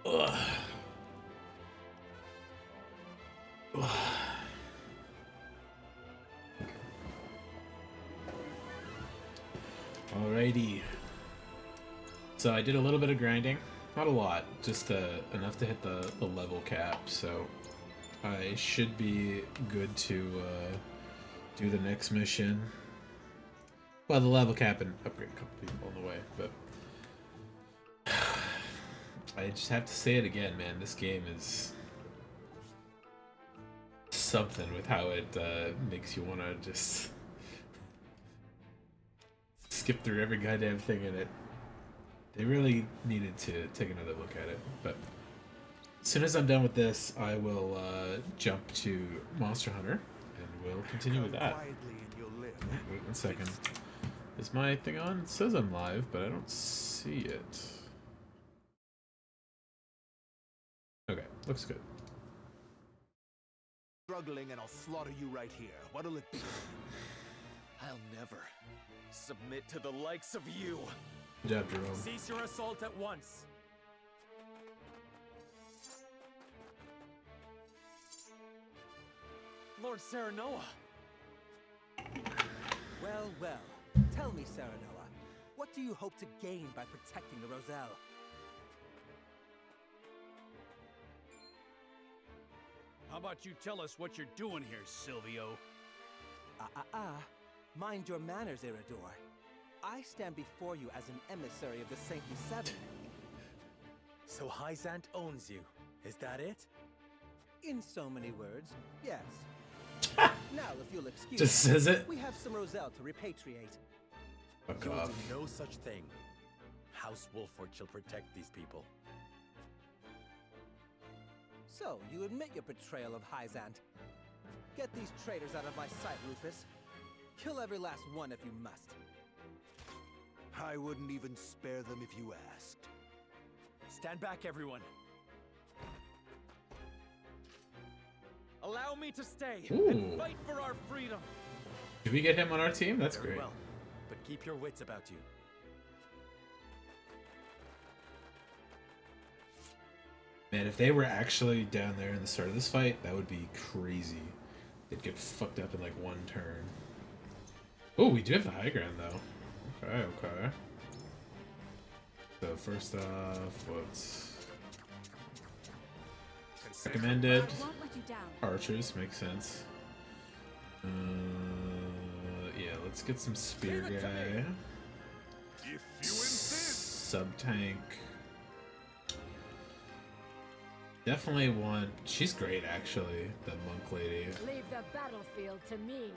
Ugh. Ugh. Alrighty. So I did a little bit of grinding. Not a lot, just enough to hit the level cap, so I should be good to do the next mission. Well, the level cap and upgrade a couple people on the way, but I just have to say it again, man. This game is something with how it makes you want to just skip through every goddamn thing in it. They really needed to take another look at it, but as soon as I'm done with this, I will jump to Monster Hunter, and we'll continue with that. Wait 1 second. Is my thing on? It says I'm live, but I don't see it. Okay, looks good. Struggling, and I'll slaughter you right here. What'll it be? I'll never submit to the likes of you. Good job, Jerome. Cease your assault at once. Lord Serenoa. Well, well. Tell me, Serenoa, what do you hope to gain by protecting the Roselle? How about you tell us what you're doing here, Silvio? Mind your manners, Iridor. I stand before you as an emissary of the Saintly Seven. So Hyzant owns you. Is that it? In so many words, yes. Now, if you'll excuse Just says it. we have some Roselle to repatriate. Fuck You will off. do no such thing. House Wolford shall protect these people. So, you admit your betrayal of Hyzant. Get these traitors out of my sight, Rufus. Kill every last one if you must. I wouldn't even spare them if you asked. Stand back, everyone. Allow me to stay Ooh. and fight for our freedom. Did we get him on our team? That's Very great. well, but keep your wits about you. Man, if they were actually down there in the start of this fight, that would be crazy. They'd get fucked up in like one turn. Oh, we do have the high ground though. Okay, okay. So first off, what's recommended? Won't let you down. Archers, makes sense. Yeah, let's get some spear guy. If you insist. Sub-tank. Definitely want... She's great, actually, the monk lady. Leave the battlefield to me.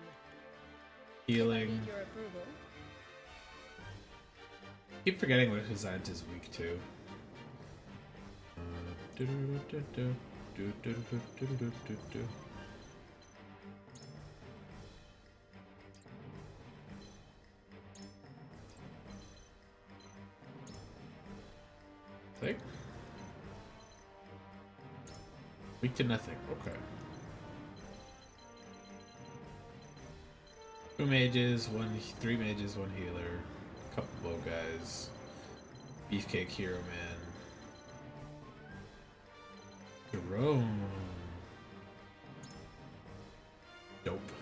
I Healing. need your approval. Keep forgetting what his aunt is weak to. Like? Weak to nothing. Okay. 2 mages, 3 mages, 1 healer, couple bow guys, beefcake hero man, Jerome. Dope.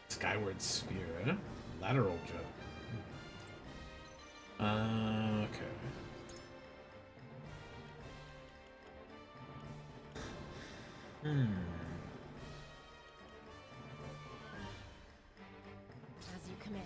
Skyward spear, huh? Lateral jump. Okay. As you command.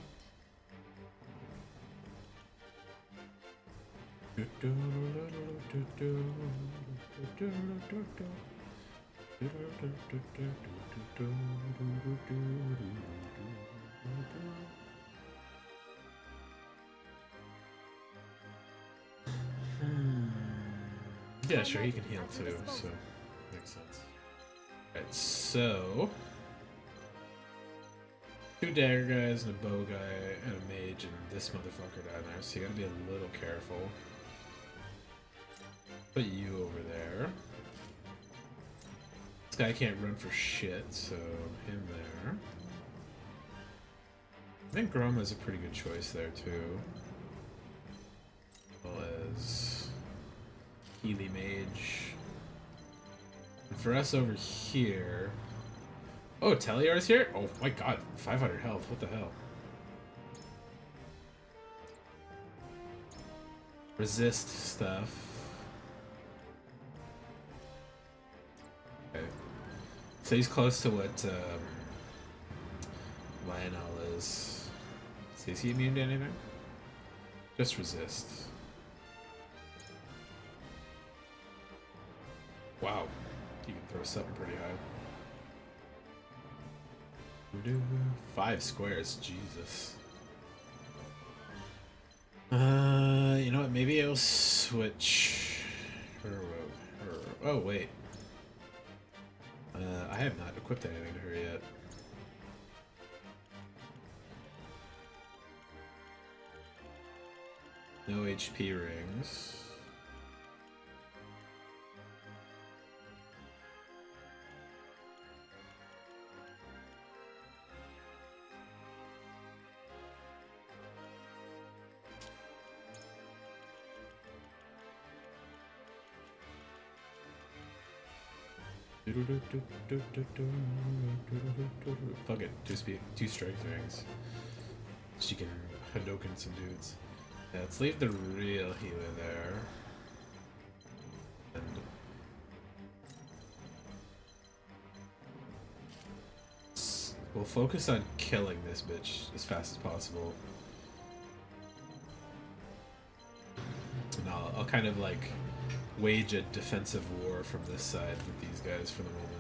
Yeah, sure, he can heal too, so makes sense. Alright, so 2 dagger guys and a bow guy and a mage and this motherfucker down there, so you gotta be a little careful. Put you over there. This guy can't run for shit, so him there. I think Groma's a pretty good choice there too. As well as Healy Mage. And for us over here... Oh, Teliar's here? Oh my god, 500 health. What the hell? Resist stuff. Okay. So he's close to what Lionel is. Is he immune to anything? Just resist. Wow. He can throw something pretty high. 5 squares, Jesus. You know what? Maybe I'll switch. Oh wait. I have not equipped anything to her yet. No HP rings. Fuck it, two strength rings. She can Hadoken some dudes. Yeah, let's leave the real healer there. And we'll focus on killing this bitch as fast as possible. And I'll kind of like wage a defensive war from this side with these guys for the moment.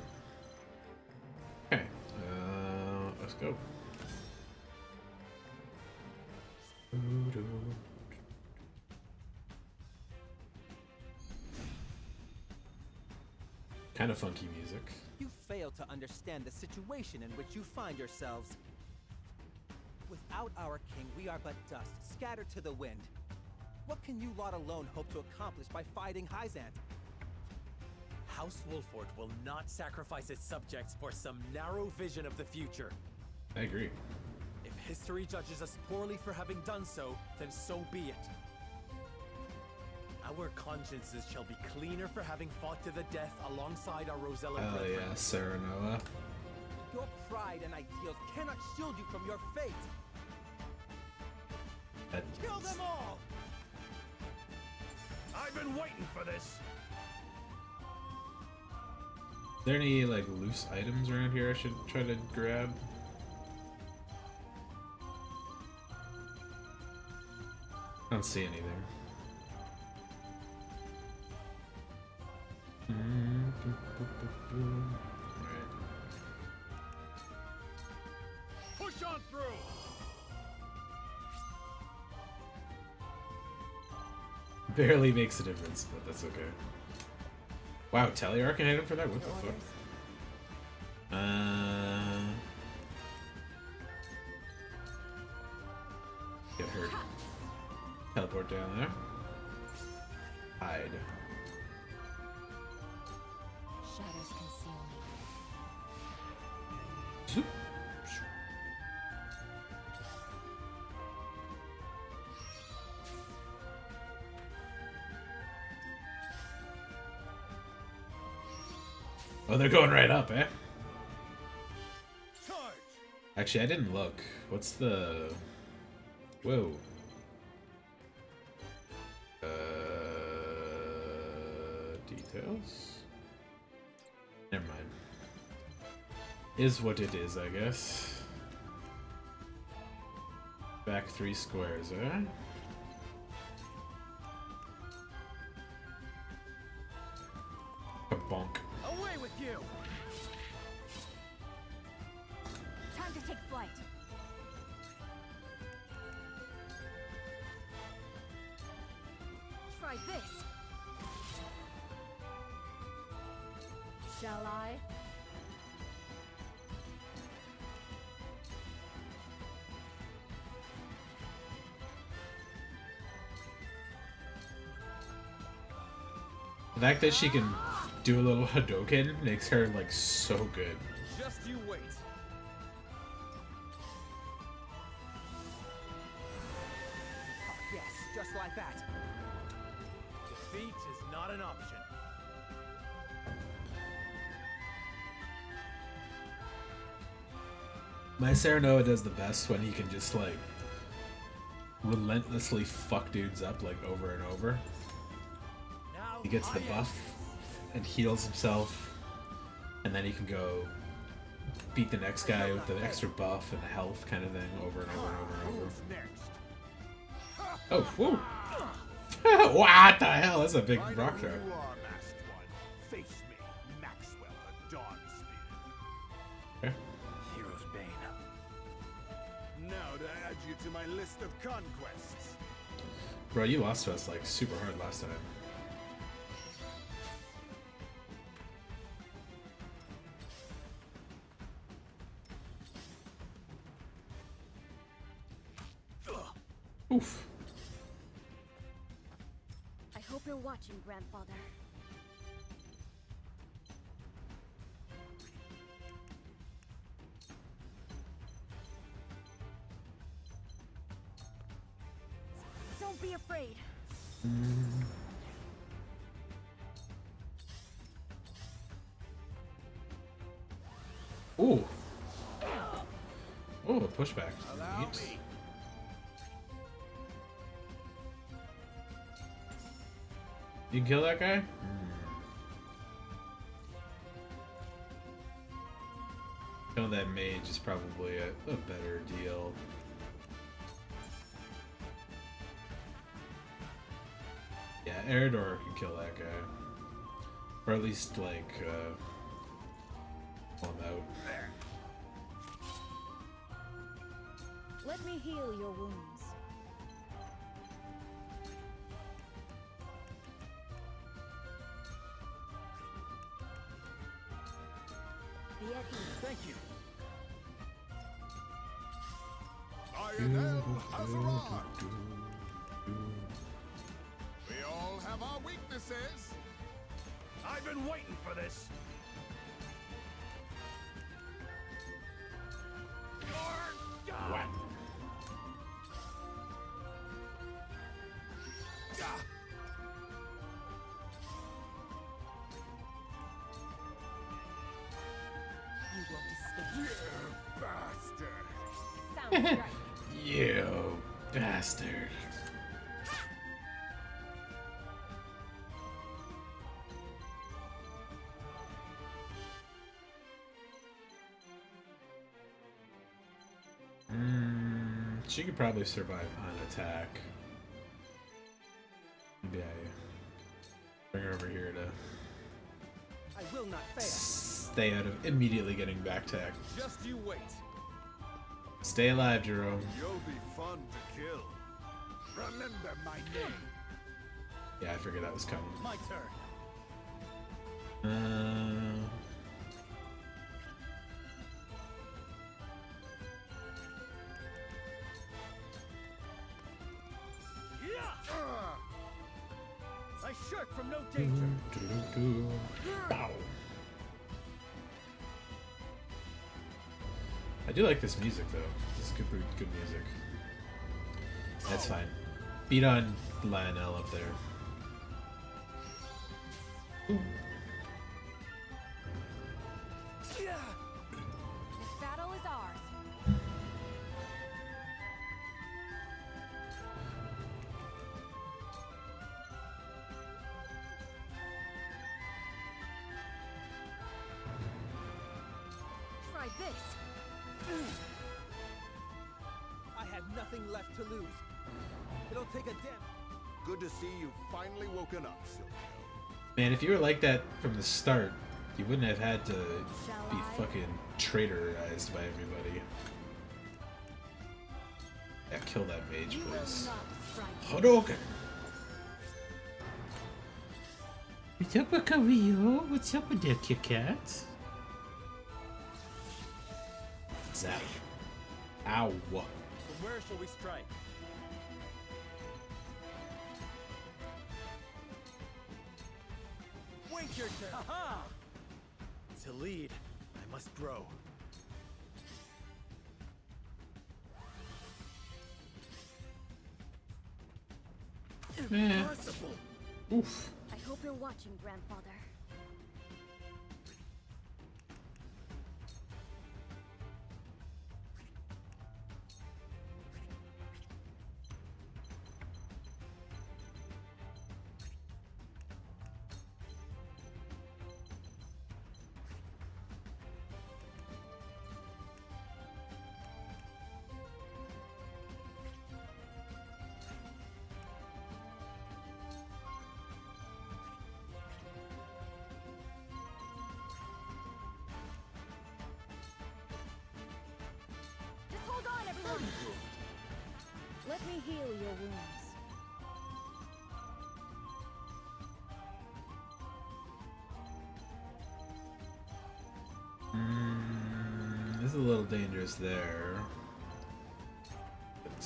Okay, let's go. Kind of funky music. You fail to understand the situation in which you find yourselves. Without our king, we are but dust, scattered to the wind. What can you lot alone hope to accomplish by fighting Hyzant? House Wolford will not sacrifice its subjects for some narrow vision of the future. I agree. If history judges us poorly for having done so, then so be it. Our consciences shall be cleaner for having fought to the death alongside our Rosella Oh brethren. yeah, Serenoa. Your pride and ideals cannot shield you from your fate. Kill them all! I've been waiting for this. Is there any like loose items around here I should try to grab? I don't see anything. Alright. Push on through. Barely makes a difference, but that's okay. Wow, Teliar can hit him for that? What the fuck? Get hurt. Teleport down there. Hide. Shadows conceal me. Zoop. Oh, they're going right up, eh? Charge. Actually, I didn't look. What's the... Whoa. Details? Never mind. Is what it is, I guess. Back 3 squares, eh? A bonk. Away with you! Time to take flight. Try this. Shall I? The fact that she can do a little Hadoken makes her like so good. Just you wait. Yes, just like that. Defeat is not an option. My Serenoa does the best when he can just like relentlessly fuck dudes up like over and over. Now He gets the I am- buff and heals himself, and then he can go beat the next guy with the extra buff and health kind of thing over and over and over and over. Who's next? Oh, whoa! What the hell? That's a big I know rock who throw. you are, masked one. Face me, Maxwell the Dawnspear. Okay. Hero's Bane. Now to add you to my list of conquests. Bro, you lost to us like super hard last time. Oof. I hope you're watching, Grandfather. Don't be afraid. Ooh. Oh, a pushback. Allow Neat. me. You can kill that guy? Killing that mage is probably a better deal. Yeah, Eridor can kill that guy. Or at least, like, pull him out. Let me heal your wounds. Be at ease. Thank you. Lionel has arrived. We all have our weaknesses. I've been waiting for this. What? You won't escape. Bastard. Sounds right. You bastard. She could probably survive on attack. Maybe I bring her over here to I will not fail. stay out of immediately getting back tech. Just you wait. Stay alive, Jerome. You'll be fun to kill. Remember my name. Yeah, I figured that was coming. My turn. Yeah! I shirk from no danger. Bow. I do like this music though. This is good music. That's fine. Beat on Lionel up there. This battle is ours. Try this. I have nothing left to lose. It'll take a damn. Good to see you've finally woken up, Silvio. Man, if you were like that from the start, you wouldn't have had to Shall be I? fucking traitorized by everybody. Yeah, kill that mage, You will please. not strike. Hadouken! What's up, Akario? What's up with that, Kit Kat? Zap. Ow. From where shall we strike? Wait your turn. Ha-ha! To lead, I must grow. Eh. Impossible! Oof. I hope you're watching, Grandfather. Just hold on, everyone! Let me heal your wounds. This is a little dangerous there. But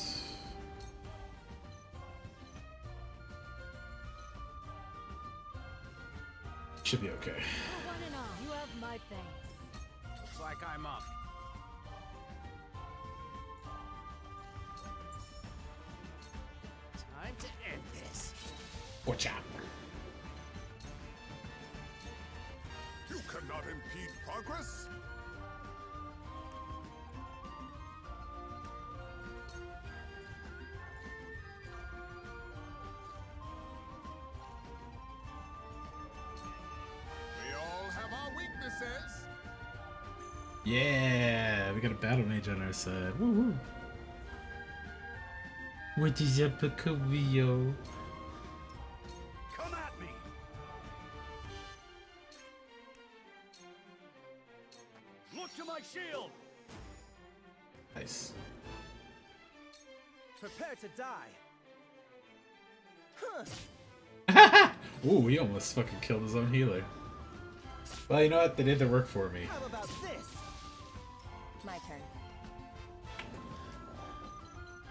should be okay. For one and all, you have my thanks. Looks like I'm up. Time to end this. Watch out. You cannot impede progress. We all have our weaknesses. Yeah, we got a battle mage on our side. Woo woo. What is up, Pacavio? Come at me. Look to my shield. Nice. Prepare to die. Ooh, he almost fucking killed his own healer. Well, you know what? They did their work for me. How about this? My turn.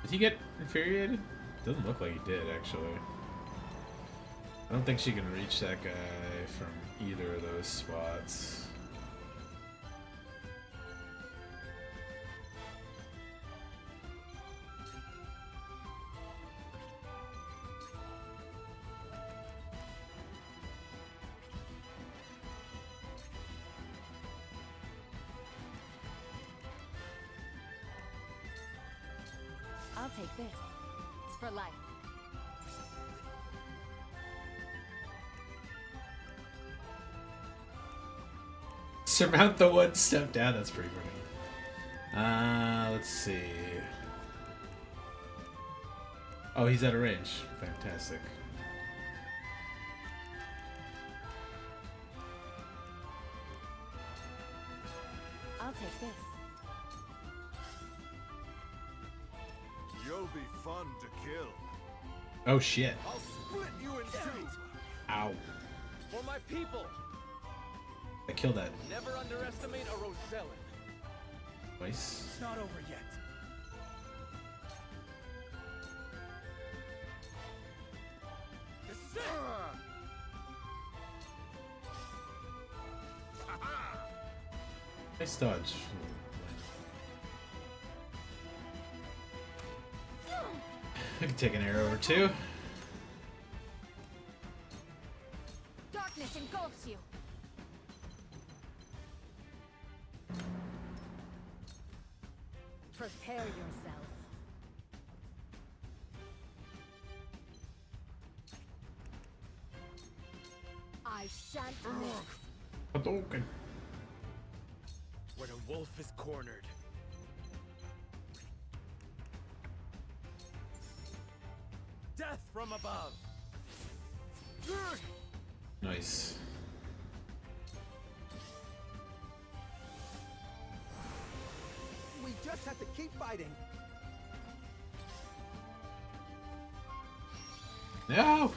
Did he get infuriated? Doesn't look like he did, actually. I don't think she can reach that guy from either of those spots. I'll take this. For life. Surmount the one step down. That's pretty funny. Let's see. Oh, he's out of range. Fantastic. I'll take this. You'll be fun to kill. Oh shit. I'll split you in two. Ow. For my people, I killed that never underestimate a Rosellan. twice. It's not over yet. This is it! Nice dodge. I can take an arrow or two. Darkness engulfs you. Prepare yourself. I shan't miss. Hadouken. When a wolf is cornered, death from above. Nice. We just have to keep fighting. No!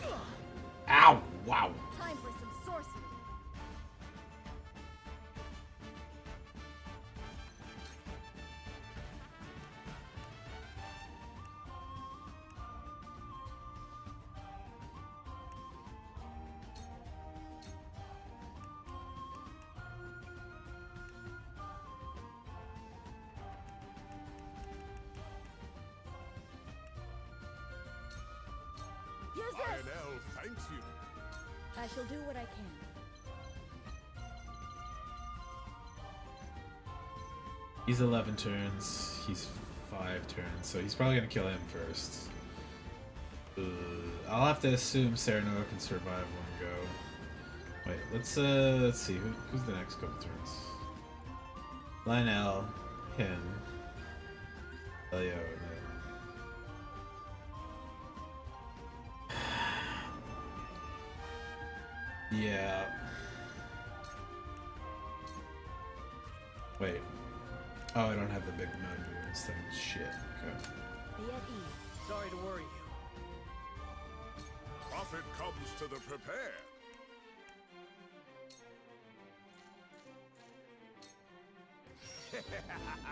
Ow! Wow. Time for some sorcery. Use this! Lionel thanks you. I shall do what I can. He's 11 turns. He's 5 turns, so he's probably gonna kill him first. I'll have to assume Serenoa can survive one go. Wait, let's see who's the next couple turns. Lionel, him, Elio, and then... yeah. Wait. Oh, I don't have the big amount of movements thing. Shit. Okay. Be at ease. Sorry to worry you. Profit comes to the prepare.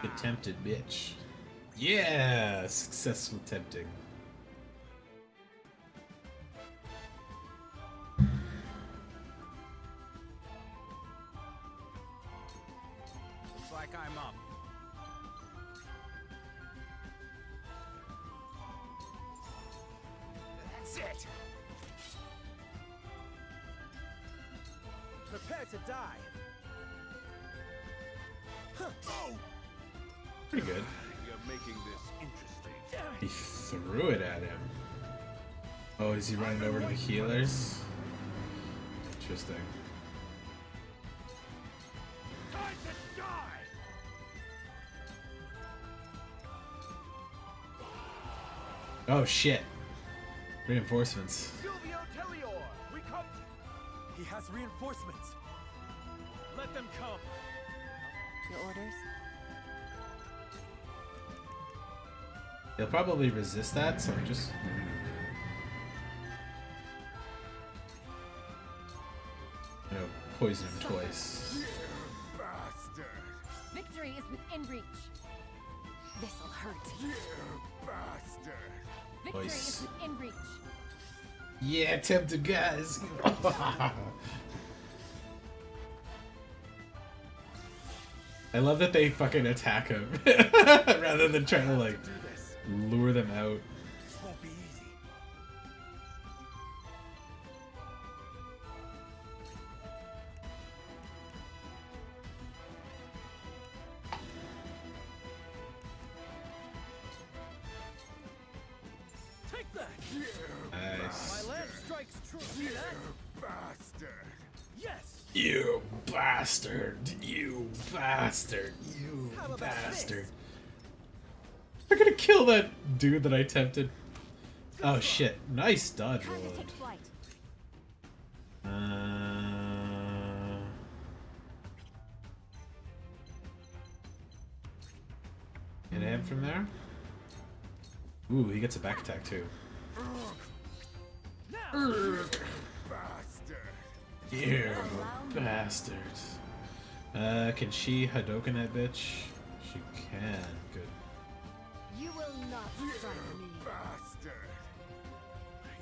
The tempted bitch. Yeah! Successful tempting. Looks like I'm up. That's it. Prepare to die. Oh, Pretty good. you're making this interesting. He threw it at him. Oh, is he running over to the healers? Interesting. Time to die. Oh shit. Reinforcements. Silvio Tellior, we come. He has reinforcements. Let them come. Your orders? He'll probably resist that, so I'm just... I'm gonna poison him twice. Bastard. Victory is within reach. This'll hurt. Bastard. Victory Nice. is within reach. Yeah, tempted guys! I love that they fucking attack him rather than trying to like Do this. lure them out. This won't be easy. Take that. Nice. My lance strikes true. See that? Bastard. Yes. You bastard! You bastard! You How about bastard! this? I'm gonna kill that dude that I tempted. Oh shit! Nice dodge Time to roll. take flight. Hit him from there. Ooh, he gets a back attack too. Bastard. You bastard. Can she Hadoken that bitch? She can. Good. You will not strike me. Bastard.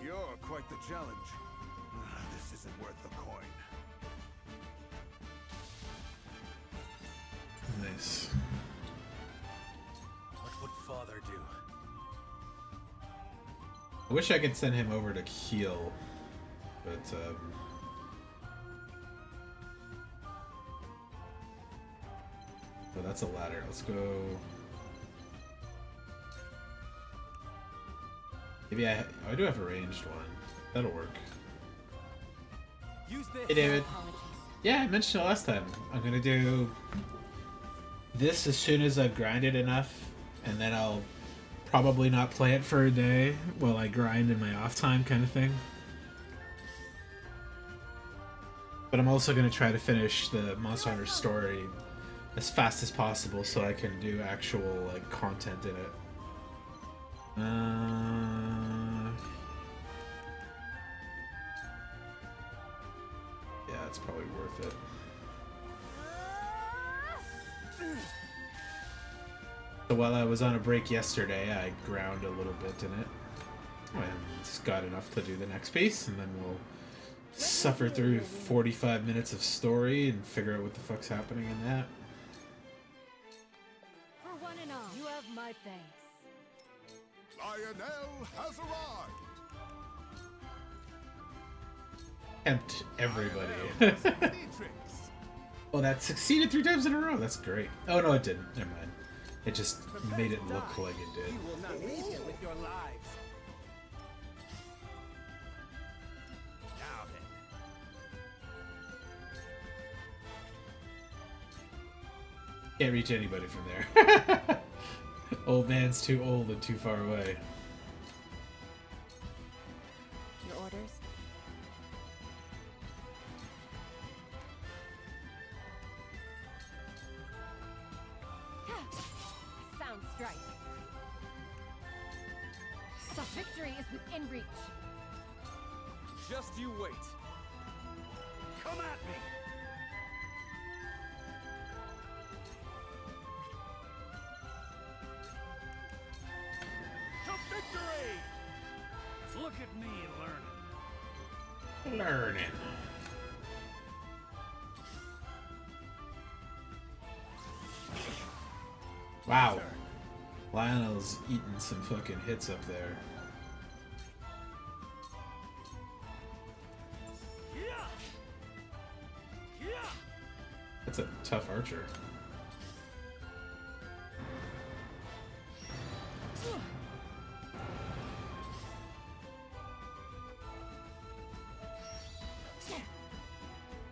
You're quite the challenge. This isn't worth the coin. Nice. What would father do? I wish I could send him over to heal, but oh, that's a ladder. Let's go. Maybe I do have a ranged one. That'll work. Use this. Hey, David. Apologies. Yeah, I mentioned it last time. I'm gonna do this as soon as I've grinded enough, and then I'll probably not play it for a day while I grind in my off time, kind of thing. But I'm also gonna try to finish the Monster Hunter story as fast as possible so I can do actual like content in it. Yeah, it's probably worth it. So while I was on a break yesterday, I ground a little bit in it. And it's got enough to do the next piece, and then we'll suffer through 45 minutes of story and figure out what the fuck's happening in that. For one and all, you have my thanks. Lionel has arrived. Tempt everybody. Any tricks? Oh, that succeeded 3 times in a row. That's great. Oh no, it didn't. Never mind. It just made it look like it did. You will not leave here with your lives. Now then. Can't reach anybody from there. Old man's too old and too far away. Your orders? Sound strike. The victory is within reach. Just you wait. Come at me. To victory! Look at me learning. Learning. Wow. Lionel's eating some fucking hits up there. That's a tough archer.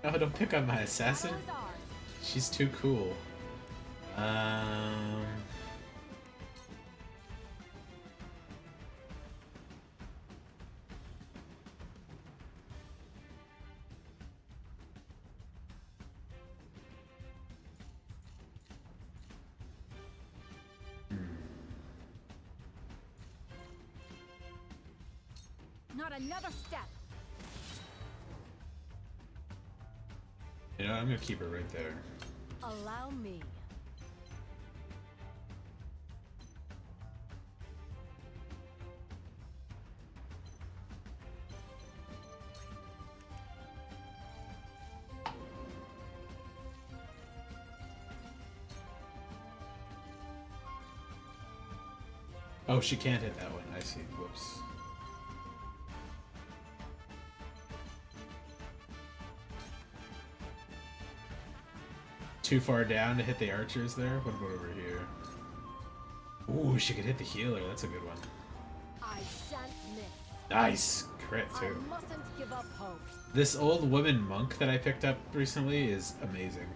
No, don't pick on my assassin. Battle is ours. She's too cool. Not another step. You know, I'm gonna keep her right there. Allow me. Oh, she can't hit that one. I see. Whoops. Too far down to hit the archers there? What about over here? Ooh, she could hit the healer. That's a good one. I shan't miss. Nice! Crit, I too. mustn't give up hope. This old woman monk that I picked up recently is amazing.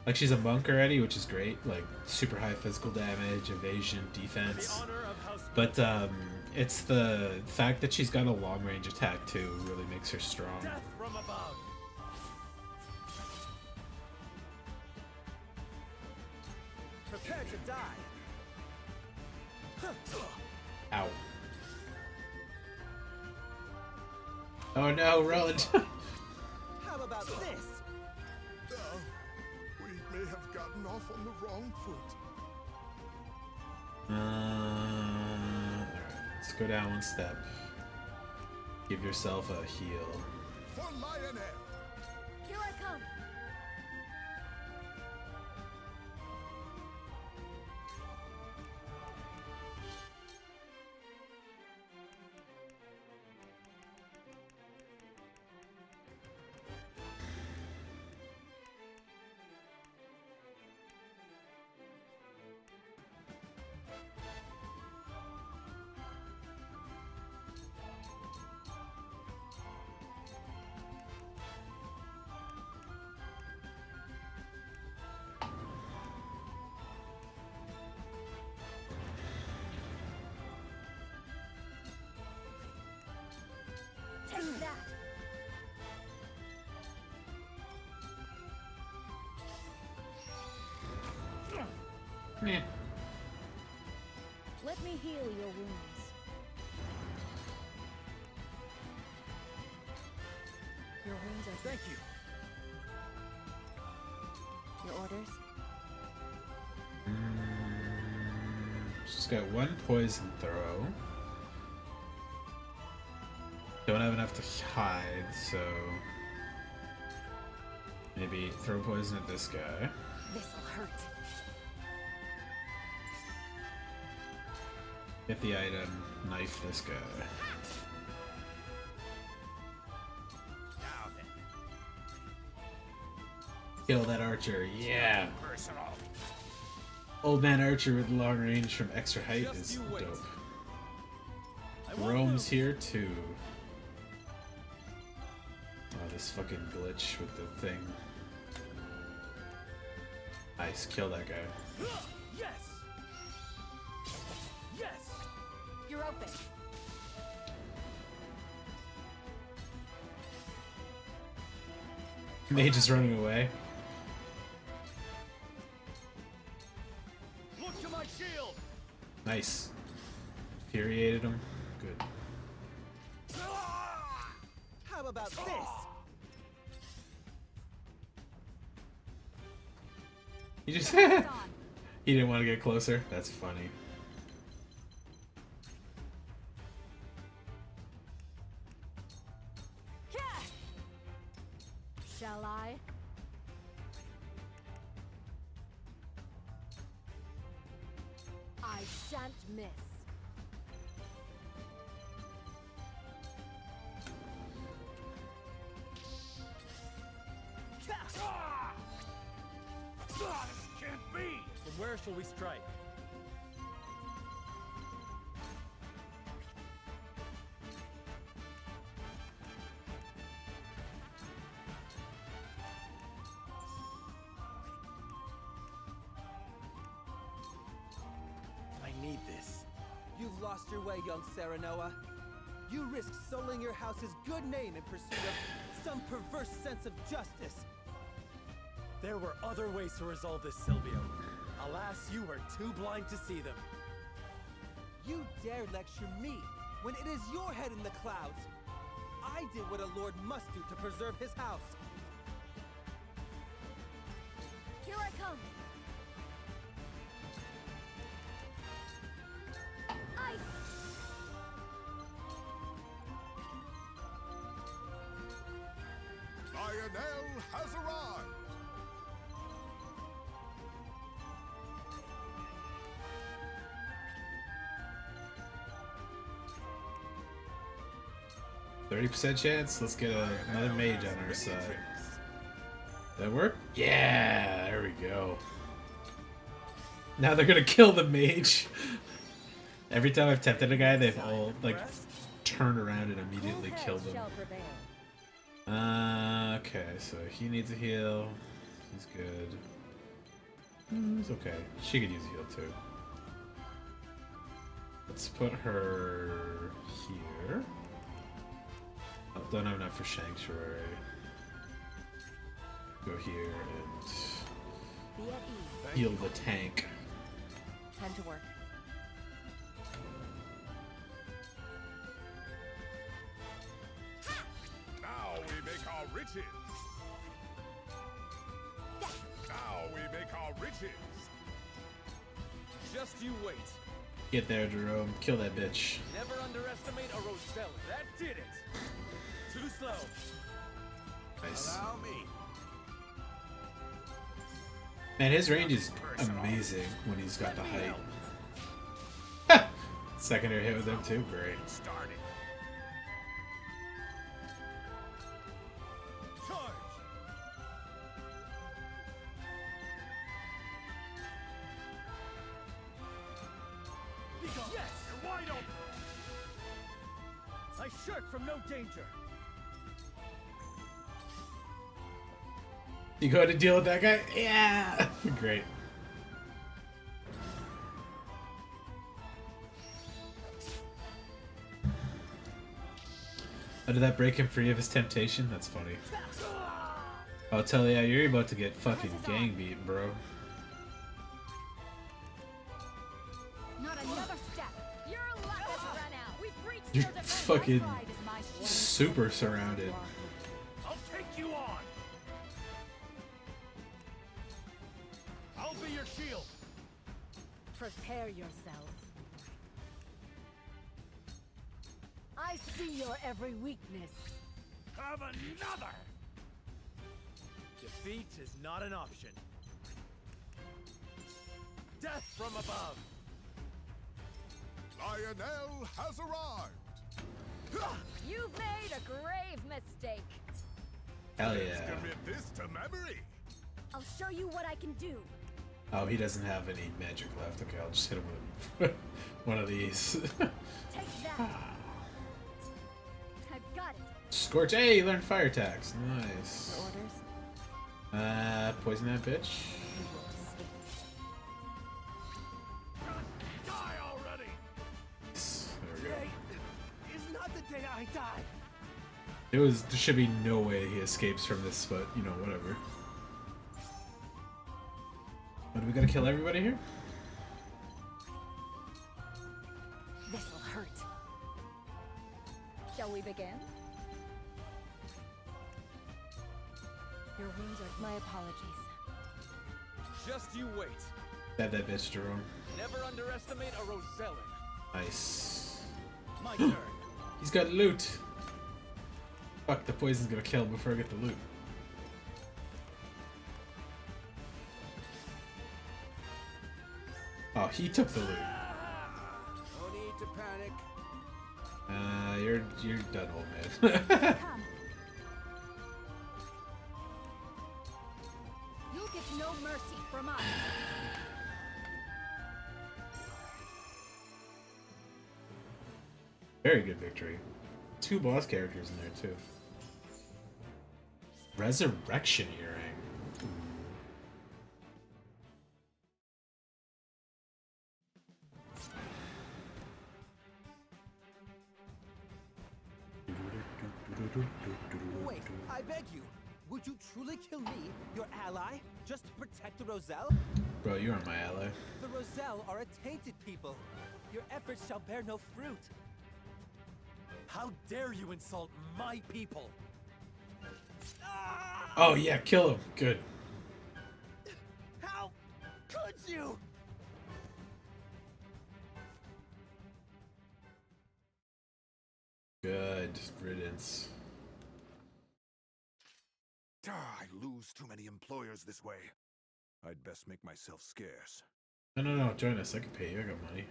Like, she's a monk already, which is great. Like, super high physical damage, evasion, defense. But, it's the fact that she's got a long-range attack, too, really makes her strong. Death from above. Prepare to die. Ow. Oh no, Roland! How about this? We may have gotten off on the wrong foot. Alright, let's go down one step. Give yourself a heal. For Lionel! Here I come. Take that. Meh. Let me heal your wounds. Your wounds are Thank you. Your orders? She's got one poison throw. Don't have enough to hide, so maybe throw poison at this guy. This'll hurt. Get the item, knife this guy. Kill that archer. Yeah. Personal. Old man archer with long range from extra height Just is you wait. dope. I won't Rome's move. here too. Oh, this fucking glitch with the thing. Nice, kill that guy. Yes. Yes. You're open. Mage is running away. Look to my shield! Nice. Infuriated him. Good. How about this? He just It's on. he didn't want to get closer. That's funny. Yeah. Shall I? I shan't miss. This can't be. From where shall we strike? I need this. You've lost your way, young Serenoa. You risk sullying your house's good name in pursuit of some perverse sense of justice. There were other ways to resolve this, Silvio. Alas, you were too blind to see them. You dare lecture me when it is your head in the clouds. I did what a lord must do to preserve his house. Here I come. Ice. Lionel has arrived. %30 chance. Let's get another mage on our side. That work? Yeah, there we go. Now they're gonna kill the mage. Every time I've tempted a guy, they've all like turned around and immediately Cool killed heads them. shall prevail. Okay, so he needs a heal. He's good. He's okay. She could use a heal too. Let's put her here. Oh, don't have enough for Sanctuary. Go here and Be at ease. heal the tank. Time to work. Now we make our riches. Now we make our riches. Just you wait. Get there, Jerome. Kill that bitch. Never underestimate a Rosella. That did it. Too slow. Nice. Allow me. Man, his range is amazing when he's got the height. Secondary hit with him too. Great. Started. Charge. Yes. You're wide open. I shirk from no danger. You go to deal with that guy? Yeah! Great. Oh, did that break him free of his temptation? That's funny. I'll tell ya, you're about to get fucking gang beat, bro. Not another step. Your luck has run out. We've reached You're your defense. fucking My pride is my one super source of surrounded. glory. I'll take you on. I'll be your shield. Prepare yourself. I see your every weakness. Have another! Defeat is not an option. Death from above. Lionel has arrived. You've made a grave mistake. Hell Let's yeah. commit this to memory. I'll show you what I can do. Oh, he doesn't have any magic left. Okay, I'll just hit him with one of these. Take that. I've got it. Scorch. Hey, you learned fire attacks. Nice. Your orders. Poison that bitch. Die already! There we go. Today is not the day I die. There should be no way he escapes from this, but you know, whatever. But we gotta kill everybody here? This'll hurt. Shall we begin? Your wounds are my apologies. Just you wait. Stab that bitch, Jerome. Never underestimate a Rosellan. Nice. My turn. He's got loot. Fuck, the poison's gonna kill him before I get the loot. Oh, he took the loot. No need to panic. You're done, old man. Come. You'll get no mercy from us. Very good victory. 2 boss characters in there too. Resurrection earring. Wait, I beg you. Would you truly kill me, your ally, just to protect the Roselle? Bro, you are my ally. The Roselle are a tainted people. Your efforts shall bear no fruit. How dare you insult my people? Oh yeah, kill him. Good. How could you? Good riddance. I lose too many employers this way. I'd best make myself scarce. No, join us. I can pay you. I got money.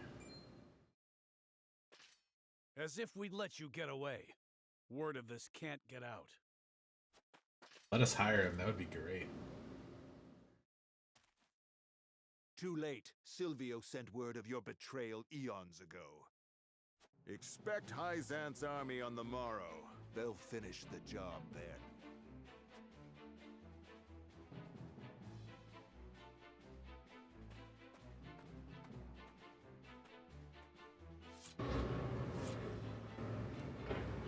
As if we'd let you get away. Word of this can't get out. Let us hire him. That would be great. Too late. Silvio sent word of your betrayal eons ago. Expect High Xant's army on the morrow. They'll finish the job then.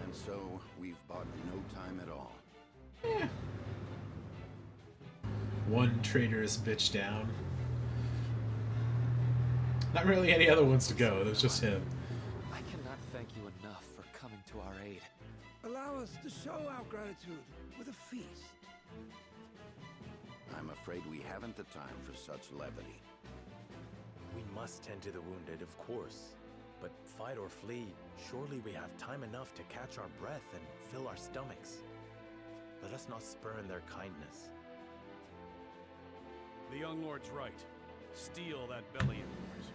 And so, we've bought no time at all. One traitorous bitch down. Not really any other ones to go. It was just him. I cannot thank you enough for coming to our aid. Allow us to show our gratitude with a feast. I'm afraid we haven't the time for such levity. We must tend to the wounded, of course. But fight or flee, surely we have time enough to catch our breath and fill our stomachs. Let us not spurn their kindness. The young lord's right. Steal that belly of yours.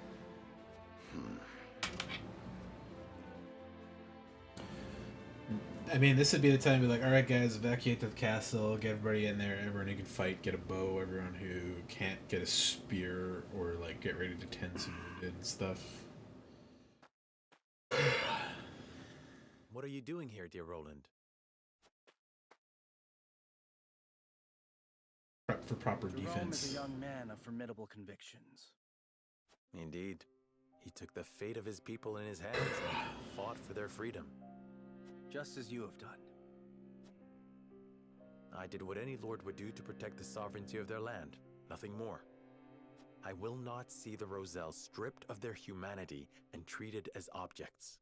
I mean, this would be the time to be like, alright guys, evacuate the castle, get everybody in there, everyone who can fight, get a bow, everyone who can't get a spear, or like get ready to tend some wounded and stuff. What are you doing here, dear Roland? Prep for proper Jerome defense. is a young man of formidable convictions. Indeed. He took the fate of his people in his hands and fought for their freedom. Just as you have done. I did what any lord would do to protect the sovereignty of their land. Nothing more. I will not see the Roselle stripped of their humanity and treated as objects.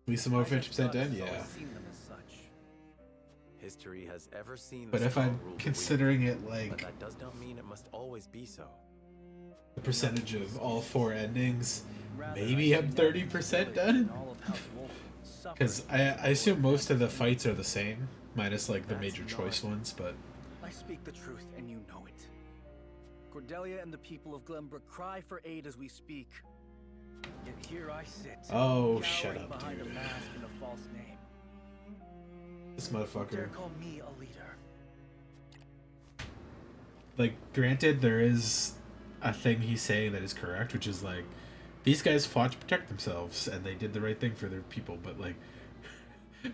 At least I'm over Knight 50% Blood done, has yeah. always seen them as such. History has ever seen But the if strong I'm rule the considering it weak, like but that does not mean it must always be so. the percentage of all 4 endings, Rather, maybe I I'm see no 30% futility done? in all of House Wolf suffering Because I assume most of the fights are the same, minus like the That's major choice not- ones, but I speak the truth, and you know it. Cordelia and the people of Glenbrook cry for aid as we speak. Yet here I sit. Oh, cowering shut up, behind dude. a mask and a false name. this Who dare motherfucker. call me a leader? like, granted, there is a thing he's saying that is correct, which is like, these guys fought to protect themselves and they did the right thing for their people. But like,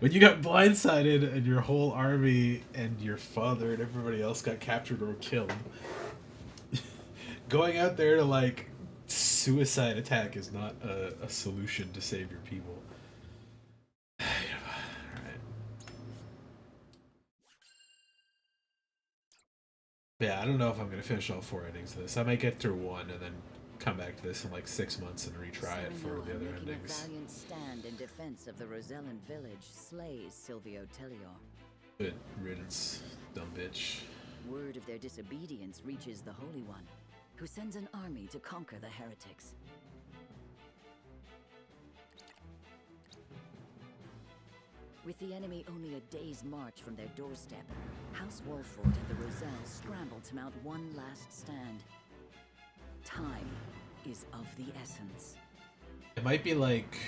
when you got blindsided and your whole army and your father and everybody else got captured or killed, going out there to like suicide attack is not a solution to save your people. Alright. Yeah, I don't know if I'm gonna finish all 4 endings of this. I might get through one and then come back to this in like 6 months and retry it for the other making endings. a valiant stand in defense of the Rosellan village slays Silvio Tellior. Good riddance, dumb bitch. Word of their disobedience reaches the Holy One, who sends an army to conquer the heretics. With the enemy only a day's march from their doorstep, House Wolford and the Roselle scramble to mount one last stand. Time is of the essence. It might be like,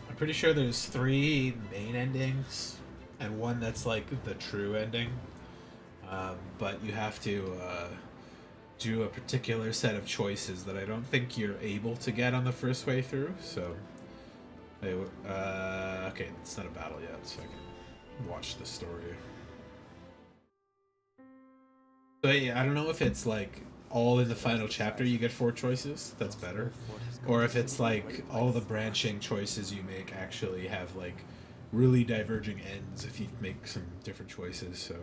I'm pretty sure there's 3 main endings and one that's like the true ending. But you have to do a particular set of choices that I don't think you're able to get on the first way through. So, okay, it's not a battle yet, so I can watch the story. So yeah, I don't know if it's like all in the final chapter you get 4 choices. That's better. Or if it's like all the branching choices you make actually have like really diverging ends if you make some different choices. So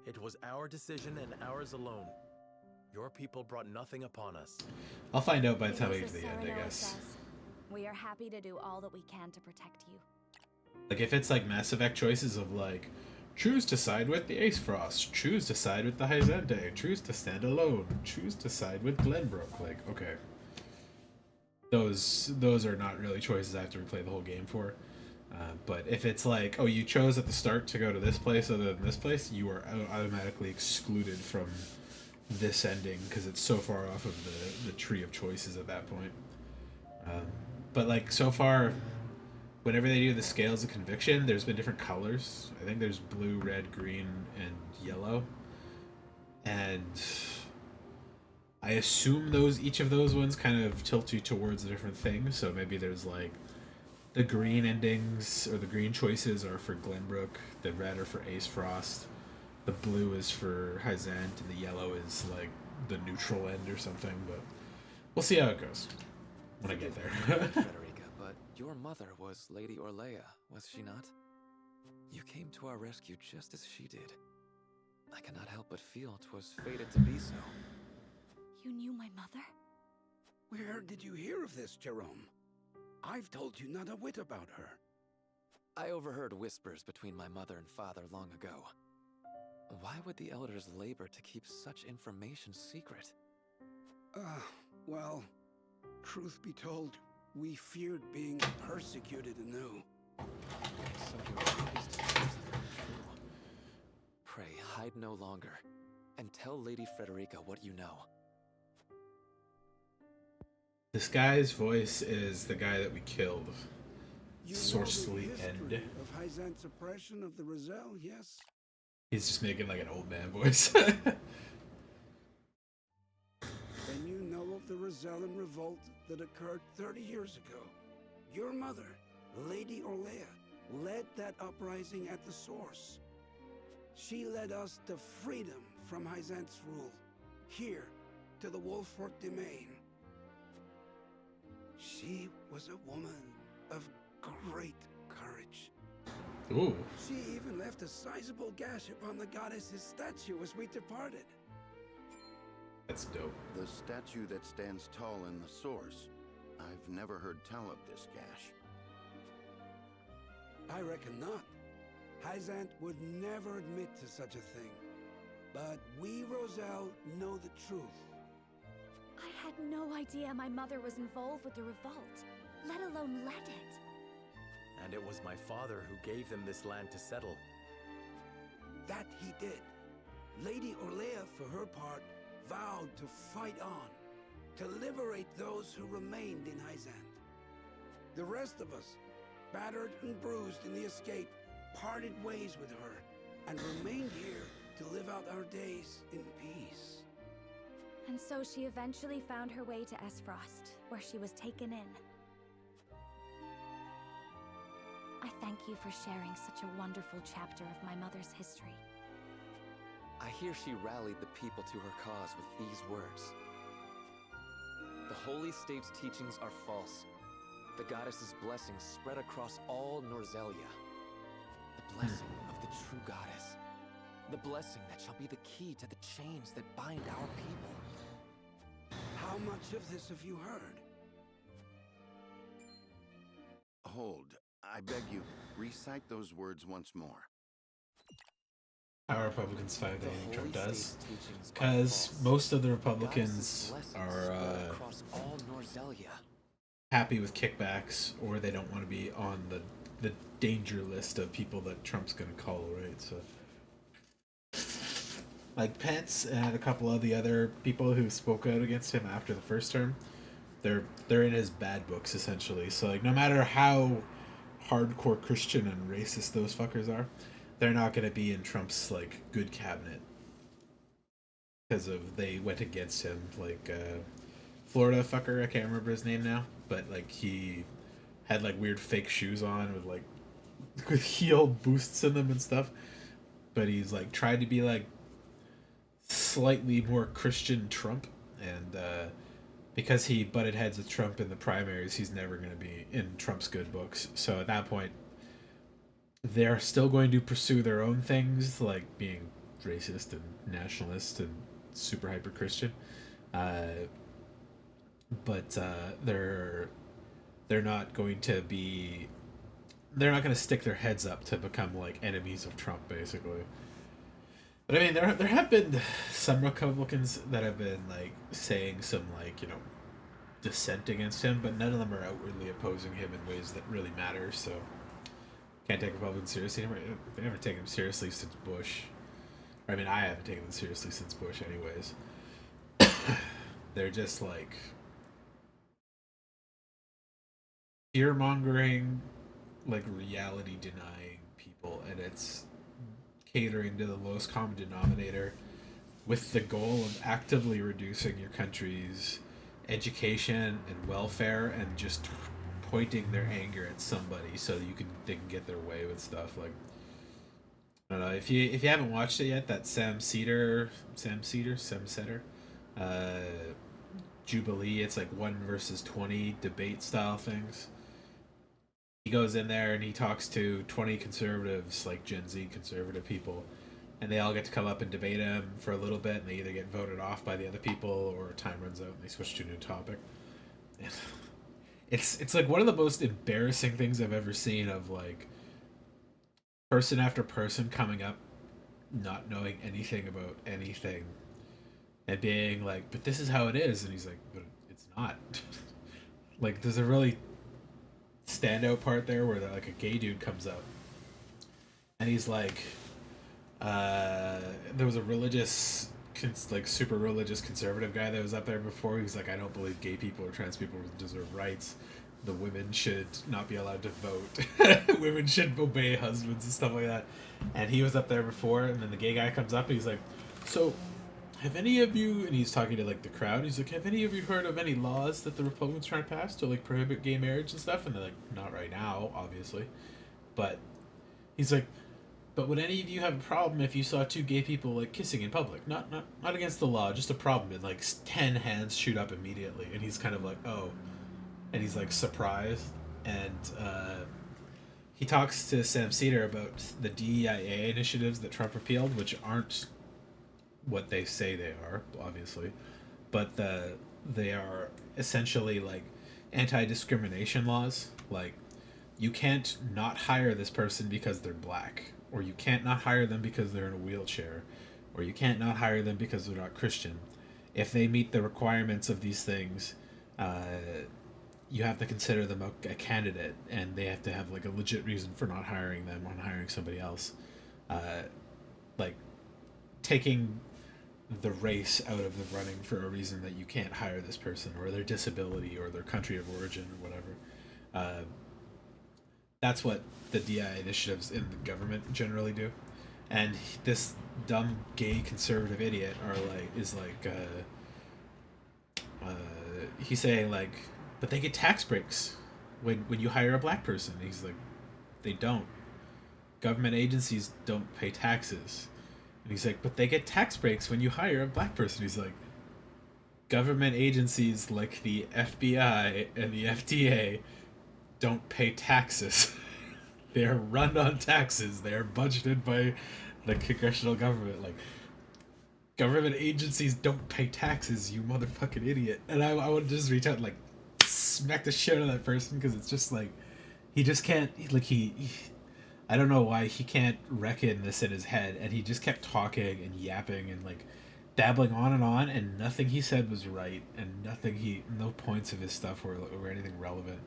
It was our decision and ours alone. Your people brought nothing upon us. I'll find out by the time we It get is to as the end, I Saranoa guess. says. We are happy to do all that we can to protect you. Like if it's like Mass Effect choices of like, choose to side with the Ace Frost, choose to side with the Hyzente, choose to stand alone, choose to side with Glenbrook. Like, okay. Those are not really choices I have to replay the whole game for. But if it's like, oh, you chose at the start to go to this place other than this place, you are automatically excluded from this ending because it's so far off of the tree of choices at that point. But like so far, whenever they do the scales of conviction, there's been different colors. I think there's blue, red, green, and yellow. And I assume each of those ones kind of tilt you towards a different thing. So maybe there's like the green endings or the green choices are for Glenbrook, the red are for Ace Frost, the blue is for Hyzant, and the yellow is like the neutral end or something. But we'll see how it goes when I get there. Frederica, but your mother was Lady Orlea, was she not? You came to our rescue just as she did. I cannot help but feel 'twas fated to be so. You knew my mother? Where did you hear of this, Jerome? I've told you not a whit about her. I overheard whispers between my mother and father long ago. Why would the elders labor to keep such information secret? Well, truth be told, we feared being persecuted anew. So your baby's discourse is true. Pray, hide no longer, and tell Lady Frederica what you know. This guy's voice is the guy that we killed. You know Sorcely the End. history of Hyzant's oppression of the Roselle, yes? He's just making like an old man voice. Then you know of the Rosellan revolt that occurred 30 years ago. Your mother, Lady Orlea, led that uprising at the source. She led us to freedom from Hyzant's rule, here to the Wolfort domain. She was a woman of great courage. Ooh. She even left a sizable gash upon the goddess's statue as we departed. That's dope. The statue that stands tall in the source. I've never heard tell of this gash. I reckon not. Hyzant would never admit to such a thing. But we, Roselle, know the truth. I had no idea my mother was involved with the revolt, let alone led it. And it was my father who gave them this land to settle. That he did. Lady Orlea, for her part, vowed to fight on, to liberate those who remained in Hyzant. The rest of us, battered and bruised in the escape, parted ways with her and remained here to live out our days in peace. And so she eventually found her way to Esfrost, where she was taken in. I thank you for sharing such a wonderful chapter of my mother's history. I hear she rallied the people to her cause with these words. The Holy State's teachings are false. The goddess's blessings spread across all Norzelia. The blessing of the true goddess. The blessing that shall be the key to the chains that bind our people. How much of this have you heard? Hold. I beg you, recite those words once more. How Republicans find anything Trump does. Because most of the Republicans are happy with kickbacks, or they don't want to be on the danger list of people that Trump's going to call, right? So, like Pence and a couple of the other people who spoke out against him after the first term, they're in his bad books essentially. So like, no matter how hardcore Christian and racist those fuckers are, they're not going to be in Trump's like good cabinet because of they went against him. Like Florida fucker, I can't remember his name now, but like he had like weird fake shoes on with like with heel boosts in them and stuff. But he's like tried to be like slightly more Christian Trump, and because he butted heads with Trump in the primaries, he's never going to be in Trump's good books. So at that point, they're still going to pursue their own things, like being racist and nationalist and super hyper Christian, but they're not going to be. They're not going to stick their heads up to become like enemies of Trump, basically. But I mean, there have been some Republicans that have been like saying some like, you know, dissent against him, but none of them are outwardly opposing him in ways that really matter. So can't take Republicans seriously. They never take him seriously since Bush. Or, I mean, I haven't taken them seriously since Bush, anyways. They're just like fear mongering, like reality denying people, and it's catering to the lowest common denominator with the goal of actively reducing your country's education and welfare, and just pointing their anger at somebody so that they can get their way with stuff. Like, I don't know if you haven't watched it yet, that Sam Seder Jubilee, it's like 1 versus 20 debate style things. He goes in there and he talks to 20 conservatives, like Gen Z conservative people, and they all get to come up and debate him for a little bit, and they either get voted off by the other people or time runs out and they switch to a new topic. And it's like one of the most embarrassing things I've ever seen, of like person after person coming up not knowing anything about anything and being like, but this is how it is, and he's like, but it's not. Like, there's a really standout part there where like a gay dude comes up and he's like, there was a religious like super religious conservative guy that was up there before. He's like, I don't believe gay people or trans people deserve rights. The women should not be allowed to vote. Women should obey husbands and stuff like that. And he was up there before, and then the gay guy comes up and he's like, so have any of you, and he's talking to like the crowd, he's like, have any of you heard of any laws that the Republicans trying to pass to like prohibit gay marriage and stuff? And they're like, not right now, obviously. But he's like, but would any of you have a problem if you saw 2 gay people like kissing in public? Not against the law, just a problem. And like 10 hands shoot up immediately, and he's kind of like, oh, and he's like surprised. And he talks to Sam Seder about the DEIA initiatives that Trump repealed, which aren't what they say they are, obviously, but they are essentially like anti-discrimination laws. Like, you can't not hire this person because they're black, or you can't not hire them because they're in a wheelchair, or you can't not hire them because they're not Christian. If they meet the requirements of these things, you have to consider them a candidate, and they have to have like a legit reason for not hiring them or hiring somebody else. Like taking the race out of the running for a reason that you can't hire this person, or their disability, or their country of origin, or whatever. That's what the DI initiatives in the government generally do. and this dumb gay conservative idiot is like he's saying like, but they get tax breaks when you hire a black person. He's like, they don't. Government agencies don't pay taxes. And he's like, but they get tax breaks when you hire a black person. He's like, government agencies like the FBI and the FDA don't pay taxes. They are run on taxes. They are budgeted by the congressional government. Like, government agencies don't pay taxes, you motherfucking idiot. And I would just reach out and, like, smack the shit out of that person, because it's just, like, he just can't, I don't know why he can't reckon this in his head, and he just kept talking and yapping and, like, babbling on, and nothing he said was right, and no points of his stuff were anything relevant.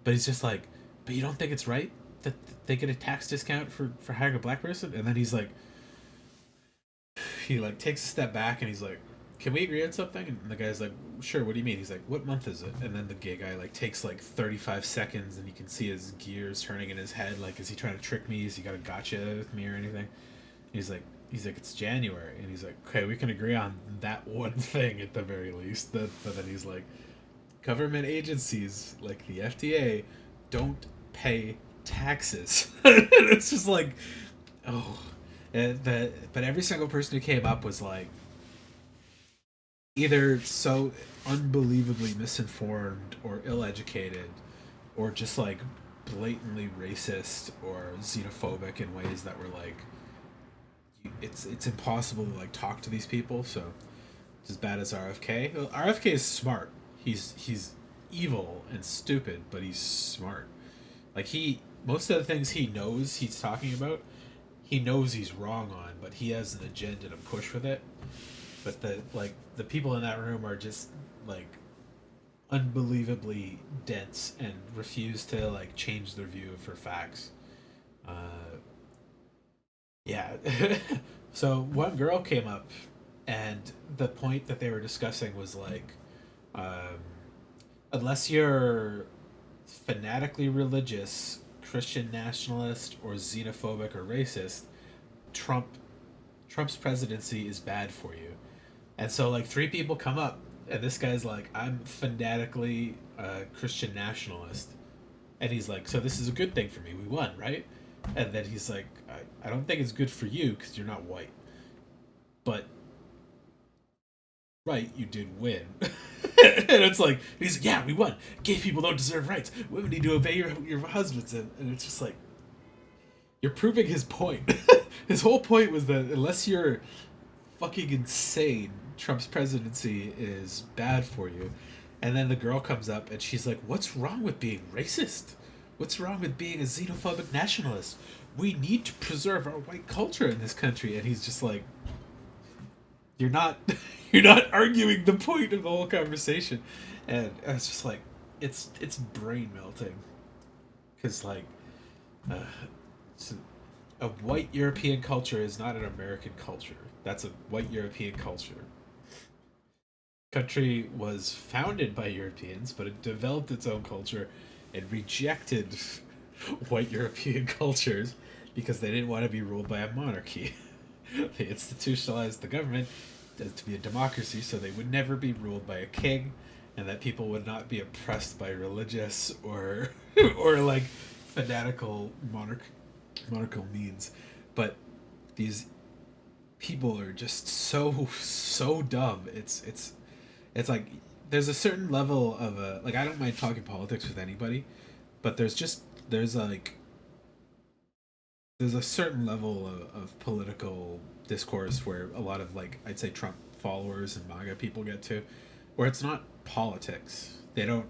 But he's just like, but you don't think it's right that they get a tax discount for hiring a black person? And then he takes a step back and he's like, can we agree on something? And the guy's like, sure, what do you mean? He's like, what month is it? And then the gay guy like takes like 35 seconds, and you can see his gears turning in his head, like, is he trying to trick me? Is he got a gotcha with me or anything? He's like, it's January. And he's like, okay, we can agree on that one thing at the very least. But then he's like, government agencies like the FDA don't pay taxes. And it's just like, oh. But every single person who came up was like either so unbelievably misinformed or ill-educated, or just like blatantly racist or xenophobic in ways that were like, it's impossible to like talk to these people. So it's as bad as RFK. Well, RFK is smart. He's evil and stupid, but he's smart. Like, most of the things he knows he's talking about, he knows he's wrong on, but he has an agenda to push with it. But the people in that room are just like unbelievably dense and refuse to like change their view for facts. Yeah. So one girl came up, and the point that they were discussing was like, unless you're fanatically religious, Christian nationalist, or xenophobic or racist, Trump's presidency is bad for you. And so like 3 people come up, and this guy's like, I'm fanatically Christian nationalist. And he's like, so this is a good thing for me. We won, right? And then he's like, I don't think it's good for you because you're not white. But, right, you did win. And it's like, he's like, yeah, we won. Gay people don't deserve rights. Women need to obey your husbands. And it's just like, you're proving his point. His whole point was that unless you're fucking insane, Trump's presidency is bad for you. And then the girl comes up and she's like, what's wrong with being racist? What's wrong with being a xenophobic nationalist? We need to preserve our white culture in this country. And he's just like, you're not arguing the point of the whole conversation. And it's just like, it's brain melting. Because like, a white European culture is not an American culture. That's a white European culture. Country was founded by Europeans, but it developed its own culture and rejected white European cultures because they didn't want to be ruled by a monarchy. They institutionalized the government to be a democracy, so they would never be ruled by a king, and that people would not be oppressed by religious or like fanatical monarchical means. But these people are just so dumb. It's like there's a certain level of like, I don't mind talking politics with anybody, but there's a certain level of political discourse where a lot of, like, I'd say Trump followers and MAGA people get to, where it's not politics. They don't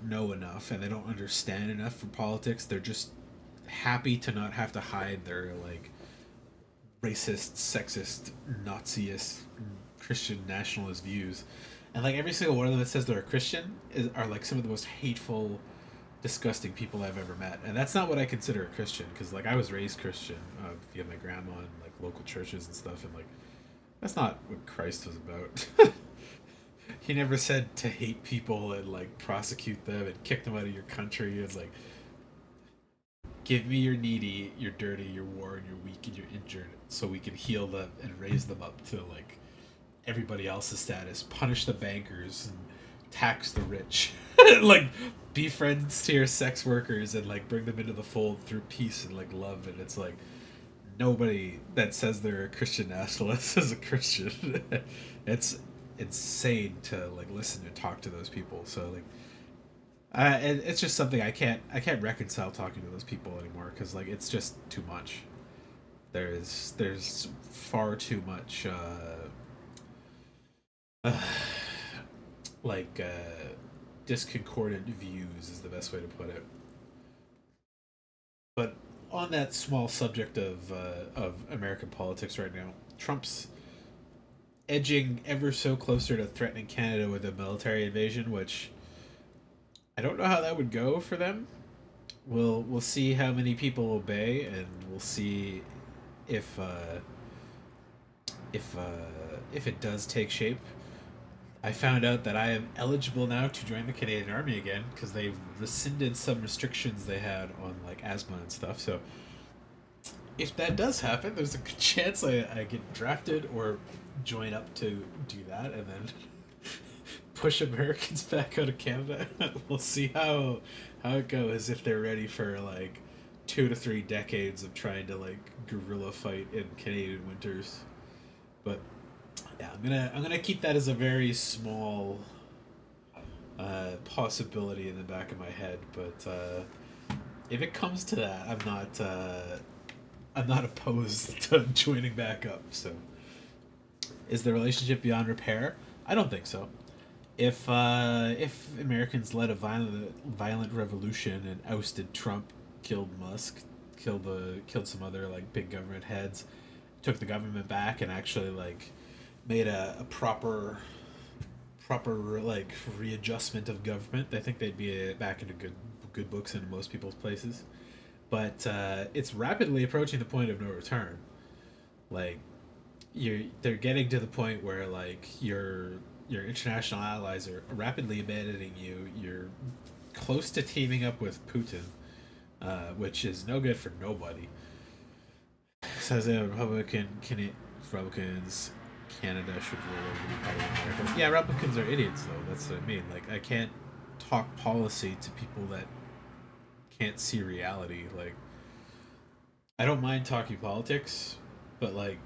know enough, and they don't understand enough for politics. They're just happy to not have to hide their like racist, sexist, Naziist, Christian nationalist views. And like every single one of them that says they're a Christian are like some of the most hateful, disgusting people I've ever met. And that's not what I consider a Christian, because like I was raised Christian via my grandma and like local churches and stuff, and like that's not what Christ was about. He never said to hate people and like prosecute them and kick them out of your country. It's like, give me your needy, your dirty, your worn, your weak, and your injured, so we can heal them and raise them up to like everybody else's status. Punish the bankers and tax the rich. Like be friends to your sex workers and like bring them into the fold through peace and like love. And it's like nobody that says they're a Christian nationalist is a Christian. It's insane to like listen and talk to those people. So like and it's just something I can't reconcile talking to those people anymore, because like it's just too much. There's far too much like discordant views is the best way to put it. But on that small subject of American politics right now, Trump's edging ever so closer to threatening Canada with a military invasion, which I don't know how that would go for them. We'll see how many people obey, and we'll see if it does take shape. I found out that I am eligible now to join the Canadian Army again, because they've rescinded some restrictions they had on like asthma and stuff. So if that does happen, there's a good chance I get drafted or join up to do that, and then push Americans back out of Canada. We'll see how it goes, if they're ready for like 2 to 3 decades of trying to like guerrilla fight in Canadian winters. But yeah, I'm gonna keep that as a very small possibility in the back of my head. But if it comes to that, I'm not opposed to joining back up. So, is the relationship beyond repair? I don't think so. If Americans led a violent revolution and ousted Trump, killed Musk, killed some other like big government heads, took the government back, and actually like made a proper like readjustment of government, I think they'd be back into good books in most people's places. But it's rapidly approaching the point of no return. Like they're getting to the point where like your international allies are rapidly abandoning you. You're close to teaming up with Putin, which is no good for nobody. Says the Republicans, Canada should rule over the Party of America. Yeah, Republicans are idiots, though. That's what I mean. Like, I can't talk policy to people that can't see reality. Like, I don't mind talking politics, but like,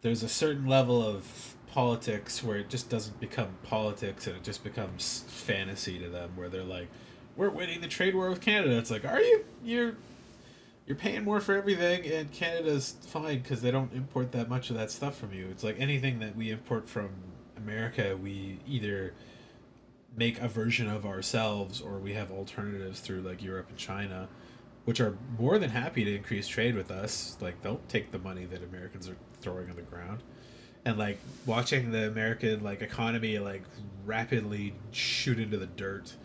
there's a certain level of politics where it just doesn't become politics and it just becomes fantasy to them, where they're like, we're winning the trade war with Canada. It's like, are you? You're paying more for everything, and Canada's fine because they don't import that much of that stuff from you. It's like anything that we import from America, we either make a version of ourselves or we have alternatives through like Europe and China, which are more than happy to increase trade with us. Like, they'll take the money that Americans are throwing on the ground. And like watching the American like economy like rapidly shoot into the dirt.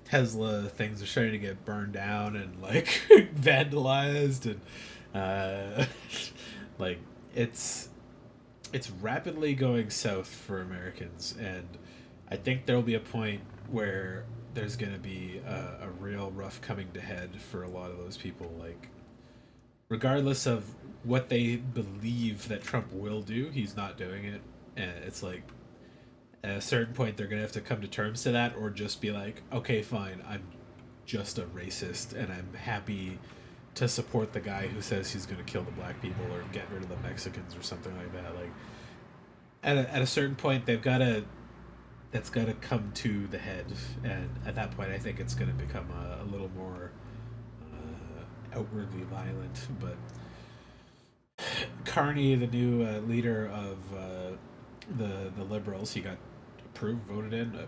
Tesla things are starting to get burned down and like vandalized, and like it's rapidly going south for Americans. And I think there'll be a point where there's going to be a real rough coming to head for a lot of those people. Like, regardless of what they believe that Trump will do, he's not doing it. And it's like, at a certain point, they're going to have to come to terms to that, or just be like, okay, fine, I'm just a racist, and I'm happy to support the guy who says he's going to kill the black people or get rid of the Mexicans or something like that. Like, at a certain point, that's got to come to the head. And at that point, I think it's going to become a little more outwardly violent. But Carney, the new leader of the Liberals, he got approved, voted in,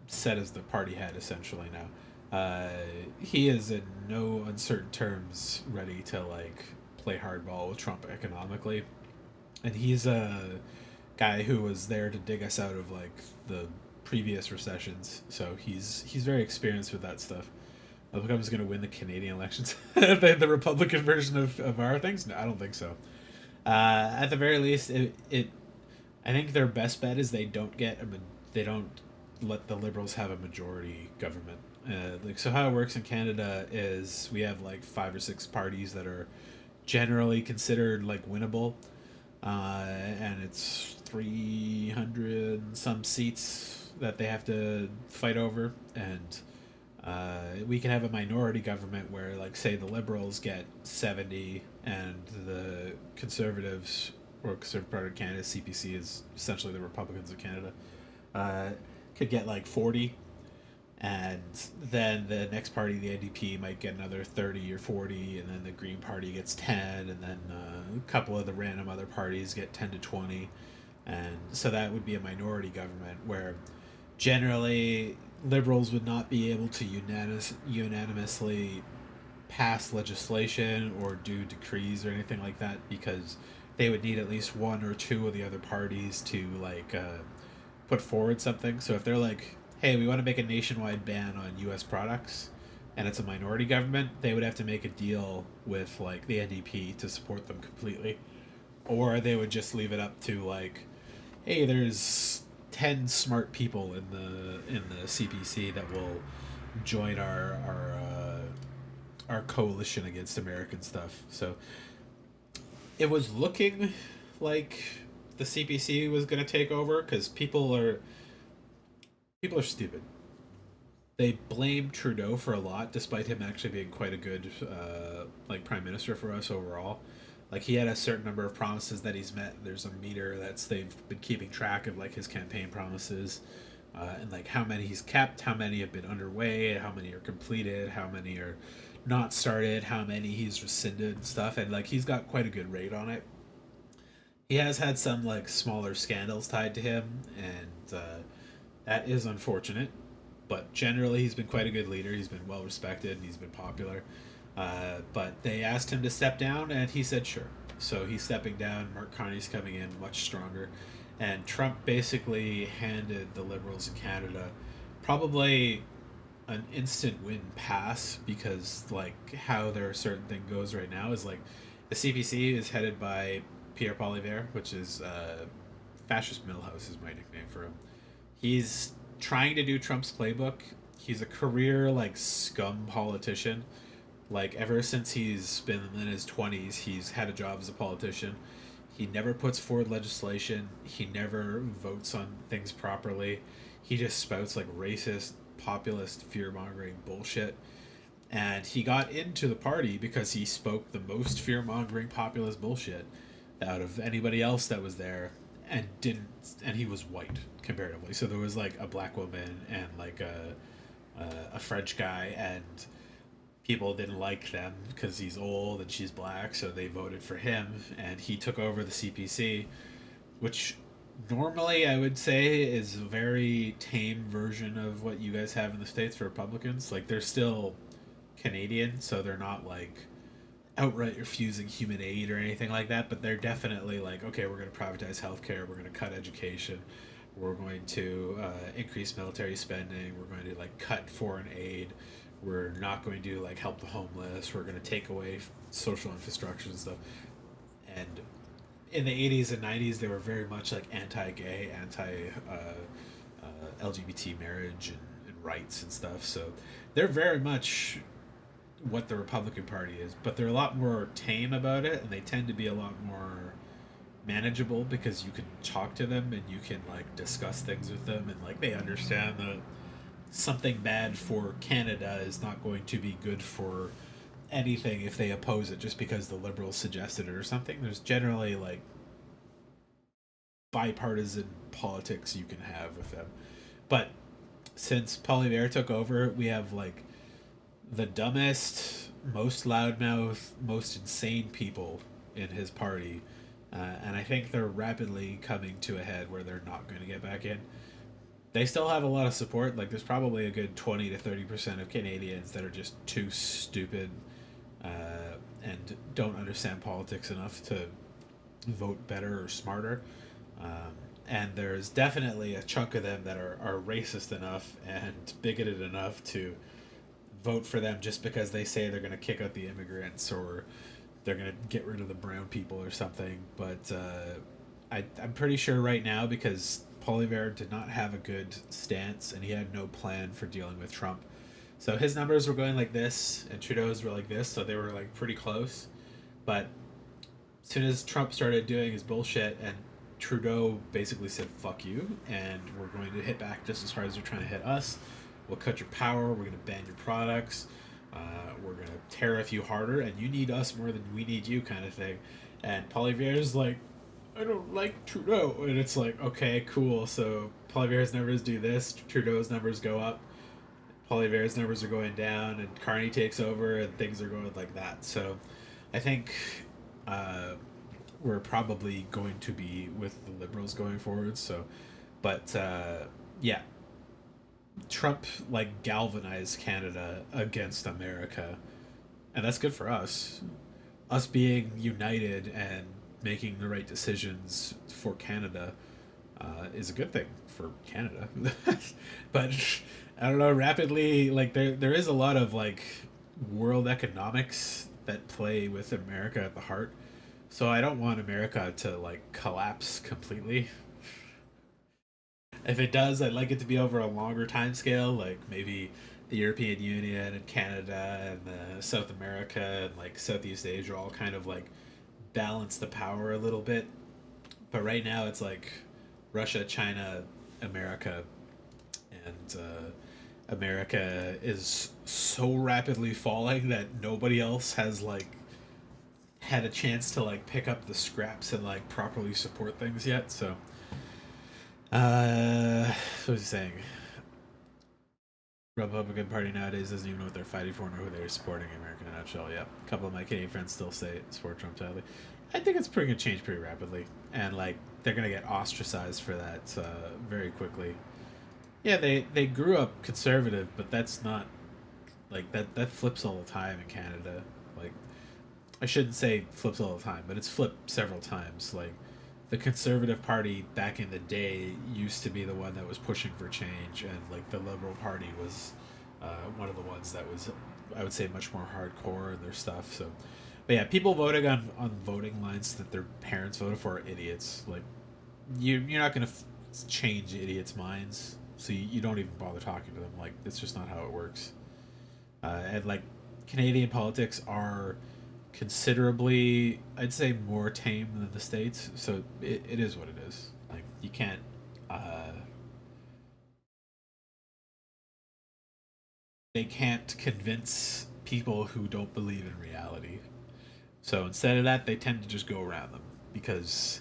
set as the party head essentially now. He is in no uncertain terms ready to like play hardball with Trump economically, and he's a guy who was there to dig us out of like the previous recessions, so he's very experienced with that stuff. Republicans going to win the Canadian elections, the Republican version of our things? No, I don't think so. At the very least, I think their best bet is they don't let the Liberals have a majority government. Like, so how it works in Canada is we have like 5 or 6 parties that are generally considered like winnable, and it's 300 some seats that they have to fight over, and we can have a minority government where, like, say the Liberals get 70 and the Conservatives, or Conservative Party of Canada, CPC is essentially the Republicans of Canada, uh, could get like 40, and then the next party, the NDP, might get another 30 or 40, and then the Green Party gets 10, and then a couple of the random other parties get 10 to 20, and so that would be a minority government where generally liberals would not be able to unanimously pass legislation or do decrees or anything like that, because they would need at least one or two of the other parties to like put forward something. So if they're like, hey, we want to make a nationwide ban on US products, and it's a minority government, they would have to make a deal with like the NDP to support them completely, or they would just leave it up to like, hey, there's 10 smart people in the CPC that will join our coalition against American stuff. So it was looking like the CPC was going to take over, because people are stupid. They blame Trudeau for a lot, despite him actually being quite a good like prime minister for us overall. Like, he had a certain number of promises that he's met. There's a meter that's they've been keeping track of, like, his campaign promises, and like how many he's kept, how many have been underway, how many are completed, how many are not started, how many he's rescinded and stuff. And like, he's got quite a good rate on it. He has had some like smaller scandals tied to him, and that is unfortunate. But generally, he's been quite a good leader. He's been well respected and he's been popular. But they asked him to step down, and he said sure. So he's stepping down. Mark Carney's coming in much stronger. And Trump basically handed the Liberals in Canada probably an instant win pass, because like how their certain thing goes right now is like the CPC is headed by Pierre Poilievre, which is Fascist Millhouse is my nickname for him. He's trying to do Trump's playbook. He's a career like scum politician. Like, ever since he's been in his 20s, he's had a job as a politician. He never puts forward legislation. He never votes on things properly. He just spouts like racist, populist, fear-mongering bullshit. And he got into the party because he spoke the most fear-mongering populist bullshit out of anybody else that was there, and he was white comparatively. So there was like a black woman and like a French guy, and people didn't like them because he's old and she's black, so they voted for him, and he took over the CPC, which normally I would say is a very tame version of what you guys have in the States for Republicans. Like, they're still Canadian, so they're not like outright refusing human aid or anything like that, but they're definitely like, okay, we're going to privatize healthcare, we're going to cut education, we're going to increase military spending, we're going to like cut foreign aid, we're not going to like help the homeless, we're going to take away social infrastructures and stuff. And in the 80s and 90s, they were very much like anti-gay, anti-LGBT marriage and rights and stuff. So they're very much what the Republican Party is, but they're a lot more tame about it, and they tend to be a lot more manageable because you can talk to them and you can like discuss things with them, and like they understand that something bad for Canada is not going to be good for anything if they oppose it just because the Liberals suggested it or something. There's generally like bipartisan politics you can have with them. But since Poilievre took over, we have like the dumbest, most loudmouth, most insane people in his party, and I think they're rapidly coming to a head where they're not going to get back in. They still have a lot of support. Like, there's probably a good 20 to 30% of Canadians that are just too stupid and don't understand politics enough to vote better or smarter. And there's definitely a chunk of them that are racist enough and bigoted enough to vote for them just because they say they're going to kick out the immigrants or they're going to get rid of the brown people or something. But I'm pretty sure right now, because Poilievre did not have a good stance and he had no plan for dealing with Trump, So his numbers were going like this, and Trudeau's were like this, so they were like pretty close. But as soon as Trump started doing his bullshit, and Trudeau basically said "fuck you," and we're going to hit back just as hard as you're trying to hit us. We'll cut your power. We're going to ban your products. We're going to tariff you harder, and you need us more than we need you, kind of thing. And Poilievre's like, I don't like Trudeau, and it's like, okay, cool. So Poilievre's numbers do this, Trudeau's numbers go up. Poilievre's numbers are going down, and Carney takes over, and things are going like that. So I think we're probably going to be with the Liberals going forward. So, but yeah, Trump like galvanized Canada against America, and that's good for us. Us being united and making the right decisions for Canada is a good thing for Canada. But I don't know, rapidly, like there is a lot of like world economics that play with America at the heart. So I don't want America to like collapse completely. If it does, I'd like it to be over a longer time scale, like maybe the European Union and Canada and South America and like Southeast Asia all kind of like balance the power a little bit. But right now it's like Russia, China, America, and America is so rapidly falling that nobody else has like had a chance to like pick up the scraps and like properly support things yet. So what was he saying? Republican Party nowadays doesn't even know what they're fighting for nor who they're supporting. America in a nutshell. Yep. A couple of my Canadian friends still say support Trump tightly. I think it's pretty gonna change pretty rapidly, and like they're gonna get ostracized for that very quickly. Yeah, they grew up conservative, but that's not like that flips all the time in Canada. Like I shouldn't say flips all the time, but it's flipped several times. Like the Conservative Party back in the day used to be the one that was pushing for change, and like the Liberal Party was one of the ones that was, I would say, much more hardcore in their stuff. So, but yeah, people voting on voting lines that their parents voted for are idiots. Like you're not gonna change idiots' minds, so you don't even bother talking to them. Like it's just not how it works. And like Canadian politics are considerably, I'd say, more tame than the States, so it is what it is. Like you can't they can't convince people who don't believe in reality. So instead of that, they tend to just go around them, because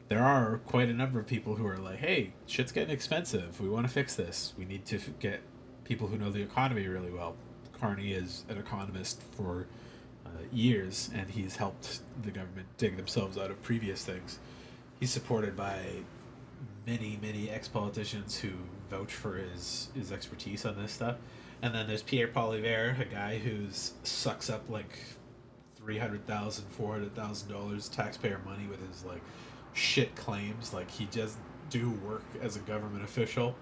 there are quite a number of people who are like, hey, shit's getting expensive, we want to fix this, we need to get people who know the economy really well. Carney is an economist for years, and he's helped the government dig themselves out of previous things. He's supported by many ex-politicians who vouch for his expertise on this stuff. And then there's Pierre Poilievre, a guy who's sucks up like $300,000, $400,000 taxpayer money with his like shit claims. Like he doesn't do work as a government official,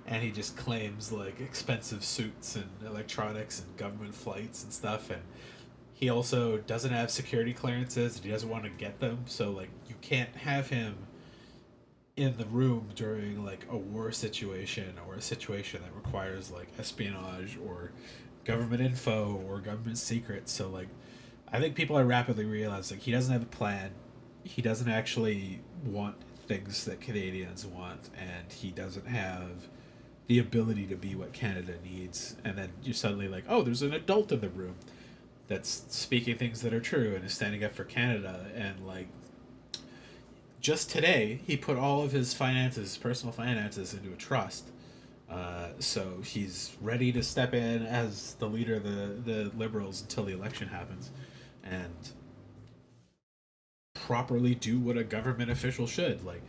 and he just claims like expensive suits and electronics and government flights and stuff. And he also doesn't have security clearances, and he doesn't want to get them. So like you can't have him in the room during like a war situation or a situation that requires like espionage or government info or government secrets. So like I think people are rapidly realizing he doesn't have a plan. He doesn't actually want things that Canadians want, and he doesn't have the ability to be what Canada needs. And then you're suddenly like, oh, there's an adult in the room that's speaking things that are true and is standing up for Canada. And like just today he put all of his finances, personal finances, into a trust, so he's ready to step in as the leader of the Liberals until the election happens, and properly do what a government official should, like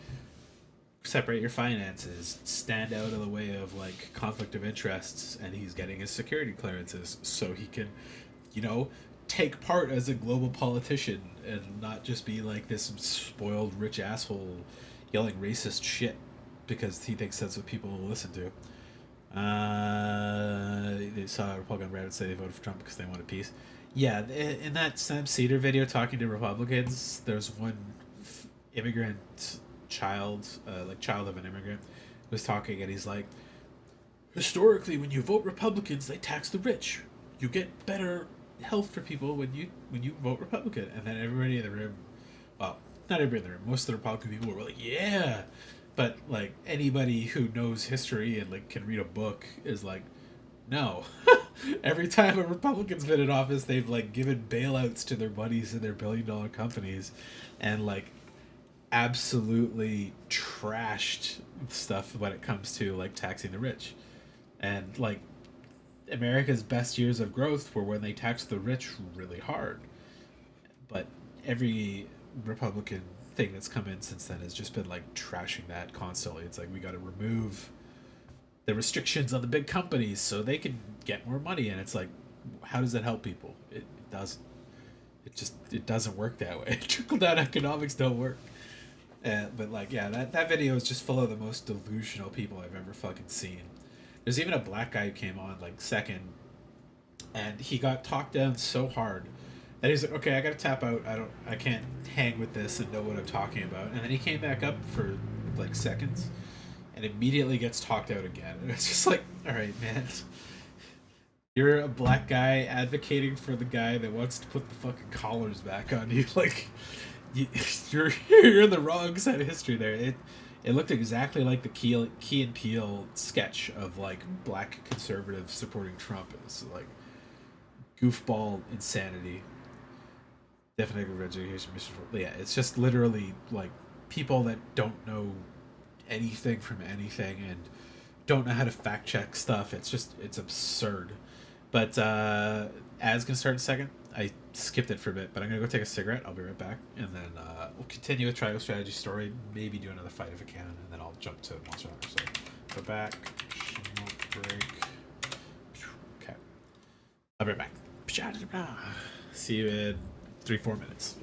separate your finances, stand out of the way of like conflict of interests. And he's getting his security clearances so he can, you know, take part as a global politician and not just be like this spoiled rich asshole yelling racist shit because he thinks that's what people will listen to. They saw a Republican Reddit say they voted for Trump because they wanted peace. Yeah, in that Sam Cedar video talking to Republicans, there's one immigrant child, like child of an immigrant, was talking, and he's like, historically, when you vote Republicans, they tax the rich. You get better health for people when you vote Republican. And then everybody in the room, well, not everybody in the room, most of the Republican people were like, yeah. But like anybody who knows history and like can read a book is like, no. Every time a Republican's been in office, they've like given bailouts to their buddies in their billion-dollar companies, and like absolutely trashed stuff when it comes to like taxing the rich. And like America's best years of growth were when they taxed the rich really hard. But every Republican thing that's come in since then has just been like trashing that constantly. It's like we got to remove the restrictions on the big companies so they can get more money, and it's like, how does that help people? It doesn't. It doesn't work that way. Trickle down economics don't work. But like, yeah, that video is just full of the most delusional people I've ever fucking seen. There's even a black guy who came on like second, and he got talked down so hard that he's like, okay, I gotta tap out. I can't hang with this and know what I'm talking about. And then he came back up for like seconds, and immediately gets talked out again. And it's just like, all right, man, you're a black guy advocating for the guy that wants to put the fucking collars back on you. Like, you're in the wrong side of history there. It looked exactly like the Key and Peele sketch of like black conservatives supporting Trump. It's like goofball insanity. Definitely education mission. Yeah, it's just literally like people that don't know anything from anything and don't know how to fact check stuff. It's absurd. But ads gonna start in a second. I skipped it for a bit, but I'm gonna go take a cigarette. I'll be right back, and then we'll continue with Triangle Strategy Story. Maybe do another fight if I can, and then I'll jump to Monster Hunter. So go back, smoke break. Okay, I'll be right back. See you in 3-4 minutes.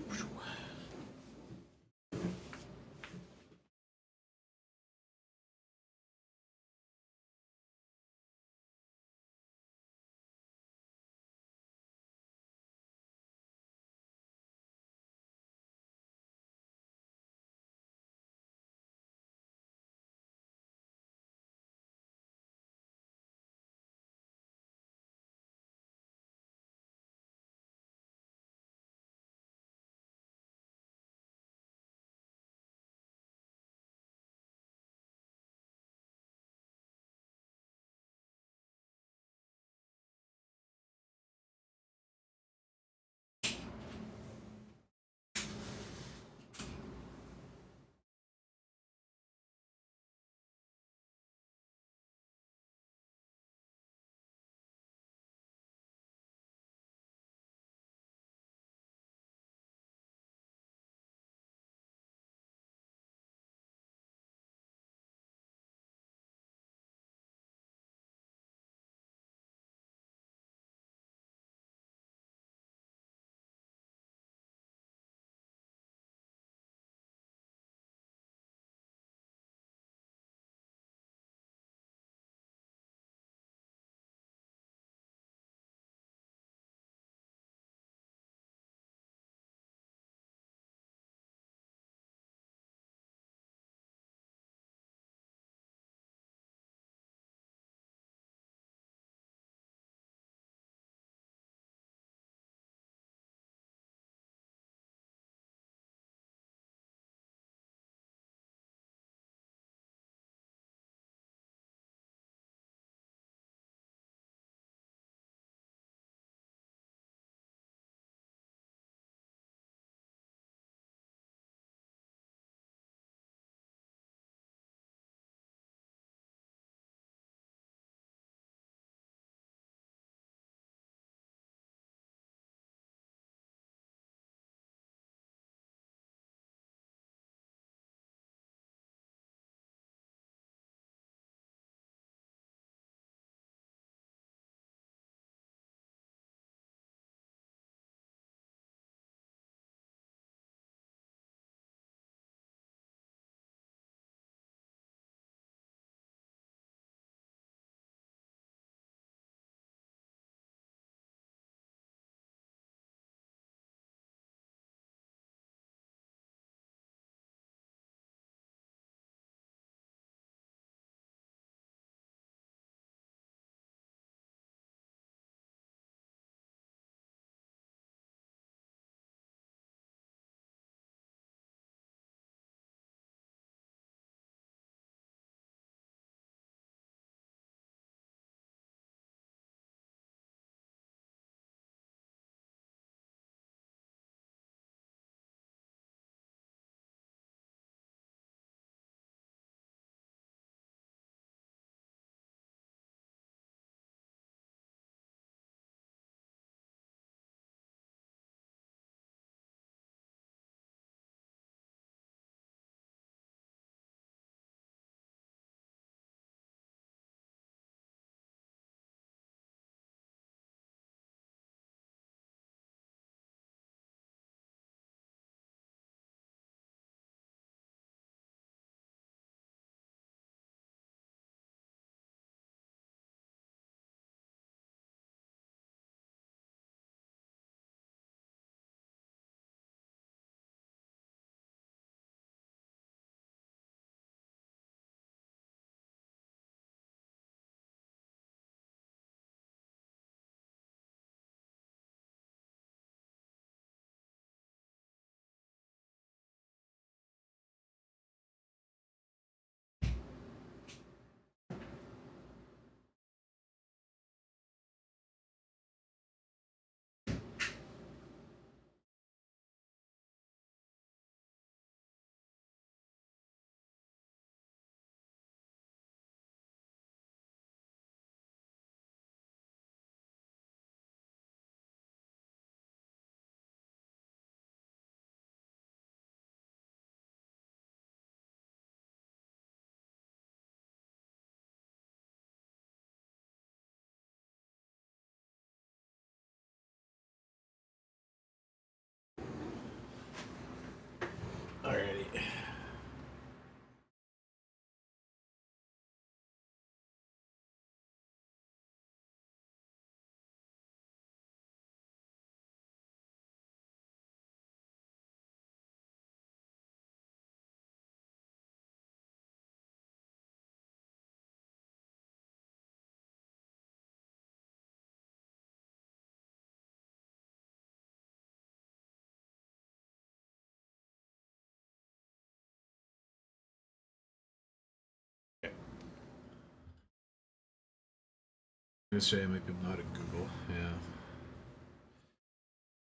This show might be not at Google, yeah.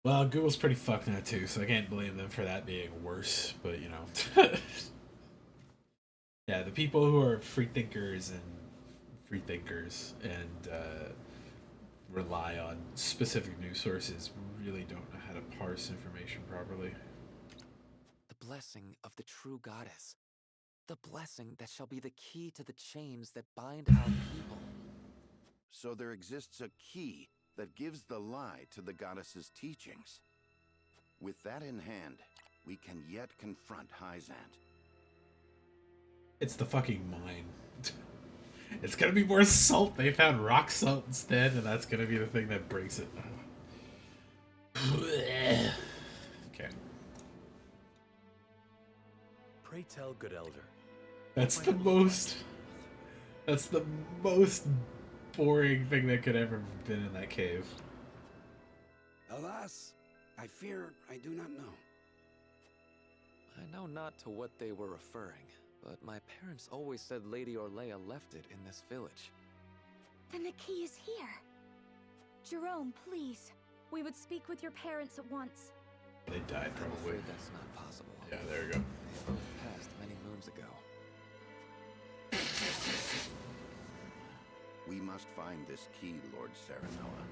Well, Google's pretty fucked now too, so I can't blame them for that being worse, but you know. Yeah, the people who are free thinkers and rely on specific news sources really don't know how to parse information properly. The blessing of the true goddess. The blessing that shall be the key to the chains that bind our people. So there exists a key that gives the lie to the goddess's teachings. With that in hand, we can yet confront Hyzant. It's the fucking mine. It's gonna be more salt. They found rock salt instead, and that's gonna be the thing that breaks it. Okay. Pray tell, good elder. That's the most boring thing that could ever have been in that cave. Alas, I fear I do not know. I know not to what they were referring, but my parents always said Lady Orlea left it in this village. Then the key is here. Jerome, please. We would speak with your parents at once. They died I'm probably. afraid that's not possible. Yeah, there you go. They both passed many moons ago. We must find this key, Lord Serenoa.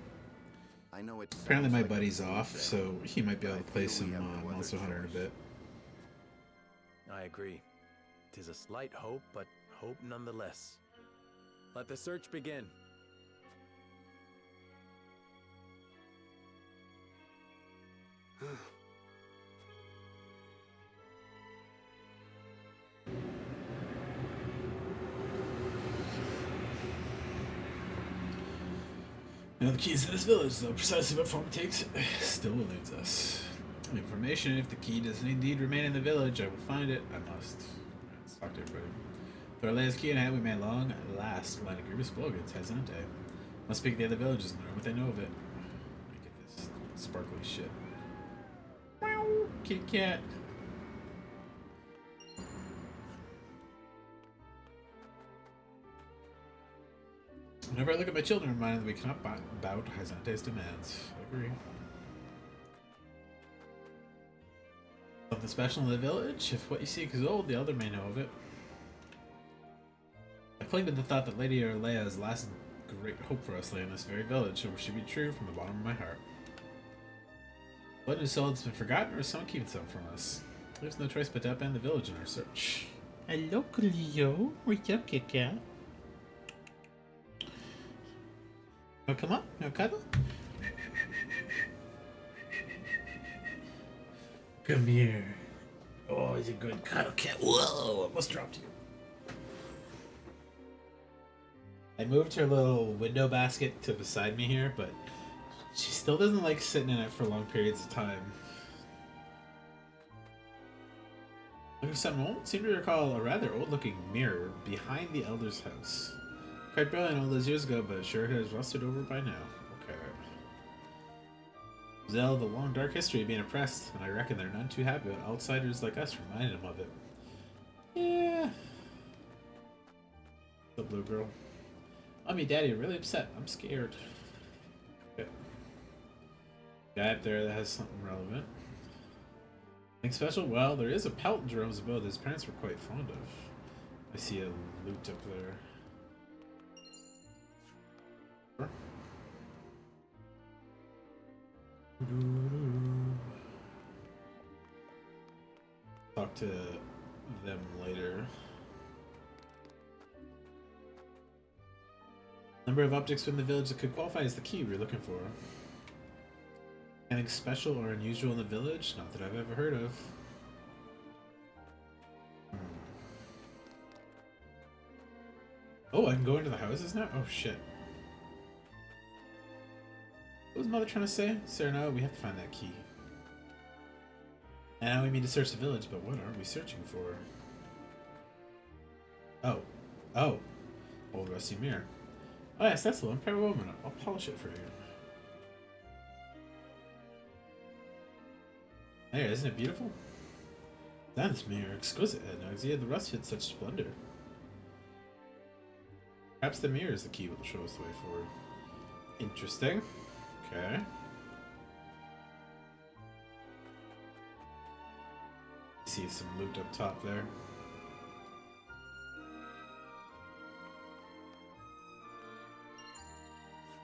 I know it's Apparently my buddy's off, so he might be able to play some Monster Hunter in a bit. I agree. 'Tis a slight hope, but hope nonetheless. Let the search begin. Now the keys to this village, though precisely what form it takes, still eludes us. Information: if the key does indeed remain in the village, I will find it. I must. Let's talk to everybody. With Orlea's key in hand, we may long last land a grievous blow against Hyzante. Must speak to the other villages and learn what they know of it. Let me get this sparkly shit. Meow, Kit Kat. Whenever I look at my children, I'm reminded that we cannot bow to Hyzante's demands. I agree. Something special in the village? If what you seek is old, the elder may know of it. I cling to the thought that Lady Orlea's last great hope for us lay in this very village, so it should be true from the bottom of my heart. What is soul that's been forgotten, or is someone keeping some from us? There's no choice but to upend the village in our search. Hello, Cleo. Wake up, Kit Kat. Oh, come on, no cuddle? Come here. Oh, he's a good cuddle cat. Whoa, almost dropped you. I moved her little window basket to beside me here, but she still doesn't like sitting in it for long periods of time. Look at something old. Seem to recall a rather old-looking mirror behind the elder's house. Quite brilliant all those years ago, but sure has rusted over by now. Okay. Zell, the long dark history of being oppressed, and I reckon they're none too happy when outsiders like us remind them of it. Yeah. The blue girl. Mommy, Daddy are really upset. I'm scared. Okay. Guy up there that has something relevant. Anything special? Well, there is a pelt in Jerome's abode that his parents were quite fond of. I see a loot up there. Talk to them later. Number of objects in the village that could qualify as the key we're looking for. Anything special or unusual in the village? Not that I've ever heard of. Oh, I can go into the houses now? Oh shit. What was Mother trying to say? Serenoa, we have to find that key. And now we mean to search the village, but what are we searching for? Oh. Oh. Old rusty mirror. Oh yes, that's the one. Pair woman. I'll polish it for you. There, isn't it beautiful? That mirror, exquisite, Edna. He had the rust hid such splendor. Perhaps the mirror is the key that will show us the way forward. Interesting. Okay. See some loot up top there.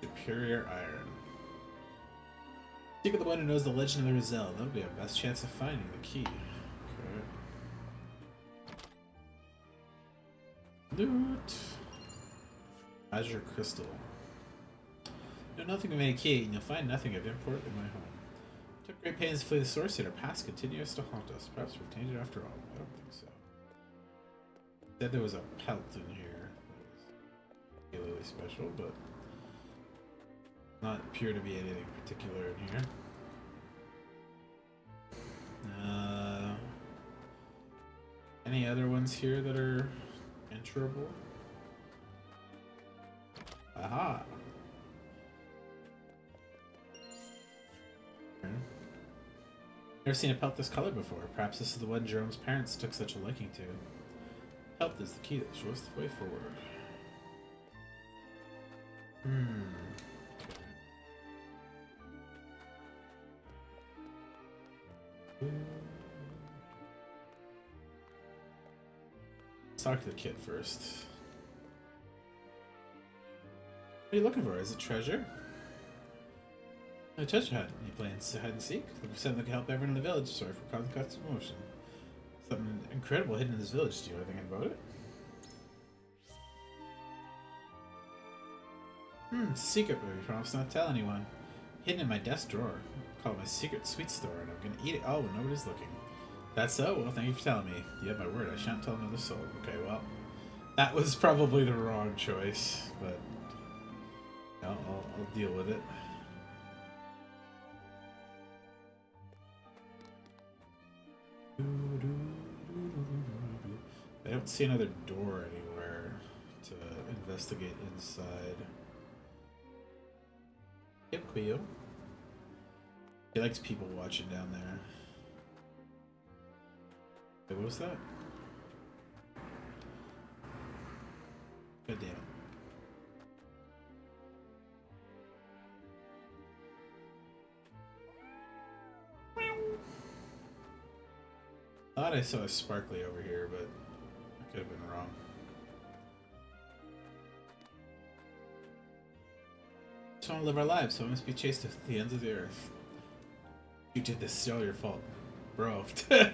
Superior iron. Seek of the one who knows the legend of the Roselle. That'll be our best chance of finding the key. Okay. Loot. Azure crystal. You know nothing of any key, and you'll find nothing of import in my home. Took great pains to flee the source, yet our past continues to haunt us. Perhaps we're tainted after all. I don't think so. Said there was a pelt in here that was really special, but not appear to be anything particular in here. Any other ones here that are enterable? Aha! Never seen a pelt this color before. Perhaps this is the one Jerome's parents took such a liking to. Pelt is the key that shows the way forward. Let's talk to the kid first. What are you looking for? Is it treasure? A treasure hunt. You playing hide and seek? Looking for something that can help everyone in the village. Sorry for causing cuts of emotion. Something incredible hidden in this village. Do you know anything about it? It's a secret, but we promise not to tell anyone. Hidden in my desk drawer. I call it my secret sweet store, and I'm gonna eat it all when nobody's looking. That's so? Well, thank you for telling me. You have my word. I shan't tell another soul. Okay, well, that was probably the wrong choice, but I'll deal with it. I don't see another door anywhere to investigate inside. Yep, Quio. He likes people watching down there. Wait, what was that? God damn it. Thought I saw a sparkly over here, but I could have been wrong. Just want to live our lives, so I must be chased to the ends of the earth. You did this, it's all your fault. Bro. Not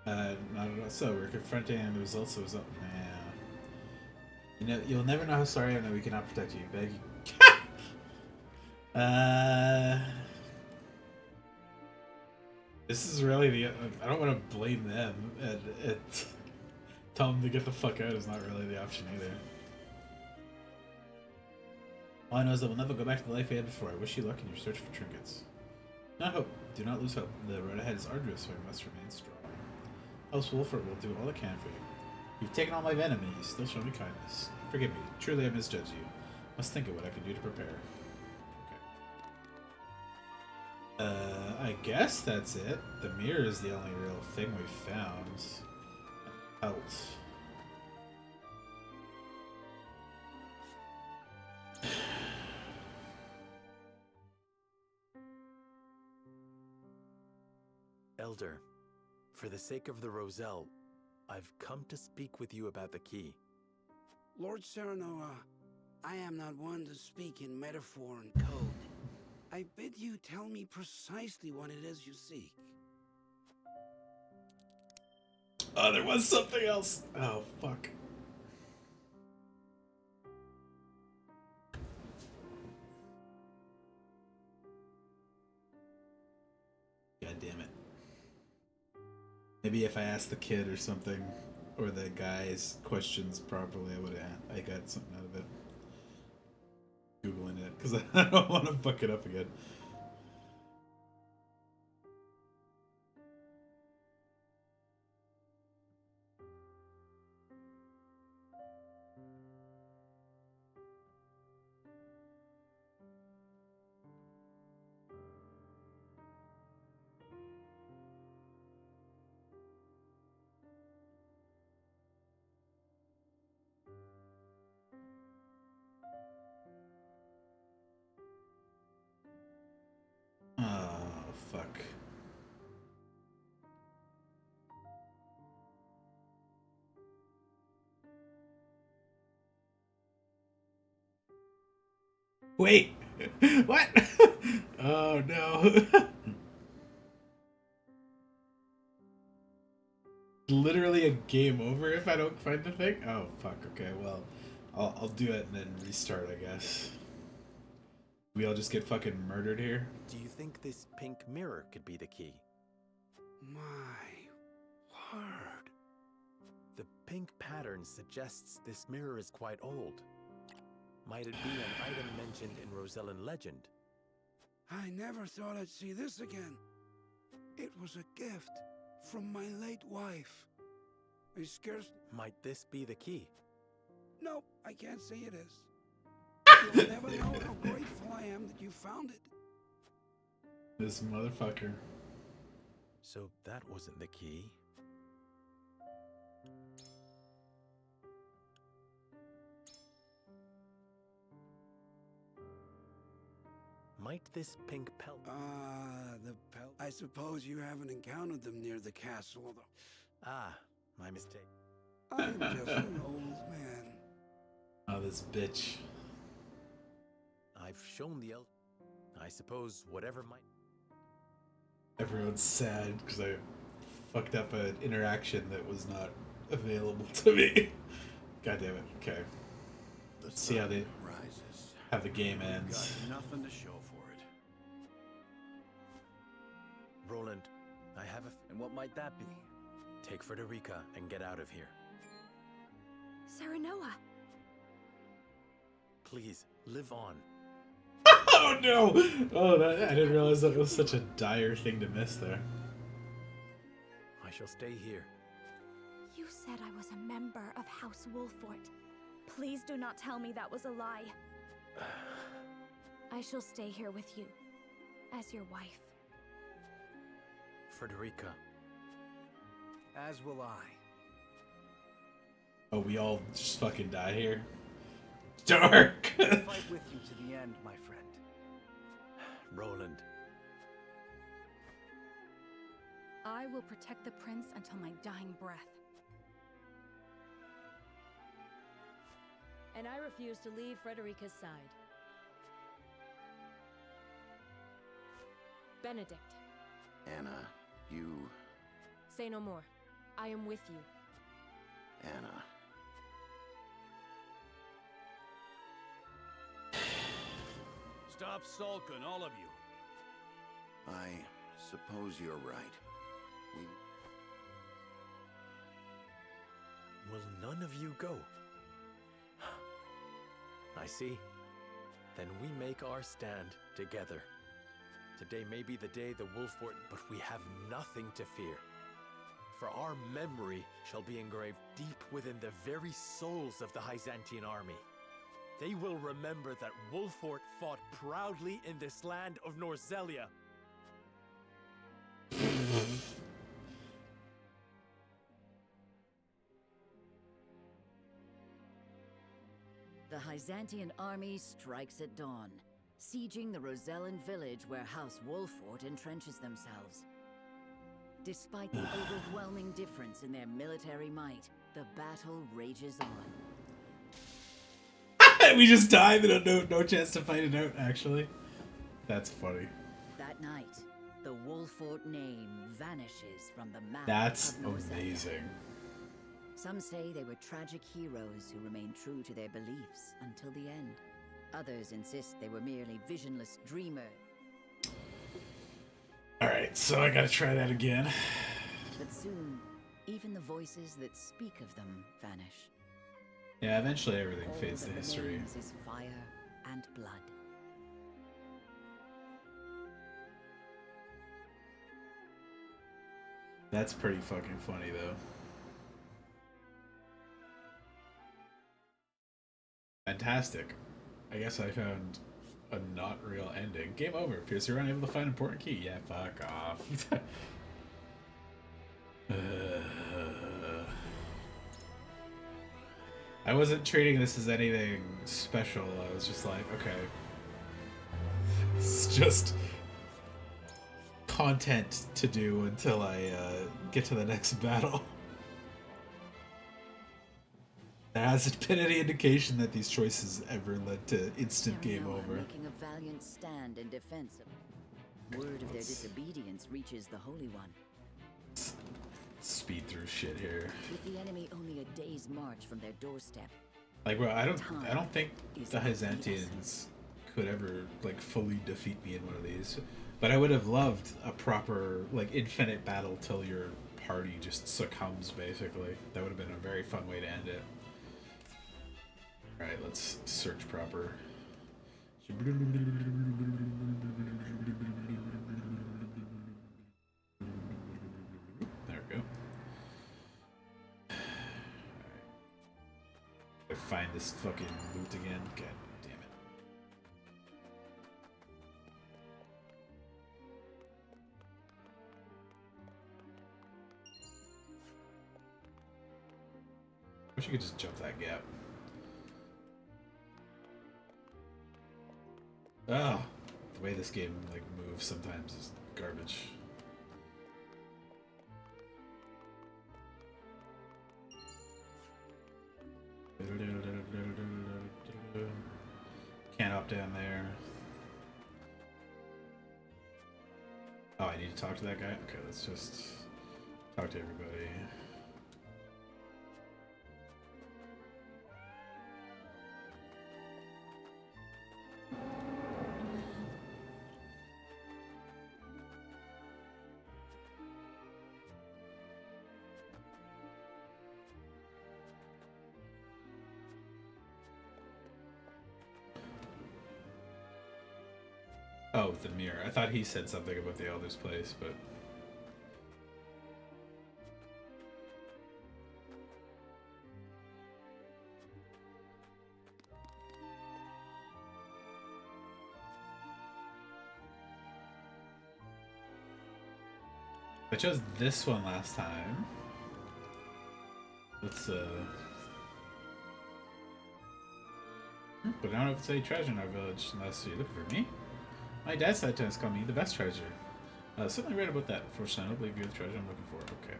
at all. So, we're confronting the results of up. Yeah. You know, you'll never know how sorry I am that we cannot protect you. Beg you. This is really the. I don't want to blame them, and tell them to get the fuck out is not really the option either. All I know is that we'll never go back to the life we had before. I wish you luck in your search for trinkets. Not hope. Do not lose hope. The road ahead is arduous, so we must remain strong. House Wolford will do all it can for you. You've taken all my venom, and you still show me kindness. Forgive me. Truly, I misjudged you. Must think of what I can do to prepare. I guess that's it. The mirror is the only real thing we found. Out. Elder, for the sake of the Roselle, I've come to speak with you about the key. Lord Serenoa, I am not one to speak in metaphor and code. I bid you tell me precisely what it is you seek. Oh, there was something else. Oh, fuck. God damn it. Maybe if I asked the kid or something, or the guy's questions properly, I got something out of it. Googling it, because I don't want to fuck it up again. fuck. Wait! What? Oh no. Literally a game over if I don't find the thing? Oh fuck, okay, well. I'll do it and then restart, I guess. We all just get fucking murdered here? Do you think this pink mirror could be the key? My word. The pink pattern suggests this mirror is quite old. Might it be an item mentioned in Rosellan legend? I never thought I'd see this again. It was a gift from my late wife. I scarce... Might this be the key? Nope, I can't say it is. You'll never know how grateful I am that you found it. This motherfucker. So that wasn't the key. Might this pink pelt... The pelt. I suppose you haven't encountered them near the castle, though. Ah, my mistake. I'm just an old man. Oh, this bitch. I've shown the elf. I suppose whatever might... Everyone's sad because I fucked up an interaction that was not available to me. God damn it. Okay. Let's see how they rises. How the game ends. Got nothing to show for it. Roland, I have a... And what might that be? Take Frederica and get out of here. Serenoa. Please, live on. Oh no! Oh, I didn't realize that was such a dire thing to miss there. I shall stay here. You said I was a member of House Wolfort. Please do not tell me that was a lie. I shall stay here with you, as your wife. Frederica. As will I. Oh, we all just fucking die here? Dark! I'll fight with you to the end, my friend. Roland. I will protect the prince until my dying breath. And I refuse to leave Frederica's side. Benedict. Anna, you... Say no more. I am with you. Anna. Stop sulking, all of you. I suppose you're right. Will none of you go? I see. Then we make our stand together. Today may be the day the Wolfort, but we have nothing to fear. For our memory shall be engraved deep within the very souls of the Byzantine army. They will remember that Wolfort fought proudly in this land of Norzelia. The Byzantine army strikes at dawn, sieging the Rosellan village where House Wolfort entrenches themselves. Despite the overwhelming difference in their military might, the battle rages on. We just died. No chance to fight it out, actually. That's funny. That night, the Wolfort name vanishes from the map. That's of Norzelia. amazing. Some say they were tragic heroes who remained true to their beliefs until the end. Others insist they were merely visionless dreamers. Alright, so I gotta try that again. But soon, even the voices that speak of them vanish. Yeah, eventually everything All fades to that history. remains is fire and blood. That's pretty fucking funny, though. Fantastic. I guess I found a not real ending. Game over. Appears you're unable to find important key. Yeah, fuck off. I wasn't treating this as anything special. I was just like, okay. It's just content to do until I get to the next battle. There hasn't been any indication that these choices ever led to instant game Serenoa over. making a valiant stand in defense of. Word of their disobedience reaches the Holy One. Speed through shit here. With the enemy only a day's march from their doorstep. Like, bro, I don't think the Byzantians could ever like fully defeat me in one of these. But I would have loved a proper like infinite battle till your party just succumbs, basically. That would have been a very fun way to end it. Alright, let's search proper. There we go. I find this fucking loot again. God damn it. Wish you could just jump that gap. Oh, the way this game like moves sometimes is garbage. Can't hop down there. Oh, I need to talk to that guy? Okay, let's just talk to everybody. Oh, the mirror. I thought he said something about the Elder's place, but... I chose this one last time. Let's, But I don't know if it's a treasure in our village unless you're looking for me. My dad said to us, call me the best treasure. Certainly read about that. Unfortunately, I don't believe you're the treasure I'm looking for. Okay.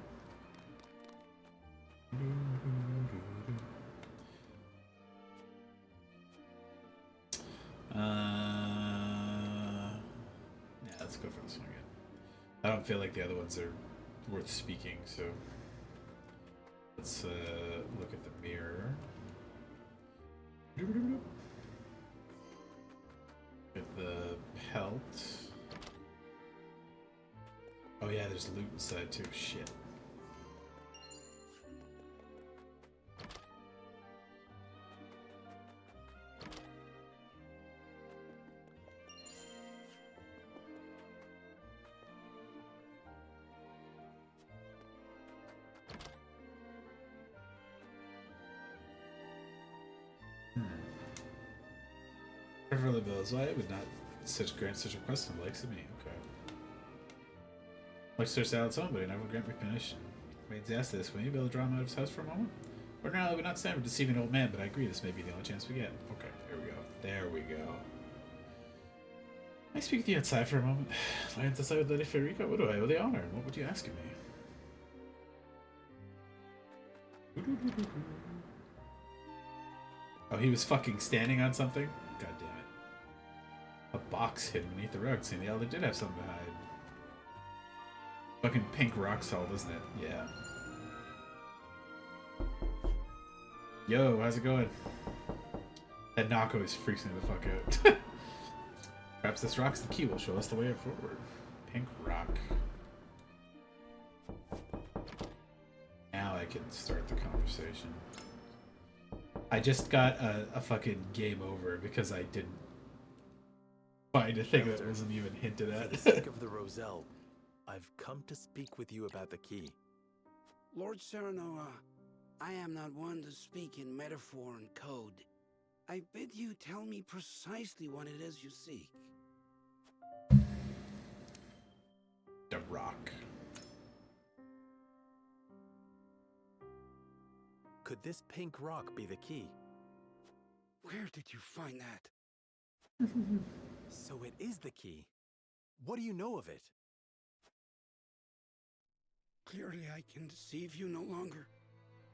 Yeah, let's go for this one again. I don't feel like the other ones are worth speaking, so let's look at the mirror. Get the pelt. Oh yeah, there's loot inside too. Shit. For the bills, why would not grant such requests from the likes of me? Okay. Like Sir Salad's home, but he never grant me permission. Maids asked this, will you be able to draw him out of his house for a moment? Ordinarily, I would not stand for deceiving an old man, but I agree this may be the only chance we get. Okay, there we go. There we go. Can I speak with you outside for a moment? Lions outside with Lady Federica? What do I owe the honor? And what would you ask of me? Oh, he was fucking standing on something? God damn it. A box hidden beneath the rug, saying the elder did have something to hide. Fucking pink rock salt, isn't it? Yeah. Yo, how's it going? That knock always freaks me the fuck out. Perhaps this rock's the key will show us the way forward. Pink rock. Now I can start the conversation. I just got a fucking game over because I didn't find a thing that wasn't even hinted at. For the sake of the Roselle, I've come to speak with you about the key. Lord Serenoa, I am not one to speak in metaphor and code. I bid you tell me precisely what it is you seek. The rock. Could this pink rock be the key? Where did you find that? So it is the key. What do you know of it? clearly I can deceive you no longer,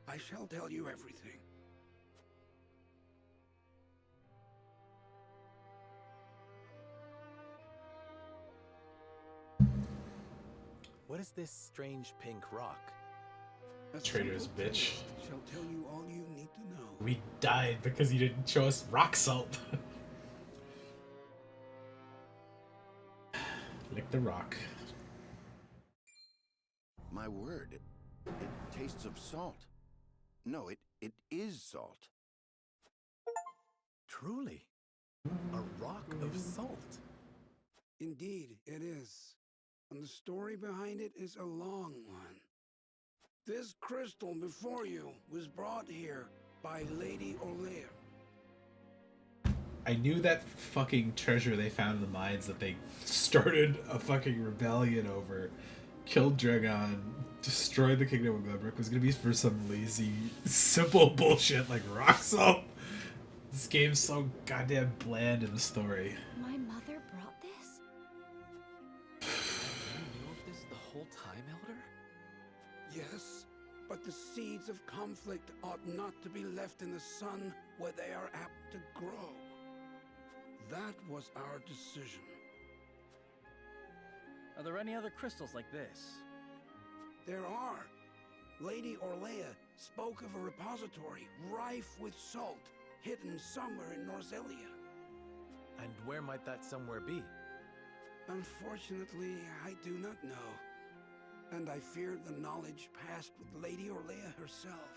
I shall tell you everything. What is this strange pink rock? A Traitorous simple bitch. tale shall tell you all you need to know. We died because you didn't show us rock salt. Lick the rock. My word, it tastes of salt. No, it is salt. Truly, a rock of salt. Indeed, it is. And the story behind it is a long one. This crystal before you was brought here by Lady Olea. I knew that fucking treasure they found in the mines that they started a fucking rebellion over, killed Dragon, destroyed the kingdom of Glenbrook, was gonna be for some lazy, simple bullshit like rock salt. This game's so goddamn bland in the story. My mother brought this? You knew of this the whole time, Elder? Yes, but the seeds of conflict ought not to be left in the sun where they are apt to grow. That was our decision. Are there any other crystals like this? There are. Lady Orlea spoke of a repository rife with salt, hidden somewhere in Norzelia. And where might that somewhere be? Unfortunately, I do not know. And I fear the knowledge passed with Lady Orlea herself.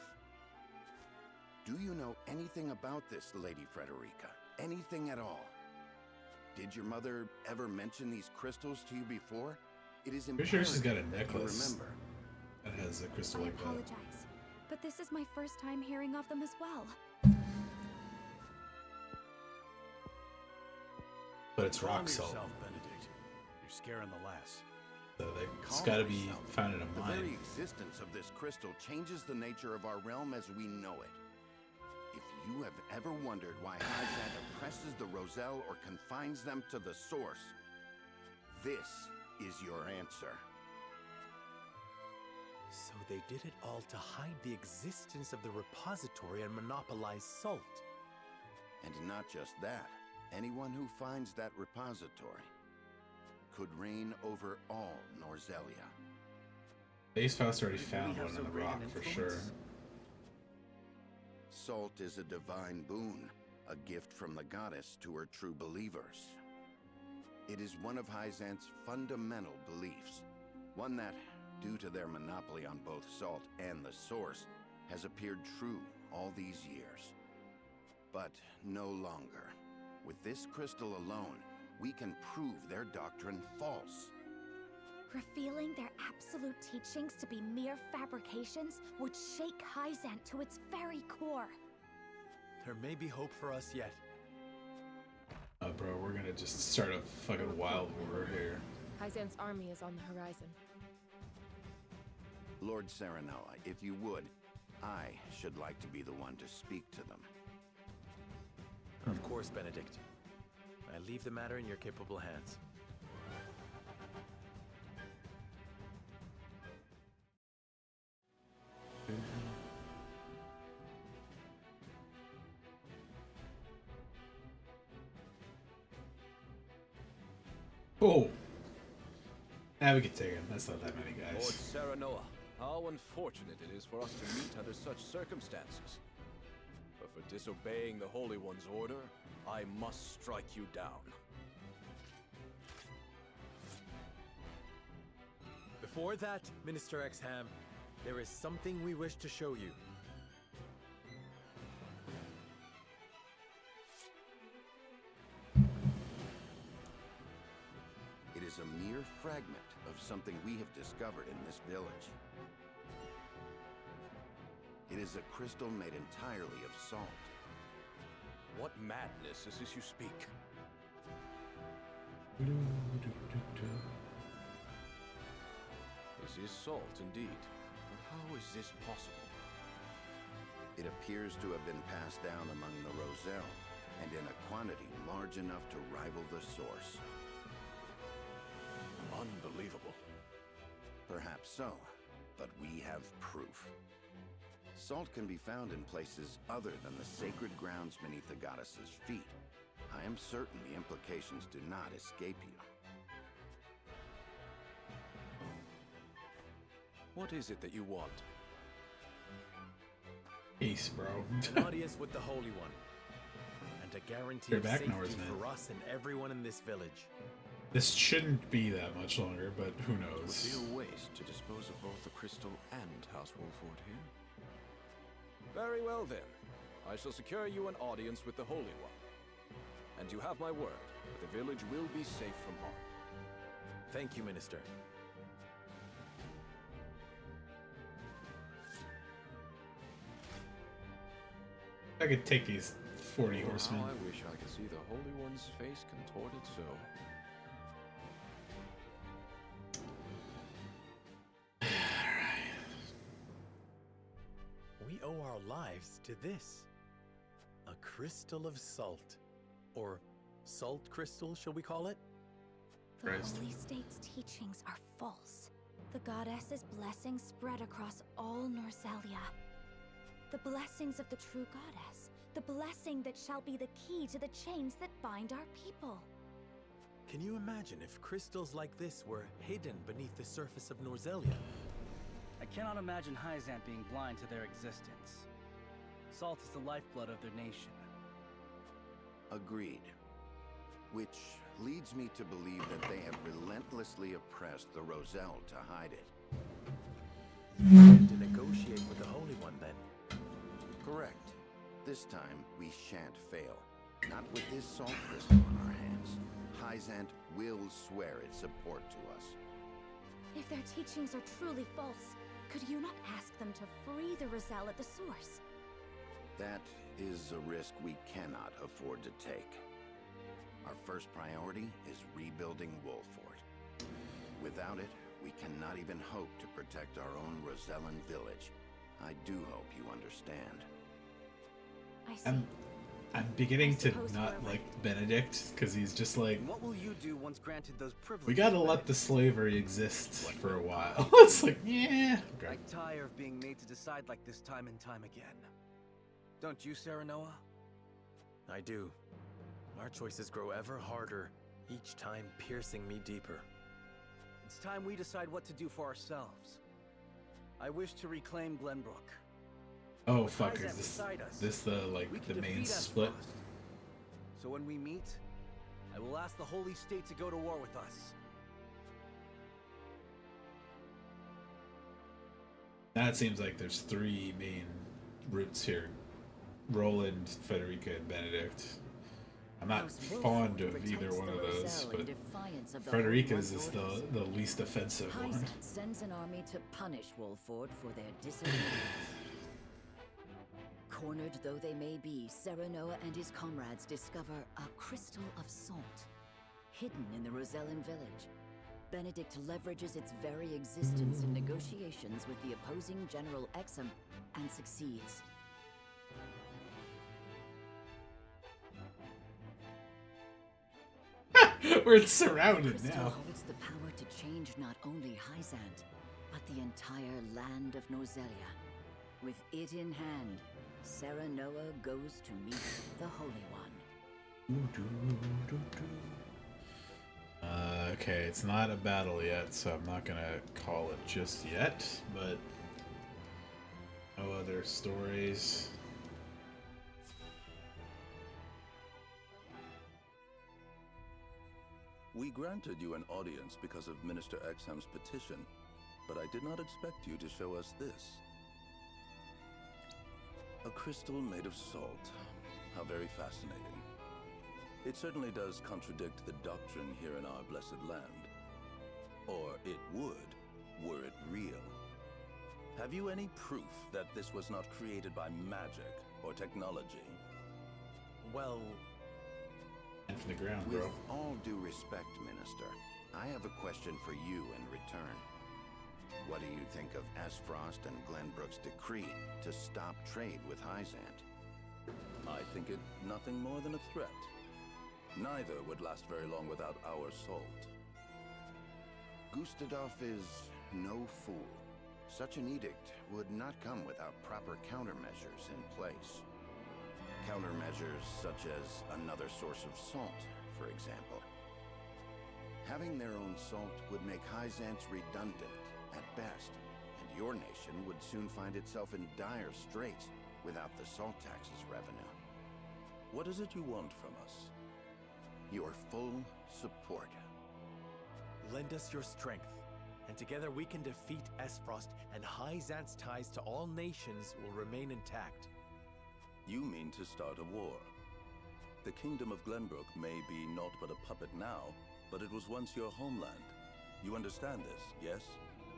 Do you know anything about this, Lady Frederica? Anything at all? Did your mother ever mention these crystals to you before? It is Pretty sure she's got a imperative that you necklace remember. that has a crystal I like that. apologize, but this is my first time hearing of them as well. But it's Calm rock salt, yourself, Benedict. You're scaring the lass. so it's Calm gotta be yourself. found in a The very mine. existence of this crystal changes the nature of our realm as we know it. If you have ever wondered why Hyzant oppresses the Roselle or confines them to the source, this is your answer. So they did it all to hide the existence of the repository and monopolize salt. And not just that, anyone who finds that repository could reign over all Norzelia. Base Faust already Did we found have one so on the great an rock for sure. influence? Salt is a divine boon, a gift from the goddess to her true believers. It is one of Hyzant's fundamental beliefs, one that, due to their monopoly on both salt and the source, has appeared true all these years. But no longer. With this crystal alone, we can prove their doctrine false. Revealing their absolute teachings to be mere fabrications would shake Hyzant to its very core. There may be hope for us yet. Bro, we're gonna just start a fucking wild war here. Hyzant's army is on the horizon. Lord Serenoa, if you would, I should like to be the one to speak to them. Of course, Benedict. I leave the matter in your capable hands. Oh! Now we can take him. That's not that many Lord guys. Serenoa, how unfortunate it is for us to meet under such circumstances. But for disobeying the Holy One's order, I must strike you down. Before that, Minister Exham, there is something we wish to show you. It is a mere fragment of something we have discovered in this village. It is a crystal made entirely of salt. What madness is this you speak? This is salt, indeed. But how is this possible? It appears to have been passed down among the Roselle, and in a quantity large enough to rival the source. Unbelievable. Perhaps so. but we have proof. Salt can be found in places other than the sacred grounds beneath the goddess's feet. I am certain the implications do not escape you. What is it that you want? Peace, bro. An audience with the Holy One. And a guarantee You're of back, safety Norseman. for us and everyone in this village. This shouldn't be that much longer, but who It would knows? be a waste to dispose of both the crystal and House Wolford here. Very well then. I shall secure you an audience with the Holy One. And you have my word that the village will be safe from harm. Thank you, Minister. I could take these 40 horsemen. How I wish I could see the Holy One's face contorted so. We owe our lives to this. A crystal of salt. Or salt crystal, shall we call it? The Christ. Holy State's teachings are false. The goddess's blessings spread across all Norzelia. The blessings of the true goddess. The blessing that shall be the key to the chains that bind our people. Can you imagine if crystals like this were hidden beneath the surface of Norzelia? I cannot imagine Hyzant being blind to their existence. Salt is the lifeblood of their nation. Agreed. Which leads me to believe that they have relentlessly oppressed the Roselle to hide it. To negotiate with the Holy One, then. Correct. This time, we shan't fail. Not with this salt crystal on our hands. Hyzant will swear its support to us. If their teachings are truly false, could you not ask them to free the Roselle at the source? That is a risk we cannot afford to take. Our first priority is rebuilding Wolford. Without it, we cannot even hope to protect our own Rosellan village. I do hope you understand. I see. I'm beginning to suppose not you are like Benedict, because he's just like, And what will you do once granted those privileges? we gotta let the slavery exist for a while. It's like, yeah. Okay. I tire of being made to decide like this time and time again. Don't you, Serenoa? I do. Our choices grow ever harder, each time piercing me deeper. It's time we decide what to do for ourselves. I wish to reclaim Glenbrook. Oh With fuck, Hyzant is beside us, this the like we can the main defeat split? Asphost. So when we meet, I will ask the Holy State to go to war with us. That seems like there's three main routes here: Roland, Federica, and Benedict. I'm not House fond Wolford of either protects one the of those, Roselle in but defiance of the Holy Frederica's One's is orders. the least offensive one. Hyzant sends an army to punish Wolford for their disobedience. Cornered though they may be, Serenoa and his comrades discover a crystal of salt, hidden in the Rosellan village. Benedict leverages its very existence in negotiations with the opposing General Exum and succeeds. We're surrounded Crystal now. holds the power to change not only Hyzant, but the entire land of Norzelia. With it in hand, Serenoa goes to meet the Holy One. Okay, it's not a battle yet, so I'm not gonna call it just yet, but no other stories. We granted you an audience because of Minister Exham's petition, but I did not expect you to show us this. A crystal made of salt. How very fascinating. It certainly does contradict the doctrine here in our blessed land. Or it would, were it real. Have you any proof that this was not created by magic or technology? Well, And from the ground, With bro. all due respect, Minister, I have a question for you in return. What do you think of Aspfrost and Glenbrook's decree to stop trade with Hyzant? I think it nothing more than a threat. Neither would last very long without our salt. Gustadolf is no fool. Such an edict would not come without proper countermeasures in place. Countermeasures such as another source of salt, for example. Having their own salt would make Hyzance redundant at best, and your nation would soon find itself in dire straits without the salt tax's revenue. What is it you want from us? Your full support. Lend us your strength, and together we can defeat Esfrost, and Hyzance's ties to all nations will remain intact. You mean to start a war? The Kingdom of Glenbrook may be naught but a puppet now, but it was once your homeland. You understand this, yes?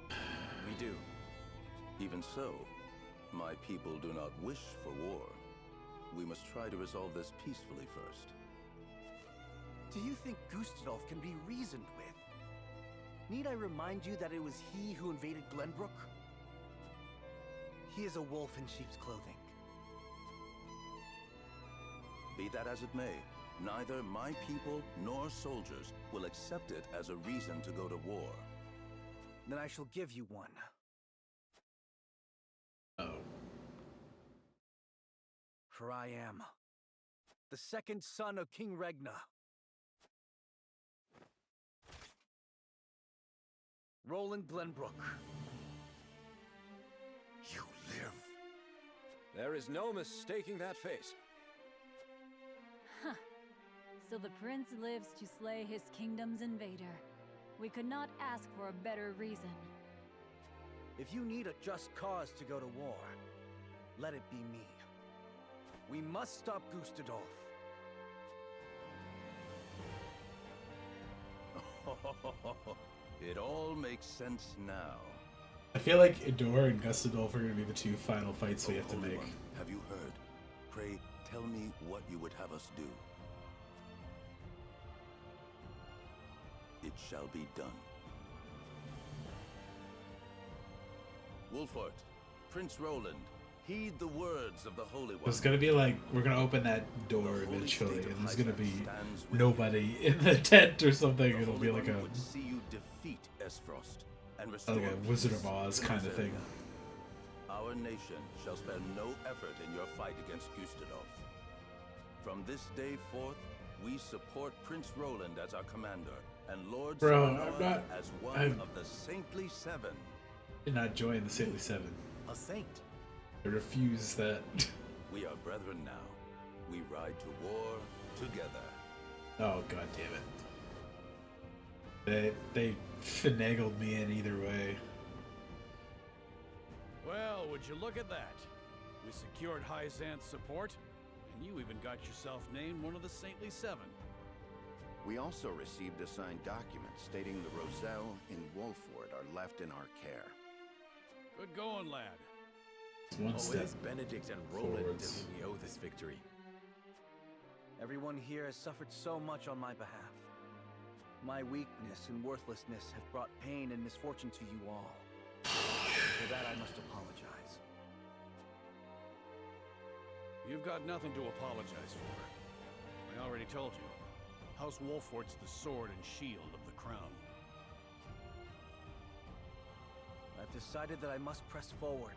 We do. Even so, my people do not wish for war. We must try to resolve this peacefully first. Do you think Gustadolf can be reasoned with? Need I remind you that it was he who invaded Glenbrook? He is a wolf in sheep's clothing. Be that as it may, neither my people nor soldiers will accept it as a reason to go to war. Then I shall give you one. Oh. For I am the second son of King Regna. Roland Glenbrook. You live. There is no mistaking that face. Huh. So the prince lives to slay his kingdom's invader. We could not ask for a better reason. If you need a just cause to go to war, let it be me. We must stop Gustadolf. It all makes sense now. I feel like Idor and Gustadolf are going to be the two final fights we have to Holy make. One, have you heard? Pray, tell me what you would have us do. It shall be done. Wolfort, Prince Roland, heed the words of the Holy One. It's going to be like, we're going to open that door eventually, and there's going to be nobody in the tent or something. It'll be like a See you defeat Esfrost and like restore a Wizard of Oz kind of thing. Our nation shall spare no effort in your fight against Gustadolf. From this day forth, we support Prince Roland as our commander, and Lord Sarnoa as one of the Saintly Seven. Did not join the Saintly Seven. A saint. I refuse that. We are brethren now. We ride to war together. Oh, god damn it. They finagled me in either way. Well, would you look at that? We secured Hyzance's support, and you even got yourself named one of the Saintly Seven. We also received a signed document stating the Roselle and Wolford are left in our care. Good going, lad. One It step is Benedict and Roland to forwards. whom we owe this victory. Everyone here has suffered so much on my behalf. My weakness and worthlessness have brought pain and misfortune to you all. For that I must apologize. You've got nothing to apologize for. I already told you. House Wolfort's the sword and shield of the crown. I've decided that I must press forward,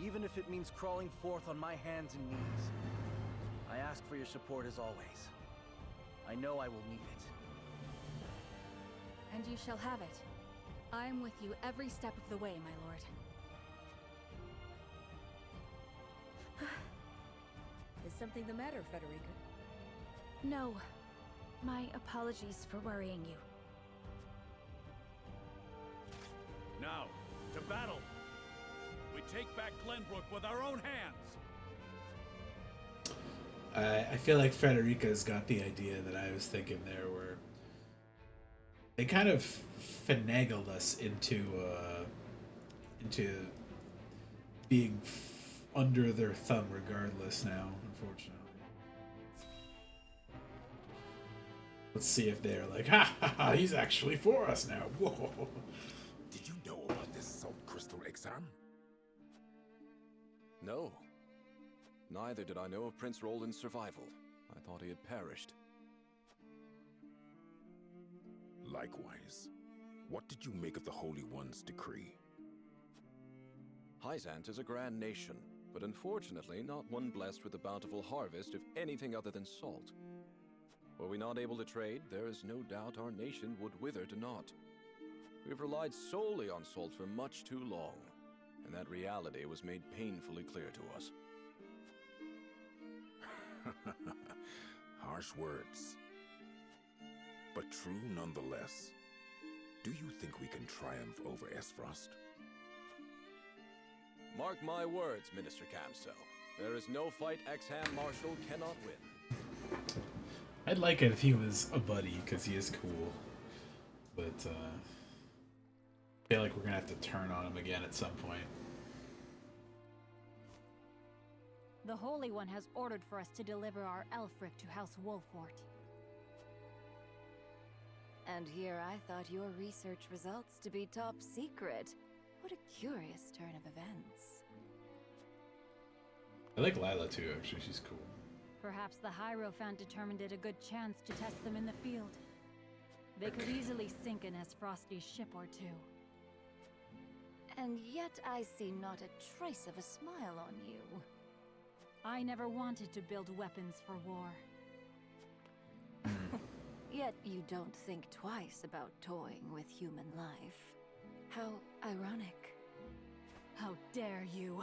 even if it means crawling forth on my hands and knees. I ask for your support as always. I know I will need it. And you shall have it. I am with you every step of the way, my lord. Is something the matter, Frederica? No. My apologies for worrying you. Now, to battle! We take back Glenbrook with our own hands! I feel like Frederica's got the idea that I was thinking there, where they kind of finagled us into being under their thumb regardless now, unfortunately. Let's see if they're like, ha ha ha, he's actually for us now. Whoa. Did you know about this salt crystal exam? No. Neither did I know of Prince Roland's survival. I thought he had perished. Likewise. What did you make of the Holy One's decree? Hyzant is a grand nation, but unfortunately not one blessed with a bountiful harvest of anything other than salt. Were we not able to trade, there is no doubt our nation would wither to naught. We've relied solely on salt for much too long, and that reality was made painfully clear to us. Harsh words, but true nonetheless. Do you think we can triumph over Esfrost? Mark my words, Minister Camsell. There is no fight Exham Marshal cannot win. I'd like it if he was a buddy, because he is cool. But, I feel like we're gonna have to turn on him again at some point. The Holy One has ordered for us to deliver our Elfric to House Wolfort. And here I thought your research results to be top secret. What a curious turn of events. I like Lila too, actually. She's cool. Perhaps the Hierophant determined it a good chance to test them in the field. They could easily sink an Frosty ship or two. And yet I see not a trace of a smile on you. I never wanted to build weapons for war. Yet you don't think twice about toying with human life. How ironic. How dare you!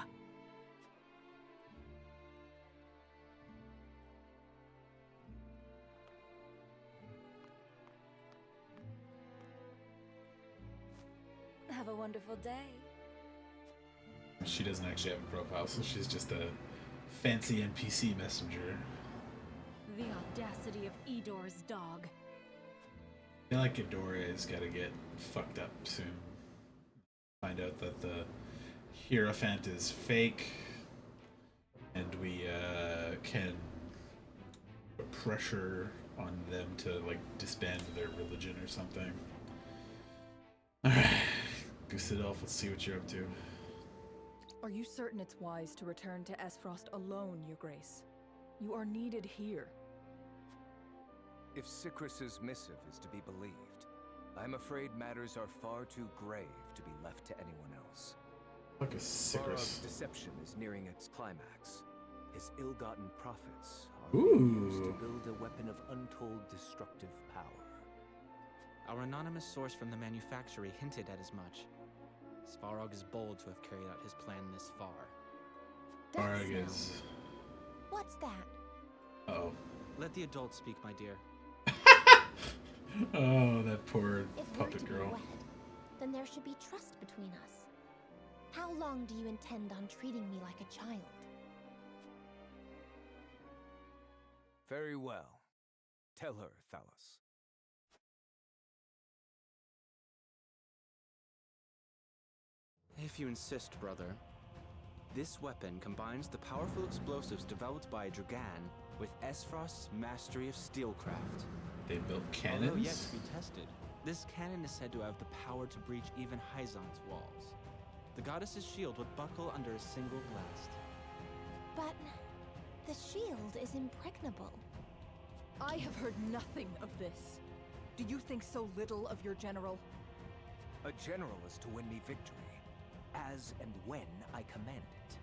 Have a wonderful day. She doesn't actually have a profile, so she's just a fancy NPC messenger. The audacity of Edor's dog. I feel like Edora's gotta get fucked up soon. Find out that the Hierophant is fake, and we can put pressure on them to like disband their religion or something. Alright, Gustadelf, let's see what you're up to. Are you certain it's wise to return to Esfrost alone, Your Grace? You are needed here. If Sikrus's missive is to be believed, I'm afraid matters are far too grave to be left to anyone else. Like a Sikrus. Deception is nearing its climax. His ill-gotten profits are being used to build a weapon of untold destructive power. Our anonymous source from the manufactory hinted at as much. Svarog is bold to have carried out his plan this far. Svarog is... What's that? Uh-oh. Let the adults speak, my dear. Oh, that poor If puppet we're to girl. be wed, then there should be trust between us. How long do you intend on treating me like a child? Very well. Tell her, Thalos. If you insist, brother. This weapon combines the powerful explosives developed by Dragan with Esfrost's mastery of steelcraft. They built Although cannons? yet to be tested, this cannon is said to have the power to breach even Hyzant's walls. The goddess's shield would buckle under a single blast. But the shield is impregnable. I have heard nothing of this. Do you think so little of your general? A general is to win me victory, as and when I command it.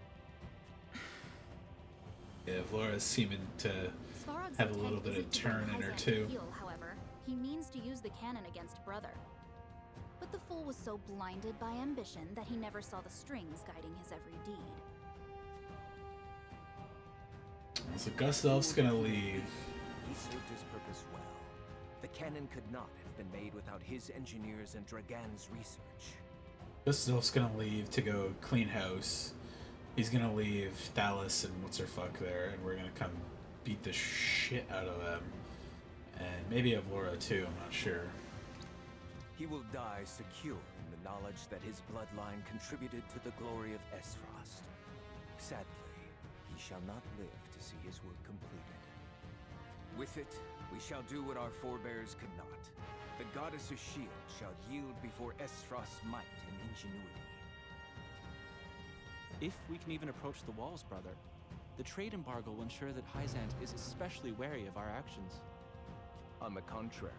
Yeah, Vlora's seeming to Svarog's have a little intent bit of isn't to turn bring in her Hyzant too. heel, however. He means to use the cannon against Brother. But the fool was so blinded by ambition that he never saw the strings guiding his every deed. So Gustavel's gonna leave. He served his purpose well. The cannon could not have been made without his engineers and Dragan's research. Gustavel's gonna leave to go clean house. He's gonna leave Thalos and what's her fuck there, and we're gonna come beat the shit out of them. And maybe Avlora too, I'm not sure. He will die secure in the knowledge that his bloodline contributed to the glory of Esfrost. Sadly, he shall not live to see his work completed. With it, we shall do what our forebears could not. The goddess's shield shall yield before Esfrost's might and ingenuity. If we can even approach the walls, brother, the trade embargo will ensure that Hyzant is especially wary of our actions. On the contrary,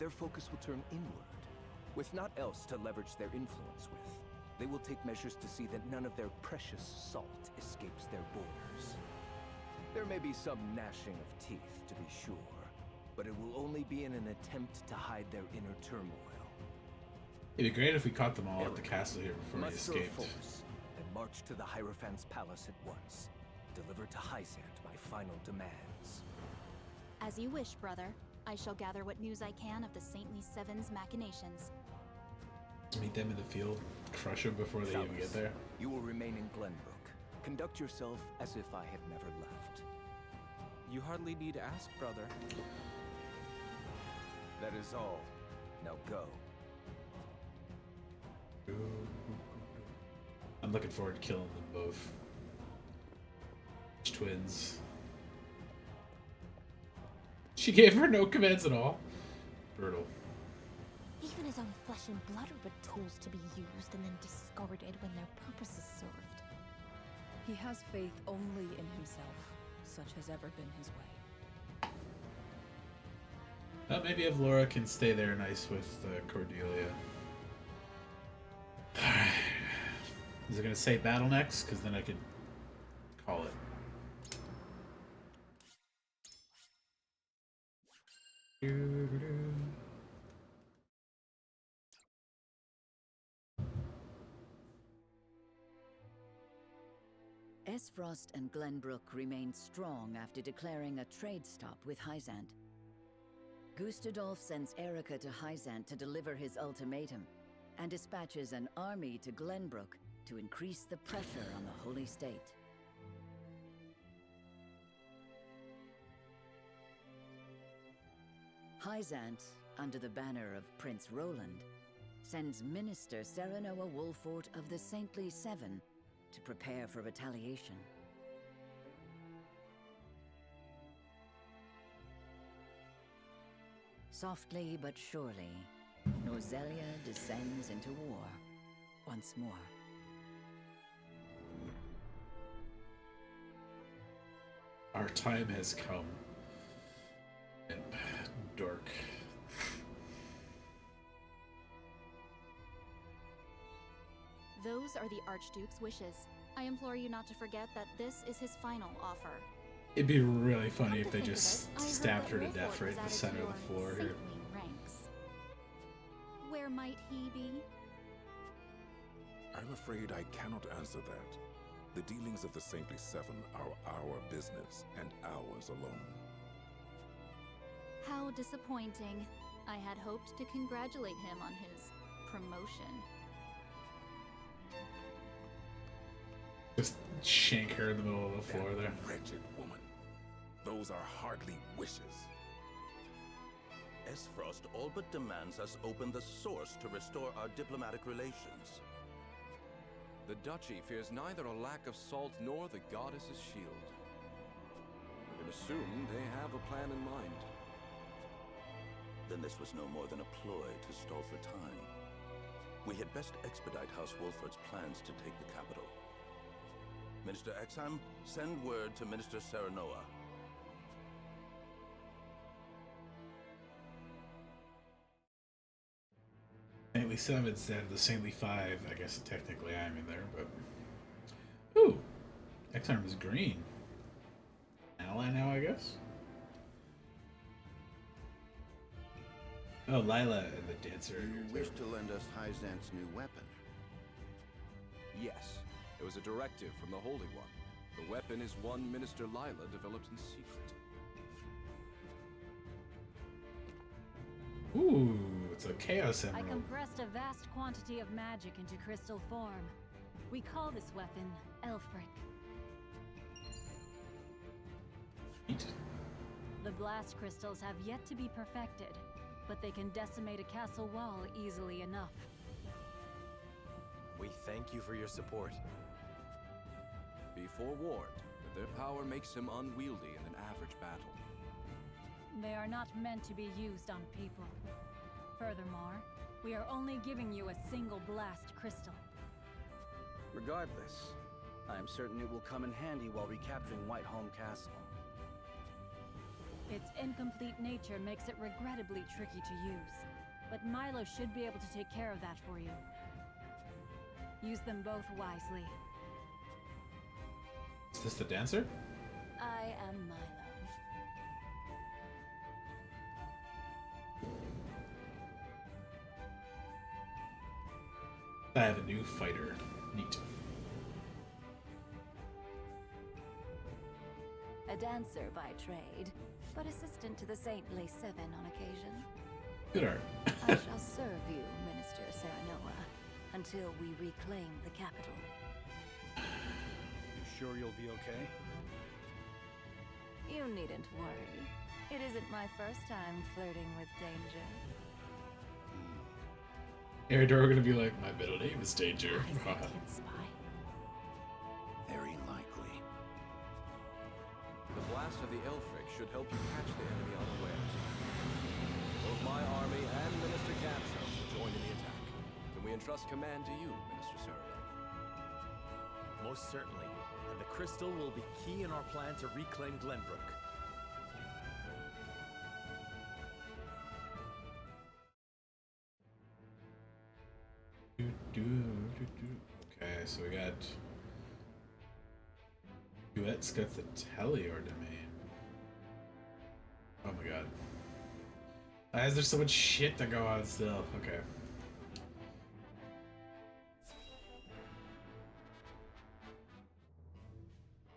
their focus will turn inward, with naught else to leverage their influence with. They will take measures to see that none of their precious salt escapes their borders. There may be some gnashing of teeth, to be sure, but it will only be in an attempt to hide their inner turmoil. It'd be great if we caught them all at the castle here before he Muster a escaped. force and march to the Hierophant's palace at once. Deliver to Hyzant my final demands. As you wish, brother. I shall gather what news I can of the Saintly Seven's machinations. Meet them in the field, crush them before they even get there. You will remain in Glenbrook. Conduct yourself as if I had never left. You hardly need ask, brother. That is all. Now go. I'm looking forward to killing them both. Twins. She gave her no commands at all. Brutal. Even his own flesh and blood are but tools to be used and then discarded when their purpose is served. He has faith only in himself. Such has ever been his way. Well, maybe if Laura can stay there nice with Cordelia. Alright. Is it going to say battle next? Because then I could call it. Esfrost and Glenbrook remained strong after declaring a trade stop with Hyzant. Gustadolf sends Erica to Hyzant to deliver his ultimatum, and dispatches an army to Glenbrook to increase the pressure on the Holy State. Hyzant, under the banner of Prince Roland, sends Minister Serenoa Wolfort of the Saintly Seven to prepare for retaliation. Softly but surely, Norzelia descends into war once more. Our time has come. And dark. Those are the Archduke's wishes. I implore you not to forget that this is his final offer. It'd be really funny if they just stabbed her to death right in the center of the floor here. Ranks. Where might he be? I'm afraid I cannot answer that. The dealings of the Saintly Seven are our business, and ours alone. How disappointing. I had hoped to congratulate him on his promotion. Just shank her in the middle of the floor there. Wretched woman. Those are hardly wishes. Esfrost all but demands us open the source to restore our diplomatic relations. The Duchy fears neither a lack of salt nor the goddess's shield. I can assume they have a plan in mind. Then this was no more than a ploy to stall for time. We had best expedite House Wolfort's plans to take the capital. Minister Exham, send word to Minister Serenoa. Saintly 7 instead of the Saintly 5. I guess technically I'm in there, but... Ooh! X-Arm is green. Ally now, I guess? Oh, Lila and the dancer. Do you wish to lend us Hyzant's new weapon? Yes, it was a directive from the Holy One. The weapon is one Minister Lila developed in secret. Ooh, it's a Chaos I Emerald. compressed a vast quantity of magic into crystal form. We call this weapon Elfric. Neat. The blast crystals have yet to be perfected, but they can decimate a castle wall easily enough. We thank you for your support. Be forewarned that their power makes him unwieldy in an average battle. They are not meant to be used on people. Furthermore, we are only giving you a single blast crystal. Regardless, I am certain it will come in handy while recapturing Whiteholm Castle. Its incomplete nature makes it regrettably tricky to use, but Milo should be able to take care of that for you. Use them both wisely. Is this the dancer? I am Milo. I have a new fighter. Neat. A dancer by trade, but assistant to the saintly Seven on occasion. Good art. I shall serve you, Minister Serenoa, until we reclaim the capital. You sure you'll be okay? You needn't worry. It isn't my first time flirting with danger. Eridor are gonna be like, my middle name is Danger. Spy. Very likely. The blast of the Elfric should help you catch the enemy unawares. Both my army and Minister Capsel will join in the attack. Can we entrust command to you, Minister Cerebell? Most certainly. And the crystal will be key in our plan to reclaim Glenbrook. Okay, so we got Duet's got the Teleor domain. Oh my god. Why is there so much shit to go on still? Okay.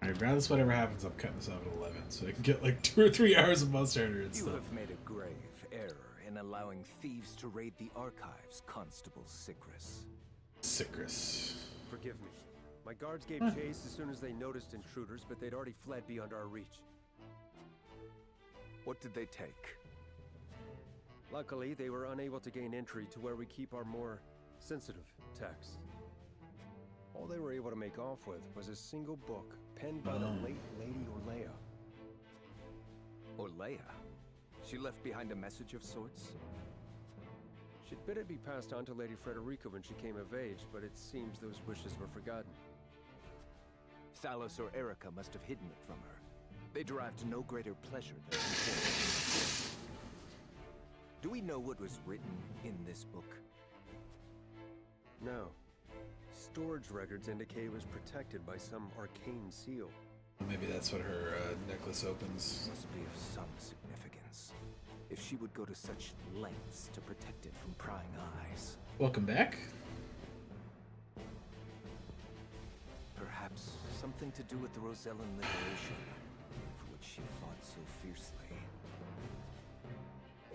Alright, regardless whatever happens, I'm cutting this off at 11 so I can get like 2 or 3 hours of Monster Hunter and You stuff. have made a grave error in allowing thieves to raid the archives, Constable Sicris. Sicris. Forgive me. My guards gave chase as soon as they noticed intruders, but they'd already fled beyond our reach. What did they take? Luckily, they were unable to gain entry to where we keep our more sensitive texts. All they were able to make off with was a single book penned by the late Lady Orlea. Orlea? She left behind a message of sorts? She'd bid it be passed on to Lady Frederica when she came of age, but it seems those wishes were forgotten. Thalos or Erica must have hidden it from her. They derived no greater pleasure than before. Do we know what was written in this book? No. Storage records indicate it was protected by some arcane seal. Maybe that's what her necklace opens. Must be of some significance. If she would go to such lengths to protect it from prying eyes. Welcome back. Perhaps something to do with the Rosellan liberation, for which she fought so fiercely.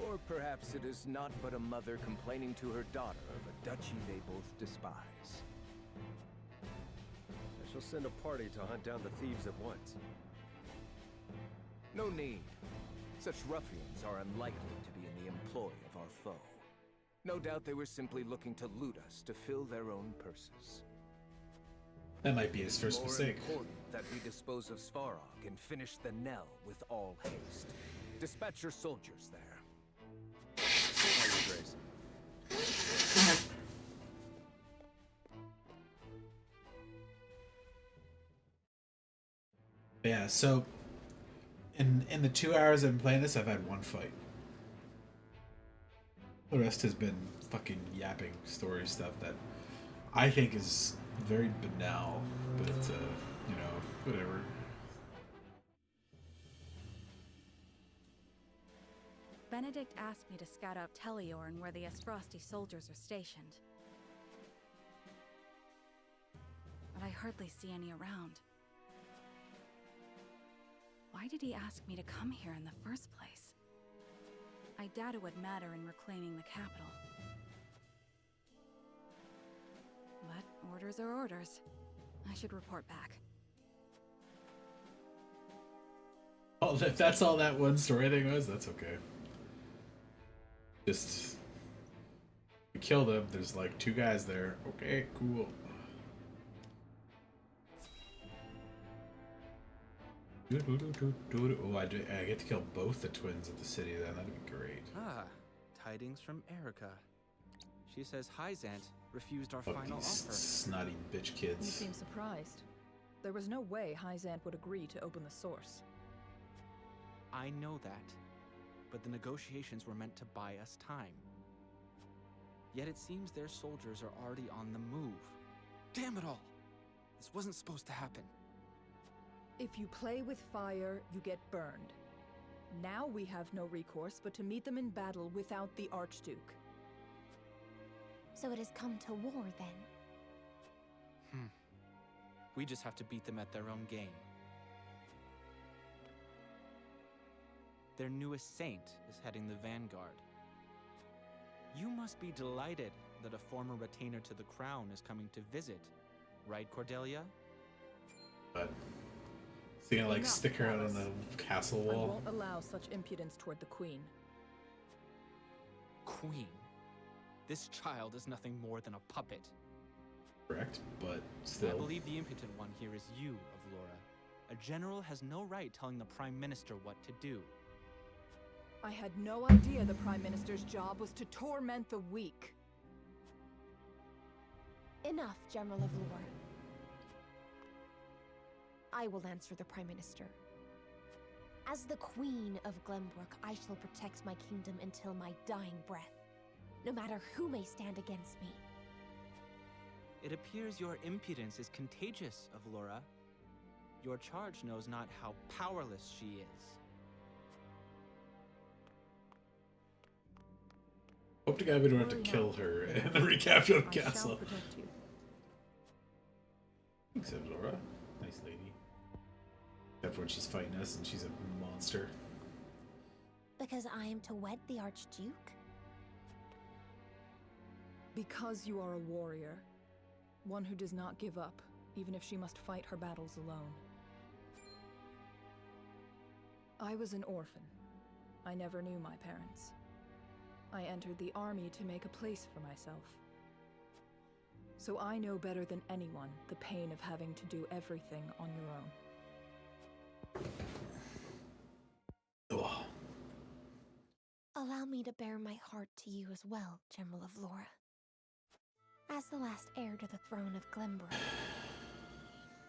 Or perhaps it is not but a mother complaining to her daughter of a duchy they both despise. I shall send a party to hunt down the thieves at once. No need. Such ruffians are unlikely to be in the employ of our foe. No doubt they were simply looking to loot us to fill their own purses. That might be his first mistake. More important that we dispose of Svarog and finish the Nell with all haste. Dispatch your soldiers there. Grace. Yeah, so in the 2 hours I've been playing this, I've had one fight. The rest has been fucking yapping story stuff that I think is very banal, but you know, whatever. Benedict asked me to scout out Teleorn where the Esfrosti soldiers are stationed. But I hardly see any around. Why did he ask me to come here in the first place? I doubt it would matter in reclaiming the capital. But orders are orders. I should report back. Oh, if that's all that one story thing was, that's okay. Just we killed him. There's like 2 guys there. Okay, cool. Oh, I get to kill both the twins at the city then. That'd be great. Ah, tidings from Erica. She says Hyzant refused our final These offer. snotty bitch You kids. seem surprised. There was no way Hyzant would agree to open the source. I know that, but the negotiations were meant to buy us time. Yet it seems their soldiers are already on the move. Damn it all! This wasn't supposed to happen. If you play with fire, you get burned. Now we have no recourse but to meet them in battle without the Archduke. So it has come to war, then? We just have to beat them at their own game. Their newest saint is heading the vanguard. You must be delighted that a former retainer to the crown is coming to visit, right, Cordelia? But is he gonna like Enough, stick her out on Alice. the castle I wall? won't allow such impudence toward the Queen. Queen? This child is nothing more than a puppet. Correct, but I still. believe the impotent one here is you, Avlora. A general has no right telling the Prime Minister what to do. I had no idea the Prime Minister's job was to torment the weak. Enough, General of Lore. I will answer the Prime Minister. As the Queen of Glenbrook, I shall protect my kingdom until my dying breath, no matter who may stand against me. It appears your impudence is contagious, Avlora. Your charge knows not how powerless she is. Hope to God we don't have to kill her and recapture the castle. I shall protect you. Thanks, Laura. Nice lady. Except when she's fighting us and she's a monster. Because I am to wed the Archduke? Because you are a warrior. One who does not give up, even if she must fight her battles alone. I was an orphan. I never knew my parents. I entered the army to make a place for myself. So I know better than anyone the pain of having to do everything on your own. Ugh. Allow me to bare my heart to you as well, General of Laura. As the last heir to the throne of Glenbrook,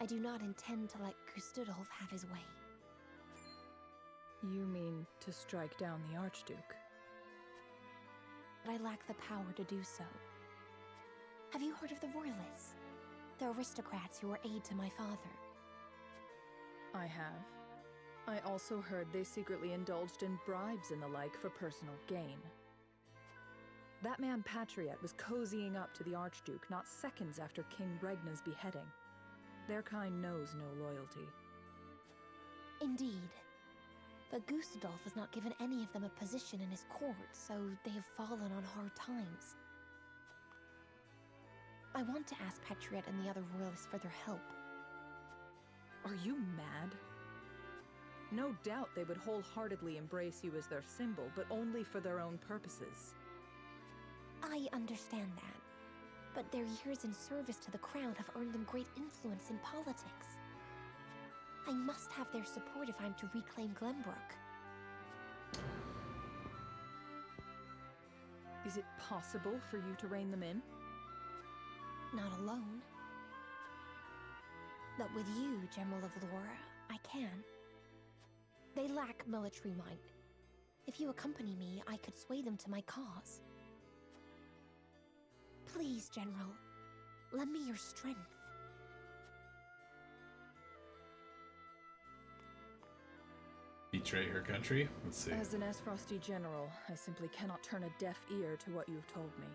I do not intend to let Gustudolf have his way. You mean to strike down the Archduke? But I lack the power to do so. Have you heard of the Royalists? The aristocrats who were aid to my father. I have. I also heard they secretly indulged in bribes and the like for personal gain. That man Patriot was cozying up to the Archduke not seconds after King Regna's beheading. Their kind knows no loyalty. Indeed. But Gustudolf has not given any of them a position in his court, so they have fallen on hard times. I want to ask Patriot and the other royalists for their help. Are you mad? No doubt they would wholeheartedly embrace you as their symbol, but only for their own purposes. I understand that. But their years in service to the crown have earned them great influence in politics. I must have their support if I'm to reclaim Glenbrook. Is it possible for you to rein them in? Not alone. But with you, General of Lore, I can. They lack military might. If you accompany me, I could sway them to my cause. Please, General, lend me your strength. Betray her country? Let's see. As an Esfrosty general, I simply cannot turn a deaf ear to what you've told me.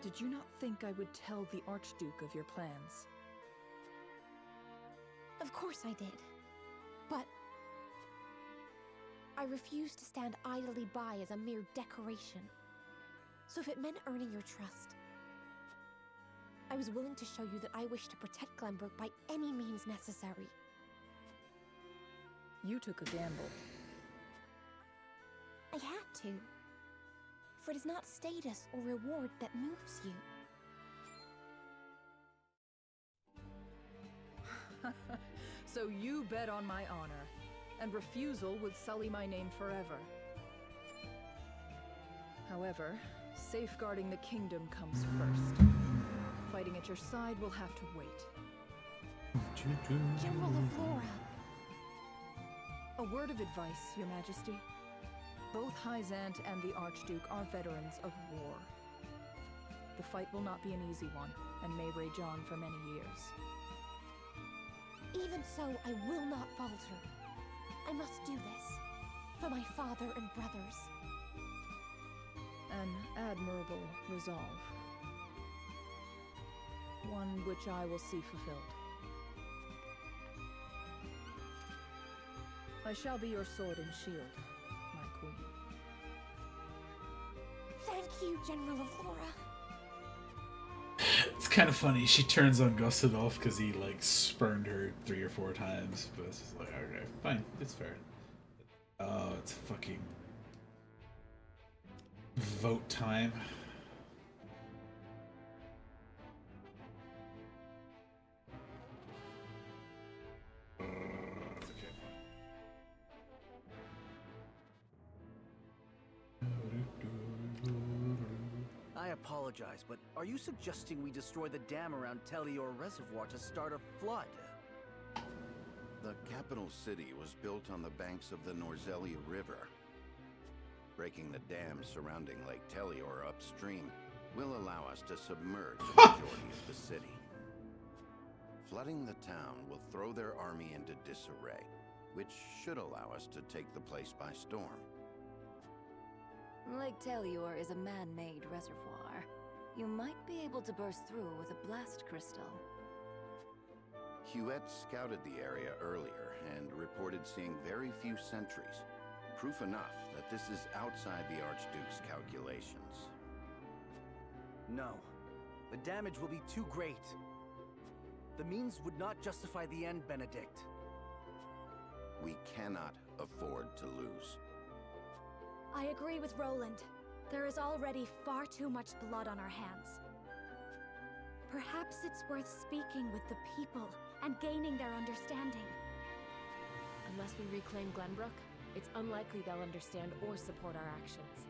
Did you not think I would tell the Archduke of your plans? Of course I did. But I refuse to stand idly by as a mere decoration. So if it meant earning your trust, I was willing to show you that I wish to protect Glenbrook by any means necessary. You took a gamble. I had to. For it is not status or reward that moves you. So you bet on my honor, and refusal would sully my name forever. However, safeguarding the kingdom comes first. Fighting at your side will have to wait. General of Laura! A word of advice, Your Majesty. Both Hyzant and the Archduke are veterans of war. The fight will not be an easy one, and may rage on for many years. Even so, I will not falter. I must do this. For my father and brothers. An admirable resolve. One which I will see fulfilled. I shall be your sword and shield, my queen. Thank you, General of Laura. It's kind of funny. She turns on Gustadolf because he like spurned her 3 or 4 times, but it's just like, okay, fine, it's fair. Oh, it's fucking vote time. I apologize, but are you suggesting we destroy the dam around Telior Reservoir to start a flood? The capital city was built on the banks of the Norzelia River. Breaking the dam surrounding Lake Telior upstream will allow us to submerge the majority of the city. Flooding the town will throw their army into disarray, which should allow us to take the place by storm. Lake Telior is a man-made reservoir. You might be able to burst through with a blast crystal. Huette scouted the area earlier and reported seeing very few sentries. Proof enough that this is outside the Archduke's calculations. No. The damage will be too great. The means would not justify the end, Benedict. We cannot afford to lose. I agree with Roland. There is already far too much blood on our hands. Perhaps it's worth speaking with the people and gaining their understanding. Unless we reclaim Glenbrook, it's unlikely they'll understand or support our actions.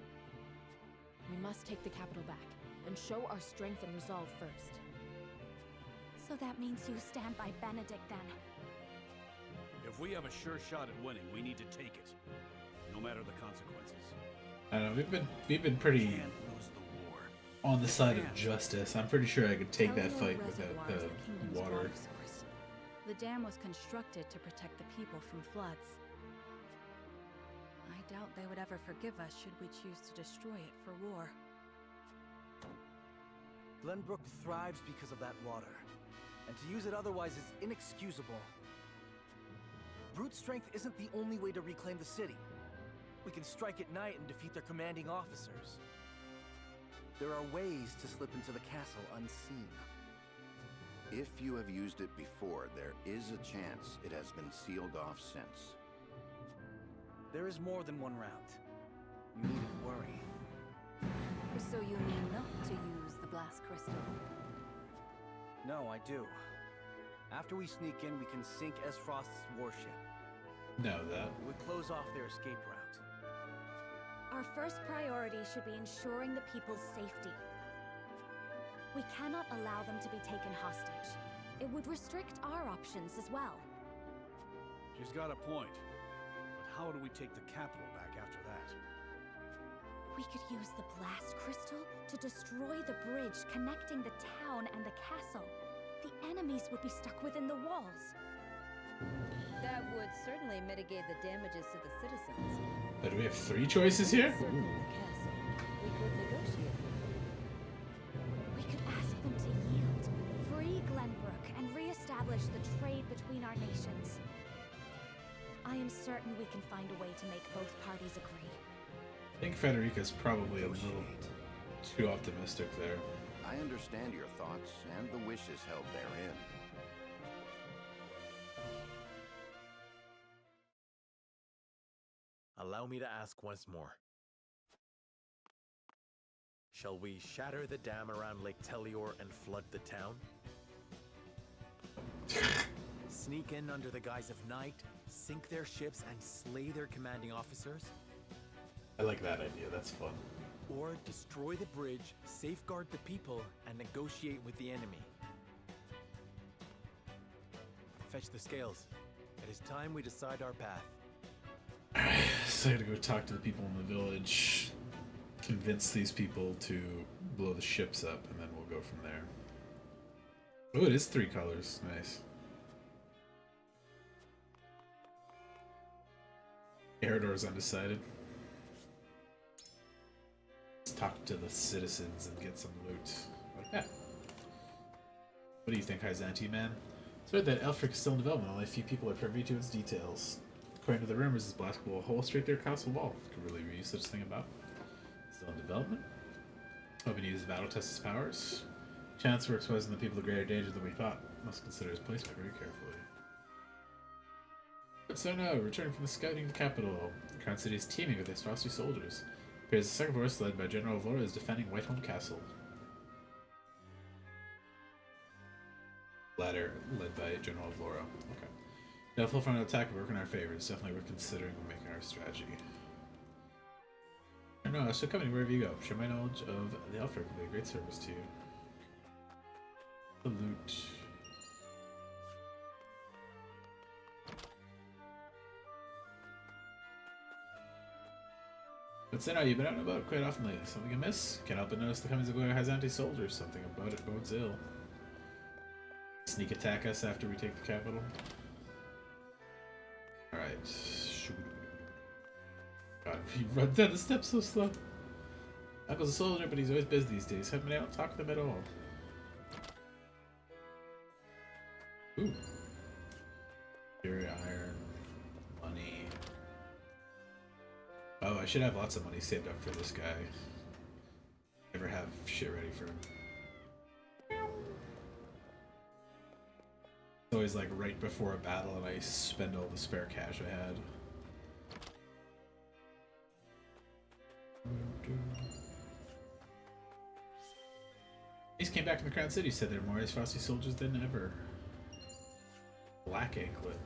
We must take the capital back and show our strength and resolve first. So that means you stand by Benedict then? If we have a sure shot at winning, we need to take it, no matter the consequences. I don't know, we've been pretty on the side of justice. I'm pretty sure I could take that fight without the water. The dam was constructed to protect the people from floods. I doubt they would ever forgive us should we choose to destroy it for war. Glenbrook thrives because of that water, and to use it otherwise is inexcusable. Brute strength isn't the only way to reclaim the city. We can strike at night and defeat their commanding officers. There are ways to slip into the castle unseen. If you have used it before, there is a chance it has been sealed off since. There is more than one route. You needn't worry. So you mean not to use the blast crystal? No, I do. After we sneak in, we can sink Esfrost's warship. Know that. We close off their escape route. Our first priority should be ensuring the people's safety. We cannot allow them to be taken hostage. It would restrict our options as well. She's got a point. But how do we take the capital back after that? We could use the blast crystal to destroy the bridge connecting the town and the castle. The enemies would be stuck within the walls. That would certainly mitigate the damages to the citizens. But do we have 3 choices here? Circle the castle. We could negotiate with them. We could ask them to yield, free Glenbrook, and re-establish the trade between our nations. I am certain we can find a way to make both parties agree. I think Frederica's probably a little too optimistic there. I understand your thoughts and the wishes held therein. Allow me to ask once more. Shall we shatter the dam around Lake Telior and flood the town? Sneak in under the guise of night, sink their ships, and slay their commanding officers? I like that idea, that's fun. Or destroy the bridge, safeguard the people, and negotiate with the enemy? Fetch the scales. It is time we decide our path. So I gotta go talk to the people in the village. convince these people to blow the ships up, and then we'll go from there. Oh, it is 3 colors. Nice. Eridor's undecided. Let's talk to the citizens and get some loot. Okay. What do you think, Hyzanti, man? It's heard that Elfric is still in development. Only a few people are privy to its details. According to the rumors, this blast will hole straight through a castle wall. Could really use such a thing about. Still in development. Hoping to use the battle test his powers. Chance we're exposing the people to greater danger than we thought. Must consider his placement very carefully. But so no, returning from the scouting the capital. The Crown City is teeming with its frosty soldiers. Appears the second force led by General Vlora is defending Whiteholm Castle. Latter led by General Vlora. Okay. No full frontal attack would work in our favor. It's definitely worth considering when making our strategy. I don't know, so coming wherever you go. Share my knowledge of the Elfric will be a great service to you. The loot. But Senna, you've been out and about quite often lately. Something amiss? Can't help but notice the comings of Hyzanti soldiers. Something about it bodes ill. Sneak attack us after we take the capital. Alright. God, he runs down the steps so slow. Uncle's a soldier, but he's always busy these days. Haven't been able to talk to them at all. Ooh. Fury iron. Money. Oh, I should have lots of money saved up for this guy. Never have shit ready for him. It's always like right before a battle and I spend all the spare cash I had. These came back from the Crown City, said they're more frosty soldiers than ever. Black anklet.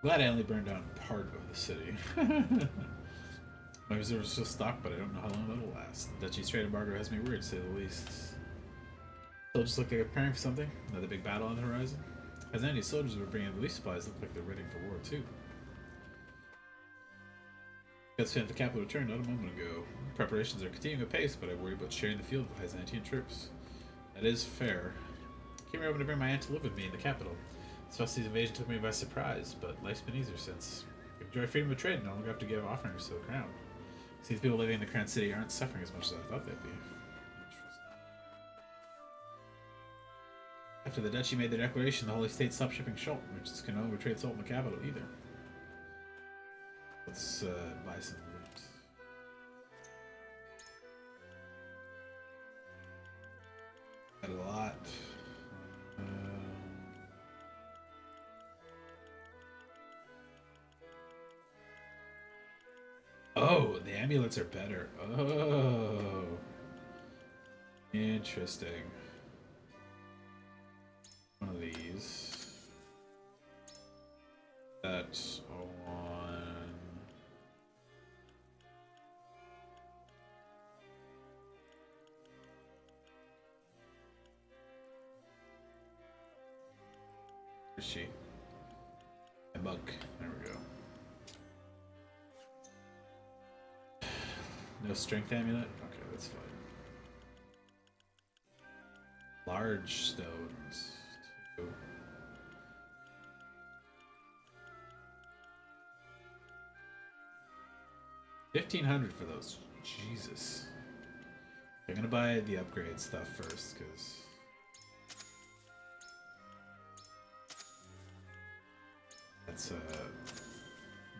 Glad I only burned down part of the city. My reserves are still stocked, but I don't know how long that'll last. The Duchy's trade embargo has me worried, to say the least. Soldiers look like they're preparing for something. Another big battle on the horizon. As any soldiers who are bringing relief supplies look like they're ready for war too. Guts at the capital returned not a moment ago. Preparations are continuing apace, but I worry about sharing the field with Byzantine troops. That is fair. Came here hoping to bring my aunt to live with me in the capital. Swasti's invasion took me by surprise, but life's been easier since. Enjoy freedom of trade and no longer have to give offerings to the crown. Seems people living in the Crown City aren't suffering as much as I thought they'd be. After the Duchy made their declaration, the Holy State stopped shipping salt. Merchants can no longer trade salt in the capital either. Let's buy some loot. Got a lot. Oh, the amulets are better. Oh. Interesting. One of these. That's one. Where's she? A bug. There we go. No strength amulet? Okay, that's fine. Large stones. 2. $1,500 for those. Jesus. I'm gonna buy the upgrade stuff first, because that's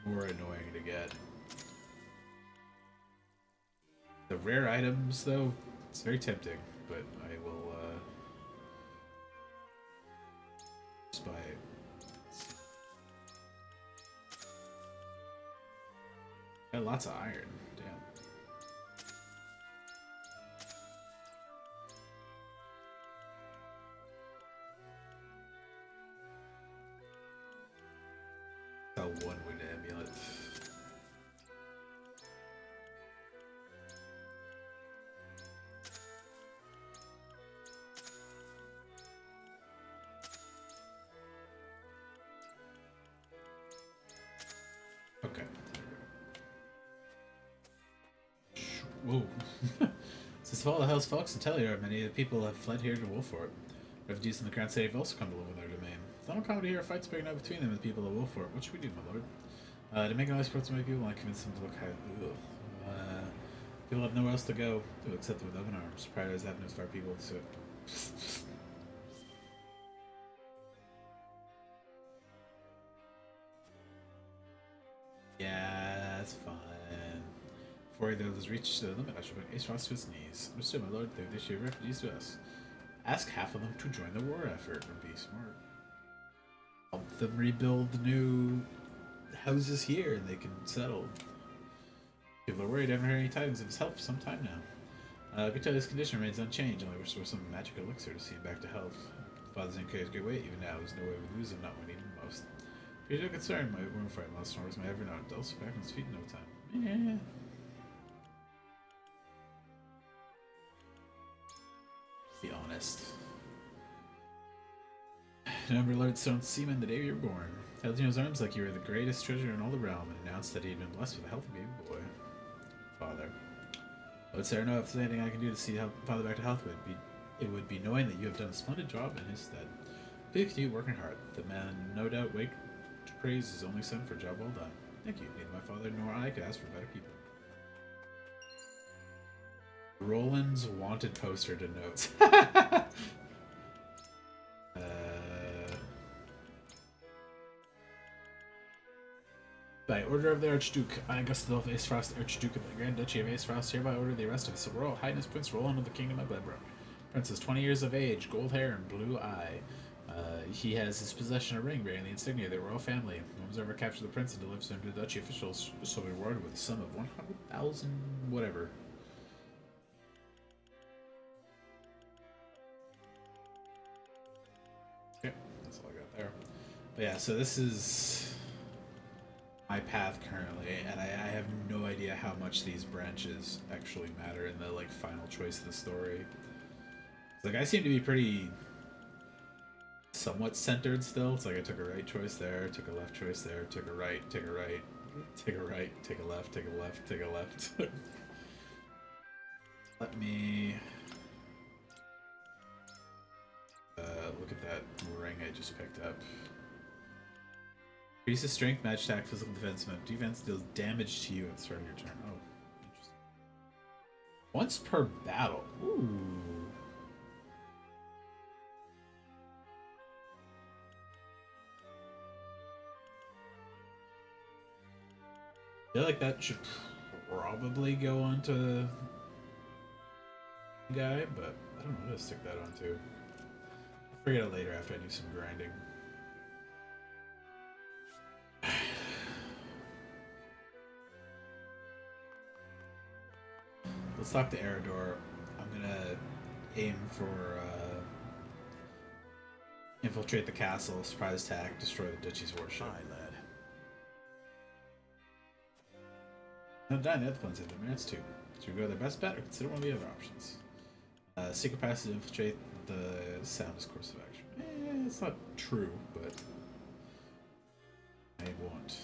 more annoying to get. The rare items, though, it's very tempting, but I will just buy it. Got lots of iron. Damn. A one-winged amulet. Whoa. Since the fall of the House Fox and Telliar, many of the people have fled here to Wolfort. Refugees in the Grand City have also come to live in their domain. If no comedy here, fights breaking out between them and the people of Wolfort. What should we do, my lord? To make nice reports to my people, I convince them to look high. People have nowhere else to go except with open arms. Priorities avenues for our people to. Yeah, that's fine. Before either of those reach the limit, I should bring Ace Frost to his knees. Understood, my lord. They issue refugees to us. Ask half of them to join the war effort, or be smart. Help them rebuild the new houses here, and they can settle. People are worried. I haven't heard any tidings of his health for some time now. I can tell his condition remains unchanged. Only wish there was some magic elixir to see him back to health. Father's in carries great weight. Even now, there's no way we lose him. Not when we need him most. If you're concerned, my wound fight lost storms may ever know. Dulce back on his feet in no time. Yeah. Be honest. Remember Lord Stone Seaman the day you were born. Held you in his arms like you were the greatest treasure in all the realm, and announced that he had been blessed with a healthy baby boy. Father. Lord Sereno, if there's anything I can do to see Father back to health, it would be knowing that you have done a splendid job in his stead. Please continue working hard. The man no doubt wait to praise his only son for a job well done. Thank you. Neither my father nor I could ask for better people. Roland's wanted poster denotes. By order of the Archduke, I, Gustav Aesfrost, Archduke of the Grand Duchy of Aesfrost, hereby order the arrest of His Royal Highness Prince Roland of the Kingdom of Glenbrook. Prince is 20 years of age, gold hair, and blue eye. He has his possession a ring bearing the insignia of the royal family. Whoever ever captures the prince and delivers him to the duchy officials shall be rewarded with a sum of 100,000 whatever. Okay, that's all I got there. But yeah, so this is my path currently, and I have no idea how much these branches actually matter in the like final choice of the story. Like I seem to be pretty somewhat centered still. It's like I took a right choice there, took a left choice there, took a right, take a right, take a right, take a left, take a left, take a left. Let me look at that ring I just picked up. Increases strength, magic attack, physical defense, and defense deals damage to you at the start of your turn. Oh, interesting. Once per battle. Ooh. I feel like that should probably go on to guy, but I don't know what to stick that onto. I'll figure it out later after I do some grinding. Let's talk to Eridor. I'm gonna aim for infiltrate the castle, surprise attack, destroy the duchy's warship. Aye, lad. No denying the other plans have their merits too. Should we go their best bet or consider one of the other options? Secret passage to infiltrate the soundest course of action. It's not true, but I won't.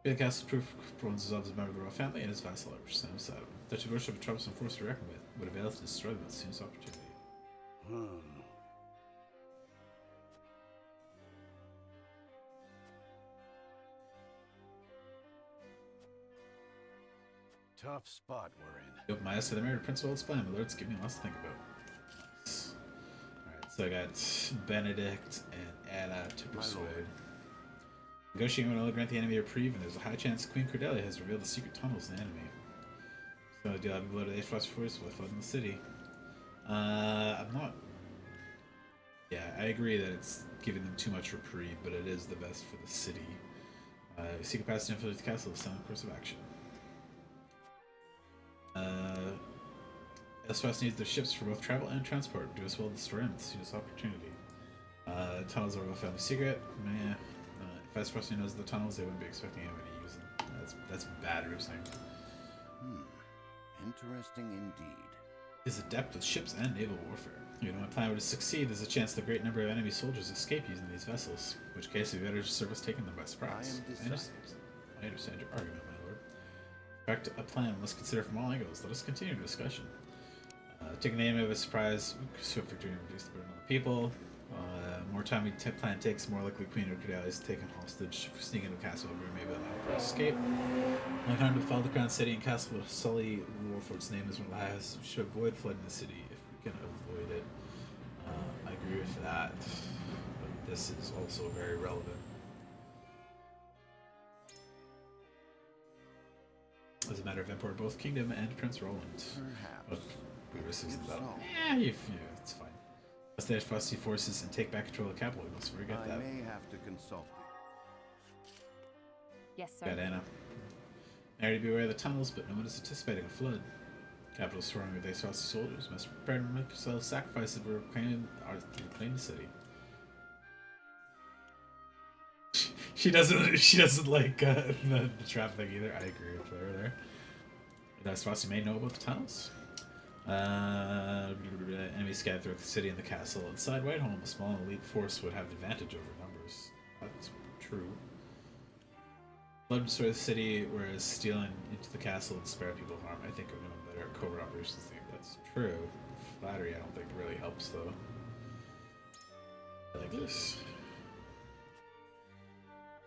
The castle proof Bronze resolves as a member of the royal family and his vassal which stand beside him. Duchy worship a troublesome force to reckon with, would avail to destroy them at the soonest opportunity. Tough spot we're in. Yep, my eyes to the married Prince World's plan, my lords give me lots to think about. Nice. Alright, so I got Benedict and Anna to persuade. Negotiating will grant the enemy a reprieve, and there's a high chance Queen Cordelia has revealed the secret tunnels to the enemy. So the deal I'll be below the Aesfrost force will flood in the city. I'm not. Yeah, I agree that it's giving them too much reprieve, but it is the best for the city. Secret passage to infiltrate the castle is sound course of action. Aesfrost needs their ships for both travel and transport. Do us well to destroy them at the soonest opportunity. Tunnels are a royal family secret. Meh. If Aesfrost knows the tunnels, they wouldn't be expecting anyone to use them. That's bad roosting. Interesting indeed. Is adept with ships and naval warfare. You know, my plan were to succeed, there's a chance that a great number of enemy soldiers escape using these vessels, in which case it'd be better to serve us taking them by surprise. I understand your argument, my lord. Correct a plan. Let's consider from all angles. Let us continue the discussion. Taking the enemy by surprise, swift victory and reduce the burden on the people. More time we plan takes, more likely Queen or Cordelia is taken hostage. If we sneak into the castle, we may be able to help her escape. Like time to follow the crown city and castle will sully Warfort's name as one last. We should avoid flooding the city if we can avoid it. I agree with that, but this is also very relevant. As a matter of import, both Kingdom and Prince Roland. Perhaps. But we risk losing the battle. So. Yeah, it's fine. Let's dash Frosty forces and take back control of the capital. We must forget that. I may have to consult Yes, sir. Got Anna. Mary, beware of the tunnels, but no one is anticipating a flood. Capital swarming with Frosty soldiers must prepare to make themselves sacrifices to reclaim the city. She doesn't like the trap thing either. I agree with her there. Does Frosty may know about the tunnels? Enemies scattered throughout the city and the castle. Inside Whiteholm, a small elite force would have advantage over numbers. That's true. Blood destroy the city, whereas stealing into the castle and spare people harm. I think of no one better at covert operations thing. That's true. Flattery, I don't think really helps though. I like this.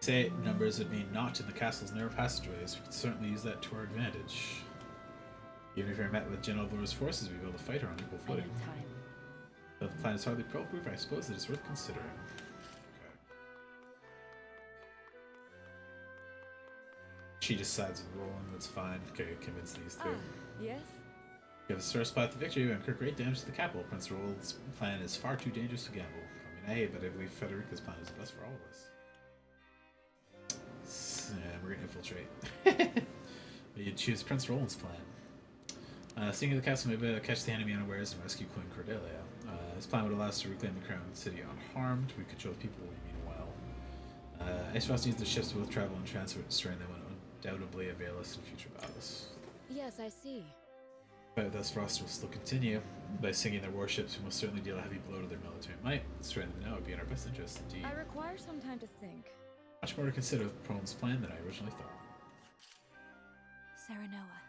Say numbers would mean not in the castle's narrow passageways. We could certainly use that to our advantage. Even if you're met with General Vlora's forces, we'd be able to fight her on equal footing. Though the plan is hardly pearl-proof, I suppose it is worth considering. Okay. She decides with Roland, that's fine. Okay, convince these two. Yes? You have the star spot the victory and incur great damage to the capital. Prince Roland's plan is far too dangerous to gamble. I mean, but I believe Federica's plan is the best for all of us. We're gonna infiltrate. You choose Prince Roland's plan. Sneaking the castle may be able to catch the enemy unawares and rescue Queen Cordelia. This plan would allow us to reclaim the crown city unharmed. We control the people we meanwhile. Ice Frost needs the ships to both travel and transport, destroying them would undoubtedly avail us in future battles. Yes, I see. But thus Frost will still continue. By sinking their warships, we must certainly deal a heavy blow to their military might. Destroying them now would be in our best interest indeed. I require some time to think. Much more to consider with Prone's plan than I originally thought. Serenoa.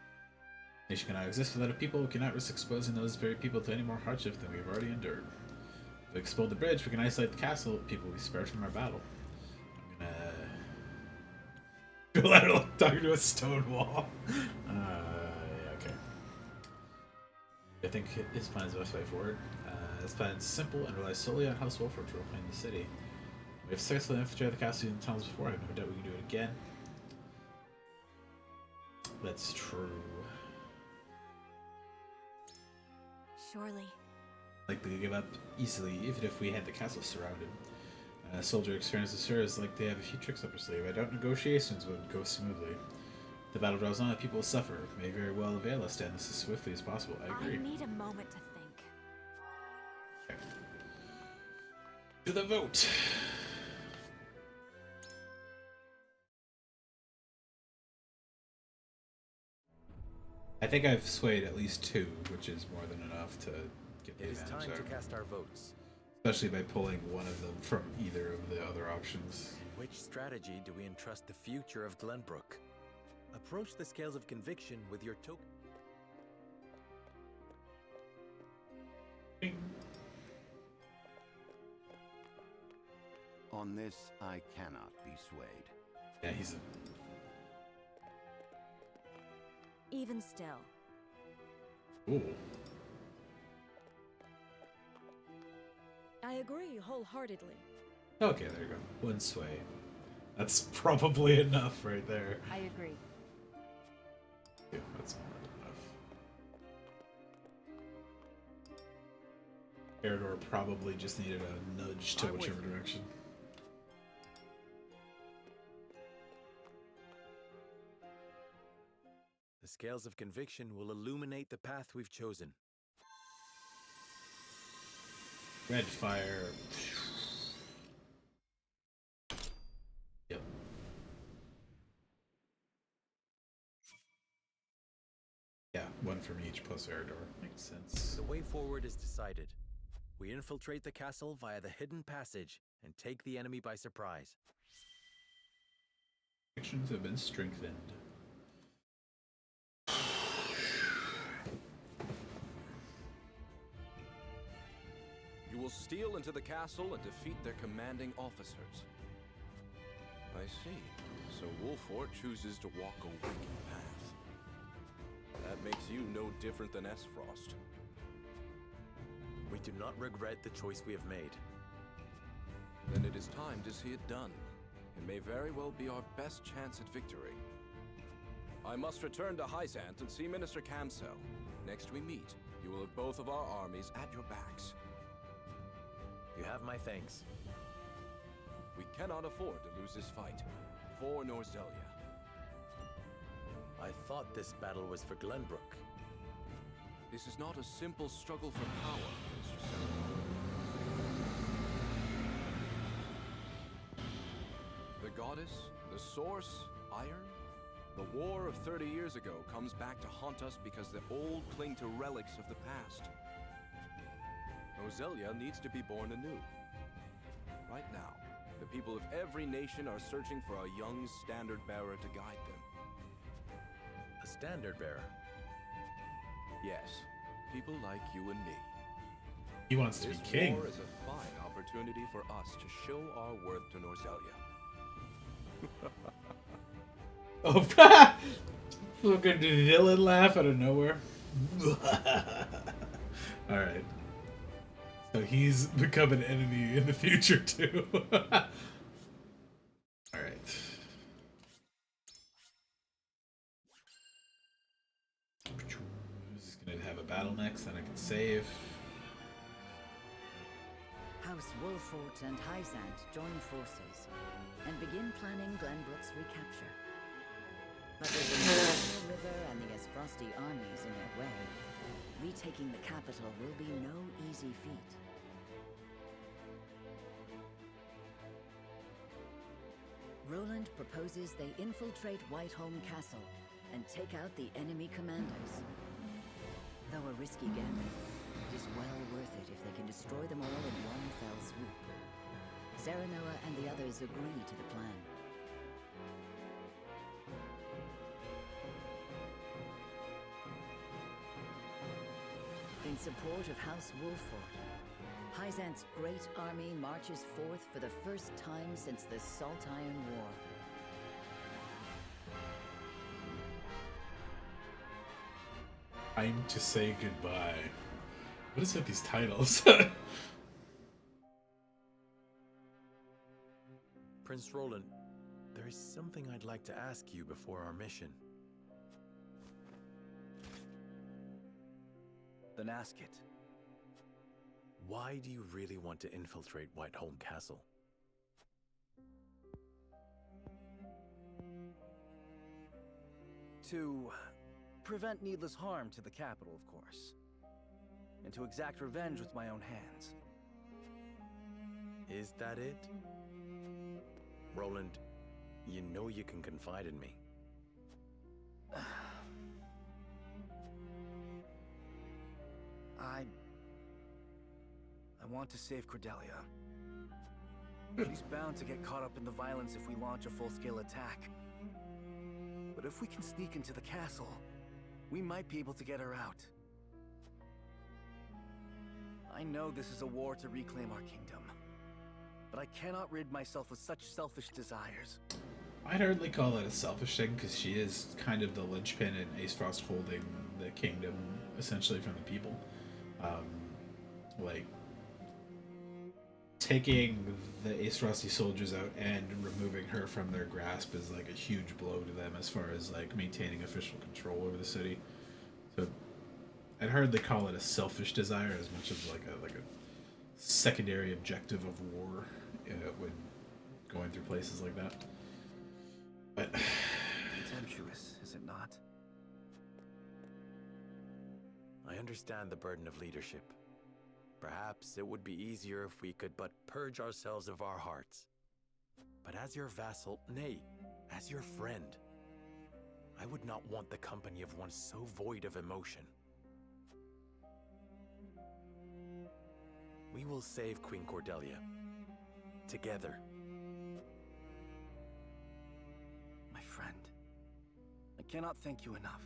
Nation cannot exist without a people. We cannot risk exposing those very people to any more hardship than we have already endured. If we explode the bridge, we can isolate the castle. People will be spared from our battle. I'm gonna let her talk to a stone wall. Yeah, okay. I think his plan is the best way forward. His plan is simple and relies solely on House Wolford to reclaim the city. We have successfully infiltrated the castle and tunnels before. I have no doubt we can do it again. That's true. Surely. Likely to give up easily, even if we had the castle surrounded. Soldier experience assures like they have a few tricks up their sleeve. I doubt negotiations would go smoothly. If the battle draws on, people will suffer. It may very well avail us to end this as swiftly as possible. I agree. I need a moment to think. Okay. To the vote. I think I've swayed at least 2, which is more than enough to get the It is advantage time there. to cast our votes. Especially by pulling one of them from either of the other options. In which strategy do we entrust the future of Glenbrook? Approach the scales of conviction with your token. On this, I cannot be swayed. Yeah, he's a... Even still. Ooh. I agree wholeheartedly. Okay, there you go. One sway. That's probably enough right there. I agree. Yeah, that's more than enough. Eridor probably just needed a nudge to whichever direction. The scales of conviction will illuminate the path we've chosen. Red fire. Yep. Yeah, one from each plus Eridor. Makes sense. The way forward is decided. We infiltrate the castle via the hidden passage and take the enemy by surprise. Predictions have been strengthened. will steal into the castle and defeat their commanding officers. I see. So Wolfort chooses to walk a wicked path. That makes you no different than Esfrost. We do not regret the choice we have made. Then it is time to see it done. It may very well be our best chance at victory. I must return to Hyzant and see Minister Camsel. Next we meet, you will have both of our armies at your backs. You have my thanks. We cannot afford to lose this fight. For Norzelia. I thought this battle was for Glenbrook. This is not a simple struggle for power, Mr. Senator. The goddess, the source, iron? The war of 30 years ago comes back to haunt us because the old cling to relics of the past. Norzelia needs to be born anew. Right now, the people of every nation are searching for a young standard bearer to guide them. A standard bearer? Yes, people like you and me. He wants to be king. This war is a fine opportunity for us to show our worth to Norzelia. Oh, fucking villain laugh out of nowhere. All right. So he's become an enemy in the future too. All right. Just gonna have a battle next, then I can save. House Wolfort and Hyzant join forces and begin planning Glenbrook's recapture. But with the Northern River and the Esfrosti armies in their way, retaking the capital will be no easy feat. Roland proposes they infiltrate Whiteholm Castle and take out the enemy commanders. Though a risky gamble, it is well worth it if they can destroy them all in one fell swoop. Serenoa and the others agree to the plan. In support of House Wolfort, Hyzant's great army marches forth for the first time since the Saltiron War. Time to say goodbye. What is with these titles? Prince Roland, there is something I'd like to ask you before our mission. Then ask it. Why do you really want to infiltrate Whiteholm Castle? To prevent needless harm to the capital, of course. And to exact revenge with my own hands. Is that it? Roland, you know you can confide in me. I want to save Cordelia. She's bound to get caught up in the violence if we launch a full-scale attack. But if we can sneak into the castle, we might be able to get her out. I know this is a war to reclaim our kingdom, but I cannot rid myself of such selfish desires. I'd hardly call it a selfish thing because she is kind of the linchpin in Aesfrost holding the kingdom essentially from the people. Like taking the Aesfrosti soldiers out and removing her from their grasp is like a huge blow to them as far as like maintaining official control over the city. So I'd hardly call it a selfish desire as much as like a secondary objective of war when going through places like that. But Contemptuous, is it not? I understand the burden of leadership. Perhaps it would be easier if we could but purge ourselves of our hearts. But as your vassal, nay, as your friend, I would not want the company of one so void of emotion. We will save Queen Cordelia. Together. My friend, I cannot thank you enough.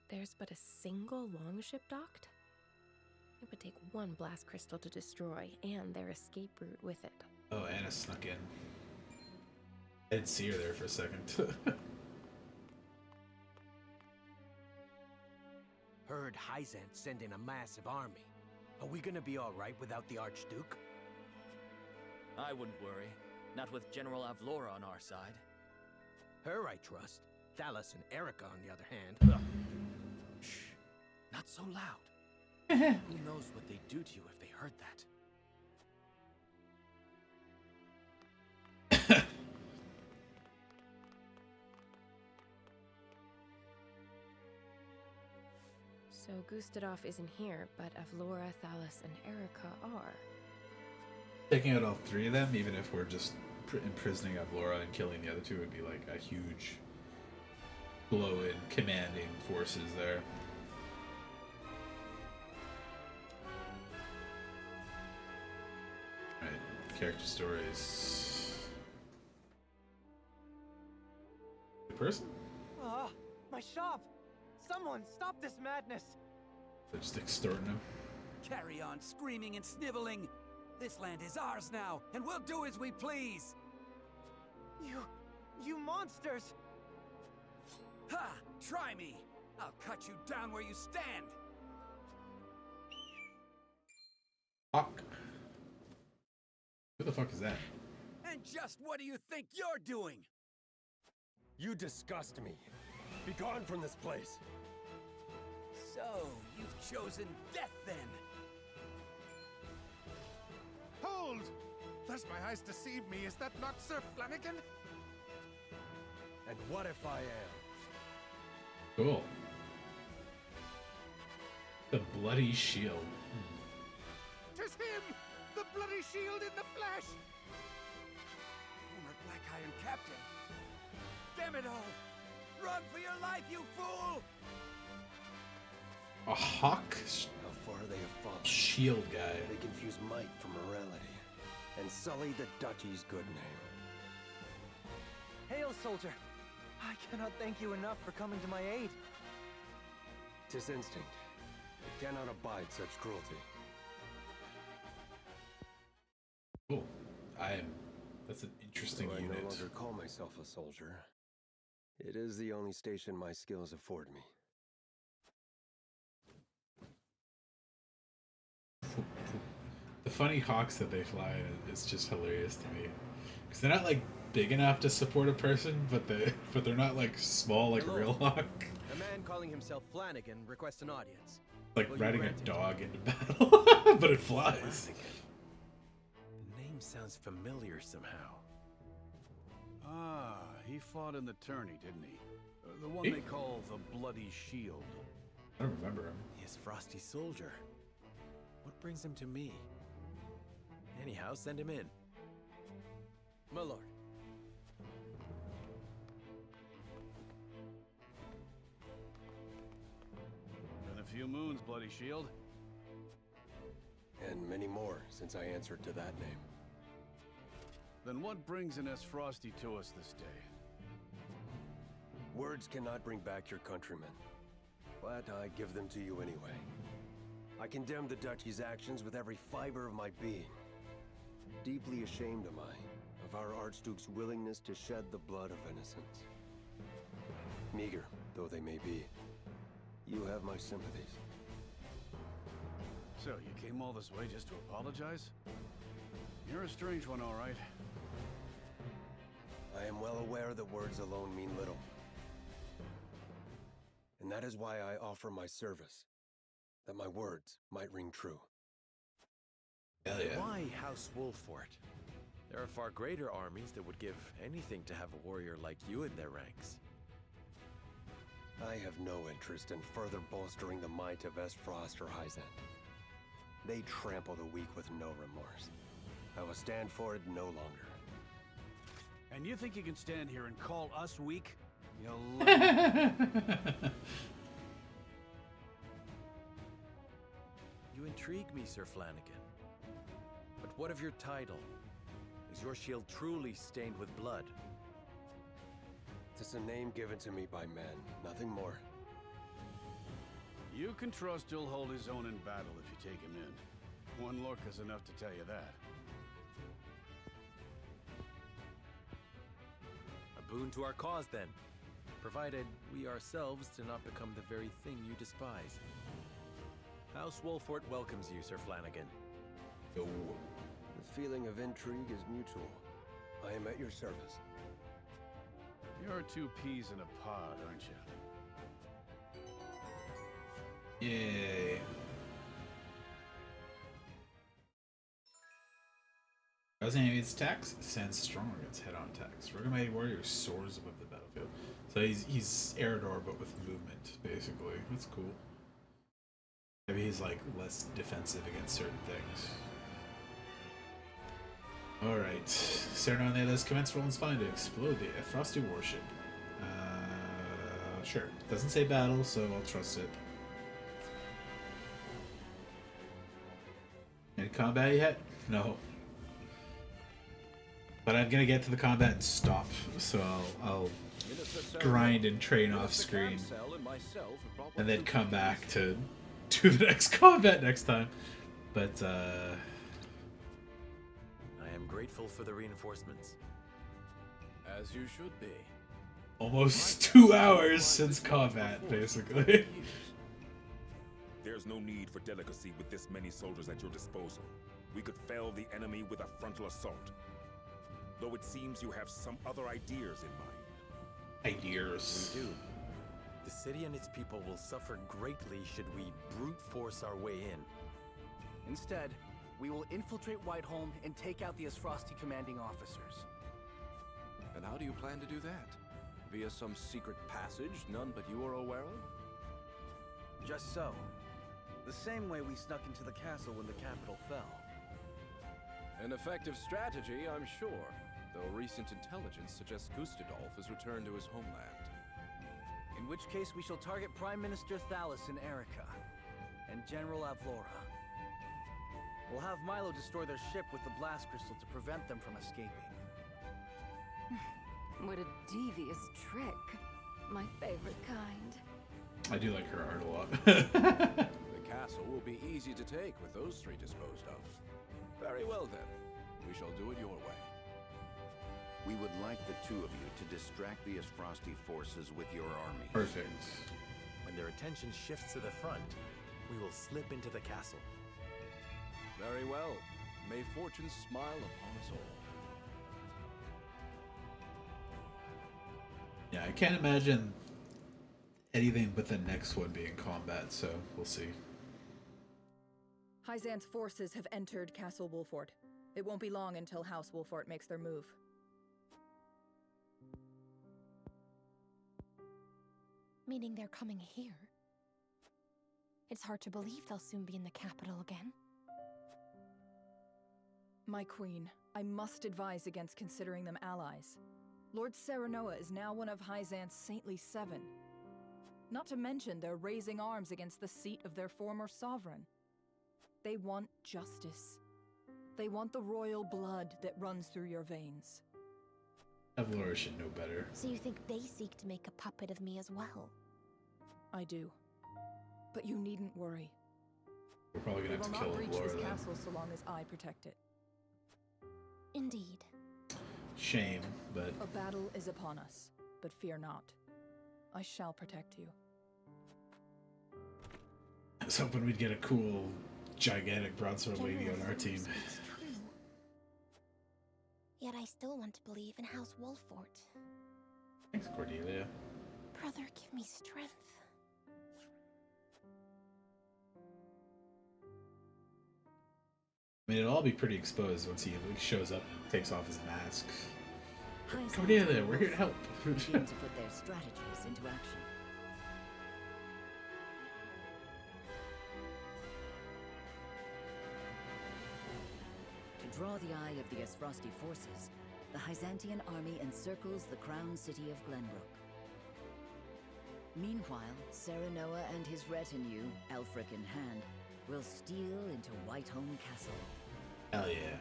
There's but a single longship docked? It would take one blast crystal to destroy, and their escape route with it. Oh, Anna snuck in. I didn't see her there for a second. Heard Hyzant send in a massive army. Are we gonna be alright without the Archduke? I wouldn't worry. Not with General Avlora on our side. Her I trust. Thalas and Erica, on the other hand. Shh. Not so loud. Who knows what they'd do to you if they heard that? So Gustadov isn't here, but Avlora, Thalas, and Erica are. Taking out all three of them, even if we're just imprisoning Avlora and killing the other two, would be like a huge blow in commanding forces there. Alright, character stories. The person? Ah, my shop! Someone stop this madness! They're just extorting him. Carry on screaming and sniveling. This land is ours now, and we'll do as we please. You monsters! Ha! Try me! I'll cut you down where you stand! Fuck. Who the fuck is that? And just what do you think you're doing? You disgust me. Be gone from this place. So, you've chosen death then? Hold! Lest my eyes deceive me, is that not Sir Flanagan? And what if I am? Cool. The bloody shield. 'Tis him! The bloody shield in the flesh! Former Black Iron Captain! Damn it all! Run for your life, you fool! A hawk? How far they have fallen. Shield guy. They confuse might for morality and sully the duchy's good name. Hail, soldier! I cannot thank you enough for coming to my aid. 'Tis instinct. It cannot abide such cruelty. Cool. That's an interesting Though unit. I no longer call myself a soldier. It is the only station my skills afford me. The funny hawks that they fly is just hilarious to me. Because they're not like big enough to support a person, but they're not like small like a real hawk. A man calling himself Flanagan requests an audience. Like Will you riding a grant it? dog into battle, but it flies. The name sounds familiar somehow. Ah, he fought in the tourney, didn't he? The one He? they call the Bloody Shield. I don't remember him. Yes, Frosty Soldier. What brings him to me? Anyhow, send him in. My lord. Been a few moons, Bloody Shield. And many more since I answered to that name. Then what brings Ines Frosty to us this day? Words cannot bring back your countrymen, but I give them to you anyway. I condemn the duchy's actions with every fiber of my being. Deeply ashamed am I of our Archduke's willingness to shed the blood of innocents. Meager though they may be, you have my sympathies. So, you came all this way just to apologize? You're a strange one, all right. I am well aware that words alone mean little. And that is why I offer my service, that my words might ring true. Hell yeah. Why House Wolfort? There are far greater armies that would give anything to have a warrior like you in their ranks. I have no interest in further bolstering the might of Esfrost or Hyzant. They trample the weak with no remorse. I will stand for it no longer. And you think you can stand here and call us weak? You You intrigue me, Sir Flanagan. But what of your title? Is your shield truly stained with blood? It's a name given to me by men, nothing more. You can trust he'll hold his own in battle if you take him in. One look is enough to tell you that. A boon to our cause, then. Provided we ourselves do not become the very thing you despise. House Wolfort welcomes you, Sir Flanagan. The feeling of intrigue is mutual. I am at your service. You're two peas in a pod, aren't you? Yay. As enemy's attacks, sends strong against head-on attacks. Rugged Mighty Warrior soars above the battlefield. So he's Eridor, but with movement, basically. That's cool. Maybe he's like less defensive against certain things. Alright. Cyrano and the others commence rolling spine to explode the Frosty warship. Sure. Doesn't say battle, so I'll trust it. Any combat yet? No. But I'm gonna get to the combat and stop, so I'll grind and train off screen, and then come back to do the next combat next time. But I am grateful for the reinforcements. As you should be. Almost 2 hours since combat, basically. There's no need for delicacy with this many soldiers at your disposal. We could fell the enemy with a frontal assault. Though it seems you have some other ideas in mind. Ideas. We do. The city and its people will suffer greatly should we brute force our way in. Instead, we will infiltrate Whiteholm and take out the Asfrosti commanding officers. And how do you plan to do that? Via some secret passage none but you are aware of? Just so. The same way we snuck into the castle when the capital fell. An effective strategy, I'm sure, though recent intelligence suggests Gustadolf has returned to his homeland. In which case we shall target Prime Minister Thalis in Erica, and General Avlora. We'll have Milo destroy their ship with the blast crystal to prevent them from escaping. What a devious trick. My favorite kind. I do like her art a lot. The castle will be easy to take with those three disposed of. Very well then. We shall do it your way. We would like the two of you to distract the Asfrosti forces with your army. Perfect. When their attention shifts to the front, we will slip into the castle. Very well. May fortune smile upon us all. Yeah, I can't imagine anything but the next one being combat, so we'll see. Hyzan's forces have entered Castle Wolfort. It won't be long until House Wolfort makes their move. Meaning they're coming here? It's hard to believe they'll soon be in the capital again. My queen, I must advise against considering them allies. Lord Serenoa is now one of Hyzan's saintly 7. Not to mention they're raising arms against the seat of their former sovereign. They want justice. They want the royal blood that runs through your veins. Avlora should know better. So you think they seek to make a puppet of me as well? I do. But you needn't worry. We're probably gonna have to kill Avlora. They will not breach Avlora this then. castle so long as I protect it. Indeed. Shame, but A battle is upon us, but fear not. I shall protect you. I was hoping we'd get a cool, gigantic broadsword lady on our team. Yet I still want to believe in House Wolfort. Thanks, Cordelia. Brother, give me strength. I mean, it'll all be pretty exposed once he shows up, takes off his mask. Hyzan Cordelia, we're here to help. begin to put their strategies into action. To draw the eye of the Asfrosti forces, the Hyzantian army encircles the crown city of Glenbrook. Meanwhile, Serenoa and his retinue, Elfric in hand, will steal into Whiteholm Castle. Hell yeah.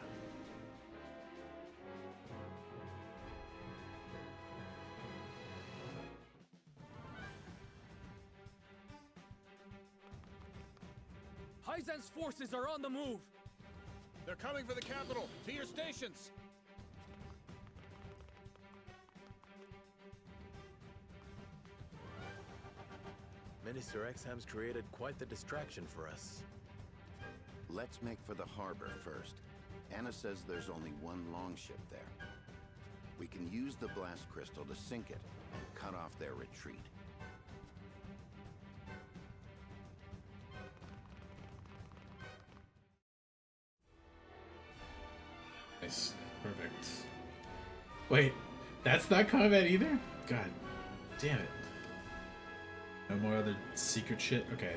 Hyzan's forces are on the move! They're coming for the capital! To your stations! Minister Exham's created quite the distraction for us. Let's make for the harbor first. Anna says there's only one longship there. We can use the blast crystal to sink it and cut off their retreat. Nice. Perfect. Wait, that's not combat either? God damn it. No more other secret shit? Okay.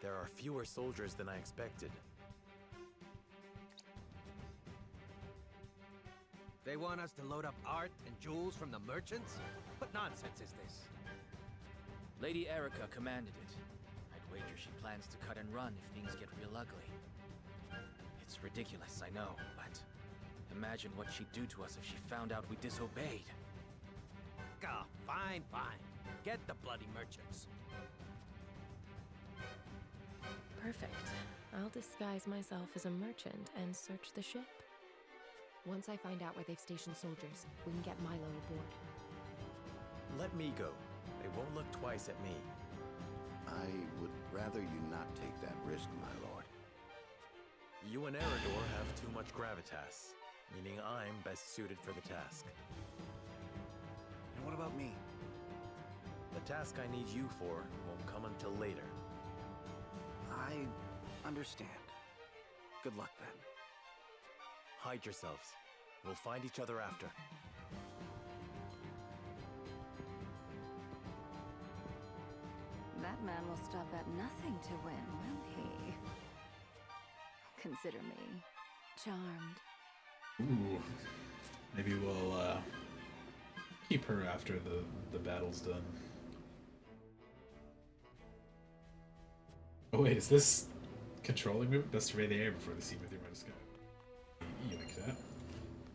There are fewer soldiers than I expected. They want us to load up art and jewels from the merchants? What nonsense is this? Lady Erica commanded it. I'd wager she plans to cut and run if things get real ugly. It's ridiculous, I know, but imagine what she'd do to us if she found out we disobeyed. Oh, fine, fine. Get the bloody merchants. Perfect. I'll disguise myself as a merchant and search the ship. Once I find out where they've stationed soldiers, we can get Milo aboard. Let me go. They won't look twice at me. I would rather you not take that risk, my lord. You and Eridor have too much gravitas, meaning I'm best suited for the task. And what about me? The task I need you for won't come until later. I understand. Good luck then. Hide yourselves. We'll find each other after. That man will stop at nothing to win, will he? Consider me charmed. Ooh. Maybe we'll keep her after the battle's done. Oh wait, is this controlling movement? Does survey the air before the sea with your sky. You like that?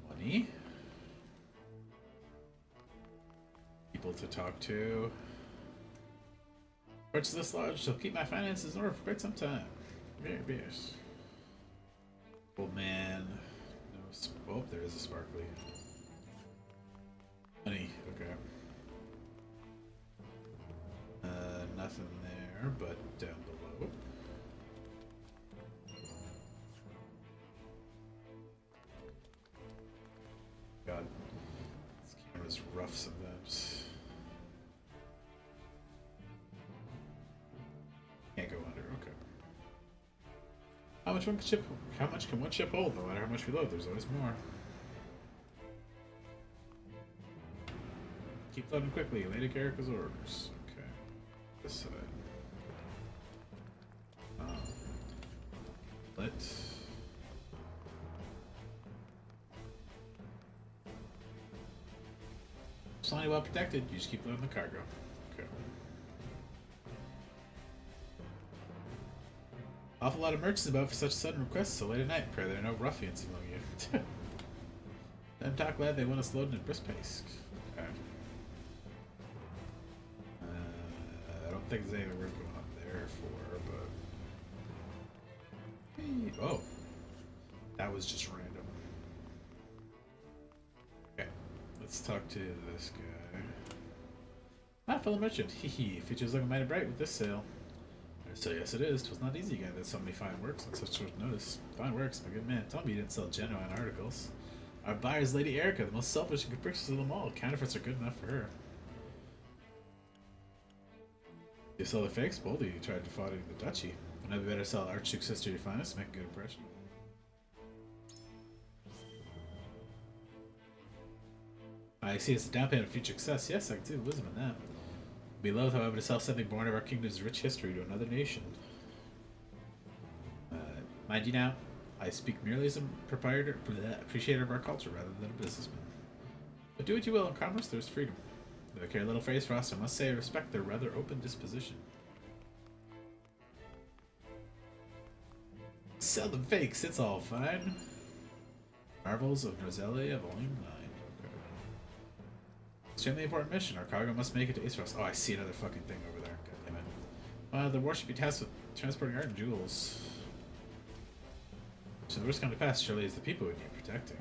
Money. People to talk to. Purchase this lodge shall keep my finances in order for quite some time. Very yes. Old man. No. Oh, there is a sparkly. Honey. Okay. Nothing there, but down below. God, this camera's rough sometimes. Can't go under. Okay. How much can one ship hold? No matter how much we load, there's always more. Keep loading quickly. Lady Erica's orders. Okay. This side. Plenty well protected. You just keep loading the cargo. Okay. Awful lot of merchants about for such sudden requests so late at night. Pray there are no ruffians among you. Them talk glad they want us loading at brisk pace. Okay. I don't think there's anything worth going up there for, but... Hey. Oh. That was just random. Okay. Let's talk to this guy. Ah, fellow merchant. Hee. Future's looking mighty bright with this sale. So yes it is. 'Twas not easy to get so many fine works on such short notice. Fine works, my good man. Tell me you didn't sell genuine articles. Our buyer's Lady Erica, the most selfish and capricious of them all. Counterfeits are good enough for her. You sell the fakes? Boldly you tried defrauding the duchy. Wouldn't it be better to sell Archduke's sister your finest to make a good impression? I see it's a down payment of future success. Yes, I can see the wisdom in that. Be loath, however, to sell something born of our kingdom's rich history to another nation. Mind you now, I speak merely as a proprietor, appreciator of our culture rather than a businessman. But do what you will in commerce, there's freedom. Though I care a little phrase for us, I must say I respect their rather open disposition. Sell them fakes, it's all fine. Marvels of Roselia, Volume 9. Okay. Extremely important mission. Our cargo must make it to Azeroth. Oh, I see another fucking thing over there. God damn it. The war should be tasked with transporting art and jewels. So the worst come to pass, surely, is the people we need protecting.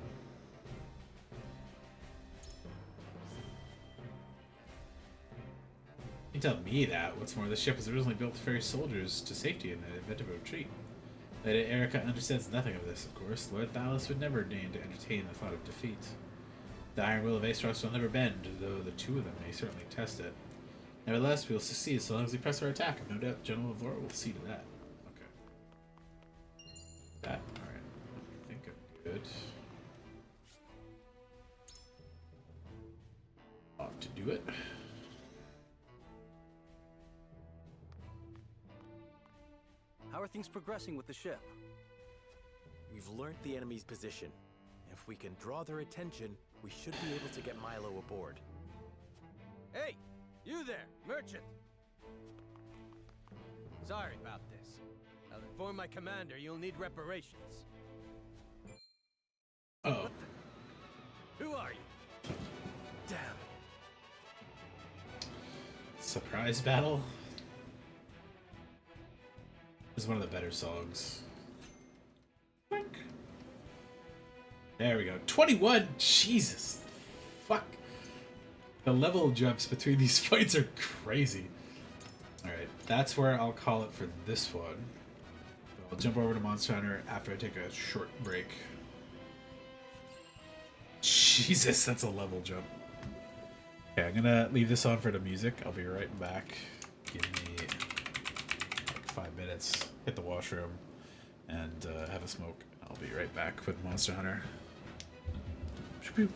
You tell me that. What's more, the ship was originally built to ferry soldiers to safety in the event of a retreat. Lady Erica understands nothing of this, of course. Lord Thalos would never deign to entertain the thought of defeat. The iron will of Azeroth will never bend, though the two of them may certainly test it. Nevertheless, we will succeed so long as we press our attack, and no doubt General of Laura will see to that. Okay. That, alright. I think I'm good. Ought to do it. How are things progressing with the ship? We've learnt the enemy's position. If we can draw their attention, we should be able to get Milo aboard. Hey! You there, merchant! Sorry about this. I'll inform my commander you'll need reparations. Oh. Who are you? Damn. Surprise battle? This is one of the better songs. Boink. There we go. 21! Jesus. Fuck. The level jumps between these fights are crazy. Alright, that's where I'll call it for this one. I'll jump over to Monster Hunter after I take a short break. Jesus, that's a level jump. Okay, I'm gonna leave this on for the music. I'll be right back. Give me like 5 minutes. Hit the washroom and have a smoke. I'll be right back with Monster Hunter. Shoo-pew.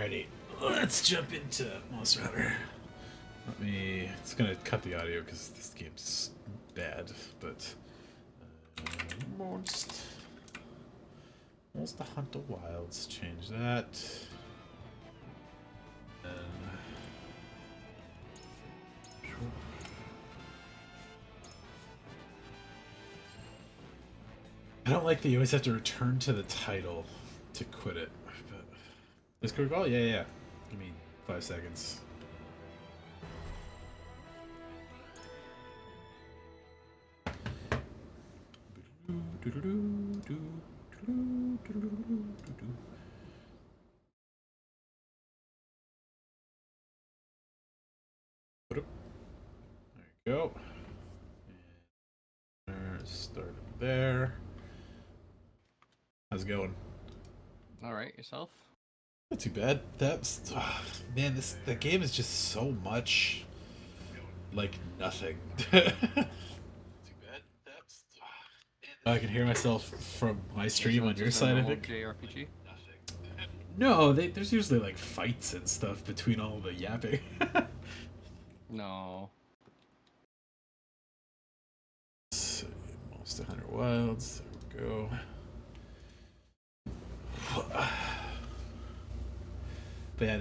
Alrighty, let's jump into Monster Hunter. It's gonna cut the audio because this game's bad, but Monster Hunter Wilds, change that. I don't like that you always have to return to the title to quit it. But this quick call? Yeah. Give me 5 seconds. There you go. Start there. How's it going? All right, yourself? Not too bad. Man, the game is just so much like nothing. Too bad. I can hear myself from my stream on your side, I think. JRPG? No, there's usually like fights and stuff between all the yapping. No. Monster Hunter Wilds. There we go. But yeah, I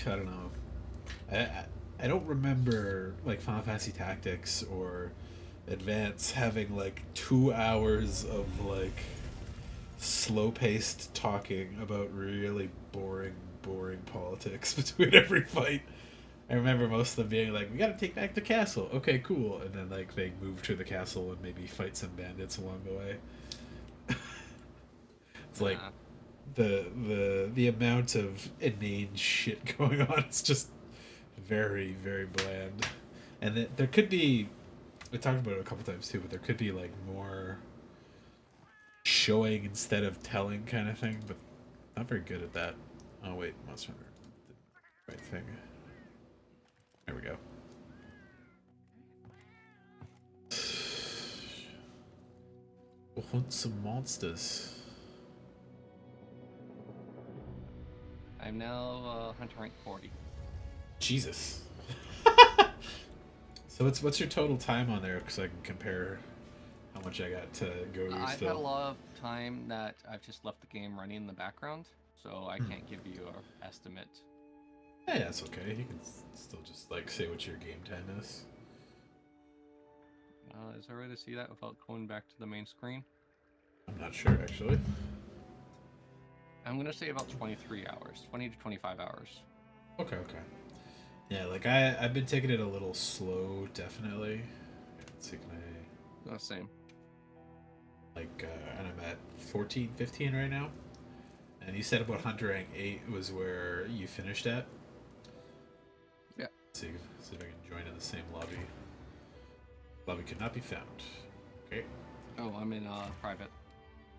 don't know. I don't remember like Final Fantasy Tactics or Advance having like 2 hours of like slow-paced talking about really boring politics between every fight. I remember most of them being like, we gotta take back the castle. Okay, cool. And then like they move to the castle and maybe fight some bandits along the way. It's like the amount of inane shit going on is just very bland. And there could be, we talked about it a couple times too, but there could be like more showing instead of telling kind of thing, but not very good at that. Oh wait, Monster Hunter did the right thing. There we go. We'll hunt some monsters. I'm now hunter rank 40. Jesus. So what's your total time on there? Because I can compare how much I got to go to. I've had a lot of time that I've just left the game running in the background, so I can't give you an estimate. Yeah, that's okay. You can still just like say what your game time is. Is there a way to see that without going back to the main screen? I'm not sure actually. I'm gonna say about 23 hours, 20 to 25 hours. Okay. Yeah, like I've been taking it a little slow, definitely. Let's see, can I? Same. Like, and I'm at 14, 15 right now. And you said about Hunter Rank 8 was where you finished at? Yeah. See if I can join in the same lobby. Lobby could not be found. Okay. Oh, I'm in private.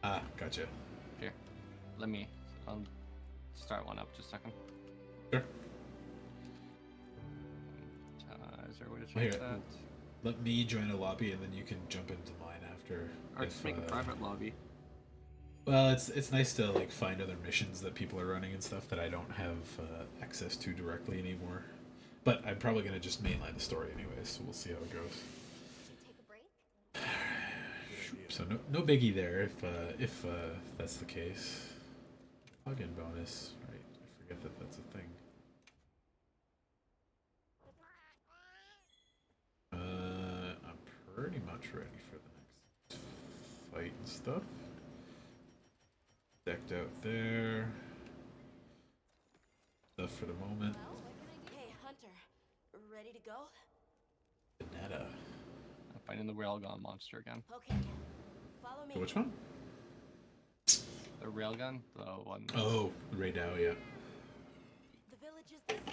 Ah, gotcha. Here, I'll start one up just a second. Sure. Is there a way to change that? Let me join a lobby and then you can jump into mine after. Or just make a private lobby. Well, it's nice to like find other missions that people are running and stuff that I don't have access to directly anymore. But I'm probably gonna just mainline the story anyways, so we'll see how it goes. So no biggie there if that's the case. Login bonus, right? I forget that that's a thing. I'm pretty much ready for the next fight and stuff. Decked out there. Stuff for the moment. Hey, Hunter. Ready to go? Banetta. I'm finding the railgun monster again. Okay. Follow me. Which one? The railgun? The one. Oh, Ray Dow, yeah. The village is this way.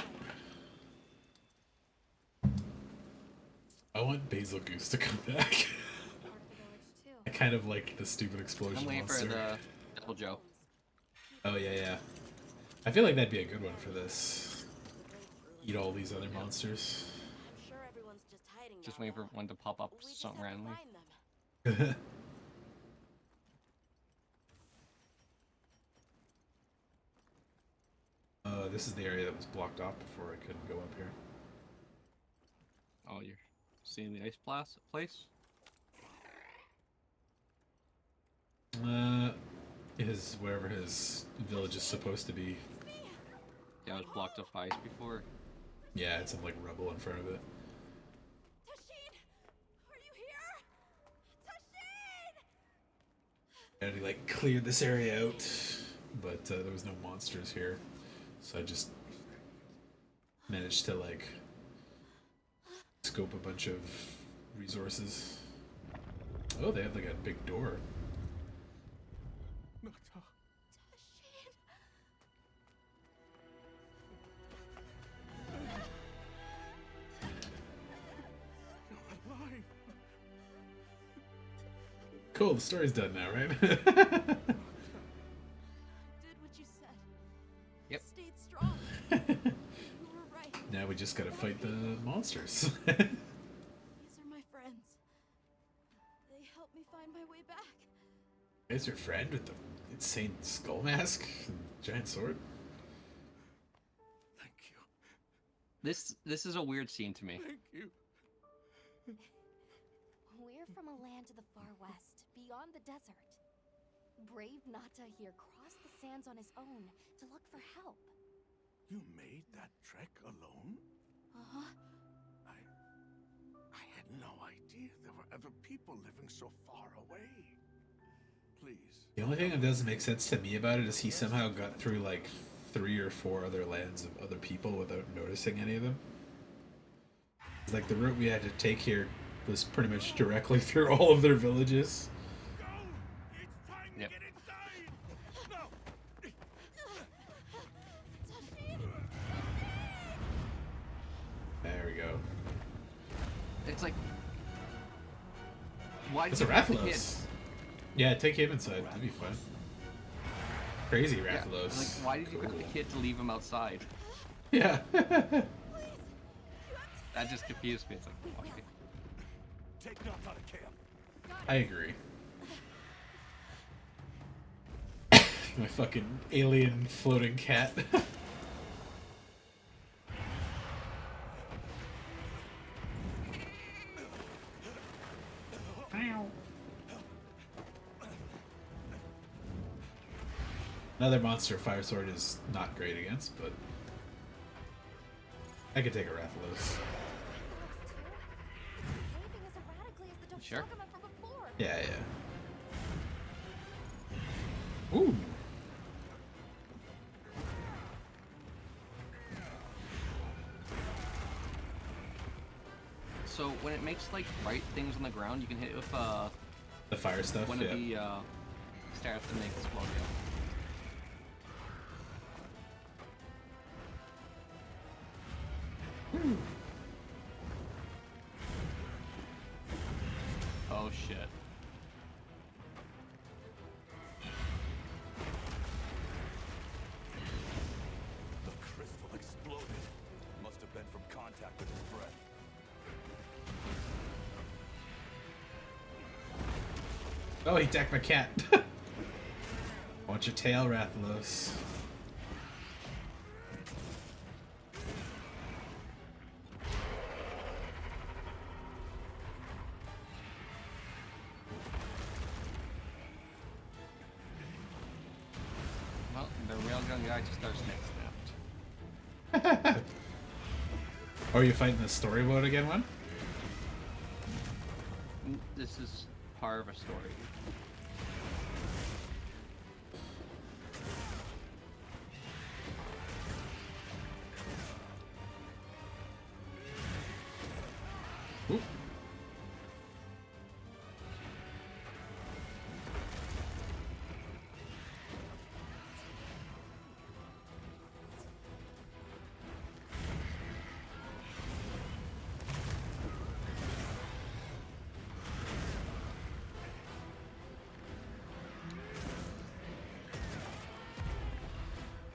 I want Basil Goose to come back. I kind of like the stupid explosion I'm waiting monster. for the Devil Joe. Oh yeah. I feel like that'd be a good one for this. Eat all these other monsters. I'm sure everyone's just hiding. Just waiting for one to pop up something randomly. this is the area that was blocked off before I couldn't go up here. Oh, you're seeing the ice place? Wherever his village is supposed to be. Yeah, it was blocked up by ice before. Yeah, it's some like rubble in front of it. And he like cleared this area out, but there was no monsters here, so I just managed to like scope a bunch of resources. Oh, they have like a big door. Cool, the story's done now, right? Did what you said. Yep. Stayed strong. You were right. Now we just gotta fight the monsters. These are my friends. They helped me find my way back. Is your friend with the insane skull mask and giant sword? This is a weird scene to me. Thank you. We're from a land to the far west, beyond the desert. Brave Nata here crossed the sands on his own to look for help. You made that trek alone? Uh-huh. I had no idea there were other people living so far away. Please. The only thing that doesn't make sense to me about it is he somehow got through like 3 or 4 other lands of other people without noticing any of them. Like the route we had to take here was pretty much directly through all of their villages. Yep. There we go. It's like, why did It's you a pick the kid? Rathalos. Yeah, take him inside. That'd be fun. Crazy Rathalos. Yeah, like, why did you pick the kid to leave him outside? Yeah. That just confused me. It's like, why? Take Nat out of camp. I agree. My fucking alien floating cat. Another monster fire sword is not great against, but I could take a Rathalos. Sure. Yeah, yeah. Ooh. So when it makes like bright things on the ground, you can hit it with the fire stuff. One yeah. of the stars that make explode. Oh shit. The crystal exploded. Must have been from contact with his breath. Oh, he attacked my cat. Watch your tail, Rathalos. Well, the railgun guy just starts next. Oh, are you fighting the story mode again, one? This is part of a story. Ooh.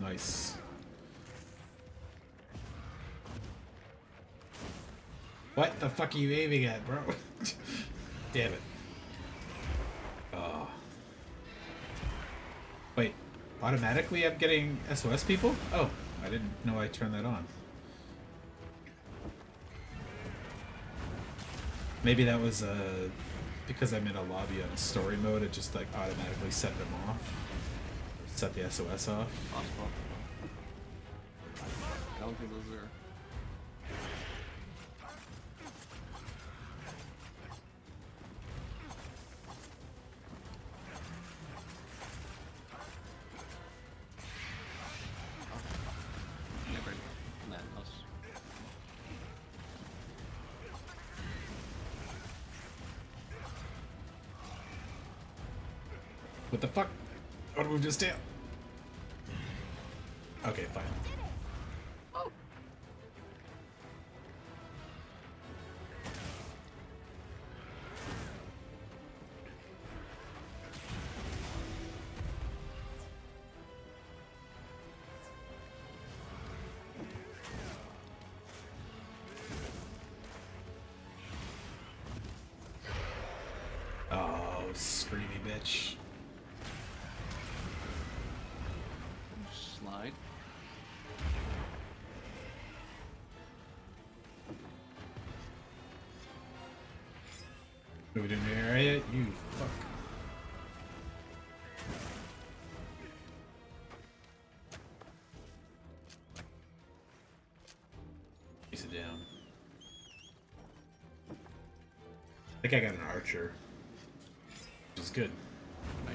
Nice. What the fuck are you aiming at, bro? Damn it. Oh. Wait, automatically I'm getting SOS people? Oh, I didn't know I turned that on. Maybe that was because I'm in a lobby on a story mode, it just like automatically set them off. Set the SOS off. Possible. I don't think those are. Never land those. What the fuck? I would move just down. Okay, fine. Oh, screamy bitch. Slide. Move it in the area, you fuck. Piece it down. I think I got an archer. Which is good. Nice.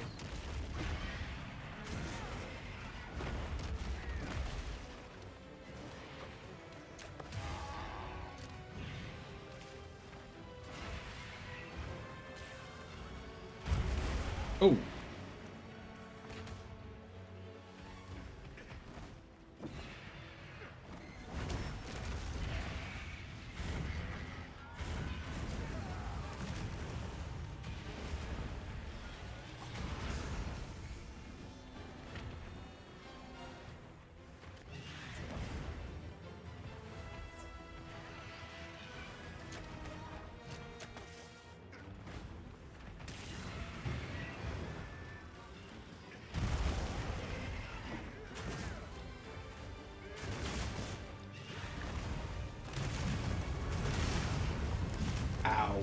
Oh! Ow.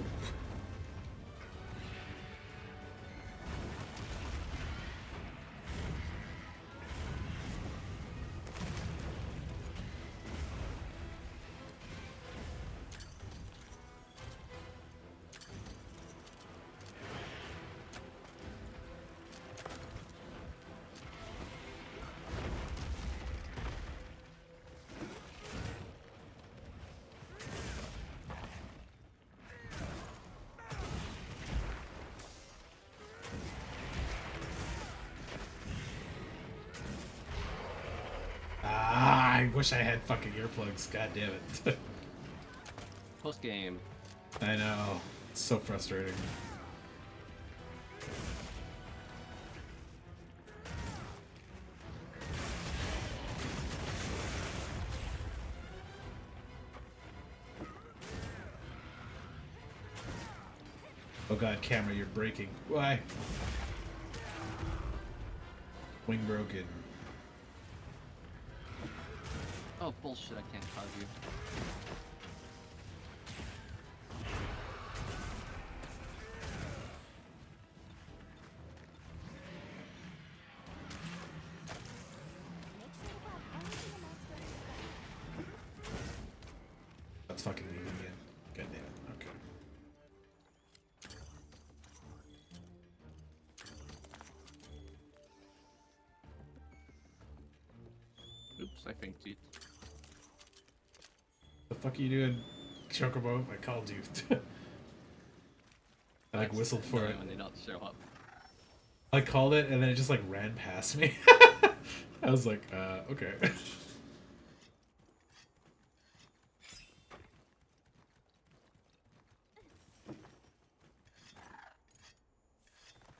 I wish I had fucking earplugs. God damn it. Post game. I know. It's so frustrating. Oh god, camera, you're breaking. Why? Wing broken. Oh bullshit! I can't cause you. That's fucking leaving again. God damn it. Okay. Oops, I think teeth. The fuck are you doing, Chocobo? I called you. I like whistled for it. When they don't show up. I called it and then it just like ran past me. I was like, okay.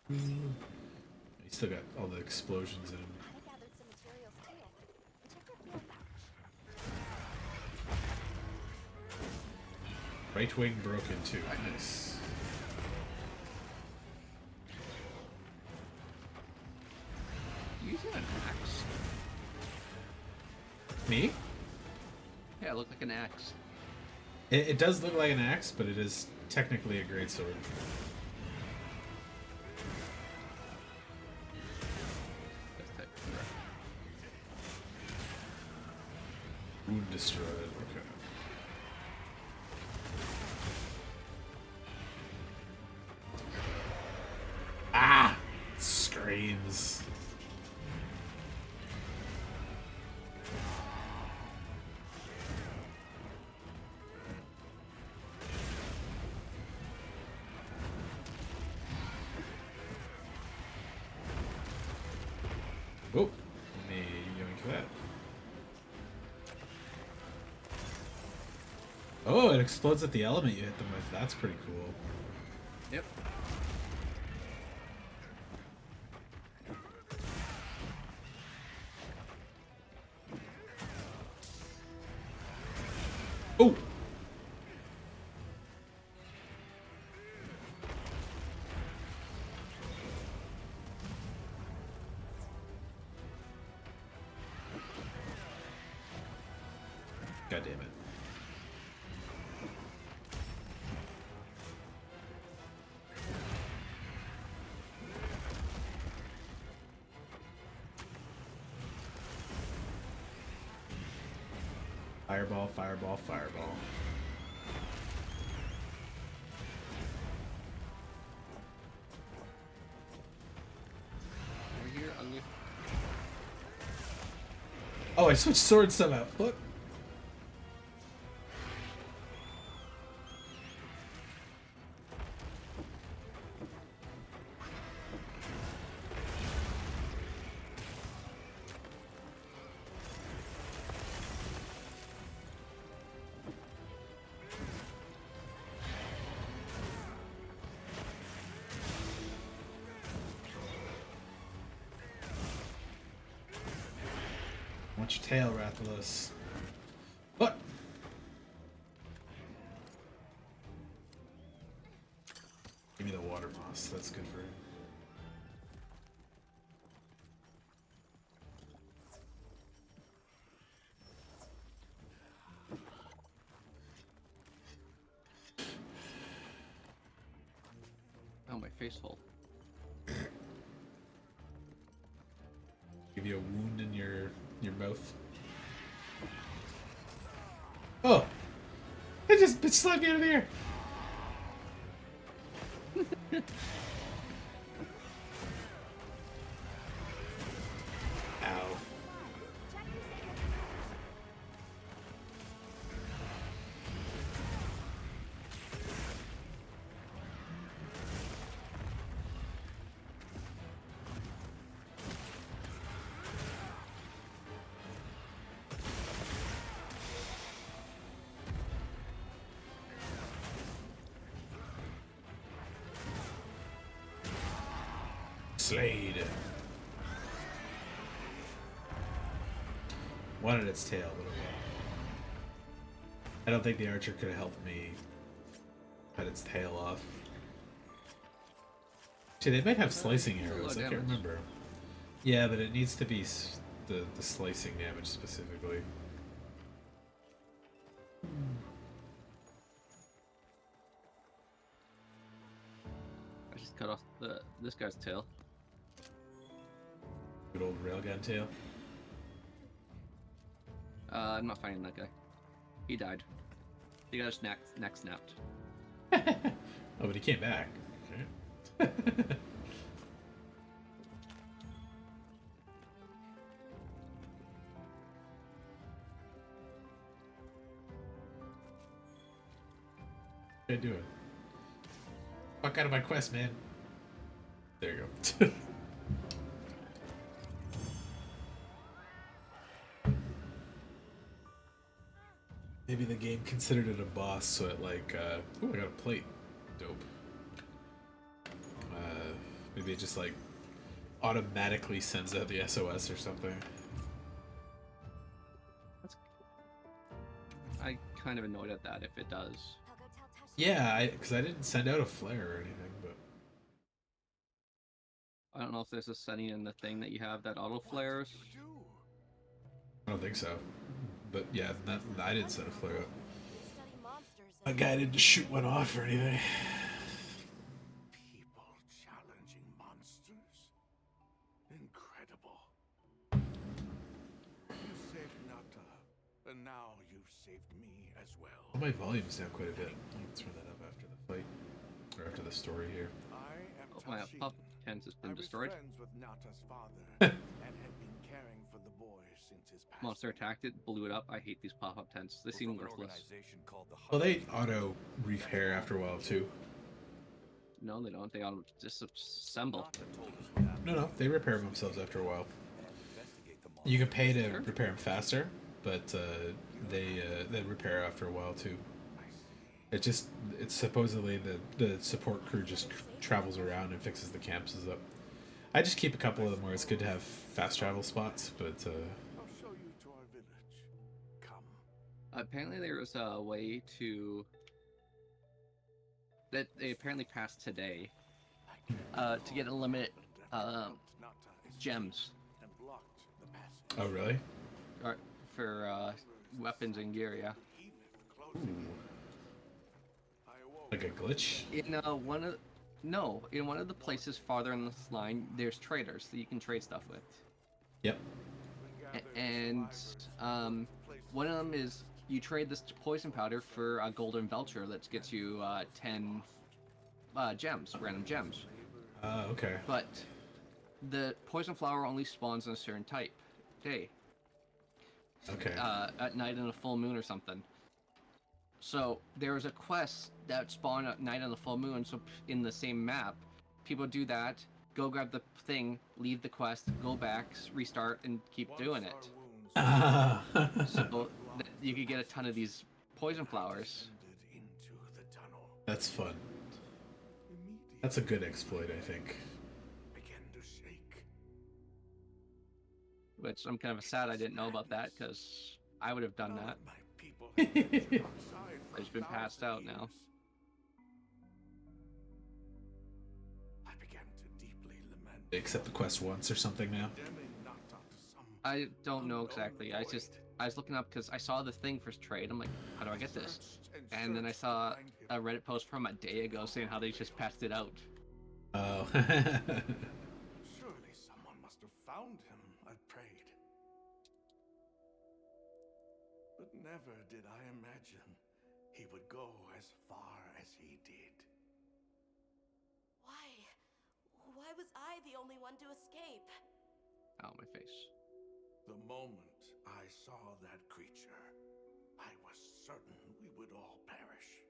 He still got all the explosions in him. Right wing broken too. Nice. Using an axe. Me? Yeah, it looked like an axe. It does look like an axe, but it is technically a greatsword. Wound destroyed. Okay. Ah! Screams. Oh, let me yoink that. Oh, it explodes at the element you hit them with. That's pretty cool. Yep. Oh! God damn it. Fireball, fireball, fireball. Over here, ugly. Oh, I switched swords somehow. What? Watch your tail, Rathalos. What? Give me the water moss. That's good for him. Oh, my face hole. Give you a wound in your mouth. Oh! It just slapped me out of the air! Ow. Slade. Wanted its tail, but I don't think the archer could have helped me cut its tail off. See, they might have slicing arrows. I can't remember. Yeah, but it needs to be the slicing damage specifically. I just cut off this guy's tail. Good old railgun tail. I'm not finding that guy. He died. He got his neck snapped. Oh, but he came back. Okay. What are you doing? Fuck out of my quest, man. There you go. Maybe the game considered it a boss, so it like, oh, I got a plate. Dope. Maybe it just like automatically sends out the SOS or something. I'm kind of annoyed at that if it does. Yeah, because I didn't send out a flare or anything, but I don't know if there's a setting in the thing that you have that auto flares. I don't think so. But yeah, I didn't set a flare up. My guy didn't shoot one off or anything. People challenging monsters. Incredible. You saved Nata, and now you've saved me as well. Well, my volume's down quite a bit. I'll turn that up after the fight. Or after the story here. Oh, my pop tent has been destroyed. Friends with Nata's father and had been caring for the boy since his past. Monster attacked it, blew it up. I hate these pop-up tents. They seem worthless. Well, they auto repair after a while too. No, they don't. They auto disassemble. No, they repair themselves after a while. You can pay to repair them faster, but they repair after a while too. It's supposedly the support crew just travels around and fixes the camps up. I just keep a couple of them where it's good to have fast travel spots, but I'll show you to our village. Come. Apparently there was a way to that they apparently passed today to get unlimited gems. Oh really? For weapons and gear, yeah. Ooh. Like a glitch? In one of the places farther in this line, there's traders that you can trade stuff with. Yep. And one of them is you trade this poison powder for a golden vulture that gets you 10 gems, random gems. Okay. But the poison flower only spawns on a certain day. Okay. At night and a full moon or something. So there was a quest that spawned at night on the full moon. So in the same map, people do that, go grab the thing, leave the quest, go back, restart, and keep doing it. So you could get a ton of these poison flowers. That's fun. That's a good exploit, I think. Which I'm kind of sad I didn't know about that, because I would have done that. I've just been passed out now. I began to deeply lament. Accept the quest once or something now. I don't know exactly. I was looking up because I saw the thing for trade. I'm like, how do I get this? And then I saw a Reddit post from a day ago saying how they just passed it out. Oh. Surely someone must have found him, I prayed. But never did I imagine he would go as far as he did. Why? Why was I the only one to escape? Ow, my face. The moment I saw that creature, I was certain we would all perish.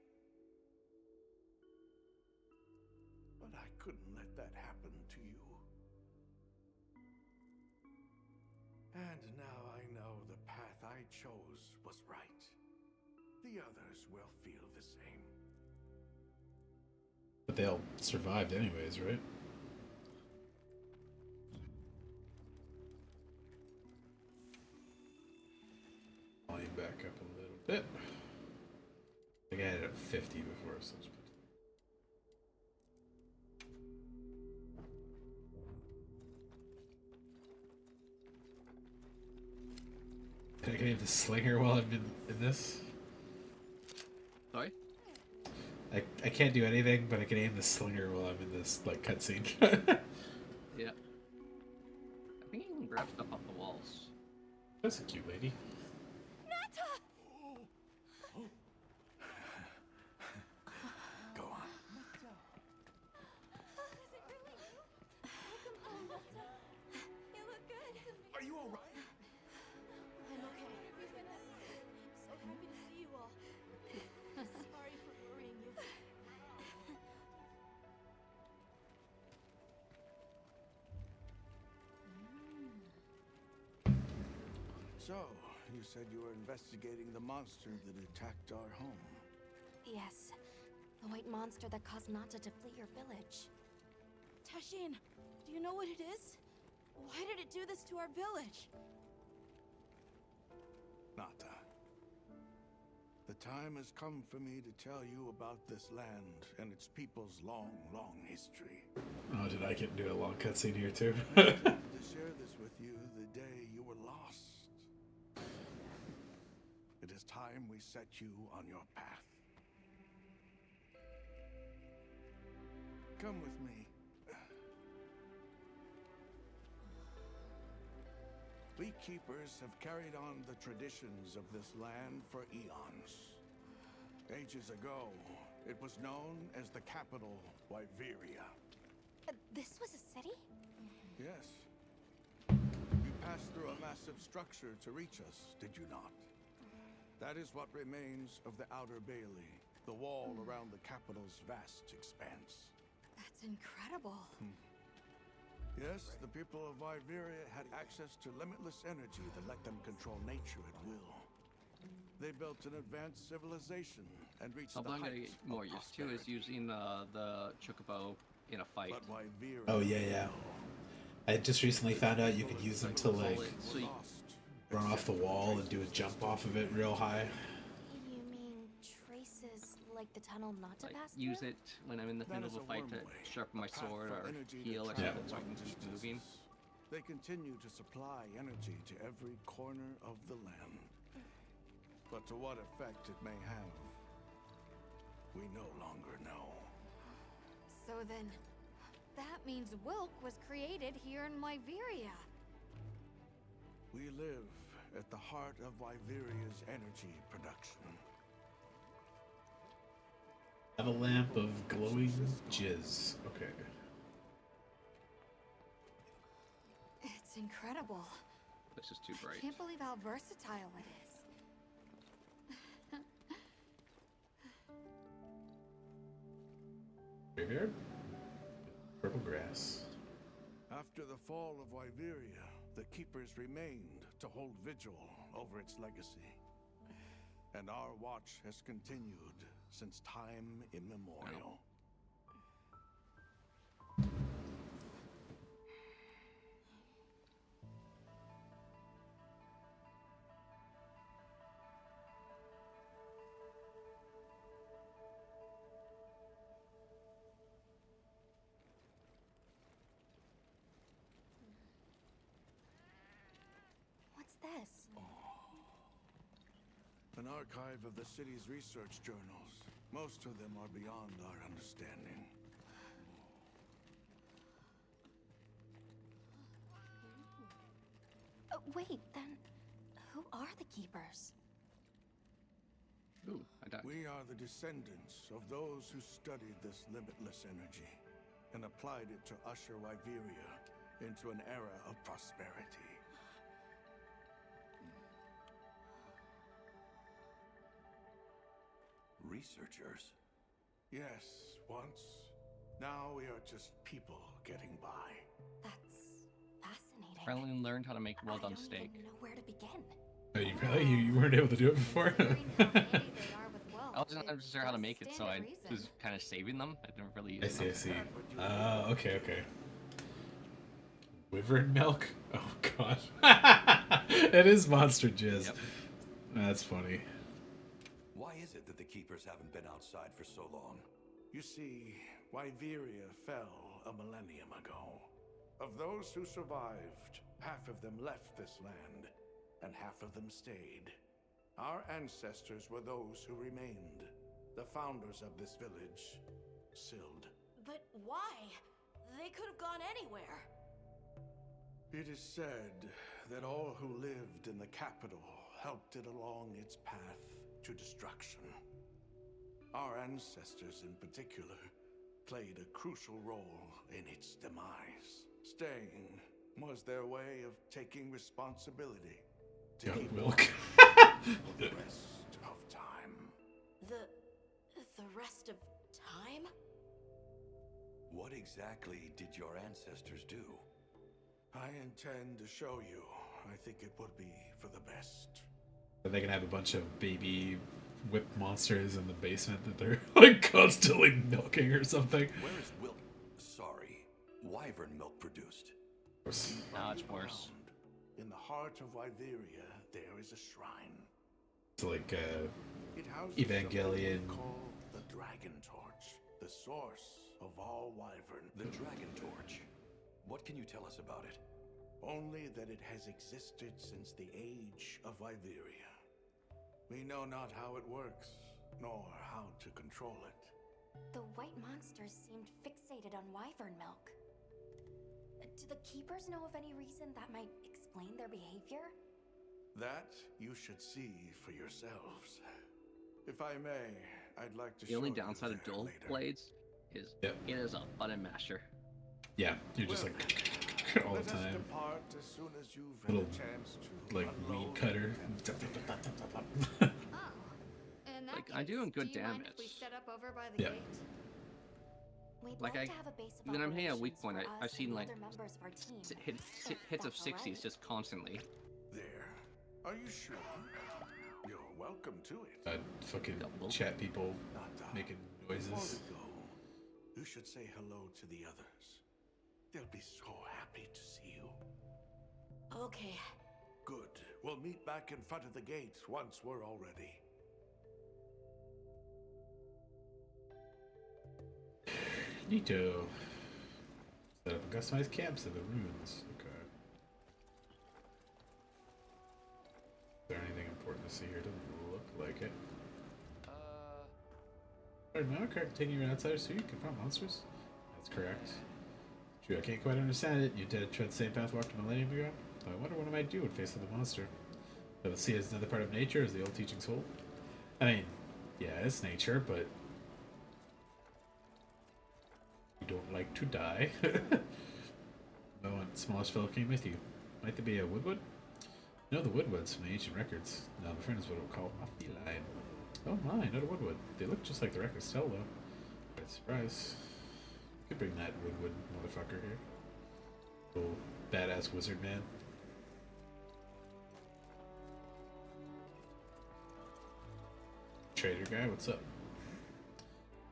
But I couldn't let that happen to you. And now I know the path I chose was right. The others will feel the same. But they all survived anyways, right? Volume back up a little bit. I think I had it at 50 before, so let's put Can I get the slinger while I'm in this? Sorry? I can't do anything, but I can aim the slinger while I'm in this, like, cutscene. Yeah. I think you can grab stuff off the walls. That's a cute lady. Go on. You look good. Are you all right? I'm okay. I'm so happy to see you all. Sorry for worrying you. So, you said you were investigating the monster that attacked our home. Yes, the white monster that caused Nata to flee your village. Tashin, do you know what it is? Why did it do this to our village? Nata. The time has come for me to tell you about this land and its people's long, long history. Oh, did I get to do a long cutscene here too? I intended to share this with you the day you were lost. It is time we set you on your path. Come with me. We keepers have carried on the traditions of this land for eons. Ages ago, it was known as the capital, Wyveria. This was a city? Yes. You passed through a massive structure to reach us, did you not? That is what remains of the Outer Bailey, the wall around the capital's vast expanse. That's incredible. Yes, the people of Wyveria had access to limitless energy that let them control nature at will. They built an advanced civilization and reached Something the I'm gonna heights get more of used to is using the chocobo in a fight. But Wyveria Oh yeah. I just recently found out you could use them to like So you, run off the wall and do a jump off of it real high. You mean traces like the tunnel not to like pass use through? it when I'm in the That middle is of a a fight to wormway, sharpen my a path sword for or energy heal or to something travel so I can long keep moving. distances. They continue to supply energy to every corner of the land. But to what effect it may have, we no longer know. So then, that means Wilk was created here in Wyveria. We live at the heart of Wyveria's energy production. Have a lamp of glowing jizz. Okay. It's incredible. This is too bright. I can't believe how versatile it is. Graveyard? Purple grass. After the fall of Wyveria, the Keepers remained to hold vigil over its legacy. And our watch has continued since time immemorial. What's this? An archive of the city's research journals. Most of them are beyond our understanding. Wait, then who are the Keepers? Ooh, I died. We are the descendants of those who studied this limitless energy and applied it to usher Wyveria into an era of prosperity. Researchers? Yes, once. Now we are just people getting by. That's fascinating. Franklin learned how to make well done I don't steak. even know where to begin. Oh, you weren't able to do it before? I wasn't 100% sure how to make it, so I was kind of saving them. I didn't really use I see. Okay. Wyvern milk? Oh god. It is monster jizz. Yep. That's funny. Why is it that the Keepers haven't been outside for so long? You see, Wyveria fell a millennium ago. Of those who survived, half of them left this land, and half of them stayed. Our ancestors were those who remained, the founders of this village, Sild. But why? They could have gone anywhere. It is said that all who lived in the capital helped it along its path to destruction. Our ancestors in particular played a crucial role in its demise. Staying was their way of taking responsibility to Goat keep milk. for the rest of time. The rest of time? What exactly did your ancestors do? I intend to show you. I think it would be for the best. Are they gonna have a bunch of baby whip monsters in the basement that they're like constantly milking or something? Where is Wilk? Sorry, Wyvern milk produced. Now it's worse. In the heart of Wyveria, there is a shrine. It's like It houses Evangelion. something called the Dragon Torch, the source of all Wyvern. The Dragon Torch. What can you tell us about it? Only that it has existed since the age of Wyveria. We know not how it works, nor how to control it. The white monsters seemed fixated on wyvern milk. Do the keepers know of any reason that might explain their behavior? That you should see for yourselves. If I may, I'd like to The only show you downside of there dual later. blades is it is a button masher. Yeah, you're just like all the Let us time. depart as soon as you've had Little a chance to like weed unload cutter. In that Like case, I'm doing good do you mind damage. if we set up over by the Yeah. gate? We'd Like love I, to have a base of when I'm hitting a weak operations point, for I've us seen and the like other members of our team. hits of That's 60s alright. just constantly. There. Are you sure? You're welcome to it. Fucking chat people making Before noises. we go, you should say hello to the others. They'll be so happy to see you. Okay. Good. We'll meet back in front of the gate once we're all ready. Neato. Set up customized camps in the ruins. Okay. Is there anything important to see here? Doesn't look like it. Now, correct. Taking you an outsider so you confront monsters? That's correct. True, I can't quite understand it. You did tread the same path walked a millennium ago? I wonder what I might do in face of the monster. But see it as another part of nature, as the old teachings hold. I mean, yeah, it's nature, but you don't like to die. No one smallest fellow came with you. Might there be a woodwood? No, the woodwoods from the ancient records. Now, my friend is what we'll call a feline. Oh my, not a woodwood. They look just like the records tell, though. Quite surprised. Could bring that woodwood motherfucker here. Little badass wizard man. Trader guy, what's up?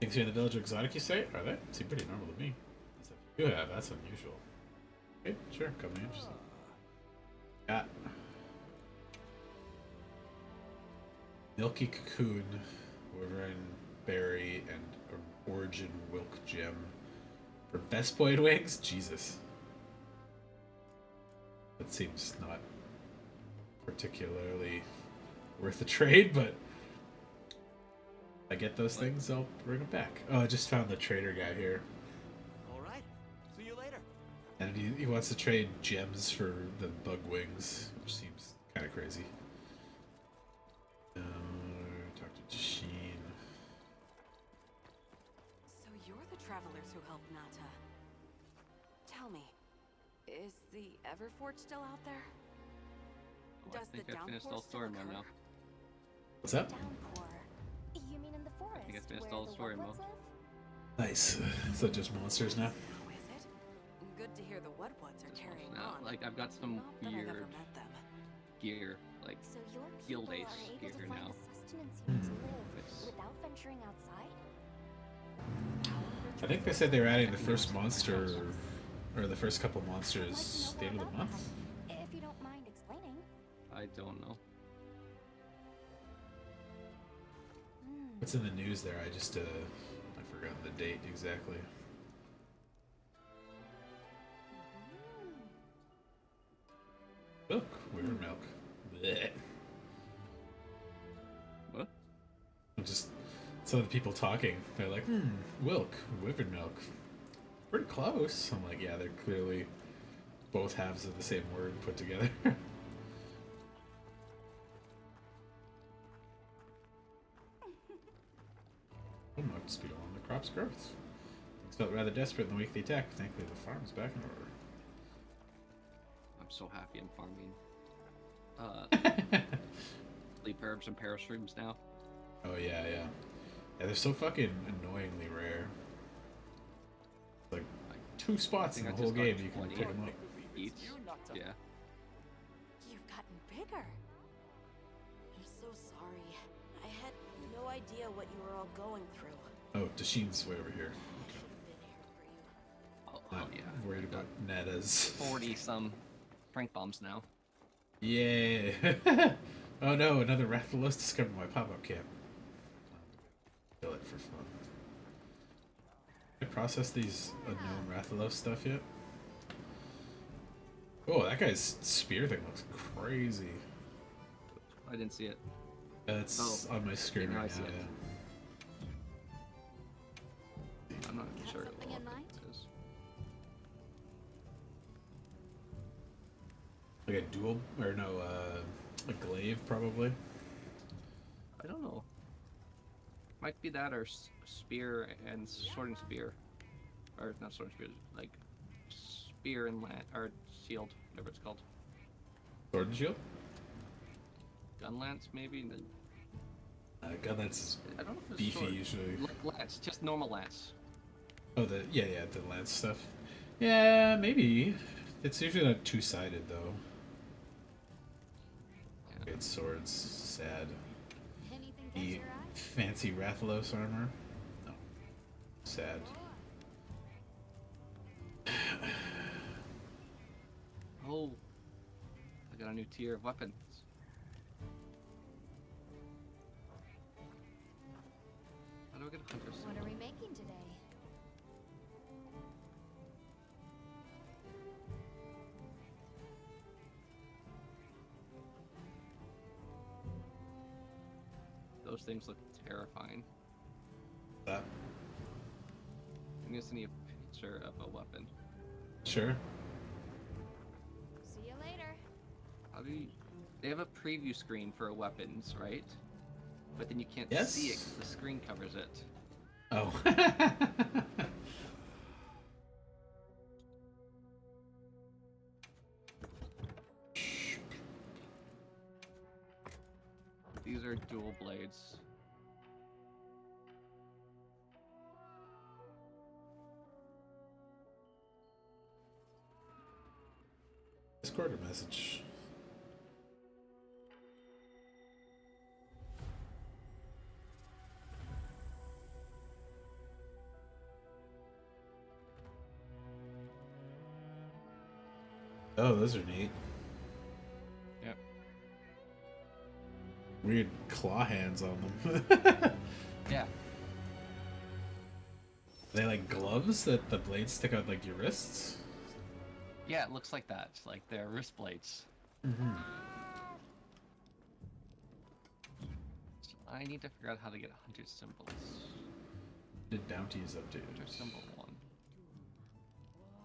Things here in the village are exotic, you say? Are they? Seem pretty normal to me. Stuff you have, that's unusual. Okay, sure, come be interesting. Got Milky Cocoon, Wyvern Berry, and Origin Wilk Gem. For best boy wings? Jesus. That seems not particularly worth a trade, but if I get those things, I'll bring them back. Oh, I just found the trader guy here. Alright, see you later. And he wants to trade gems for the bug wings, which seems kind of crazy. Talk to Sheen. So you're the travelers who helped Nata. Tell me, is the Everforge still out there? Oh, I think I finished all story mode now. What's up? Downpour. You mean in the forest? I think I finished where all the story mode. woodwoods live? Nice. So just monsters now? Oh, is it? Good to hear the Woodwoods are carrying Now, on. like I've got some Not that I've weird ever met them. gear, like So your guild people ace are able gear to find now. the sustenance you need to live It's- without venturing outside? I think they said they were adding the first monster, or the first couple monsters, at the end of the month. If you don't mind explaining. I don't know. What's in the news there? I just, I forgot the date exactly. Milk, wyvern milk. Blech. What? Just some of the people talking. They're like, Wilk, wyvern milk. Pretty close. I'm like, yeah, they're clearly both halves of the same word put together. Not to speed along the crop's growth. Things felt rather desperate in the week they attacked. Thankfully, the farm's back in order. I'm so happy I'm farming. Sleep herbs and parashrooms now. Oh yeah, yeah. Yeah, they're so fucking annoyingly rare. Like 2 spots in the whole game you can pick them up. Each. Yeah. You've gotten bigger. I'm so sorry. I had no idea what you were all going through. Oh, Dasheen's way over here. Oh, Not yeah. worried about Netta's. 40 some prank bombs now. Yeah. Oh no, another Rathalos discovered my pop-up camp. Kill it for fun. Did I process these unknown Rathalos stuff yet? Oh, that guy's spear thing looks crazy. I didn't see it. It's on my screen now I right see now. it. Yeah. I'm not sure something in mind? it is. Like a dual or no, a glaive probably. I don't know. Might be that or spear and sword and spear, or not sword and spear, like spear and or shield, whatever it's called. Sword and shield. Gun lance maybe. Gun lance is I don't know if it's beefy sword. usually. Lance, just normal lance. Oh, the lance stuff. Yeah, maybe. It's usually not two-sided though. Yeah. Good swords, sad. Anything catch The your eye? fancy Rathalos armor. No, sad. Oh, I got a new tier of weapons. How do I get a hunter symbol? What are we making today? Those things look terrifying. That. I'm gonna send you a picture of a weapon. Sure. See you later. How do you... They have a preview screen for weapons, right? But then you can't Yes. see it because the screen covers it. Oh. These are dual blades. Discord a message. Oh, those are neat. Yep. Weird claw hands on them. Yeah. Are they like gloves that the blades stick out like your wrists? Yeah, it looks like that. Like they're wrist blades. Mm-hmm. So I need to figure out how to get hunter symbols. Did bounties update? Hunter symbol 1.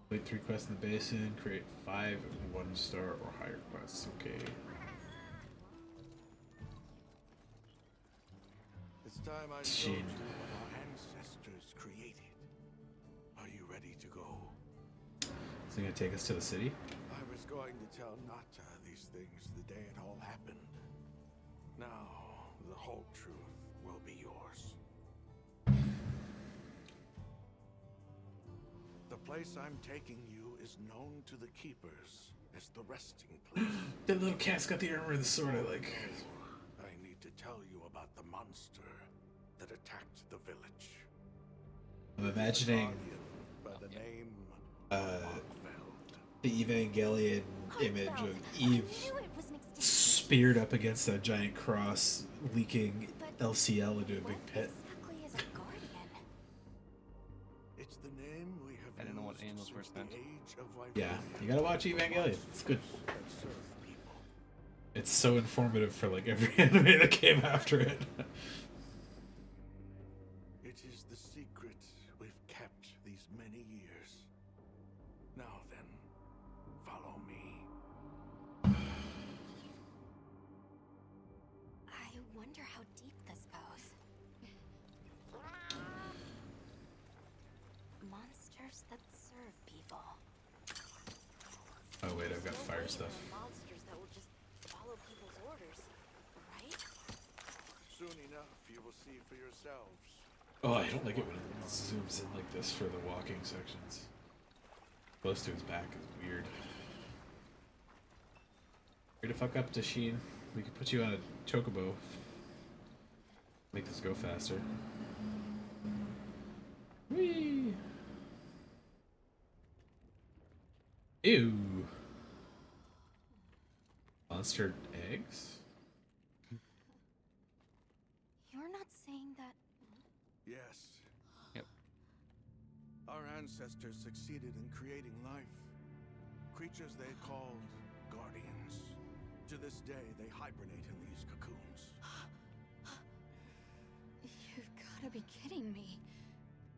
Complete 3 quests in the basin. Create 5 1-star or higher quests. Okay. It's time I showed Sheen. you what our ancestors created. Are you ready to go? Is it gonna take us to the city? I was going to tell Nata these things the day it all happened. Now, the whole truth will be yours. The place I'm taking you is known to the Keepers as the resting place. That little cat's got the armor and the sword I like. I need to tell you about the monster that attacked the village. I'm imagining By the name the Evangelion image of Eve speared up against a giant cross, leaking LCL into a big pit. Exactly as a guardian. It's the name we have I didn't know what used animals were since spent. the age of Yeah, Vivarium. you gotta watch Evangelion. It's good. That serve people. It's so informative for like every anime that came after it. It is the secret we've kept these many years. Now then, follow me. I wonder how deep this goes. Monsters that serve people. Oh wait, I've got No fire way stuff. there are monsters that will just follow people's orders, right? Soon enough, you will see for yourselves. Oh, I don't like it when it zooms in like this for the walking sections. Close to his back is weird. Way to fuck up, Tashin. We could put you on a chocobo. Make this go faster. Whee! Ew. Monster eggs? You're not saying that. Yes. Yep. Our ancestors succeeded in creating life. Creatures they called guardians. To this day, they hibernate in these cocoons. gotta be kidding me.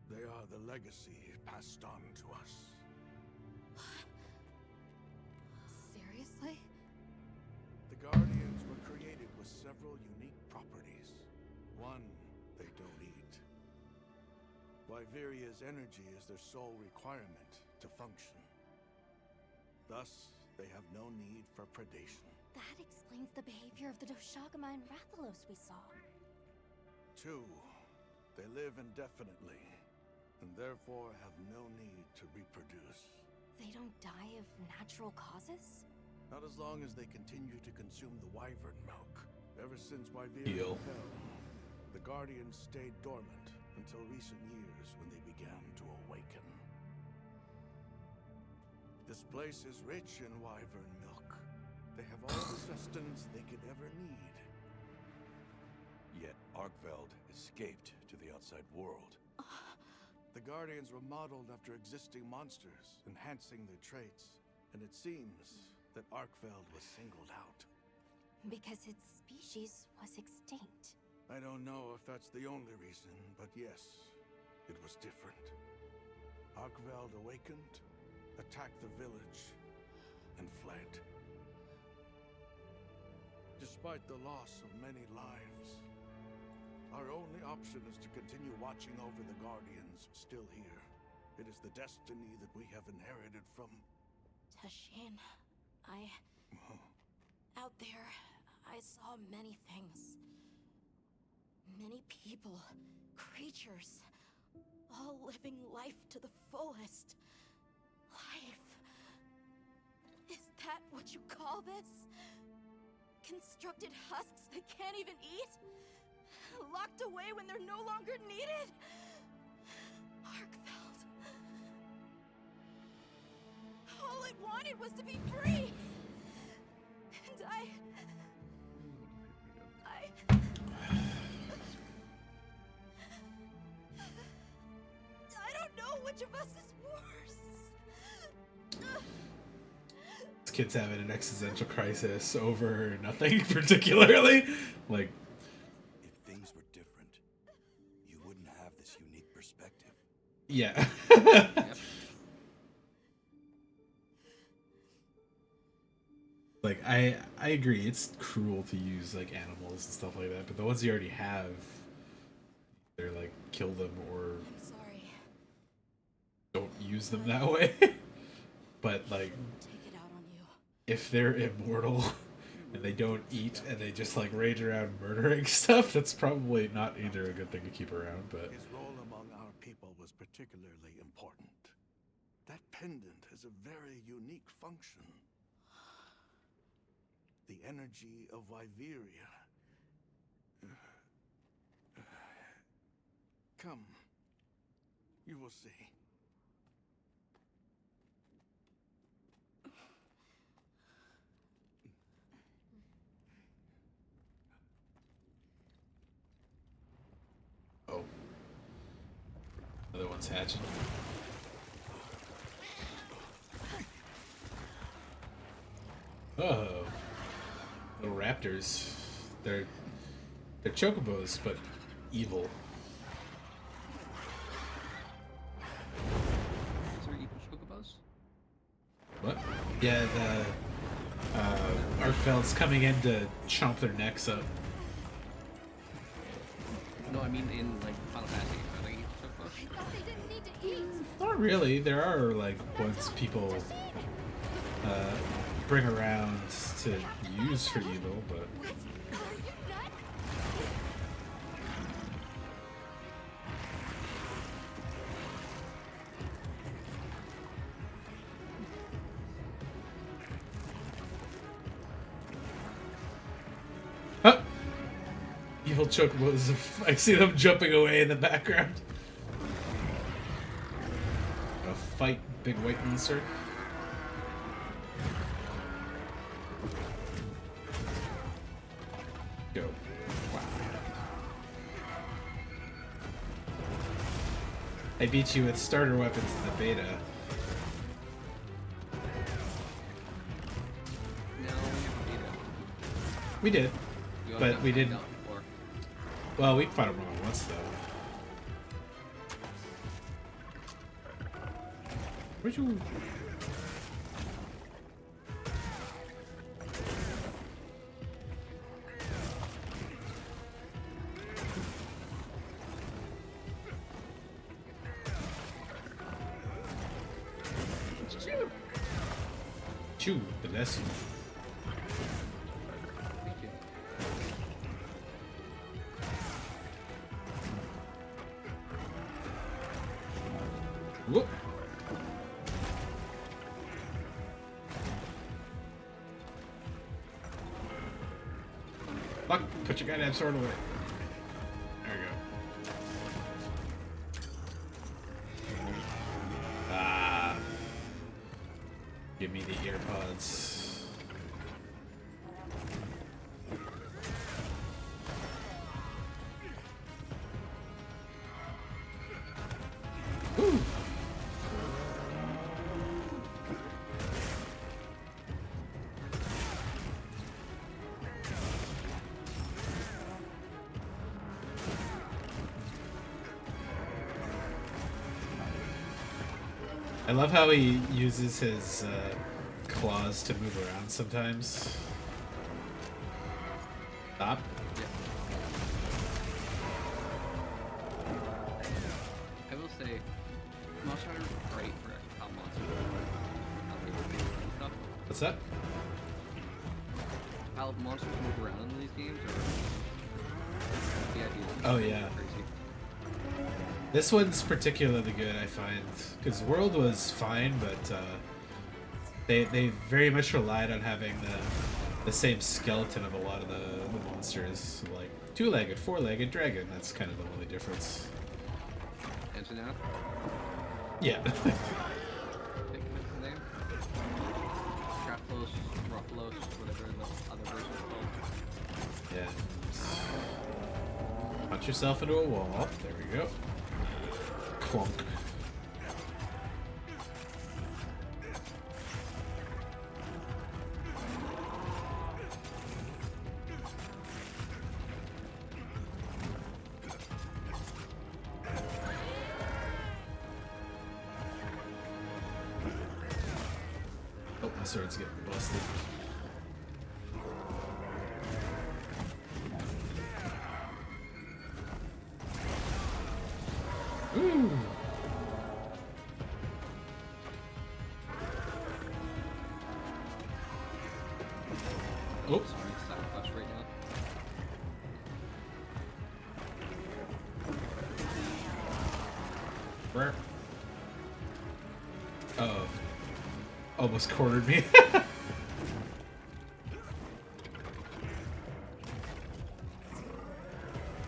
They are the legacy passed on to us. Seriously? The Guardians were created with several unique properties. One, they don't eat. Wyveria's energy is their sole requirement to function. Thus, they have no need for predation. That explains the behavior of the Doshagama and Rathalos we saw. Two, they live indefinitely, and therefore have no need to reproduce. They don't die of natural causes? Not as long as they continue to consume the wyvern milk. Ever since Wyveria fell, the Guardians stayed dormant until recent years when they began to awaken. This place is rich in wyvern milk. They have all the sustenance they could ever need. Yet Arkveld escaped to the outside world. The Guardians were modeled after existing monsters, enhancing their traits. And it seems that Arkveld was singled out. Because its species was extinct. I don't know if that's the only reason, but yes, it was different. Arkveld awakened, attacked the village, and fled. Despite the loss of many lives, our only option is to continue watching over the Guardians still here. It is the destiny that we have inherited from... Tashin, out there, I saw many things. Many people, creatures, all living life to the fullest. Life. Is that what you call this? Constructed husks that can't even eat? Locked away when they're no longer needed? Arkveld. All it wanted was to be free! And I don't know which of us is worse. This kid's having an existential crisis over nothing particularly. Like, if things were different, you wouldn't have this unique perspective. Yeah. Like, I agree, it's cruel to use, like, animals and stuff like that, but the ones you already have, they're like, kill them or I'm sorry. don't use them that way. But, like, Take it out on you. if they're immortal and they don't eat and they just, like, rage around murdering stuff, that's probably not either a good thing to keep around, but... His role among our people was particularly important. That pendant has a very unique function. The energy of Wyveria. Come. You will see. Oh. Another one's hatching. Oh. Little raptors. They're chocobos, but evil. Is there evil chocobos? What? Yeah, the Arkveld's coming in to chomp their necks up. No, I mean in like Final Fantasy. Are they evil chocobos? I thought they didn't need to eat. Not really. There are like ones people bring around to use for evil, but. Are you nuts? Huh. Evil chocobos. I see them jumping away in the background. A fight, big white monster. Go. Wow. I beat you with starter weapons in the beta. No, we never beat We did, You but have we to didn't. find out before. Well, we fought him wrong once though. Where'd you? Chew, bless you. Thank you. Whoop. Fuck, put your goddamn sword away. There you go. Ah. Give me the earpods. Woo. I love how he uses his claws to move around sometimes. Stop. I will say, Monster Hunter is great for how monsters how they move around and stuff. What's that? How monsters move around in these games are the idea. Oh yeah. Crazy. This one's particularly good, I find, because World was fine, but they very much relied on having the same skeleton of a lot of the monsters, like two-legged, four-legged dragon. That's kind of the only difference. Antonath? Yeah. Pick his name? Scraplos, Rufflos, whatever the other version is called. Yeah. Punch yourself into a wall. There we go. Clunk. Oh, my sword's getting busted. Ooh. Oh, sorry, stop flash right now. Where? Oh. Almost cornered me.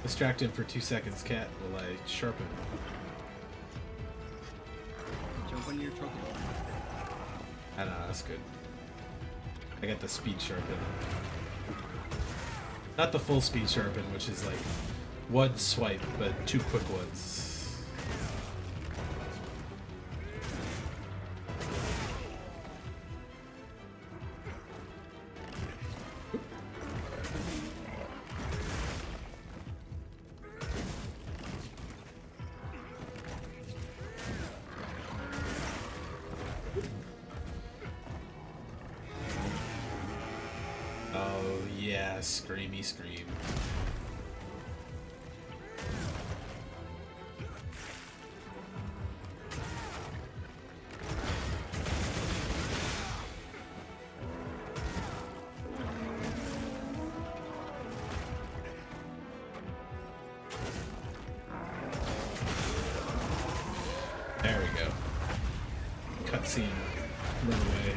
Distract him for 2 seconds, cat, while I sharpen. Jump on your trophy. I know, that's good. I got the speed sharpen. Not the full speed sharpen, which is like one swipe, but 2 quick ones. Oh yeah, screamy scream. There we go. Cutscene. Run away.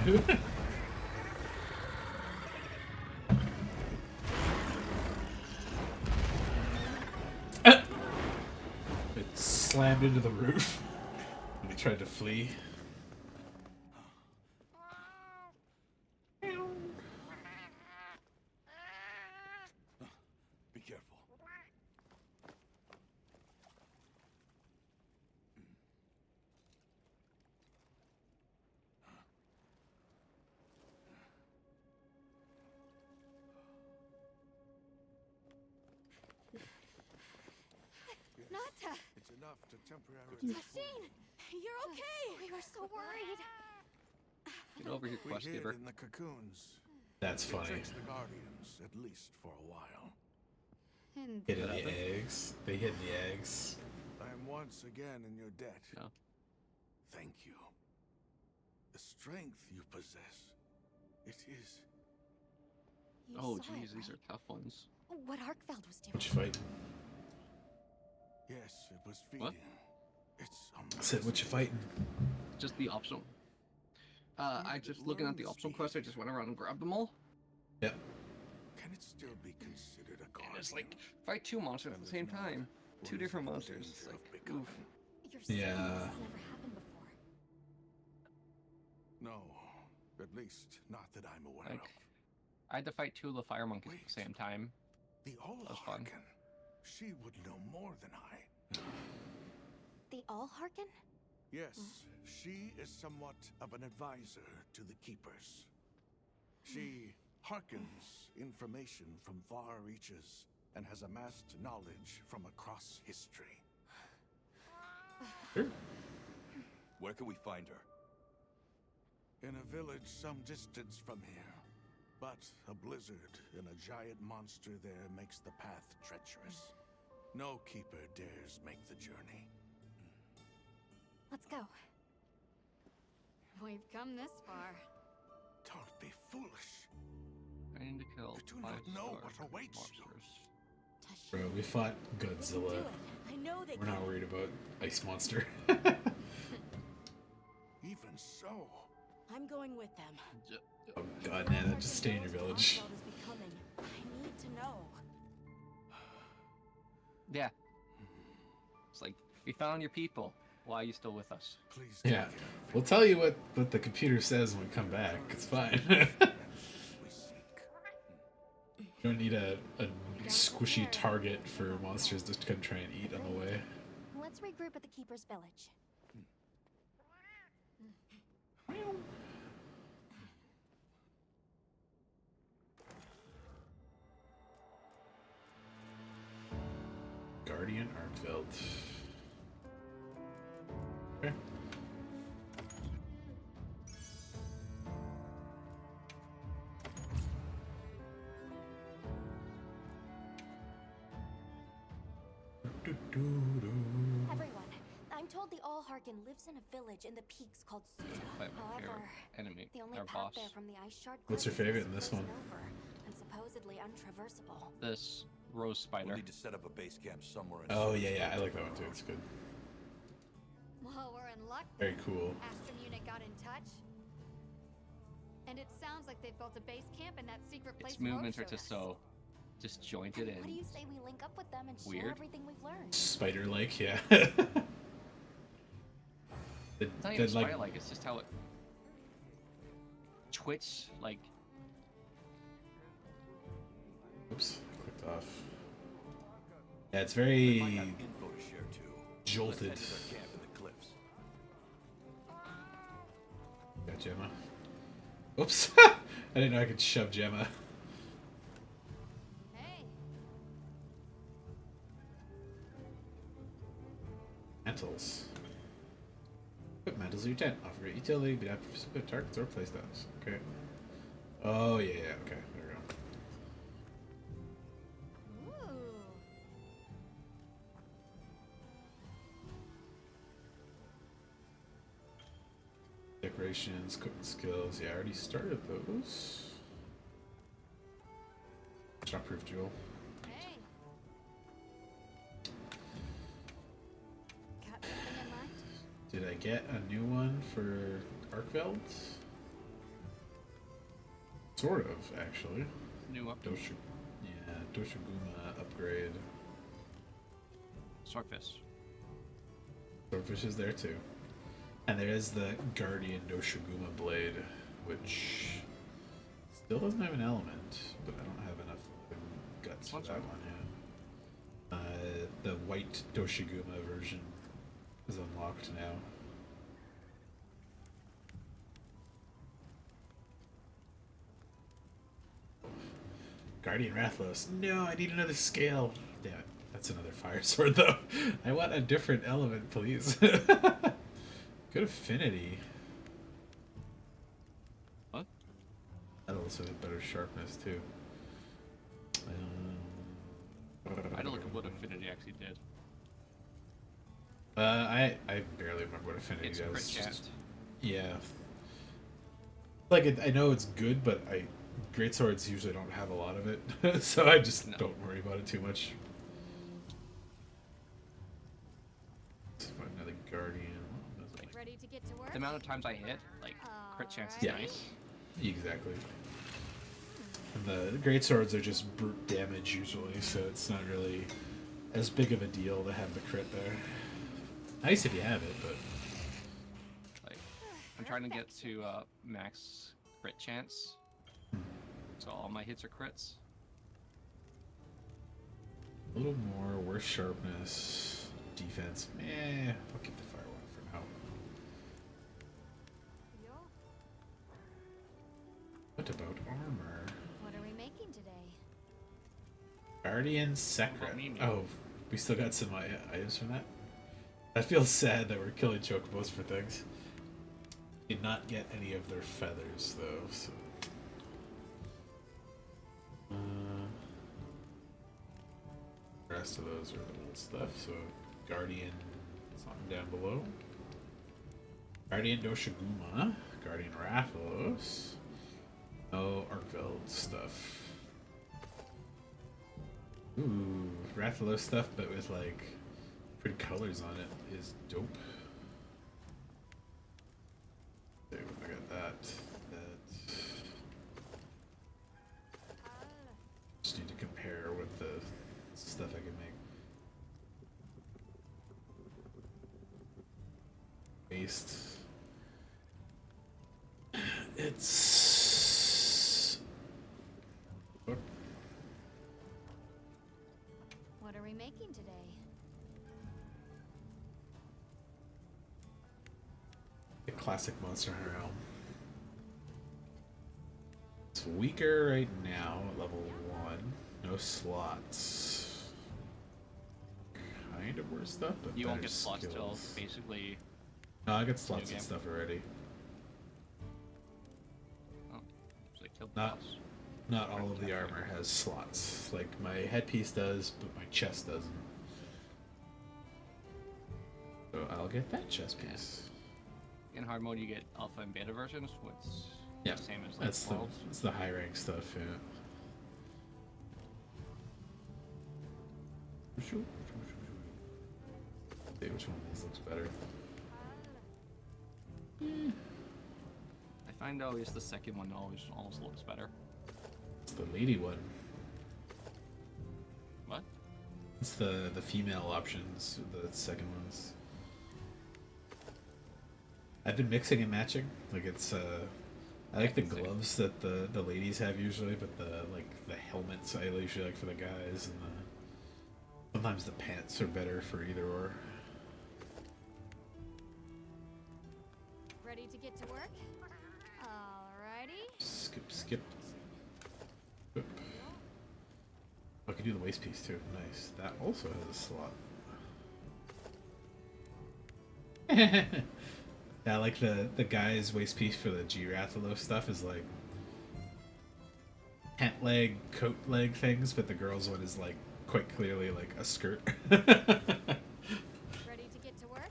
It slammed into the roof when he tried to flee. Be careful. Nata! It's enough. enough to temporarily. Machine! You're okay! We were so worried. Get over here, We quest hid giver. in the cocoons. That's It funny. tricks the Guardians, at least for a while. Hid in the eggs. They hid in the eggs. I am once again in your debt. Yeah. Thank you. The strength you possess. It is. Oh, geez, these are tough ones. What Arkfeld was doing. What you fighting? Yes, it was feeding. What? It's I said, what you fighting? Just the optional. I just looking at the optional quest. I just went around and grabbed them all. Yep. Can it still be considered a guardian? It's like fight two monsters at the same time. Two different monsters. It's like, oof. You're saying Yeah. this has never happened before. No, at least not that I'm aware Like, of. I had to fight two of the fire monkeys at the same time. The That was fun. All-Harken. She would know more than I. The All-Harken? Yes, she is somewhat of an advisor to the Keepers. She hearkens information from far reaches and has amassed knowledge from across history. Where can we find her? In a village some distance from here. But a blizzard and a giant monster there makes the path treacherous. No keeper dares make the journey. Let's go. We've come this far. Don't be foolish. I need to kill You do not 5 know star what awaits you. monsters. Bro, we fought Godzilla. I know they We're not worried about Ice Monster. Even so. I'm going with them. Oh god, Nana, just stay in your village. Arkfeld is becoming. I need to know. Yeah. It's like, we found your people. Why are you still with us? Please. Yeah. We'll tell you what the computer says when we come back. It's fine. You don't need a squishy target for monsters to come try and eat on the way. Let's regroup at the Keeper's village. Guardian Arkfeld. Okay. Everyone, I'm told the All-Harken lives in a village in the peaks called Suja. Fight my However, favorite enemy, the only our path boss. there from the Ice Shard What's your Cliffs favorite is in this frozen one? over and supposedly untraversable. This rose spider. We'll need to set up a base camp somewhere in Oh yeah, I like that one too. It's good. Well, we're in luck. Very cool. Astrum unit got in touch. And it sounds like they've built a base camp in that secret place. Its movements are Mo showed just us. so disjointed What do and you say we link up with them and share weird. everything we've learned? Spider-like, yeah. It's not even spider-like, it's just how it twitch, like... Oops, I clicked off. Yeah, it's very Might have info to share too. jolted. Let's head to their camp in the cliffs. Got Gemma. Oops, I didn't know I could shove Gemma. Hey, Mantles. Put mantles in your tent. Offer great utility, be adapted for specific targets or playstyles. Okay. Oh yeah, okay. There we go. ooh. Decorations, cooking skills. Yeah, I already started those. Shotproof jewel. Hey. Got something in mind? Did I get a new one for Arkveld? Sort of, actually. New up. Doshiguma upgrade. Swordfish. Swordfish is there too. And there is the Guardian Doshiguma blade, which still doesn't have an element, but I don't have enough guts for that one yet. The white Doshiguma version is unlocked now. Guardian Rathlos. No, I need another scale. Damn it. That's another fire sword, though. I want a different element, please. Good affinity. What? That'll also have better sharpness, too. I don't look at what affinity actually did. I barely remember what affinity It's does. crit chance. Yeah. Like, I know it's good, but greatswords usually don't have a lot of it, so I just don't worry about it too much. Let's find another guardian. Ready to get to work? The amount of times I hit, like, crit chance is Yeah. nice. Exactly. And the greatswords are just brute damage usually, so it's not really as big of a deal to have the crit there. Nice if you have it, but Like, I'm trying to get to max crit chance, so all my hits are crits. a little more, worse sharpness, defense. I'll keep the firewall for now. What about armor? What are we making today? Guardian Secret. Oh, we still got some items from that? I feel sad that we're killing chocobos for things. Did not get any of their feathers, though, so... the rest of those are the old stuff, so... Guardian... something down below. Guardian Doshiguma. Guardian Rathalos. Oh, Arkveld stuff. Ooh, Rathalos stuff, but with, like, pretty colors on it is dope. Okay, I got that. Just need to compare with the stuff I can make. Waste. It's... What are we making today? The classic Monster Hunter helm. It's weaker right now at level 1. No slots. Kind of worse stuff, but You won't better get slots till skills. basically. No, I got slots new and game. stuff already. Oh, so they killed Not, the boss. not all of the armor has slots. Like my headpiece does, but my chest doesn't. So I'll get that chest piece. In hard mode, you get alpha and beta versions, which Yeah, the same as like worlds. that's the high rank stuff. Yeah. See which one of these looks better. I find always the second one always almost looks better. It's the lady one. What? It's the female options, the second ones. I've been mixing and matching. Like it's I like the gloves that the ladies have usually, but the helmets I usually like for the guys, and sometimes the pants are better for either or. Ready to get to work? Alrighty. Skip. Oop. Oh, I can do the waist piece too. Nice. That also has a slot. Yeah, like the guy's waist piece for the G-Rathalos stuff is like pant leg, coat leg things, but the girl's one is like quite clearly like a skirt. Ready to get to work?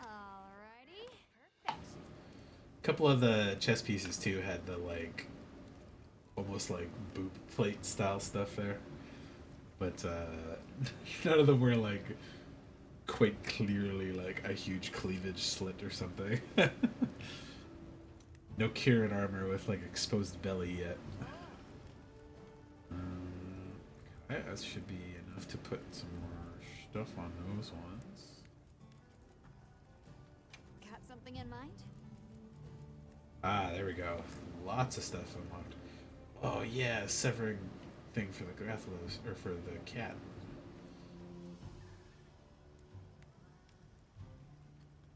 Alrighty. Perfect. A couple of the chest pieces too had the like almost like boob plate style stuff there, but none of them were like quite clearly like a huge cleavage slit or something. No Kieran armor with like exposed belly yet. Okay, that should be enough to put some more stuff on those ones. Got something in mind? Ah, there we go. Lots of stuff unlocked. Oh yeah, severing thing for the Rathalos, or for the cat.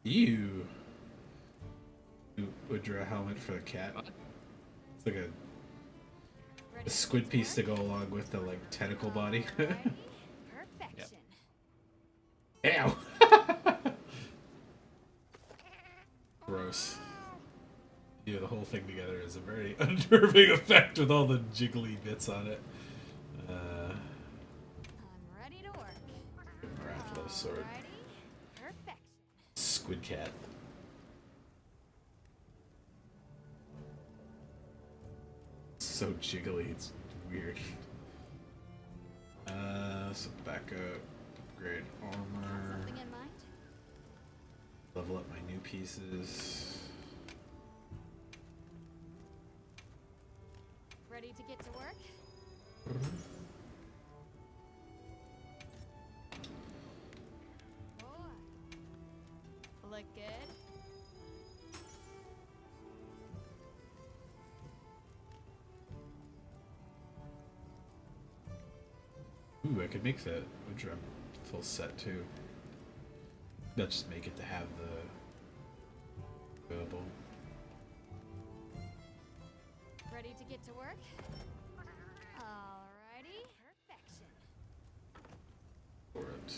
Ew. Would draw a helmet for the cat. It's like a squid piece to go along with the like tentacle body. Perfect. Gross. Yeah, the whole thing together is a very unnerving effect with all the jiggly bits on it. I'm ready to work. Rathalos sword. Perfection. Squid cat. It's so jiggly, it's weird. So back up, upgrade armor. Something in mind? Level up my new pieces. Ready to get to work? Look good? Ooh, I could make that Udra full set too. Not just make it to have the available. Ready to get to work? Alrighty. Perfection. For it.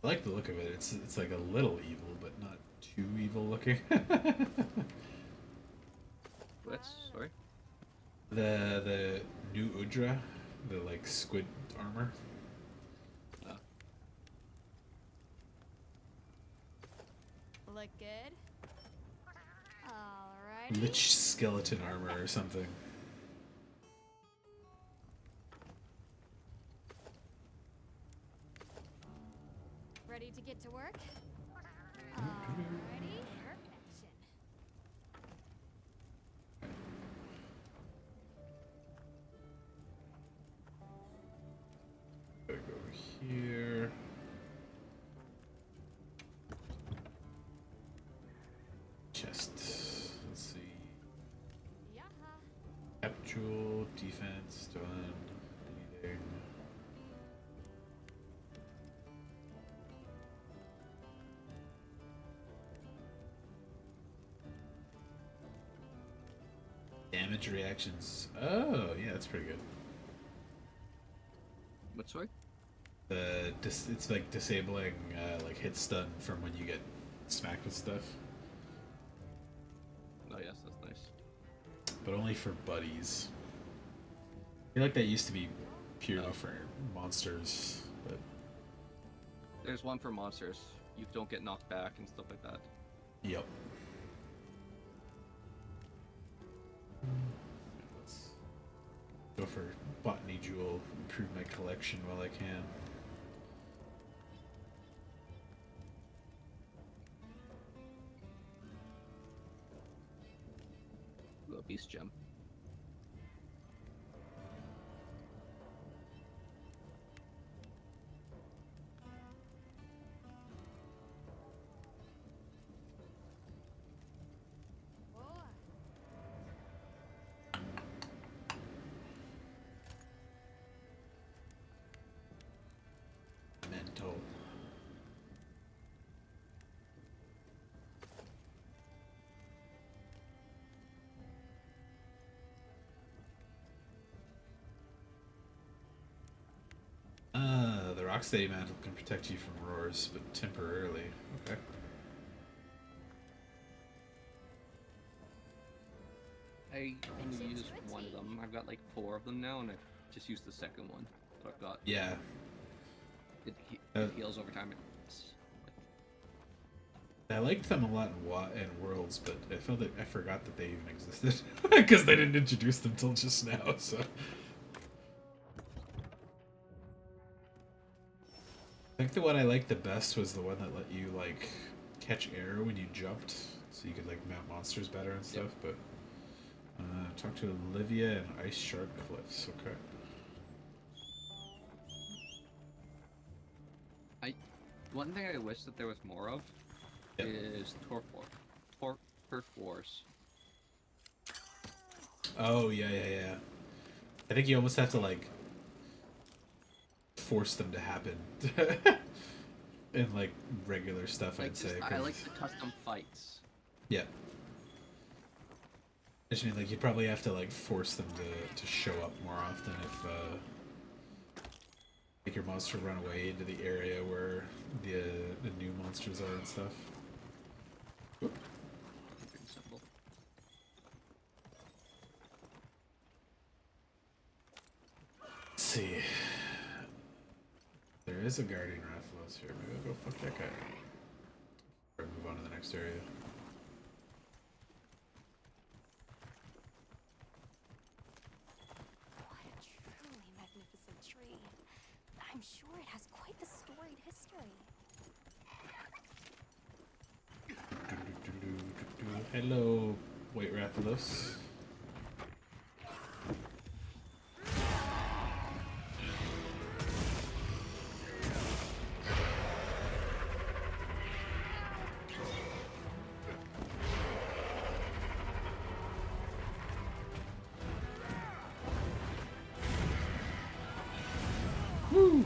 I like the look of it. It's like a little evil, but not too evil looking. What? Sorry? The new Udra, the like squid armor. Look good? Alrighty. Lich skeleton armor or something. Ready to get to work? Alrighty. Perfection. Gotta go over here. Chest. Let's see. Capture, defense, done. Anything. Damage reactions. Oh, yeah, that's pretty good. What, sorry? It's like disabling like hit stun from when you get smacked with stuff. Oh yes, that's nice. But only for buddies. I feel like that used to be purely for monsters, but There's one for monsters. You don't get knocked back and stuff like that. yep. Let's go for Botany Jewel, improve my collection while I can. Ooh, a beast gem. Mental. The Rocksteady Mantle can protect you from roars, but temporarily. Okay. I only used one of them. I've got like 4 of them now, and I've just used the second one that I've got. Yeah. It heals over time. I liked them a lot in Worlds, but I felt that I forgot that they even existed because they didn't introduce them till just now. So I think the one I liked the best was the one that let you like catch air when you jumped, so you could like mount monsters better and stuff. But talk to Olivia and Ice Shard Cliffs. Okay. One thing I wish that there was more of is turf wars. Oh yeah. I think you almost have to like force them to happen in like regular stuff. Like I'd say. I like the custom fights. Yeah. I just mean like you probably have to like force them to show up more often if make your monster run away into the area where the new monsters are and stuff. Oop. see. There is a guardian Rathalos here. Maybe I'll go fuck that guy. Or move on to the next area. What a truly magnificent tree. I'm sure it has quite the storied history. Hello, White Rathalos. Woo!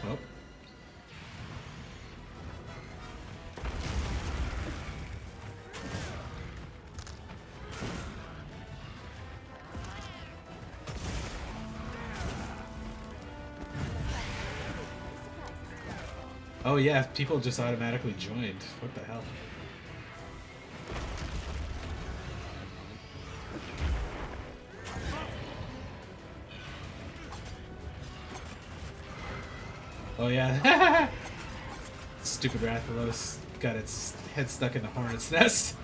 Oh. Oh yeah, people just automatically joined. What the hell? Oh yeah. Stupid Rathalos got its head stuck in the hornet's nest.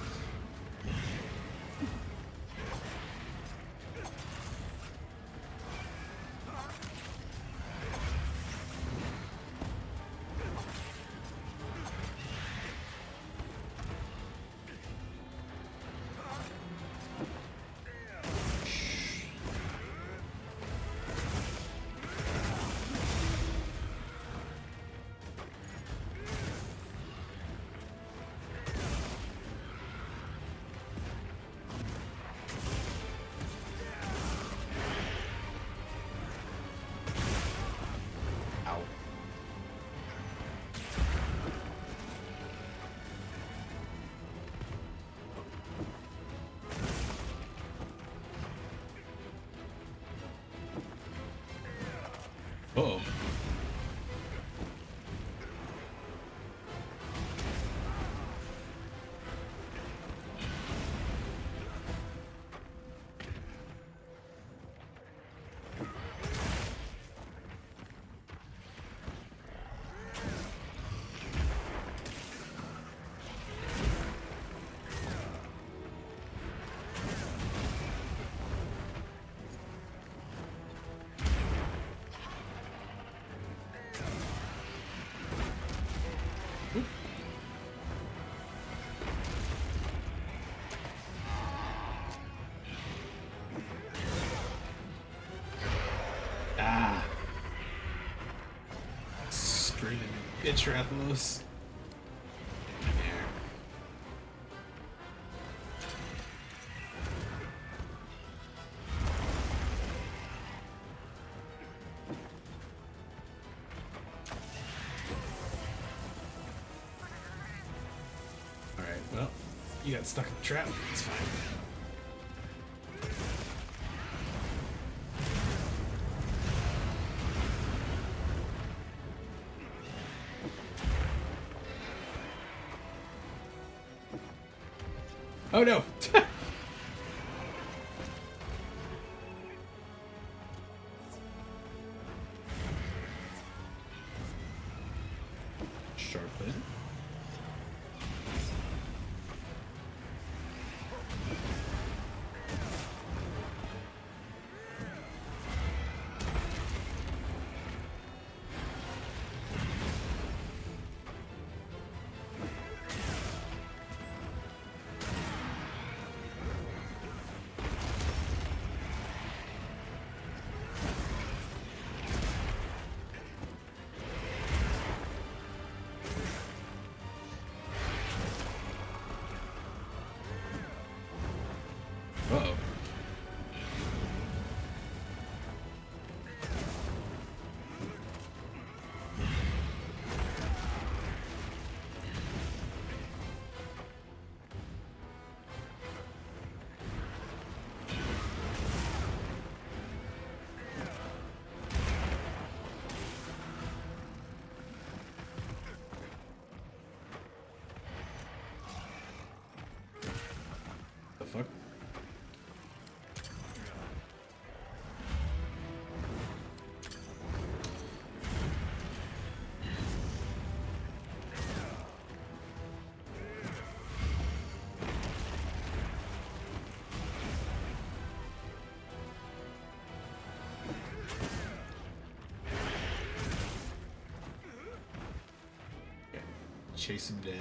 Uh-oh. Ah. Screaming bitch Rathalos. Alright, well, you got stuck in the trap. It's fine. Oh no! Sharpen. fuck? Chase him down.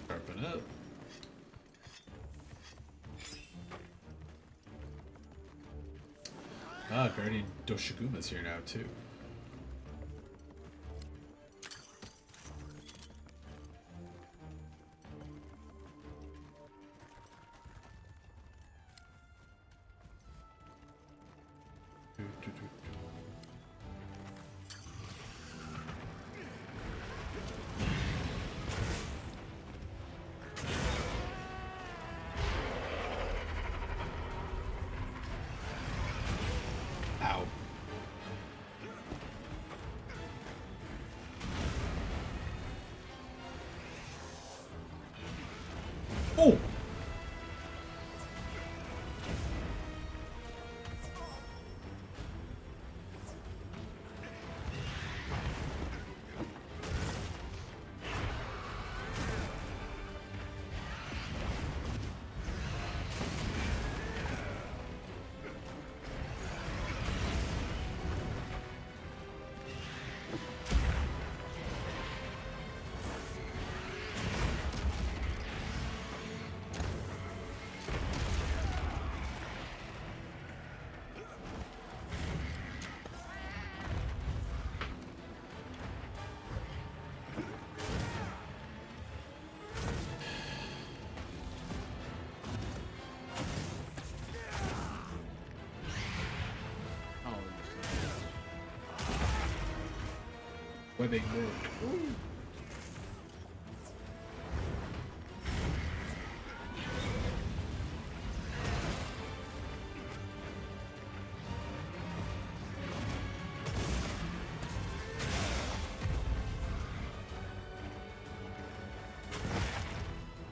Sharpen up. Ah, Guardian Doshiguma's here now too. Ow. Oh! Webbing work.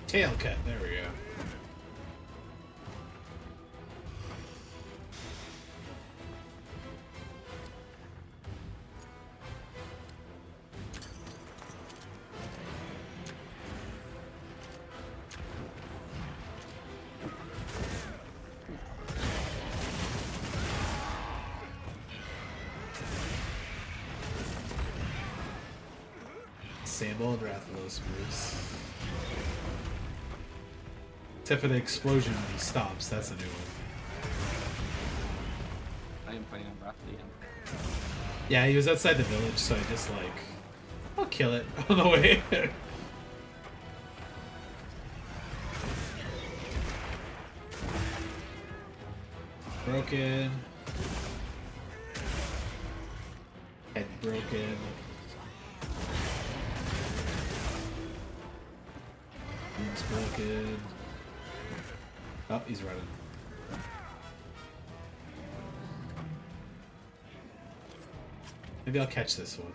Tail cut, there we go. Same old Rathalos moves. Except for the explosion when he stops, that's a new one. I am fighting on Raph again. Yeah, he was outside the village, so I just like, I'll kill it on the way. Broken. Head broken. Boom's broken. Oh, he's running. Maybe I'll catch this one.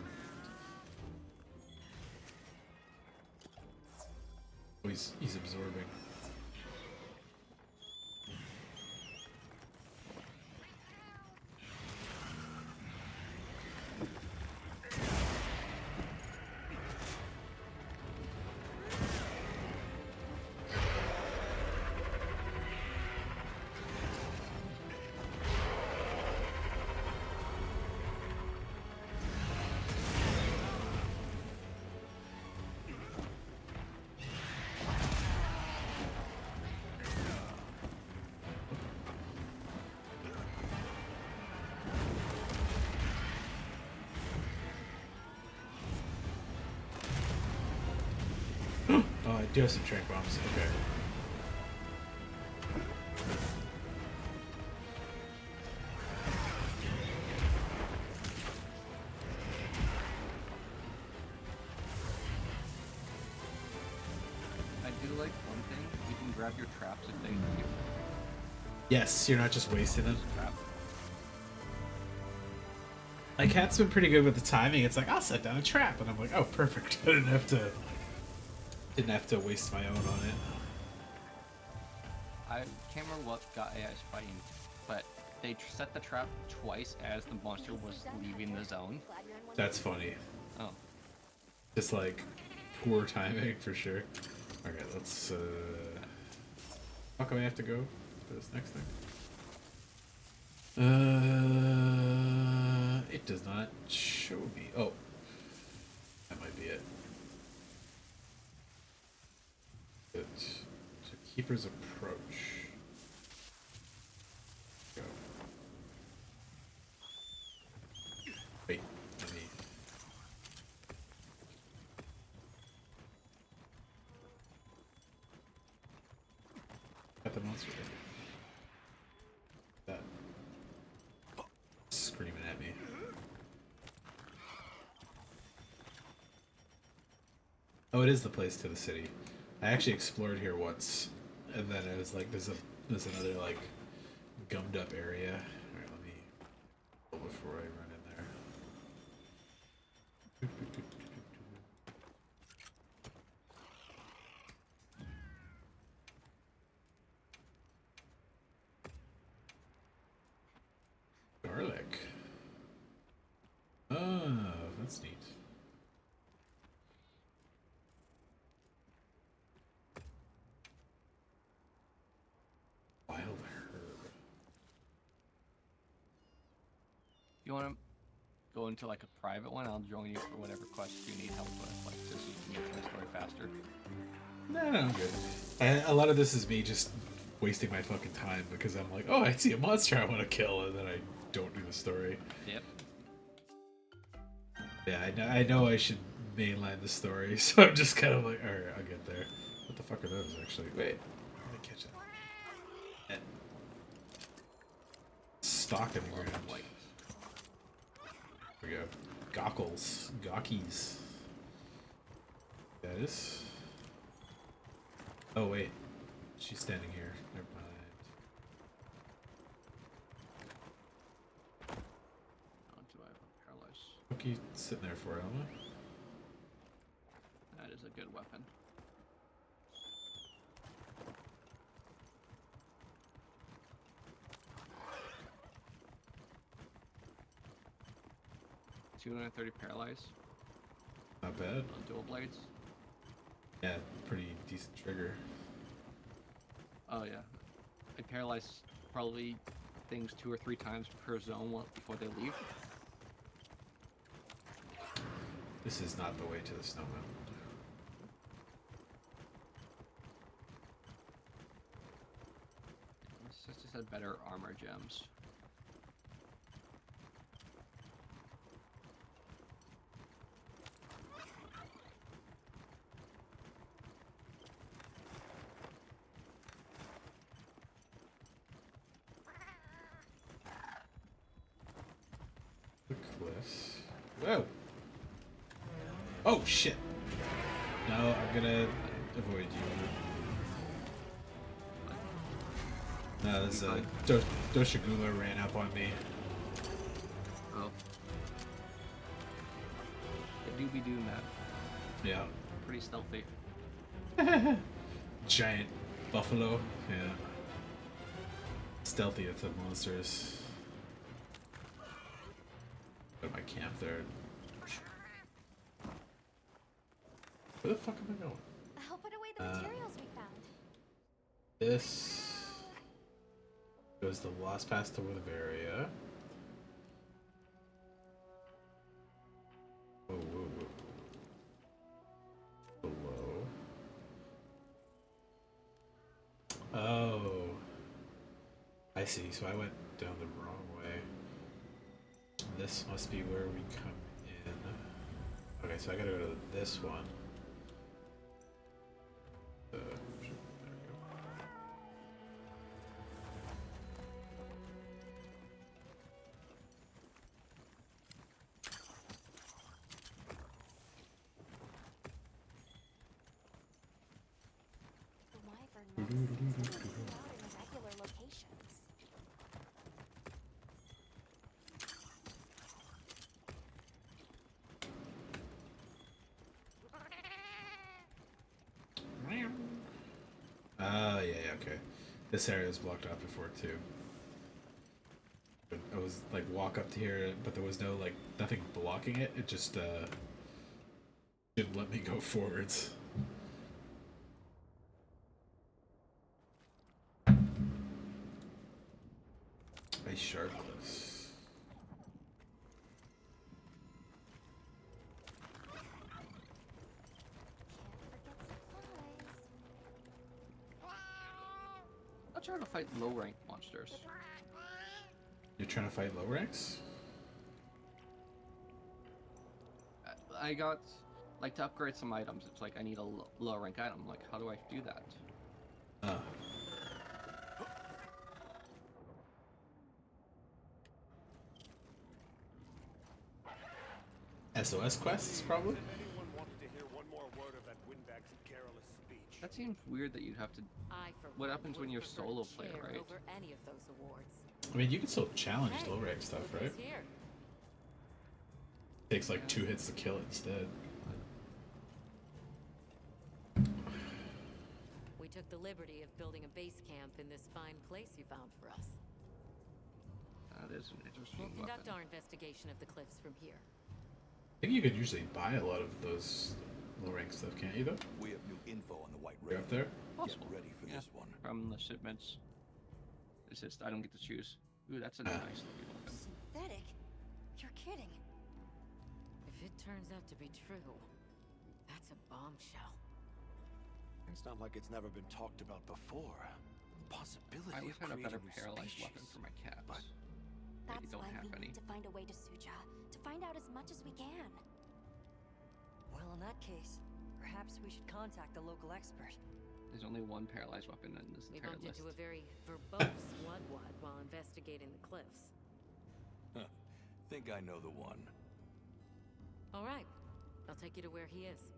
Oh, he's absorbing. Oh, I do have some trank bombs. Okay. I do like one thing. You can grab your traps if they leave. Yes, you're not just wasting them. Trap. My cat's been pretty good with the timing. It's like, I'll set down a trap, and I'm like, oh, perfect. I didn't have to waste my own on it. I can't remember what got AI's fighting, but they set the trap twice as the monster was leaving the zone. That's funny. Oh. Just like poor timing for sure. Okay, let's how come I have to go for this next thing? It does not show me. Oh. That might be it. It's a keeper's approach. Go. Wait, let me. Got the monster there. That screaming at me. Oh, it is the place to the city. I actually explored here once, and then it was like there's another like gummed up area. All right, let me go before I run in there. Garlic. Oh, that's neat. Wild herb. If you want to go into like a private one, I'll join you for whatever quests you need help with, like just so you can get to the story faster. No, I'm good. A lot of this is me just wasting my fucking time because I'm like, oh, I see a monster I want to kill, and then I don't do the story. Yep. Yeah, I know I should mainline the story, so I'm just kind of like, alright, I'll get there. What the fuck are those, actually? Wait, let me catch it. Stock in the ground. There we go. Gockles. Gawkies. That is. Oh, wait. She's standing here. Never mind. Oh, do I have a paralyze? What are you sitting there for, Alma? That is a good weapon. $230 paralyze. Not bad. On dual blades. Yeah, pretty decent trigger. Oh yeah, I paralyze probably things 2 or 3 times per zone before they leave. This is not the way to the snow mountain. This just had better armor gems. The cliffs. Whoa! Oh shit! No, I'm gonna avoid you. No, this Doshigula ran up on me. Oh. They do be doing that. Yeah. Pretty stealthy. Giant buffalo. Yeah. Stealthy at the monsters. Go to my camp there. Where the fuck am I going? I'll put away the materials we found. This goes the last pass to Witheria. Whoa, whoa, whoa. Below. Oh. I see. So I went down the wrong way. This must be where we come in. Okay, so I gotta go to this one. There we go. The wyvern monks seem to be out in irregular locations. This area was blocked off before too. But I was like walk up to here, but there was no like nothing blocking it. It just didn't let me go forwards. Ice shard cliffs. I'll try to fight low rank monsters. You're trying to fight low ranks? I got, like, to upgrade some items, it's like I need a low rank item. Like, how do I do that? SOS quests, probably? If anyone wanted to hear one more word of that windbag's careless speech. That seems weird that you'd have to... What happens when you're solo player, right? Over any of those awards. I mean, you can still challenge low rank stuff, right? Takes like 2 hits to kill it instead. We took the liberty of building a base camp in this fine place you found for us. That is an interesting We'll conduct weapon. our investigation of the cliffs from here. I think you could usually buy a lot of those low rank stuff, can't you though? We have new info on the White You're Raven. up there? Possible. Get ready for Yeah. this one. From the shipments. It's just, I don't get to choose. Ooh, that's a nice looking weapon. Synthetic? You're kidding. If it turns out to be true, that's a bombshell. It's not like it's never been talked about before. The possibility I wish of I had a better creating new paralyzed species. weapon for my cats. But They That's don't why have we any. need to find a way to Suja, to find out as much as we can. Well, in that case, perhaps we should contact the local expert. There's only one paralyzed weapon in this We entire bumped list. into a very verbose Wudwud while investigating the cliffs. Think I know the one. All right, I'll take you to where he is.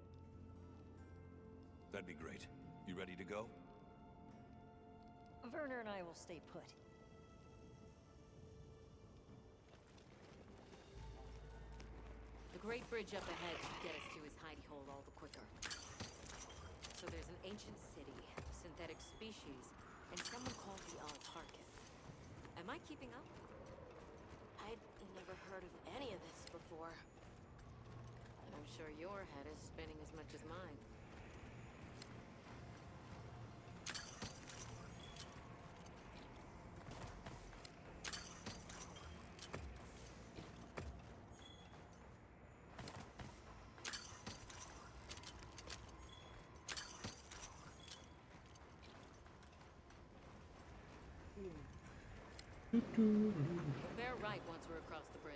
That'd be great. You ready to go? Werner and I will stay put. The Great Bridge up ahead should get us to his hidey hole all the quicker. So there's an ancient city, synthetic species, and someone called the Altarkin. Am I keeping up? I'd never heard of any of this before. And I'm sure your head is spinning as much as mine. We'll bear right once we're across the bridge.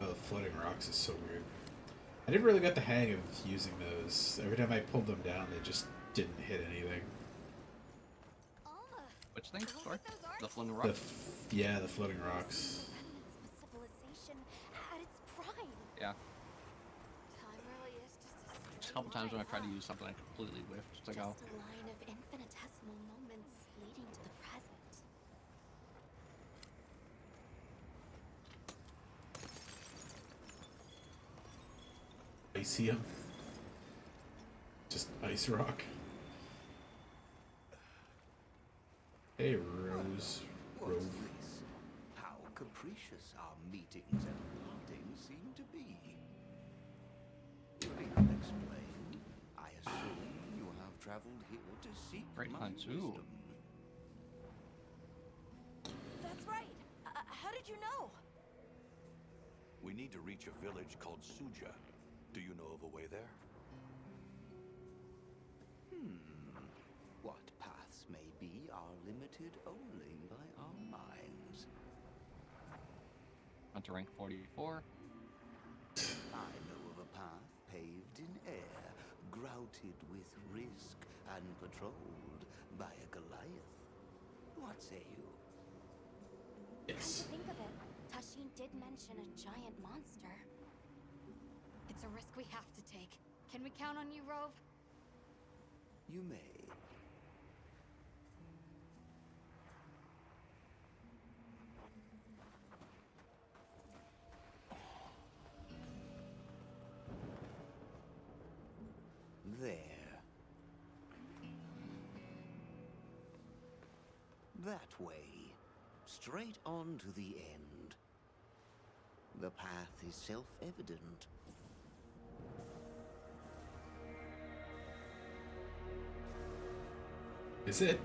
Oh, floating rocks is so weird. I never really got the hang of using those. Every time I pulled them down, they just didn't hit anything. Which thing? Sorry? The floating The rock? yeah, the floating rocks. Remnants of a civilization at its prime. Yeah. Time really is just A couple times when I tried to use something, I completely whiffed. It's like, oh. a line of infinitesimal moments leading to the present. I see him. Just ice rock. Hey, Rose. What's Rove. this? How capricious our meetings and partings seem to be. Purely unexplained, I assume you have traveled here to seek Great my hunt, too. wisdom. That's right. How did you know? We need to reach a village called Suja. Do you know of a way there? What paths may be are limited only by our minds. Hunter rank 44. I know of a path paved in air, grouted with risk, and patrolled by a Goliath. What say you? Come to think of it, Tashin did mention a giant monster. It's a risk we have to take. Can we count on you, Rove? You may. There. That way. Straight on to the end. The path is self-evident. Is it?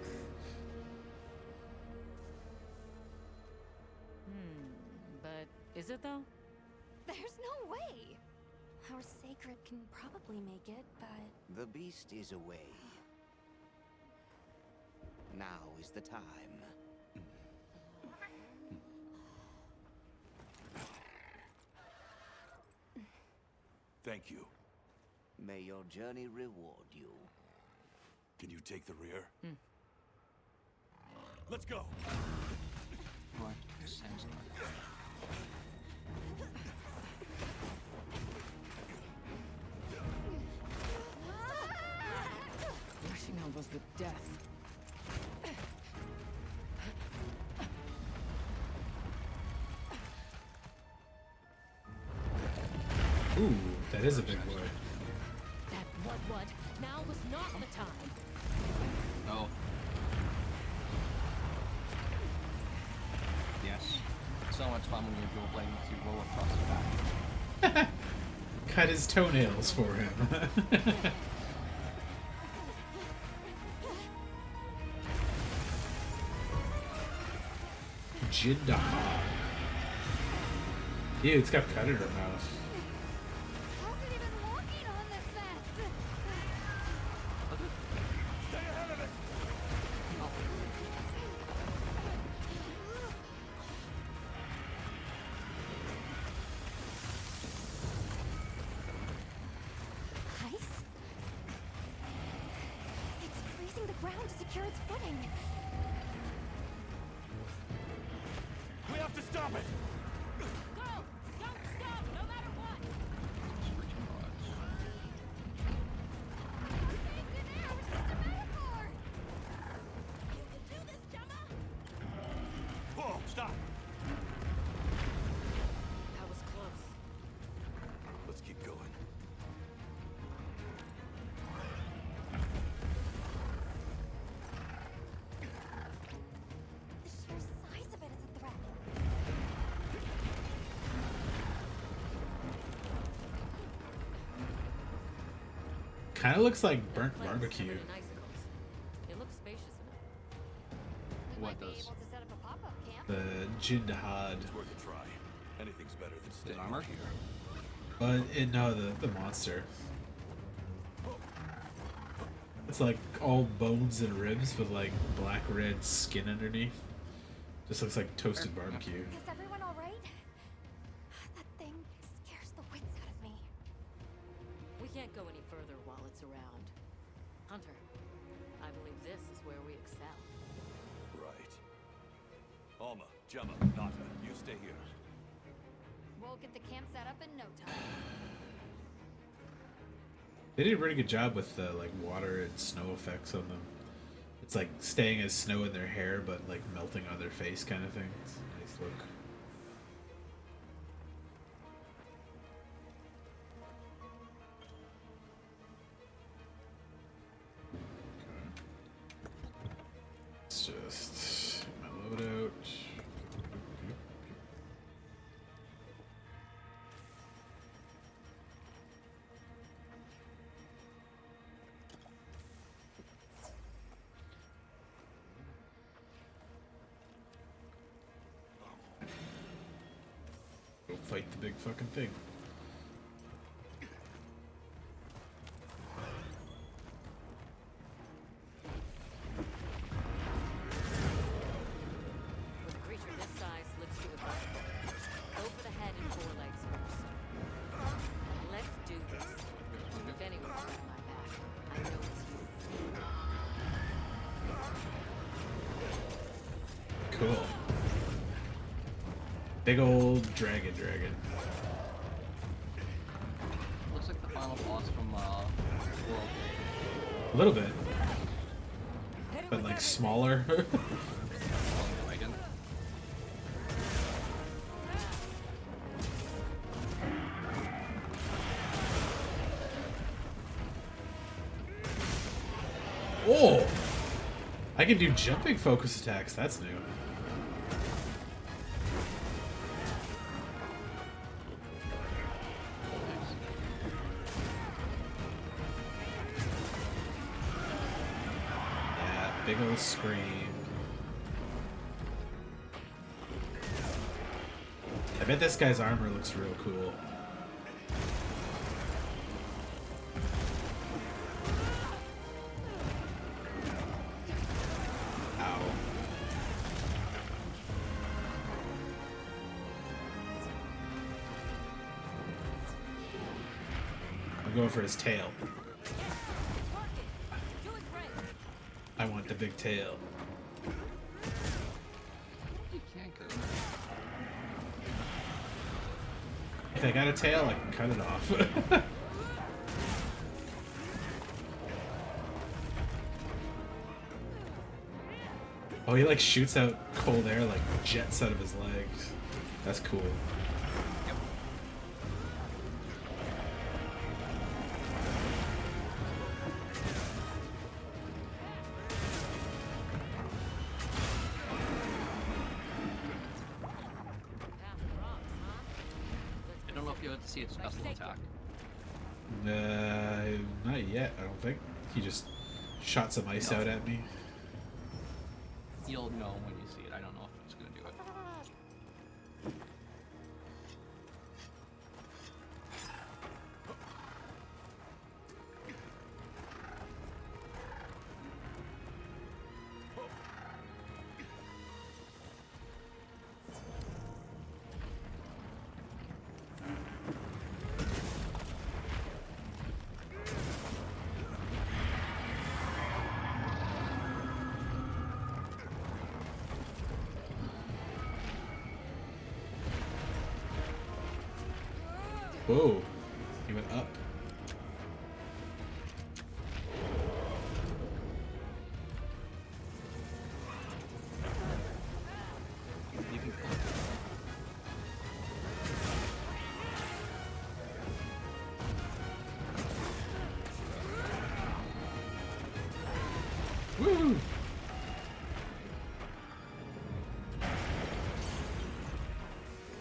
But is it though? There's no way! Our sacred can probably make it, but... The beast is away. Now is the time. Thank you. May your journey reward you. Can you take the rear? Let's go. What sense? Rushing elbows with death. Ooh, that is a big boy. That what? Now was not the time. Oh. Yes. So much fun when you're dual blading to roll across the back. Cut his toenails for him. Jindahad. Ew, it's got cut in her mouth. How's it even walking on this mess? Stay ahead of it. Ice? It's freezing the ground to secure its footing. We have to stop it. Go! Don't stop, no matter what! Whoa, stop. That was close. Let's keep going. The sheer size of it is a threat. Kind of looks like burnt barbecue. It looks spacious enough. What does? Able to set up a pop-up camp. The Jindahad. It's worth a try. Anything's better than staying armor? here. But no, the monster. It's like all bones and ribs with like black red skin underneath. Just looks like toasted barbecue. Is everyone alright? That thing scares the wits out of me. We can't go any further while it's around. Hunter, I believe this is where we excel. Right. Alma, Gemma, Nata, you stay here. We'll get the camp set up in no time. They did a pretty good job with the like water and snow effects on them. It's like staying as snow in their hair, but like melting on their face, kind of thing. It's a nice look. Let's just get my load out. Go fight the big fucking thing. With a creature this size, let's do it right. Go for the head and forelegs first. Let's do this. If anyone's got my back, I know it's you. Cool. Big old dragon. Looks like the final boss from World. A little bit. But like smaller. Dragon. Oh! I can do jumping focus attacks. That's new. Yeah, big old scream. I bet this guy's armor looks real cool. Ow. I'm going for his tail. I want the big tail. You can't go. If I got a tail, I can cut it off. Oh, he like shoots out cold air like jets out of his legs. That's cool. I don't know if you have to see its special attack. Not yet, I don't think. He just shot some ice out at me. You'll know when you see it. I don't know if it's gonna do it. Whoa, he went up. You can go. Woo!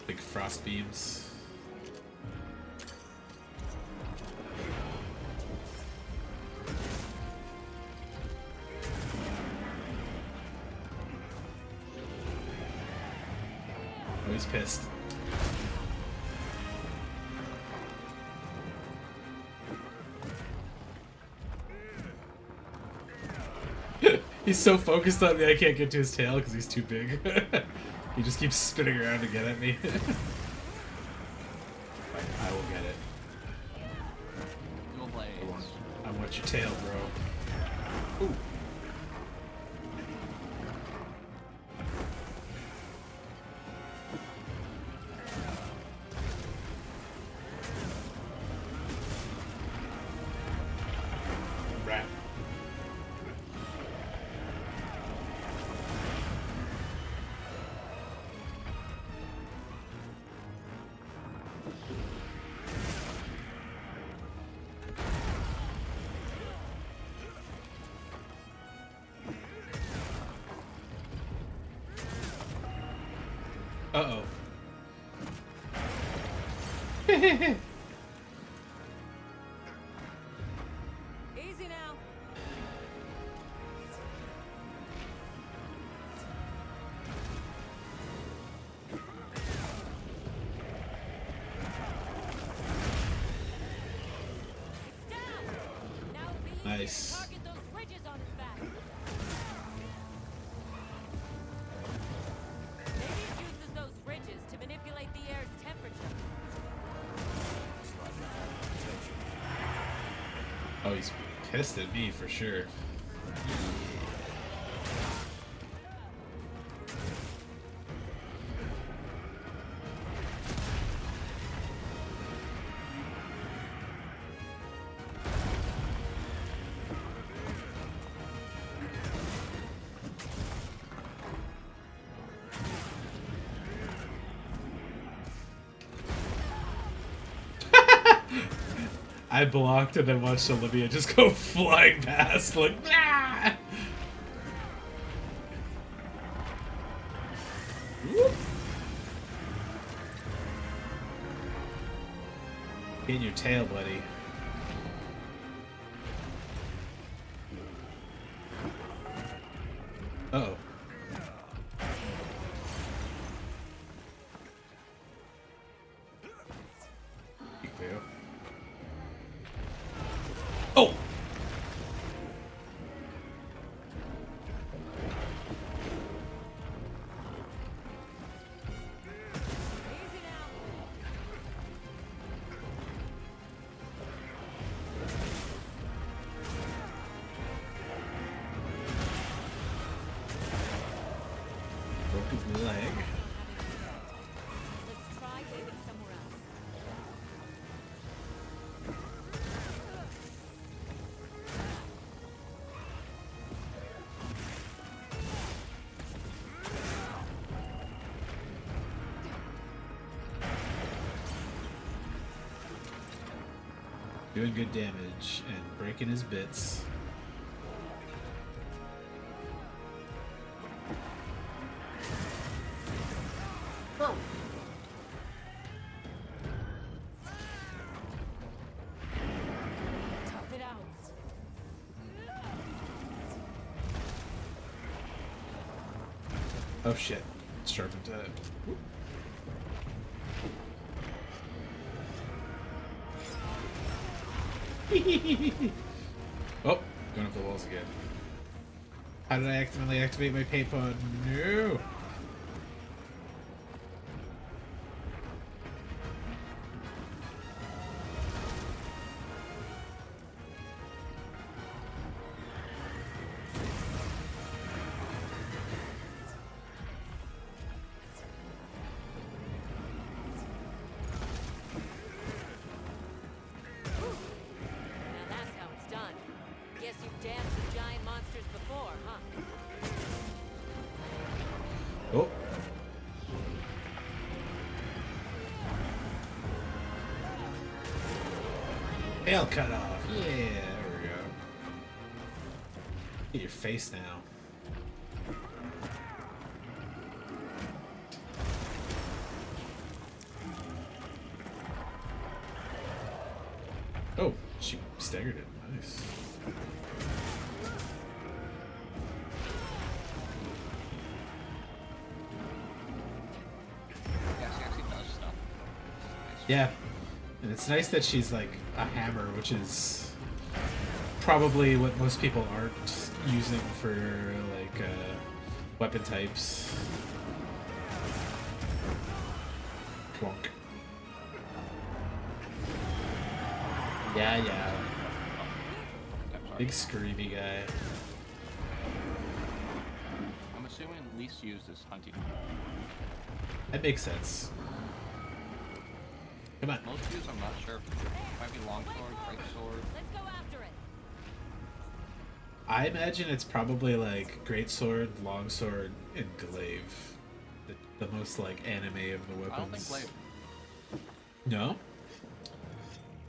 Big frost beams. Oh, he's pissed. He's so focused on me I can't get to his tail because he's too big. He just keeps spinning around to get at me. I will get it. Dual blades. I want your tail, bro. Ooh. Rat. Uh-oh. Easy now. Nice. Target those ridges on his back. Maybe it uses those ridges to manipulate the air's temperature. Oh, he's pissed at me for sure. I blocked and then watched Olivia just go flying past like, ah! Get in your tail, buddy. Uh-oh. Oh! Broke his leg. Let's try waving somewhere else. Doing good damage and breaking his bits. Tough it out. Oh shit. Sharpened to Oh, going up the walls again. How did I accidentally activate my paint pod? No! Now that's how it's done. Guess you've danced with giant monsters before, huh? Oh. Tail cut off. Yeah, there we go. Get your face now. Oh, she staggered it. Nice. Yeah, she actually does stuff. Yeah, and it's nice that she's like a hammer, which is probably what most people aren't using for like weapon types. Plonk. Yeah, yeah. Big screamy guy. I'm assuming least used is hunting. That makes sense. Come on. Most used, I'm not sure. Might be longsword, greatsword. Let's go after it. I imagine it's probably like greatsword, longsword, and glaive. The most like anime of the weapons. I don't think glaive. No?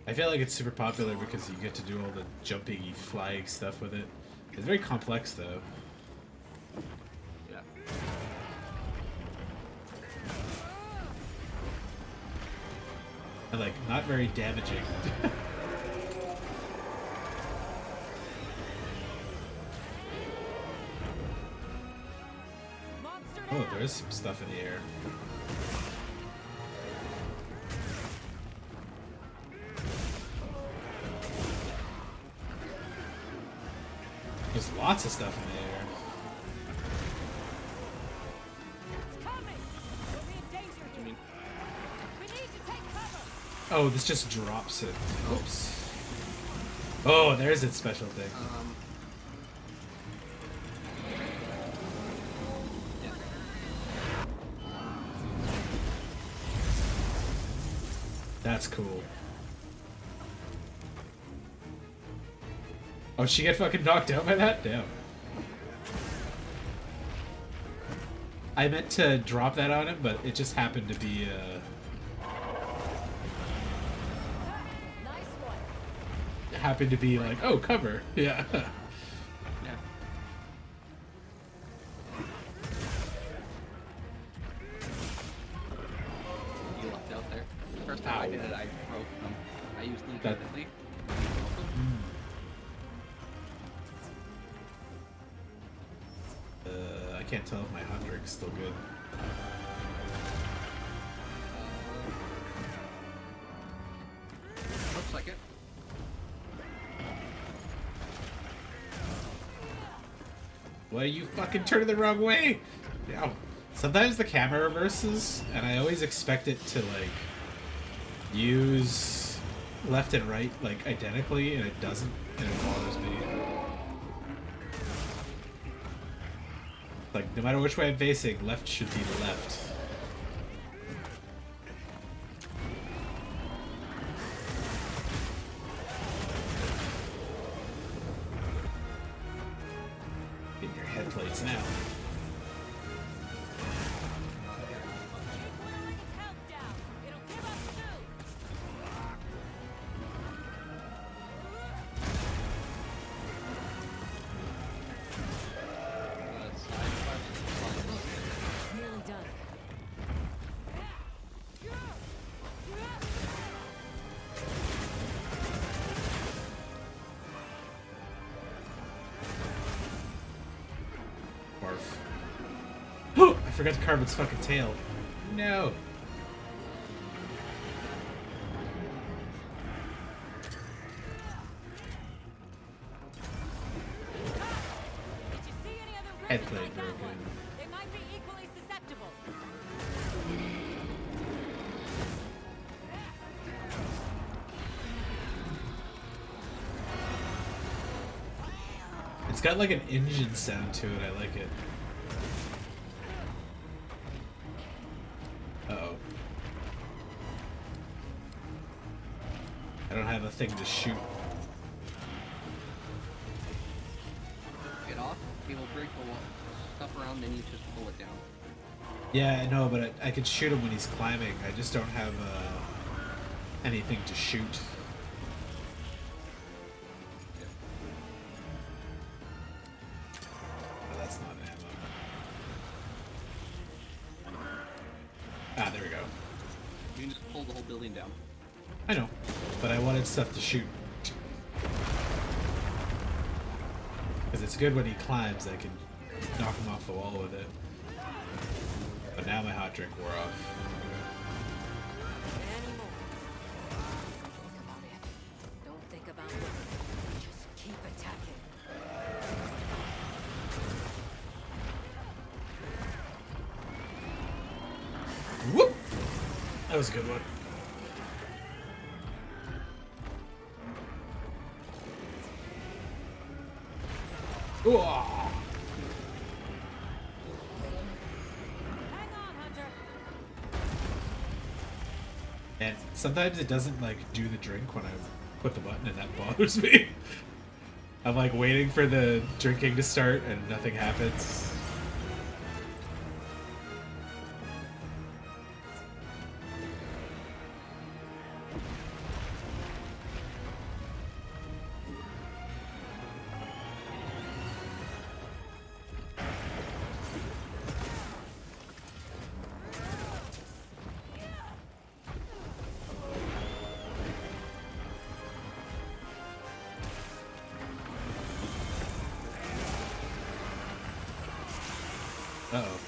I feel like it's super popular because you get to do all the jumpy, flying stuff with it. It's very complex though. Yeah. And like, not very damaging. Oh, there's some stuff in the air. There's lots of stuff in the air. Oh, this just drops it. Oops. Oh, there's its special thing. That's cool. Oh, she get fucking knocked out by that? Damn. I meant to drop that on him, but it just happened to be, it happened to be like, oh, cover. Yeah. Yeah. You lucked out there. The first time I did it, I broke them. use them That- technically. I can't tell if my hot drink's still good. Looks like it. Why are you fucking turning the wrong way? Yeah. Sometimes the camera reverses, and I always expect it to, like, use left and right, like, identically, and it doesn't, and it bothers me. Like, no matter which way I'm facing, left should be left. Get your head plates now. Nearly done. Barf. I forgot to carve its fucking tail. No. Head plate broken. They might be equally susceptible. It's got like an engine sound to it. I like it. Uh-oh. I don't have a thing to shoot. Get off. It will break the wall. Stuff around, then you just pull it down. Yeah, I know, but I could shoot him when he's climbing. I just don't have anything to shoot. Oh, that's not ammo. Ah, there we go. You can just pull the whole building down. I know, but I wanted stuff to shoot. Because it's good when he climbs, I can knock him off the wall with it. But now my hot drink wore off. Don't think about it. Just keep attacking. Whoop! That was a good one. Ooh. And sometimes it doesn't like do the drink when I put the button, and that bothers me. I'm like waiting for the drinking to start and nothing happens. Uh-oh.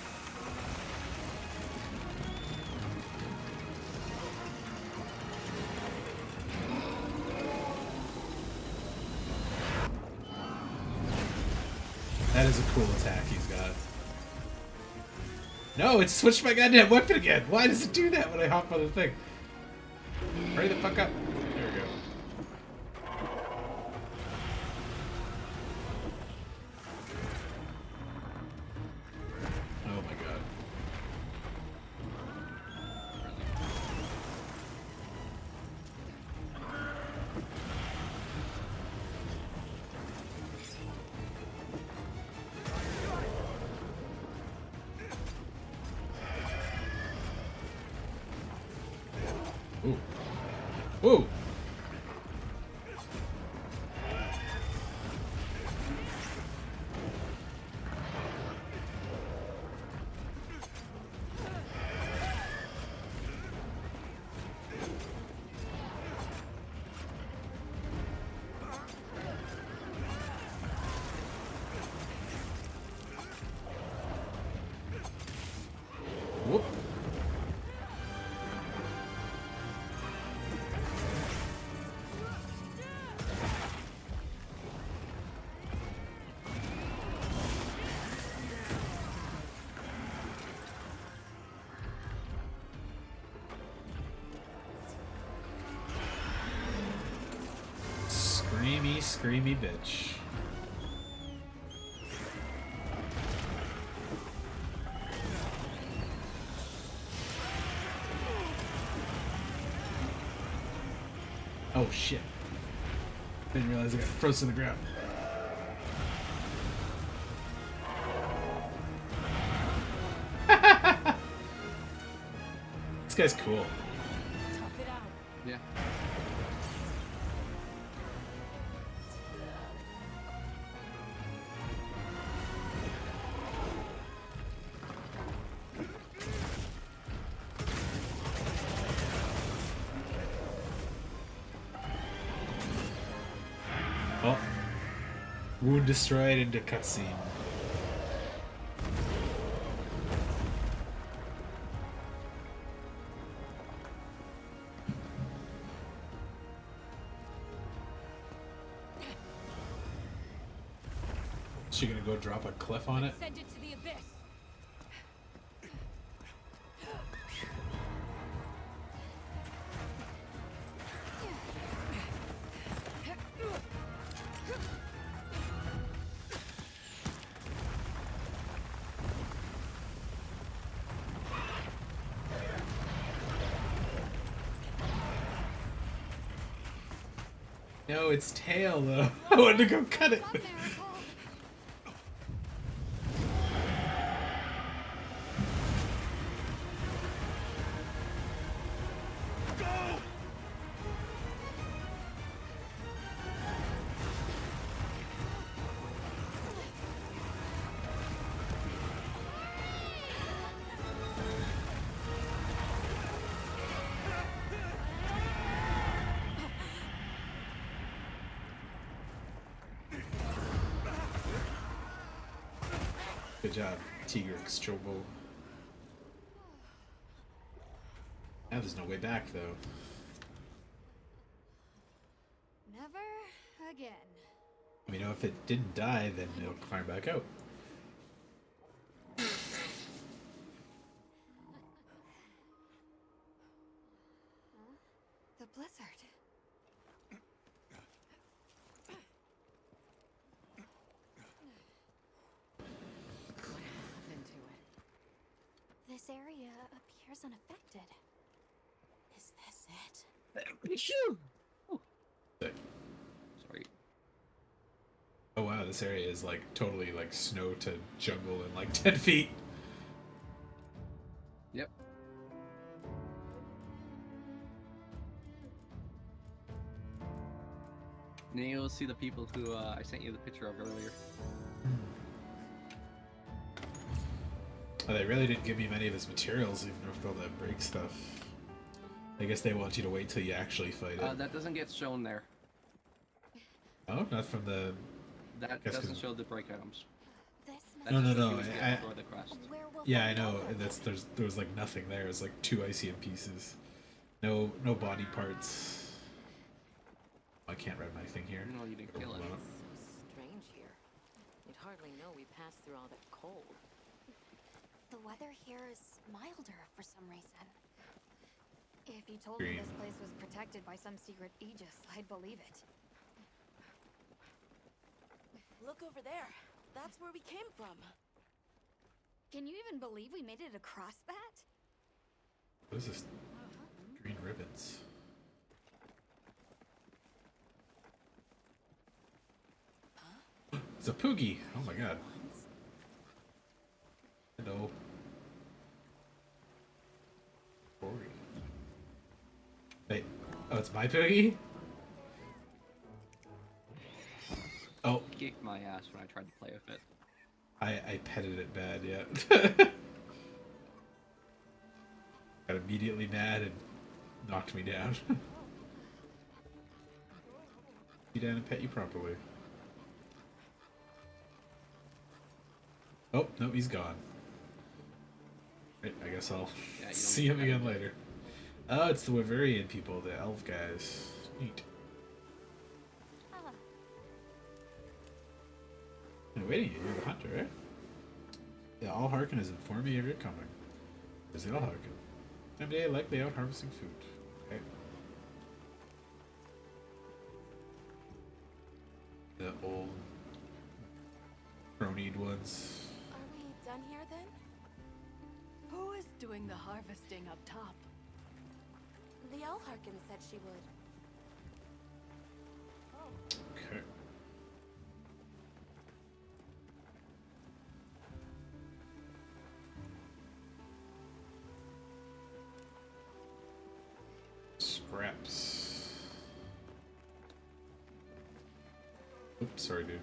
That is a cool attack he's got. No, it switched my goddamn weapon again. Why does it do that when I hop on the thing? Hurry the fuck up. There we go. Oh my god. Ooh. Ooh. Screamy, screamy bitch. Oh shit. Didn't realize I got frozen to the ground. This guy's cool. Tough it out. Yeah. Oh. Wound destroyed into cutscene. Is she gonna go drop a cliff on it? Send it to the abyss. No, it's tail though. I wanted to go cut it. Good job, Tigrex Chobo. Now there's no way back though. Never again. I mean, if it didn't die, then it'll climb back out. The blizzard. What happened to it? This area appears unaffected. Is this it? Sorry. Oh wow, this area is like totally like snow to jungle in like 10 feet. Yep. And then you'll see the people who I sent you the picture of earlier. Oh, they really didn't give me many of his materials, even with all that break stuff. I guess they want you to wait till you actually fight it. That doesn't get shown there. Oh, not from the... That doesn't show the break items. No. For the quest. Yeah, I know. There was like nothing there. It was like 2 ICM pieces. No body parts. I can't read my thing here. No, you didn't kill it. It's so strange here. You'd hardly know we passed through all that cold. The weather here is milder for some reason. If you told me this place was protected by some secret aegis, I'd believe it. Look over there. That's where we came from. Can you even believe we made it across that? What is this? Green ribbons. It's a Poogie! Oh my god. Hello. Ori. Wait. Oh, it's my Poogie? Oh. It kicked my ass when I tried to play with it. I petted it bad, yeah. Got immediately mad and knocked me down. You down and pet you properly. Oh, no, he's gone. Right, I guess I'll see him again later. Oh, it's the Wyverian people, the elf guys. Neat. I'm waiting, you're the hunter, right? The All Harkin has informed me of your coming. There's the All Harkin. Someday likely out harvesting food. Okay. The old cronied ones. Are we done here then? Who is doing the harvesting up top? The Alharkin said she would. Okay. Scraps. Oops, sorry, dude.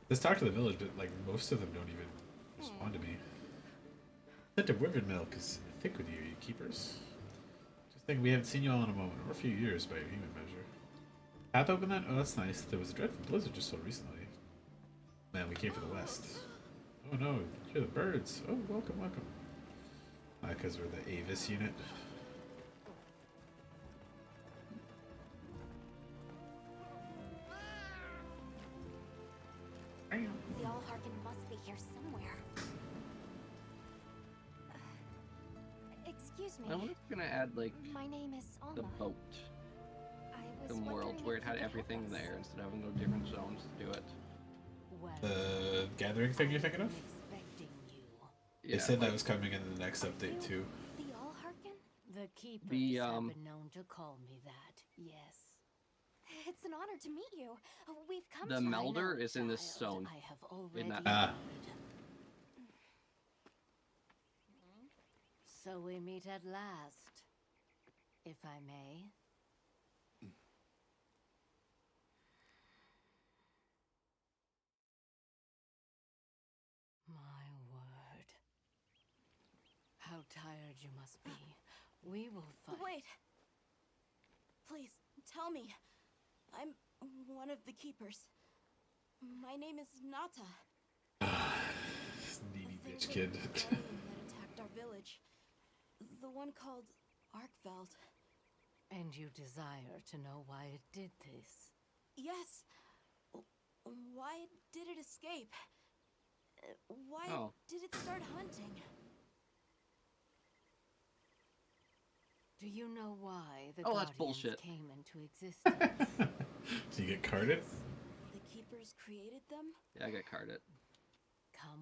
Let's talk to the village, but like most of them don't even respond to me. Scent of wyvern milk is thick with you, you keepers. Just think we haven't seen you all in a moment, or a few years by your human measure. Path open then? Oh, that's nice. There was a dreadful blizzard just so recently. Man, we came from the west. Oh no, you're the birds. Oh, welcome, welcome. Because we're the Avis unit. The Allharkin must be here somewhere. Excuse me. I wonder if we're gonna add like My name is the Alma. boat. I The was world wondering where if it you had could help everything us. there instead of having to go to different zones to do it. The gathering thing you're thinking of? They said that was coming in the next update too. The Allharkin? The keepers The, have been known to call me that, yes. It's an honor to meet you. We've come The to... melder is in this zone. I have In already that So we meet at last, if I may. My word. How tired you must be. We will fight. Wait. Please, tell me. I'm one of the keepers. My name is Nata. Needy bitch kid. The guardian that attacked our village. The one called Arkveld. And you desire to know why it did this? Yes. Why did it escape? Why Oh. did it start hunting? Do you know why the Oh, that's Guardians bullshit. came into existence? Do you get carded? The keepers created them? Yeah, I got carded. Come.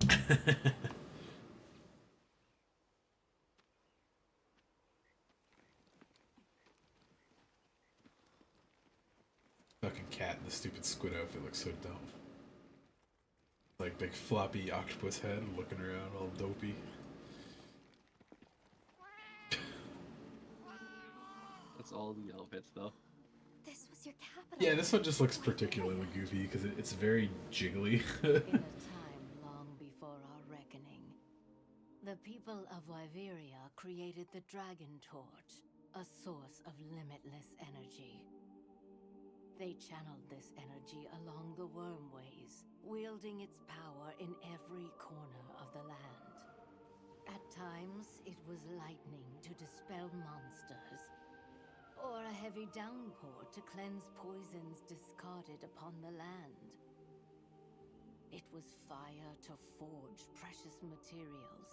Fucking cat in the stupid squid outfit looks so dumb. Like big floppy octopus head looking around all dopey. That's all the outfits though. This was your capital. Yeah, this one just looks particularly goofy because it's very jiggly. In a time long before our reckoning, the people of Wyveria created the Dragon Torch, a source of limitless energy. They channeled this energy along the wormways, wielding its power in every corner of the land. At times, it was lightning to dispel monsters, or a heavy downpour to cleanse poisons discarded upon the land. It was fire to forge precious materials,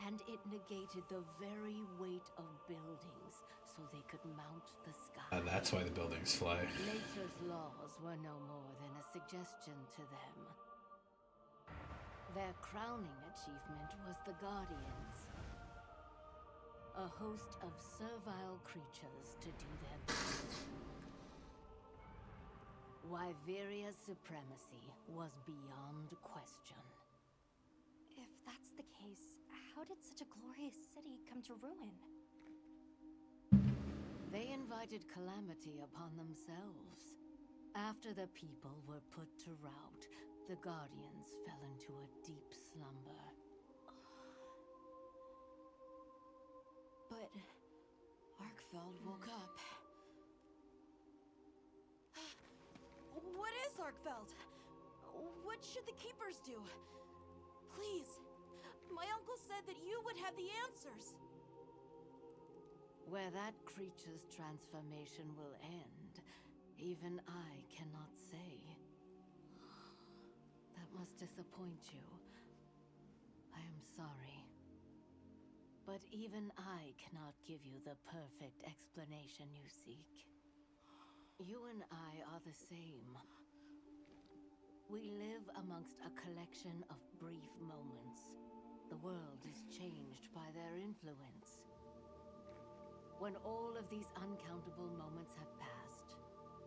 and it negated the very weight of buildings so they could mount the sky. That's why the buildings fly. Nature's laws were no more than a suggestion to them. Their crowning achievement was the Guardians, a host of servile creatures to do their bidding. Wyveria's supremacy was beyond question. If that's the case, how did such a glorious city come to ruin? They invited calamity upon themselves. After the people were put to rout, the Guardians fell into a deep slumber. But Arkveld woke up. What is Arkveld? What should the keepers do? Please. My uncle said that you would have the answers. Where that creature's transformation will end, even I cannot say. That must disappoint you. I am sorry. But even I cannot give you the perfect explanation you seek. You and I are the same. We live amongst a collection of brief moments. The world is changed by their influence. When all of these uncountable moments have passed,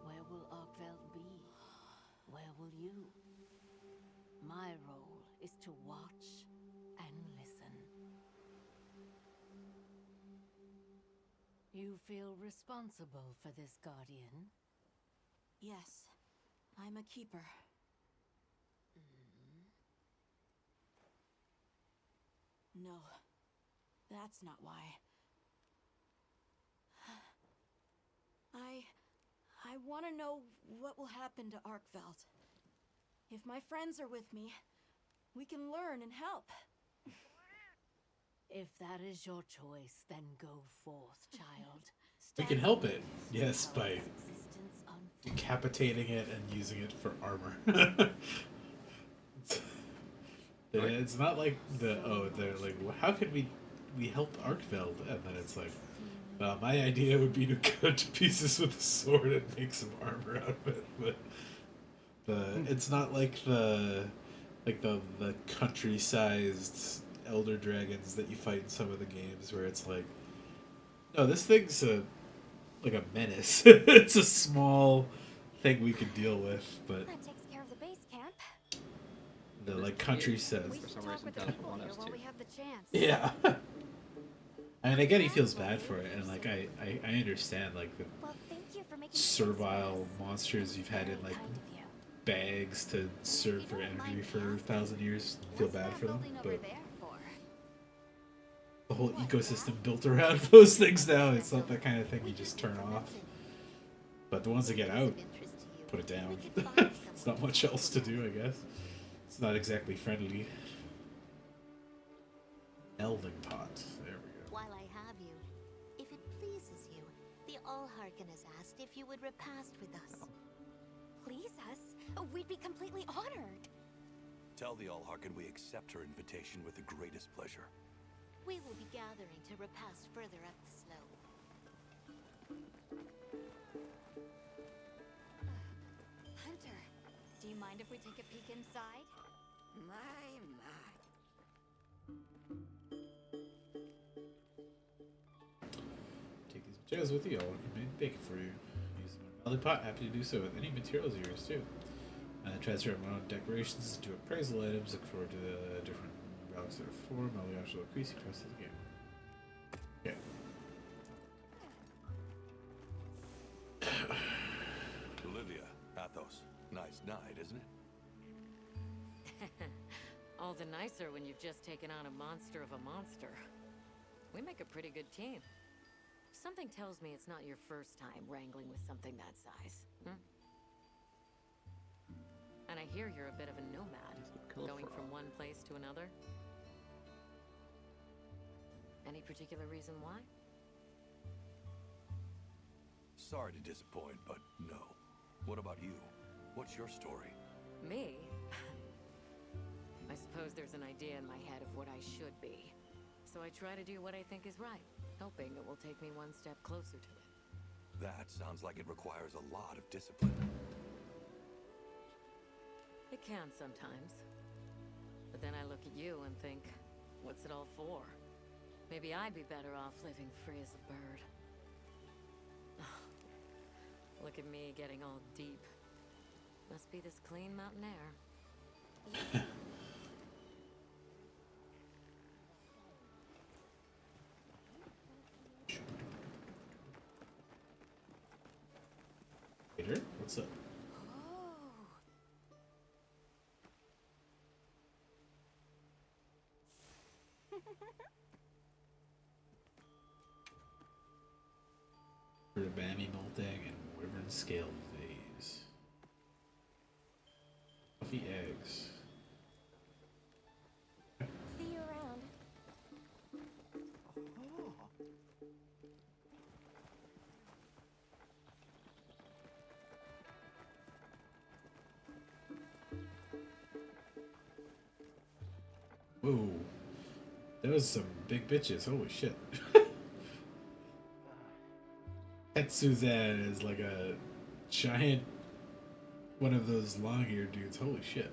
where will Arkveld be? Where will you? My role is to watch and listen. You feel responsible for this guardian? Yes, I'm a keeper. No, that's not why. I want to know what will happen to Arkveld. If my friends are with me, we can learn and help. If that is your choice, then go forth, child. We can help it, yes, by decapitating it and using it for armor. It's not like they're like, well, how can we help Arkveld? And then it's like, well, my idea would be to cut to pieces with a sword and make some armor out of it. But it's not like the country-sized elder dragons that you fight in some of the games where it's like, no, this thing's like a menace. It's a small thing we could deal with, but That takes care of the base camp. the like country says. We should talk with the people here while we have the chance. Yeah. I mean, I get he feels bad for it, and like I understand like the servile monsters you've had in like bags to serve for energy for 1,000 years feel bad for them, but the whole ecosystem built around those things now, it's not that kind of thing you just turn off. But the ones that get out, put it down. It's not much else to do, I guess. It's not exactly friendly. Melding pot. There we go. While I have you, if it pleases you, the Allharkin has asked if you would repast with us. Please us? We'd be completely honored. Tell the Allharkin we accept her invitation with the greatest pleasure. We will be gathering to repast further up the slope. Hunter, do you mind if we take a peek inside? My. Take these materials with you. I'll bake it for you. Use the melding pot. Happy to do so with any materials of yours too. Transfer my own decorations into appraisal items. Look forward to the different relics that are formed. I'll actually increase the price of the game. Okay. Olivia, Athos, nice night, isn't it? All the nicer when you've just taken on a monster of a monster. We make a pretty good team. Something tells me it's not your first time wrangling with something that size. And I hear you're a bit of a nomad, going from one place to another. Any particular reason why? Sorry to disappoint, but no. What about you? What's your story? Me? I suppose there's an idea in my head of what I should be. So I try to do what I think is right, hoping it will take me one step closer to it. That sounds like it requires a lot of discipline. It can sometimes. But then I look at you and think, what's it all for? Maybe I'd be better off living free as a bird. Look at me getting all deep. Must be this clean mountain air. Peter, what's up? For the Bammy molting and wyvern scale disease. Fluffy eggs. See you around. Whoa. That was some big bitches. Holy shit. Suzanne is like a giant one of those long-eared dudes. Holy shit.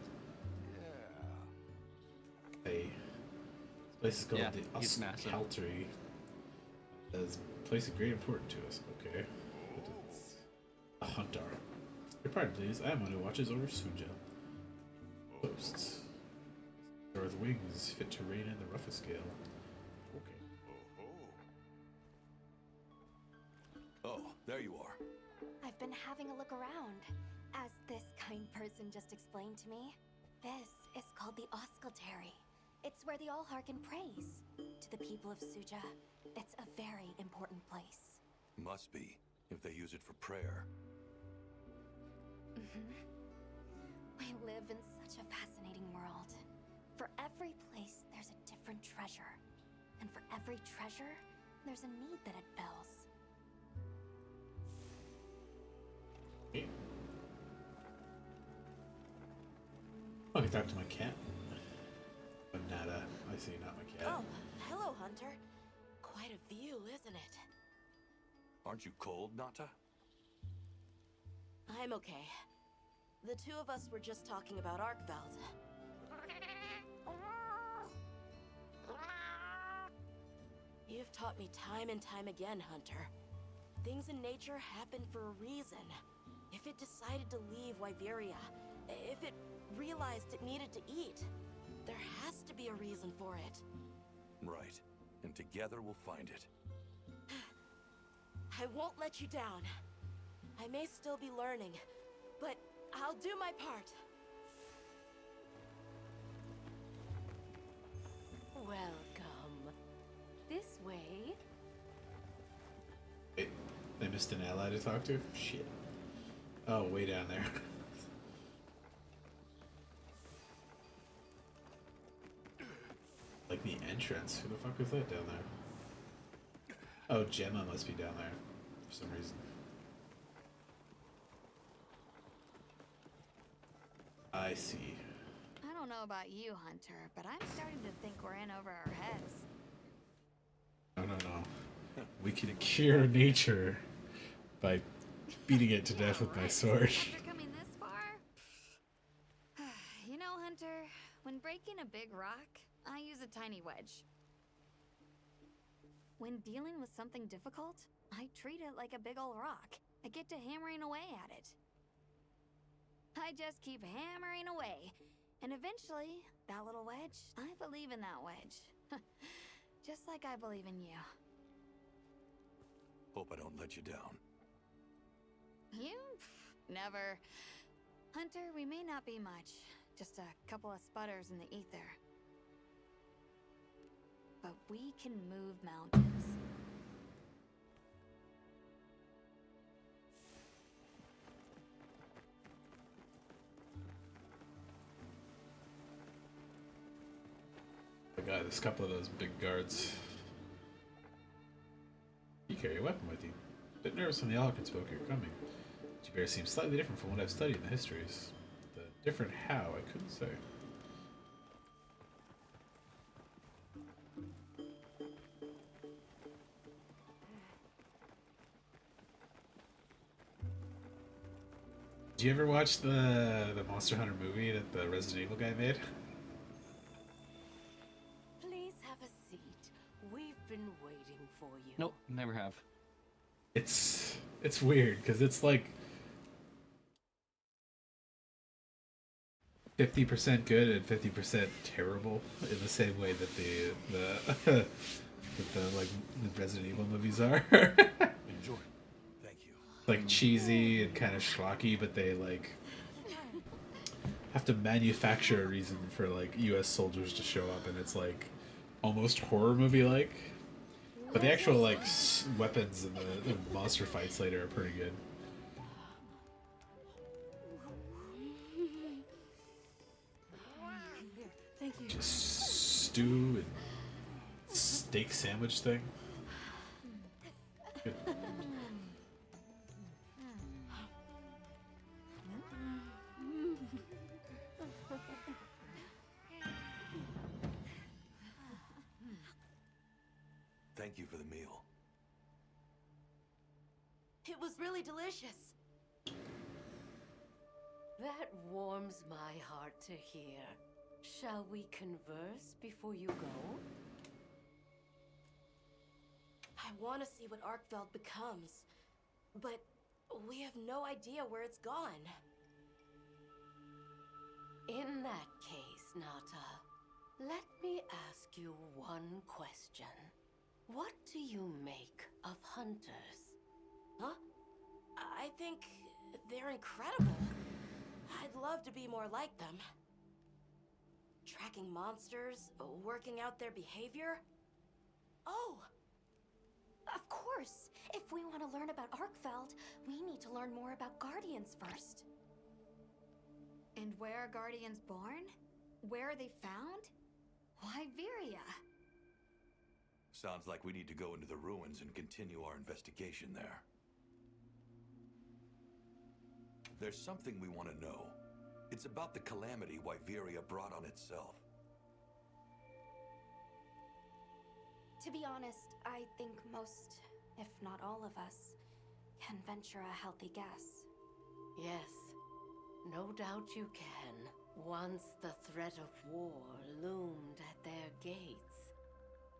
Hey. This place is called the he's massive. Uskaltery. That's a place of great importance to us. Okay. A hunter. Your pardon, please. I am one who watches over Suja. Posts. Or with wings fit to rein in the roughest gale. Okay. Oh, there you are. I've been having a look around. As this kind person just explained to me, this is called the Oscultary. It's where the Allharkin prays. To the people of Suja, it's a very important place. Must be, if they use it for prayer. We live in such a fascinating world. For every place, there's a different treasure. And for every treasure, there's a need that it fills. I can talk to my cat. But nada. I see, not my cat. Oh, hello, Hunter. Quite a view, isn't it? Aren't you cold, Nata? I'm okay. The two of us were just talking about Arkveld. You've taught me time and time again, Hunter. Things in nature happen for a reason. If it decided to leave Wyveria, if it realized it needed to eat, there has to be a reason for it. Right. And together we'll find it. I won't let you down. I may still be learning, but I'll do my part. Welcome. This way. Wait, they missed an ally to talk to? Shit. Oh, way down there. Like the entrance. Who the fuck is that down there? Oh, Gemma must be down there for some reason. I see. I don't know about you, Hunter, but I'm starting to think we're in over our heads. No. We can cure nature by beating it to death with my sword. After coming this far? You know, Hunter, when breaking a big rock, I use a tiny wedge. When dealing with something difficult, I treat it like a big old rock. I get to hammering away at it. I just keep hammering away. And eventually, that little wedge, I believe in that wedge. Just like I believe in you. Hope I don't let you down. You? Never. Hunter, we may not be much. Just a couple of sputters in the ether. But we can move mountains. Oh my god, there's a couple of those big guards. You carry a weapon with you. A bit nervous when the Alkin spoke you're coming. But you seems slightly different from what I've studied in the histories. The different how, I couldn't say. Did you ever watch the Monster Hunter movie that the Resident Evil guy made? Please have a seat. We've been waiting for you. Nope, never have. It's weird because it's like 50% good and 50% terrible in the same way that the like the Resident Evil movies are. Enjoy. Thank you. Like cheesy and kind of schlocky, but they like have to manufacture a reason for like U.S. soldiers to show up, and it's like almost horror movie like. But the actual like weapons and the monster fights later are pretty good. Thank you. Just stew and steak sandwich thing. Good. Thank you for the meal. It was really delicious. That warms my heart to hear. Shall we converse before you go? I want to see what Arkveld becomes, but we have no idea where it's gone. In that case, Nata, let me ask you one question. What do you make of hunters? Huh? I think they're incredible. I'd love to be more like them. Tracking monsters, working out their behavior. Oh! Of course! If we want to learn about Arkveld, we need to learn more about Guardians first. And where are Guardians born? Where are they found? Wyveria. Sounds like we need to go into the ruins and continue our investigation there. There's something we want to know. It's about the calamity Wyveria brought on itself. To be honest, I think most, if not all of us, can venture a healthy guess. Yes, no doubt you can. Once the threat of war loomed at their gates,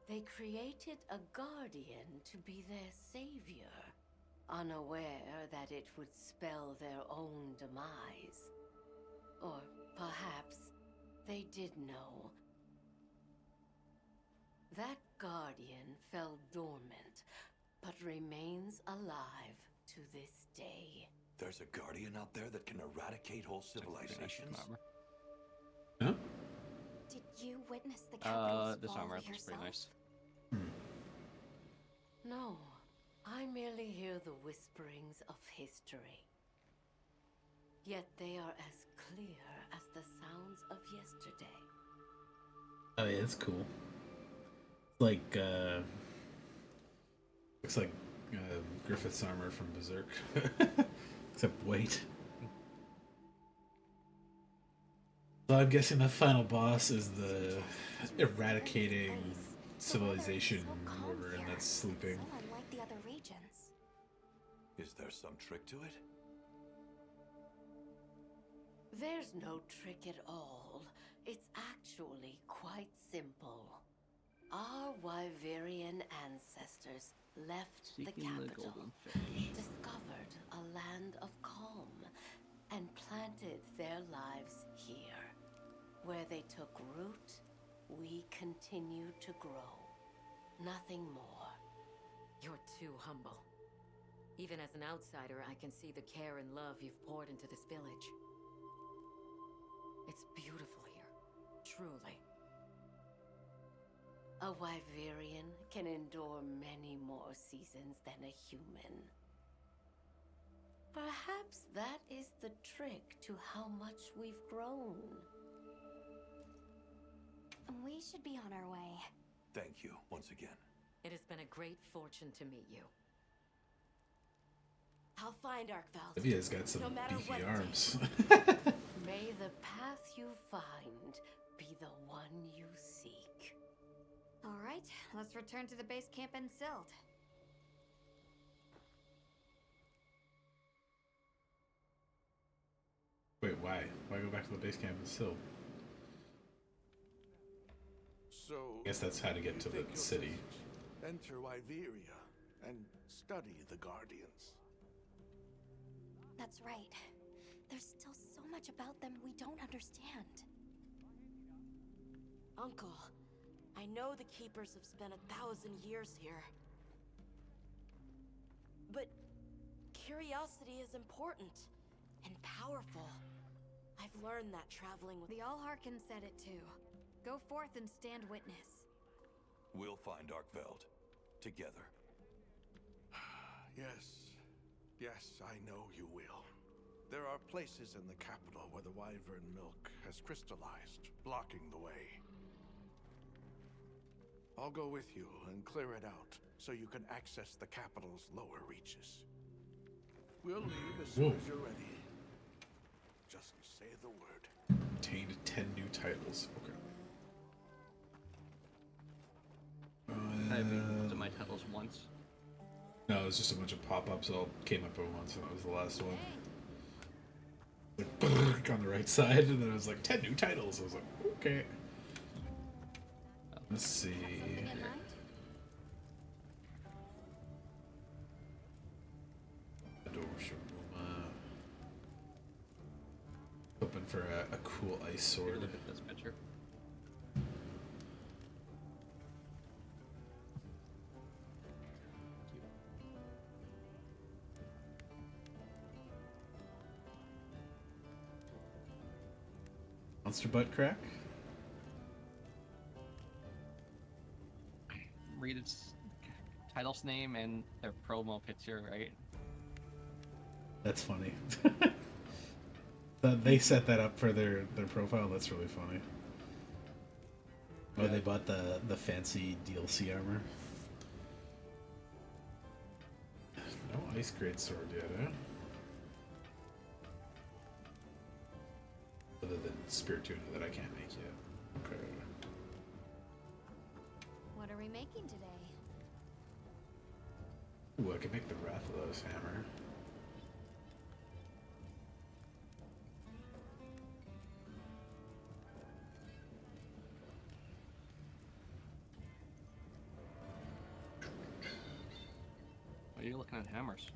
they created a guardian to be their savior, unaware that it would spell their own demise. Or perhaps they did know. That guardian fell dormant, but remains alive to this day. There's a guardian out there that can eradicate whole civilizations? Huh? Did you witness the capital's This fall armor looks yourself? pretty nice. No, I merely hear the whisperings of history. Yet they are as clear as the sounds of yesterday. Oh yeah, it's cool. Like looks like Griffith's armor from Berserk, except white. So I'm guessing the final boss is the eradicating civilization warrior that's sleeping. So unlike the other regions. Is there some trick to it? There's no trick at all. It's actually quite simple. Our Wyverian ancestors left the Seeking the capital, golden fish. discovered a land of calm, and planted their lives here. Where they took root, we continue to grow. Nothing more. You're too humble. Even as an outsider, I can see the care and love you've poured into this village. It's beautiful here, truly. A Wyverian can endure many more seasons than a human. Perhaps that is the trick to how much we've grown. We should be on our way. Thank you, once again. It has been a great fortune to meet you. I'll find Arkveld. Lydia's got some no matter beefy what arms. May the path you find be the one you seek. All right, let's return to the base camp in Silt. Wait, why? Why go back to the base camp and still? So, I guess that's how to get to the city. Enter Wyveria and study the Guardians. That's right. There's still so much about them we don't understand. Uncle, I know the Keepers have spent 1,000 years here. But curiosity is important and powerful. I've learned that traveling with The Allharkin said it too. Go forth and stand witness. We'll find Arkveld. Together. Yes. Yes, I know you will. There are places in the capital where the Wyvern milk has crystallized, blocking the way. I'll go with you and clear it out, so you can access the capital's lower reaches. We'll leave as soon as you're ready. Just say the word. Obtained 10 new titles. Okay. I've been to my titles once. No, it was just a bunch of pop-ups all came up at once, and that was the last one. like on the right side, and then it was like 10 new titles. I was like, okay. Let's see. Hoping for a cool ice sword. Look at this picture. Monster butt crack. Read its title's name and their promo picture, right? That's funny. They set that up for their profile. That's really funny. Oh, they bought the fancy DLC armor. No ice grade sword yet, eh? Other than Spirit Tuna that I can't make yet. Okay. What are we making today? Ooh, I can make the Rathalos hammer. Are you looking at hammers?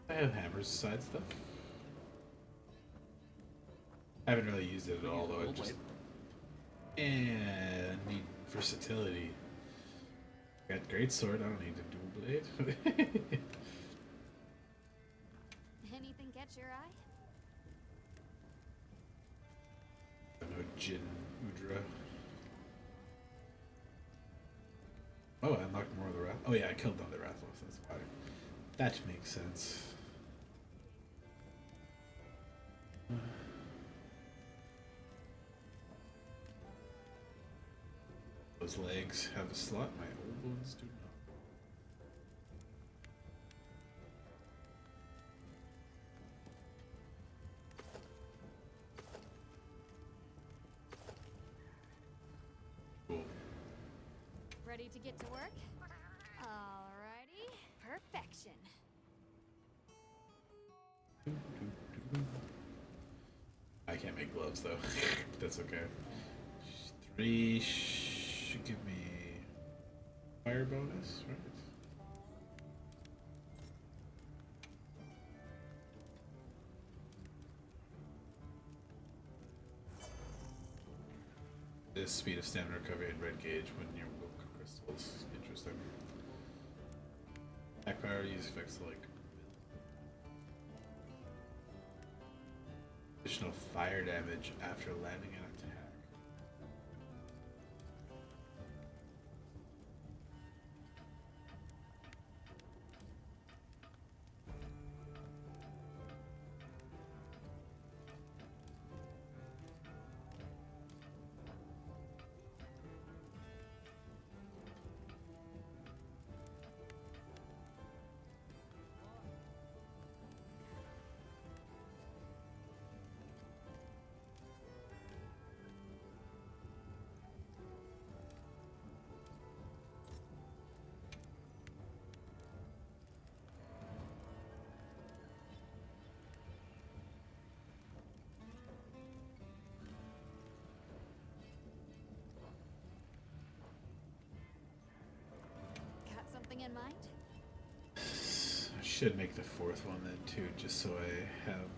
I have hammers side stuff. I haven't really used it at all, though. I just need versatility. Got great sword. I don't need a dual blade. Anything catch your eye? No Jin Udra. Oh, I unlocked more of the Wrath. Oh yeah, I killed another Rathalos. That's why. That makes sense. Those legs have a slot. My old ones do not. Ready to get to work? Alrighty. Perfection. I can't make gloves though. That's okay. 3 should give me fire bonus, right? This speed of stamina recovery and red gauge when you woke crystals. Interesting. Attack power use effects like additional fire damage after landing an attack. Got something in mind? I should make the fourth one then too, just so I have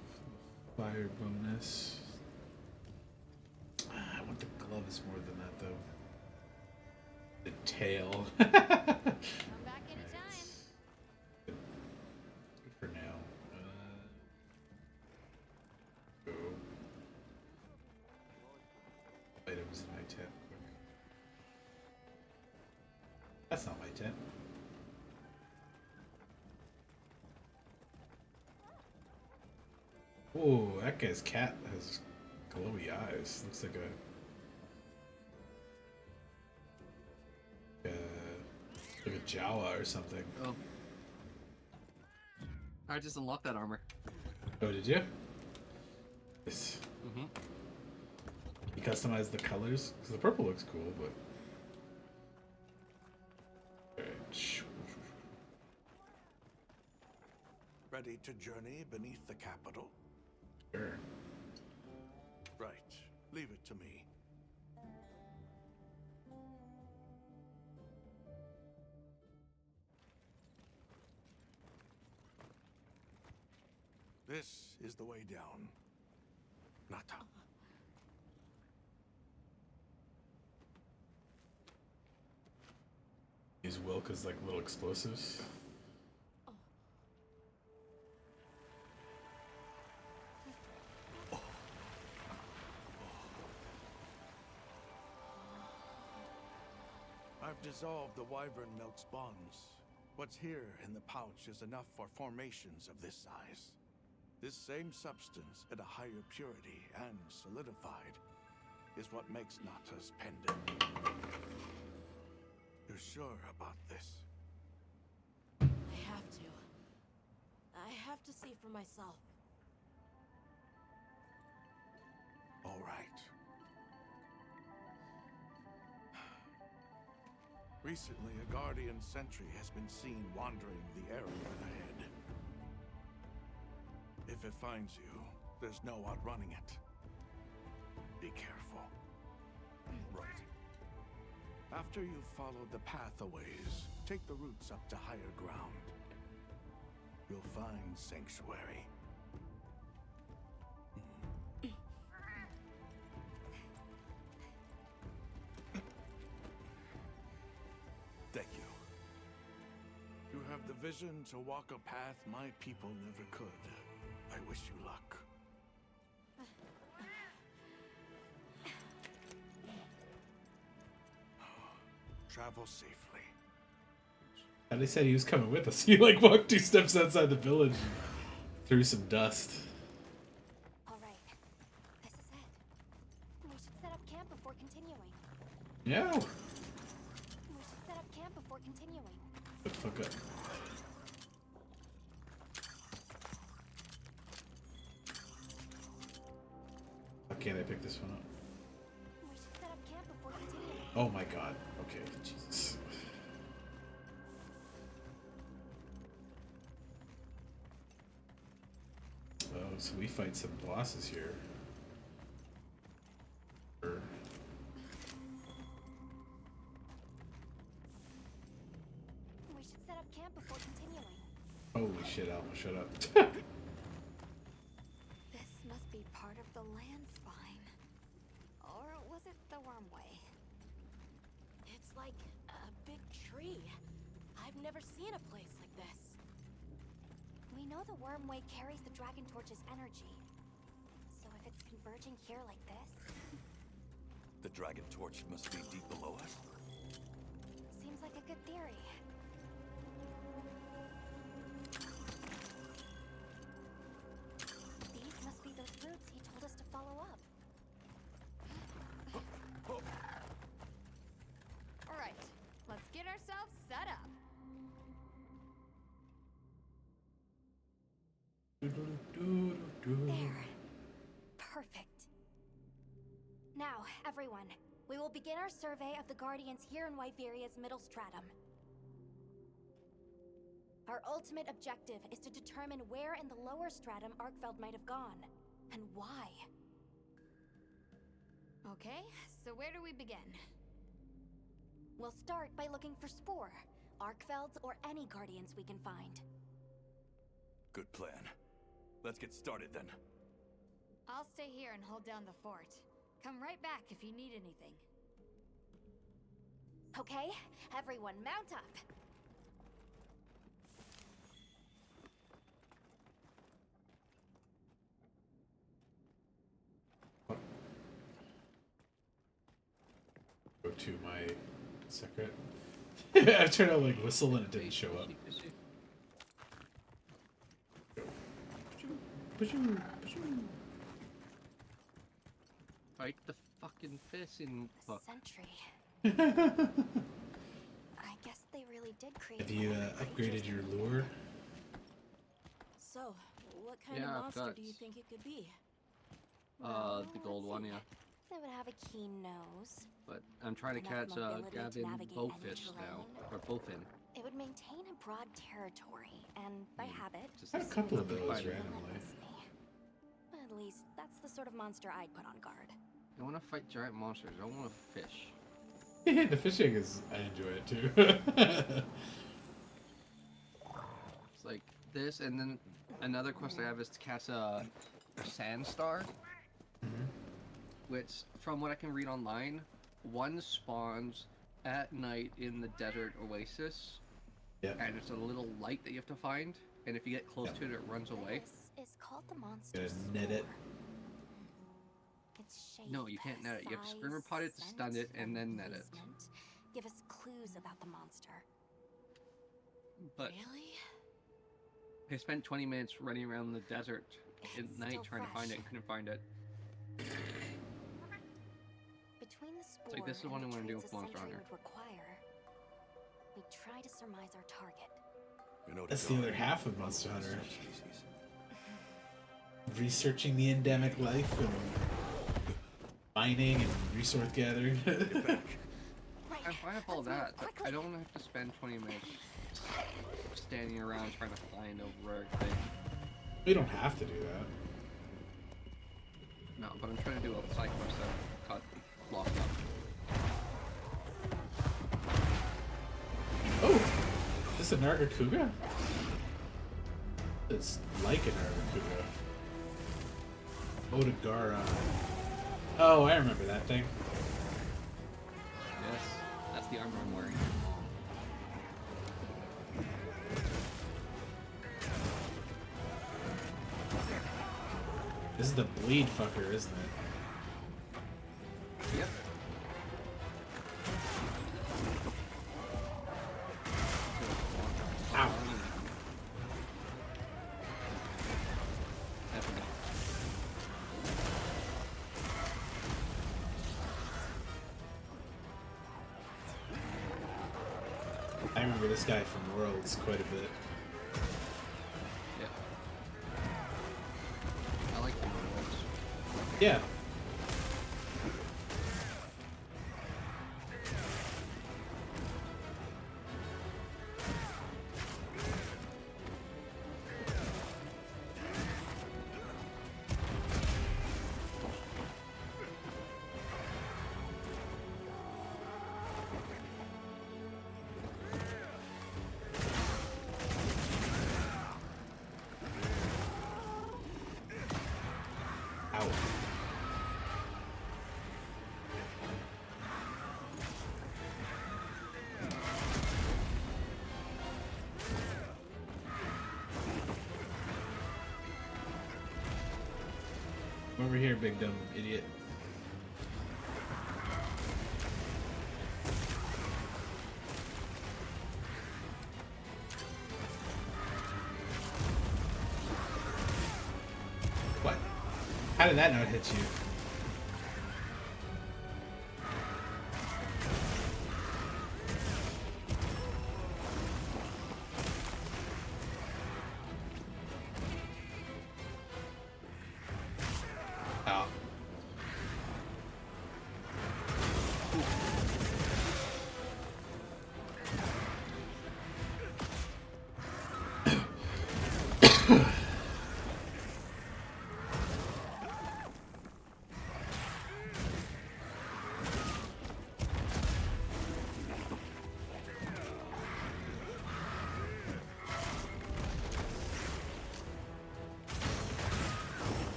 fire bonus. I want the gloves more than that though. The tail. Come back anytime. Good for now. Go. Items in my tent quick. That's not my tent. Oh, that guy's cat has glowy eyes. Looks like a Jawa or something. Oh. I just unlocked that armor. Oh, did you? Yes. Mm-hmm. You customized the colors? Because the purple looks cool, but... Alright. Ready to journey beneath the capital? Sure. Leave it to me. This is the way down. Nata. Use Wilk as like little explosives. I've dissolved the wyvern milk's bonds. What's here in the pouch is enough for formations of this size. This same substance at a higher purity and solidified is what makes Nata's pendant. You're sure about this? I have to. I have to see for myself. All right. Recently, a Guardian sentry has been seen wandering the area ahead. If it finds you, there's no outrunning it. Be careful. Right. After you've followed the path a ways, take the roots up to higher ground. You'll find sanctuary. Thank you. You have the vision to walk a path my people never could. I wish you luck. Travel safely. And they said he was coming with us. He like walked 2 steps outside the village, through some dust. All right, this is it. We should set up camp before continuing. Yeah. We should set up camp before continuing. What the fuck up? How can I pick this one up? We should set up camp before continuing. Oh my god. Okay, Jesus. Oh, so we fight some bosses here. We should set up camp before continuing. Holy shit, Alma, shut up. This must be part of the land spine. Or was it the wormway? It's like a big tree. I've never seen a place like this. We know the wormway carries the dragon torch's energy. So if it's converging here like this, The dragon torch must be deep below us? seems like a good theory. These must be those roots he told us to follow up. All right, let's get ourselves set up. There. Perfect. Now, everyone, we will begin our survey of the Guardians here in Wyveria's middle stratum. Our ultimate objective is to determine where in the lower stratum Arkfeld might have gone, and why. Okay, so where do we begin? We'll start by looking for Spore, Arkfelds, or any Guardians we can find. Good plan. Let's get started then. I'll stay here and hold down the fort. Come right back if you need anything. Okay, everyone mount up. Go to my secret. I tried to like whistle and it didn't show up. Fight the fucking fishing hook. Sentry. I guess they really did create. Have you upgraded your lure? So, what kind Yeah, of I've monster got- do you think it could be? The gold one, yeah. They would have a keen nose. But I'm trying to Enough catch mobility to Gavin navigate any Bowfish now, terrain. or Bowfin. It would maintain a broad territory, and by habit, Just Had a couple of those Spider. randomly. At least, that's the sort of monster I'd put on guard. I want to fight giant monsters. I don't want to fish. The fishing is... I enjoy it too. It's like this, and then another quest I have is to catch a sand star. Which, from what I can read online, one spawns at night in the desert oasis. Yep. And it's a little light that you have to find. And if you get close to it, it runs away. This is called the monster Gotta net it. Its shape, No, you can't net it. You have to screamer pot it to stun it and then net it. placement give us clues about the monster. But Really? I spent 20 minutes running around the desert at night still trying to find it and couldn't find it. Between the spore like, this is and what the I wanna do traits with a Monster sentry Hunter. would require, we try to surmise our target. You know, That's the other half of Monster Hunter. Researching the endemic life and mining and resource gathering. I'm fine with all that, but I don't want to have to spend 20 minutes standing around trying to find a rare thing. We don't have to do that. No, but I'm trying to do a side quest that got locked up. Oh! Is this a Nargacuga? It's like a Nargacuga. Odagara. Oh, I remember that thing. Yes, that's the armor I'm wearing. This is the bleed fucker, isn't it? Yep. Ow. I remember this guy from Worlds quite a bit. Yeah. I like the worlds. Yeah. Ow. Come over here, big dumb idiot. What? How did that not hit you? Oh.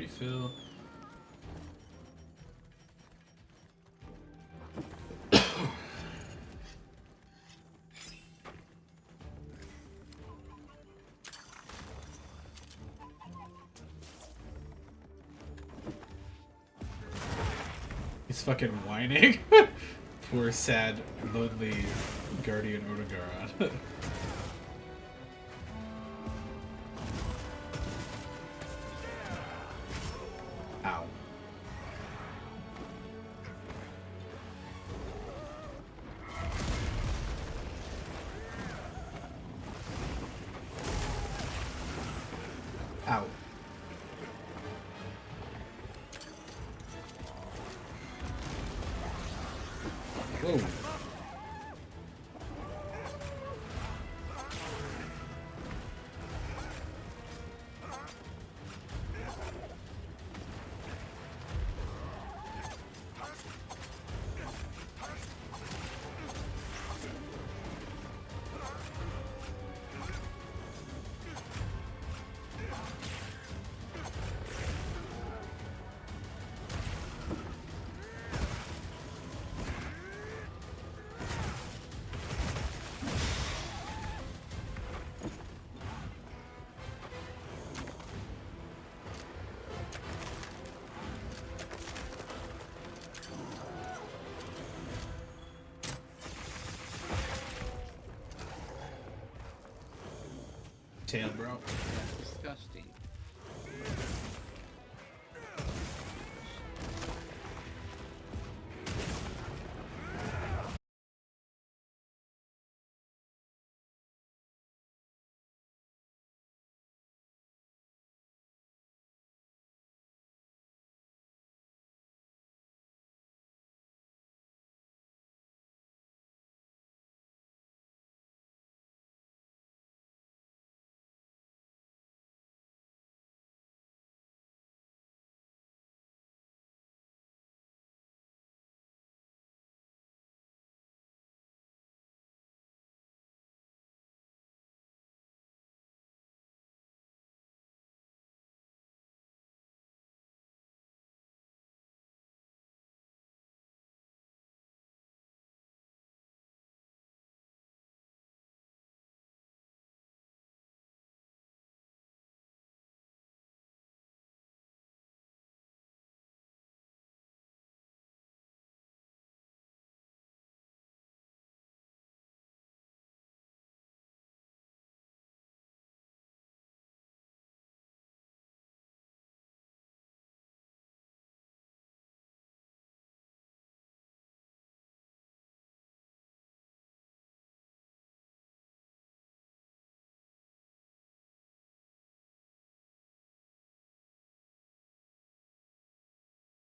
refill. He's fucking whining. Poor, sad, lonely Guardian Odegaard. Ow. Ow. Whoa. Tail, bro. That's disgusting.